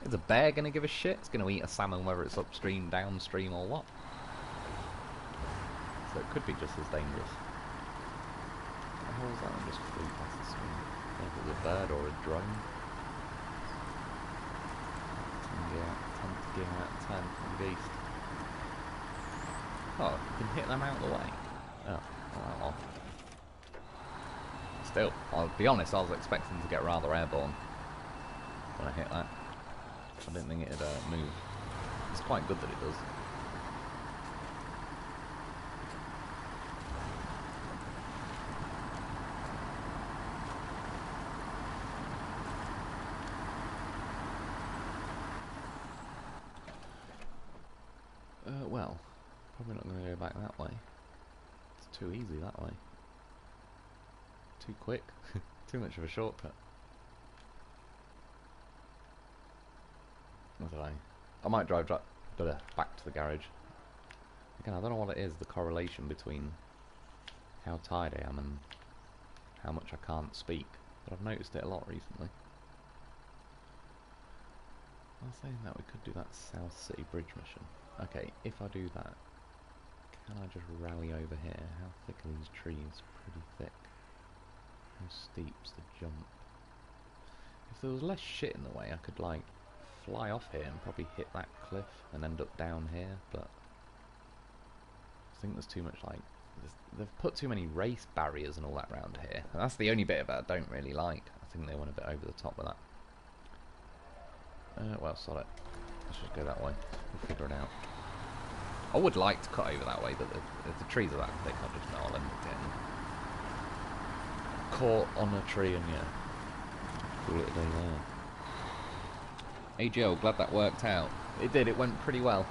Is a bear gonna give a shit? It's gonna eat a salmon whether it's upstream, downstream, or what? So it could be just as dangerous. What the hell was that? I just flew past the screen. I don't know if it was a bird or a drone. 10 out of 10 from Beast. Oh, you can hit them out of the way. Oh, well. Still, I'll be honest, I was expecting to get rather airborne when I hit that. I didn't think it'd move. It's quite good that it does. Well, probably not going to go back that way. It's too easy that way. Too quick. Too much of a shortcut. I don't know. I might drive back to the garage. Again, I don't know what it is, the correlation between how tired I am and how much I can't speak. But I've noticed it a lot recently. I was saying that we could do that South City Bridge mission. Okay, if I do that, can I just rally over here? How thick are these trees? Pretty thick. How steep's the jump? If there was less shit in the way, I could like fly off here and probably hit that cliff and end up down here, but I think there's too much like, they've put too many race barriers and all that around here. And that's the only bit of it I don't really like. I think they went a bit over the top with that. Well, sod it. Let's just go that way. We'll figure it out. I would like to cut over that way, but if the trees are that thick, I just know I'll end up getting caught on a tree and yeah, call it a day there. AGL, glad that worked out. It did, it went pretty well.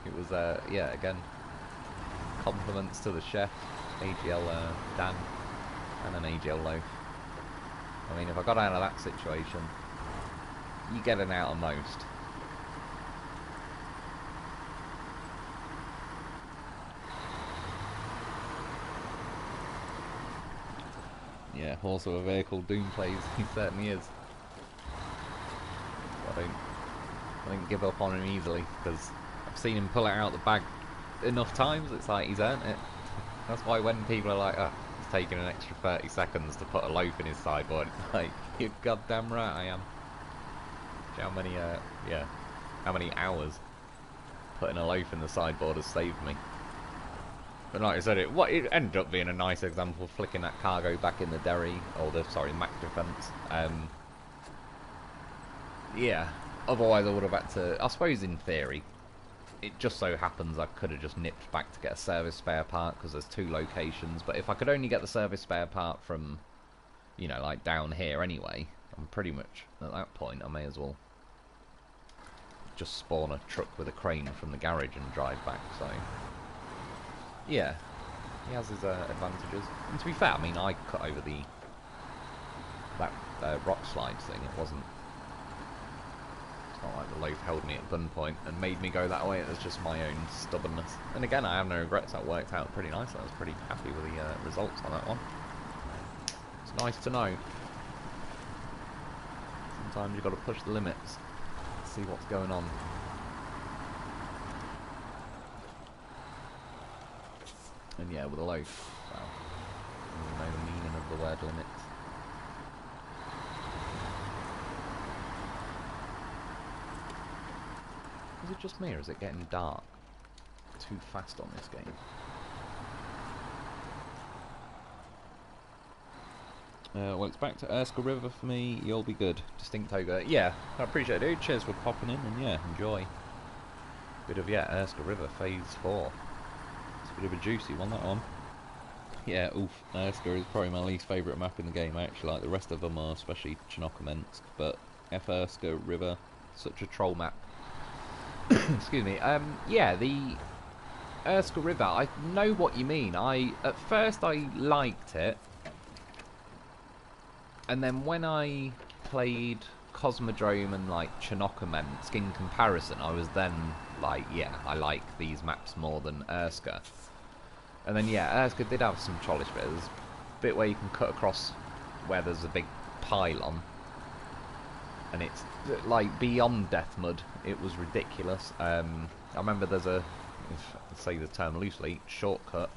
It was, yeah, again, compliments to the chef, AGL Dan, and an AGL loaf. I mean, if I got out of that situation, you get an out of most. Yeah, horse of a vehicle, Doom plays, he certainly is. I don't give up on him easily, because I've seen him pull it out the bag enough times, it's like he's earned it. That's why when people are like, oh, it's taking an extra 30 seconds to put a loaf in his sideboard, it's like, you're goddamn right I am. How many, yeah, how many hours putting a loaf in the sideboard has saved me. But like I said, it ended up being a nice example of flicking that cargo back in the Derry, or the, sorry, Mac defence. Yeah, otherwise I would have had to, I suppose in theory, it just so happens I could have just nipped back to get a service spare part, because there's 2 locations, but if I could only get the service spare part from, you know, like down here anyway, I'm pretty much, at that point, I may as well just spawn a truck with a crane from the garage and drive back, so yeah, he has his advantages. And to be fair, I mean, I cut over that rock slide thing. It wasn't, it's not like the loaf held me at gunpoint and made me go that way. It was just my own stubbornness. And again, I have no regrets. That worked out pretty nice. I was pretty happy with the results on that one. It's nice to know. Sometimes you've got to push the limits, see what's going on. And yeah, with a loaf, well, you know the meaning of the word limits. Is it just me, or is it getting dark too fast on this game? Well, it's back to Erskine River for me. You'll be good. Distinct Ogre. Yeah, I appreciate it, dude. Cheers for popping in, and yeah, enjoy. Bit of, yeah, Erskine River Phase 4. It's a bit of a juicy one, that one. Yeah, oof. Erska is probably my least favourite map in the game. I actually like the rest of them are, especially Chinokomensk, but F Erska River, such a troll map. Excuse me. Yeah, the Erska River. I know what you mean. At first I liked it, and then when I played Cosmodrome and like Chinokomensk in comparison, I was then like, yeah, I like these maps more than Erska. And then yeah, Erska did have some trollish bits. There's a bit where you can cut across where there's a big pylon, and it's like beyond death mud. It was ridiculous. I remember there's a, if I say the term loosely, shortcut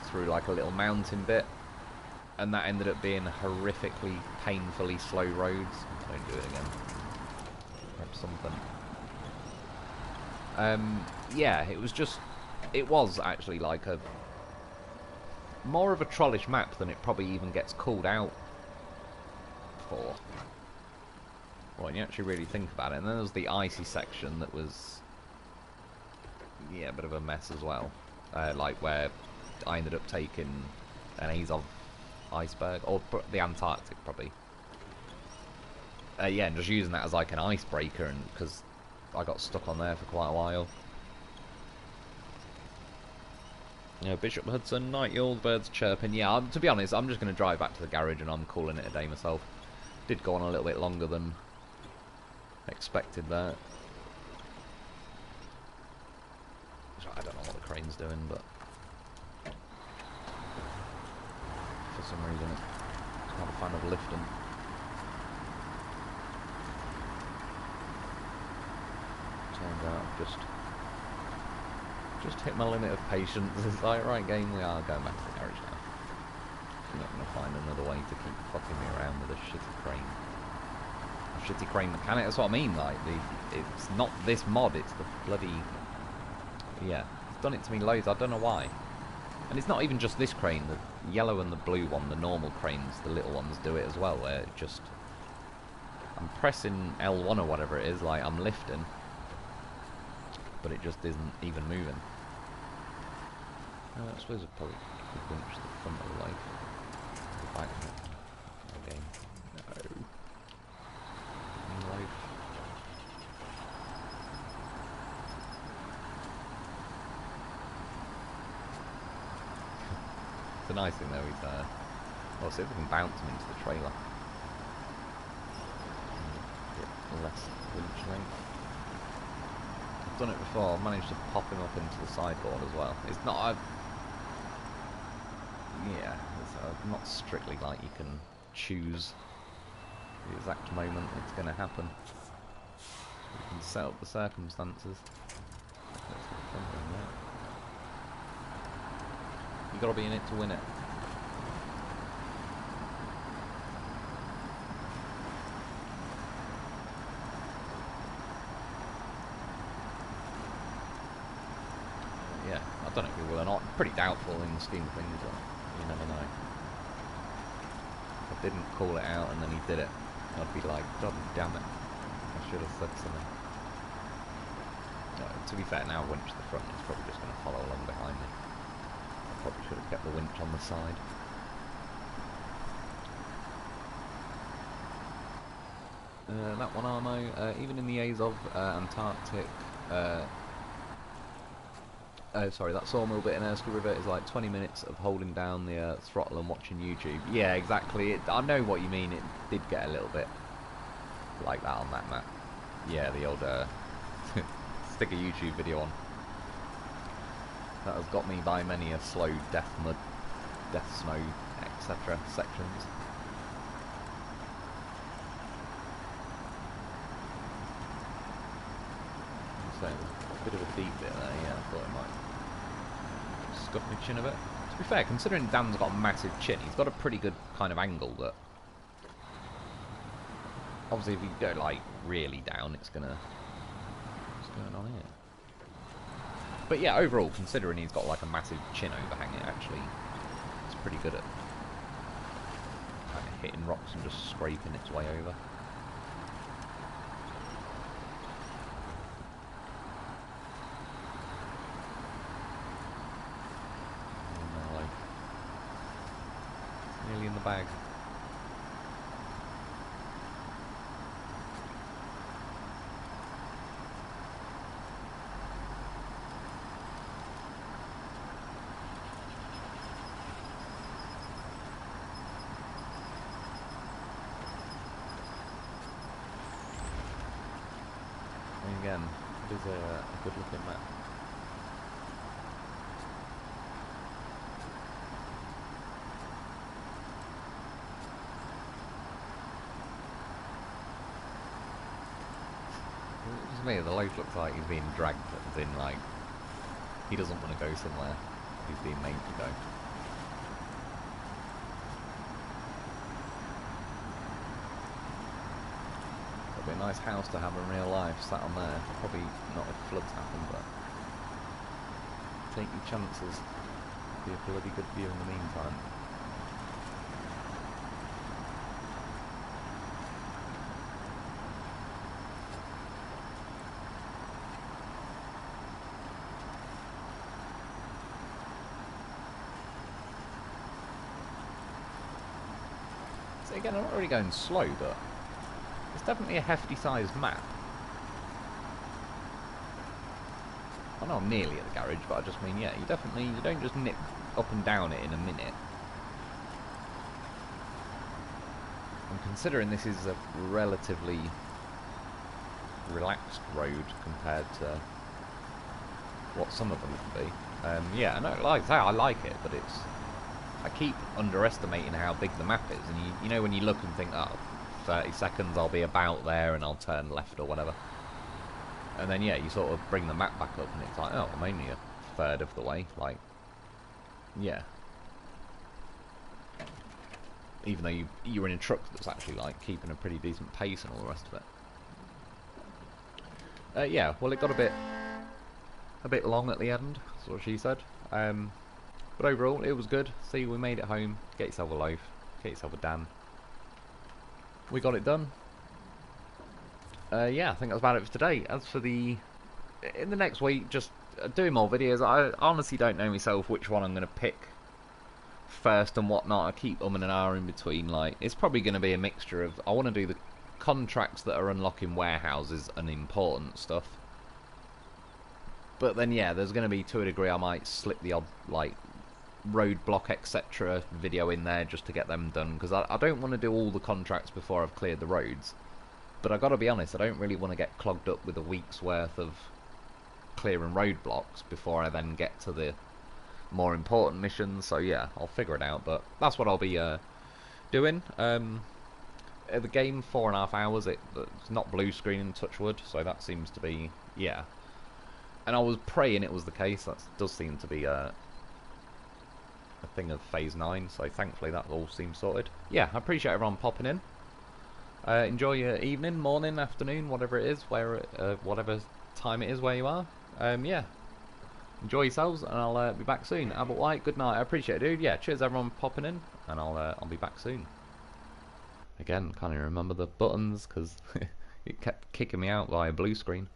through like a little mountain bit, and that ended up being horrifically, painfully slow roads. Don't do it again. Grab something. Yeah, it was actually like a more of a trollish map than it probably even gets called out for. When you actually really think about it. And then there was the icy section that was, yeah, a bit of a mess as well. Like where I ended up taking an Azov iceberg, or the Antarctic probably. Yeah, and just using that as like an icebreaker, and because I got stuck on there for quite a while. Yeah, Bishop Hudson, night yawl, birds chirping. Yeah, to be honest, I'm just going to drive back to the garage and I'm calling it a day myself. Did go on a little bit longer than expected there. I don't know what the crane's doing, but for some reason it's not a fan of lifting. Turns out I've just hit my limit of patience. It's like, right game, we are going back to the garage now. I'm not going to find another way to keep fucking me around with a shitty crane. A shitty crane mechanic, that's what I mean, like, it's not this mod, it's the bloody... Yeah, it's done it to me loads, I don't know why. And it's not even just this crane, the yellow and the blue one, the normal cranes, the little ones do it as well, where it just... I'm pressing L1 or whatever it is, like I'm lifting, but it just isn't even moving. I suppose it probably could winch the front of the leg. The back of it. Okay. No. Loaf. It's a nice thing though, he's well, see if we can bounce him into the trailer. Get less winch length. I've done it before, I've managed to pop him up into the sideboard as well. It's not a... Yeah, it's not strictly like you can choose the exact moment it's going to happen. You can set up the circumstances. You got to be in it to win it. Yeah, I don't know if he will or not. Pretty doubtful in the scheme of things, but you never know. If I didn't call it out and then he did it, I'd be like, God damn it, I should have said something. No, to be fair, now winch to the front, he's probably just going to follow along behind me. I probably should have kept the winch on the side. That one ammo, even in the Azov, Antarctic, sorry, that sawmill bit in Erska River is like 20 minutes of holding down the throttle and watching YouTube. Yeah, exactly. I know what you mean. It did get a little bit like that on that map. Yeah, the old stick a YouTube video on. That has got me by many a slow death mud, death snow, etc. sections. So, a bit of a deep bit there, yeah, I thought it might scuff my chin a bit. To be fair, considering Dan's got a massive chin, he's got a pretty good kind of angle that... Obviously, if you go, like, really down, it's gonna... What's going on here? But yeah, overall, considering he's got, like, a massive chin overhang, it actually... It's pretty good at... kind of hitting rocks and just scraping its way over. bag. And again, it is a good looking map. To me, the loaf looks like he's being dragged, as in, like, he doesn't want to go somewhere. He's being made to go. That'd be a nice house to have in real life, sat on there. Probably not if floods happen, but take your chances. Be a bloody good view in the meantime. Again, I'm not really going slow, but it's definitely a hefty sized map. I know I'm nearly at the garage, but I just mean, yeah, you don't just nip up and down it in a minute. And considering this is a relatively relaxed road compared to what some of them would be, yeah, no, like I say, I like it, but I keep underestimating how big the map is, and you know when you look and think, oh, 30 seconds I'll be about there and I'll turn left or whatever. And then, yeah, you sort of bring the map back up and it's like, oh, I'm only a third of the way, like, yeah. Even though you're in a truck that's actually, like, keeping a pretty decent pace and all the rest of it. Yeah, well, it got a bit long at the end, that's what she said. But overall, it was good. See, we made it home. Get yourself a loaf. Get yourself a Dan. We got it done. Yeah, I think that's about it for today. As for in the next week, just doing more videos. I honestly don't know myself which one I'm going to pick first and whatnot. I keep umming and ahhing in between. Like, it's probably going to be a mixture of, I want to do the contracts that are unlocking warehouses and important stuff. But then, yeah, there's going to be, to a degree, I might slip the odd, like, roadblock etc video in there just to get them done, because I don't want to do all the contracts before I've cleared the roads. But I gotta be honest, I don't really want to get clogged up with a week's worth of clearing roadblocks before I then get to the more important missions. So yeah, I'll figure it out, but that's what I'll be doing. The game 4.5 hours, it's not blue screen, touch wood, so that seems to be, yeah. And I was praying it was the case. That does seem to be a thing of phase 9, so thankfully that all seems sorted. Yeah, I appreciate everyone popping in. Enjoy your evening, morning, afternoon, whatever it is, whatever time it is where you are. Yeah, enjoy yourselves, and I'll be back soon. Albert White, good night. I appreciate it, dude. Yeah, cheers everyone popping in, and I'll be back soon. Again, can't even remember the buttons because it kept kicking me out via blue screen.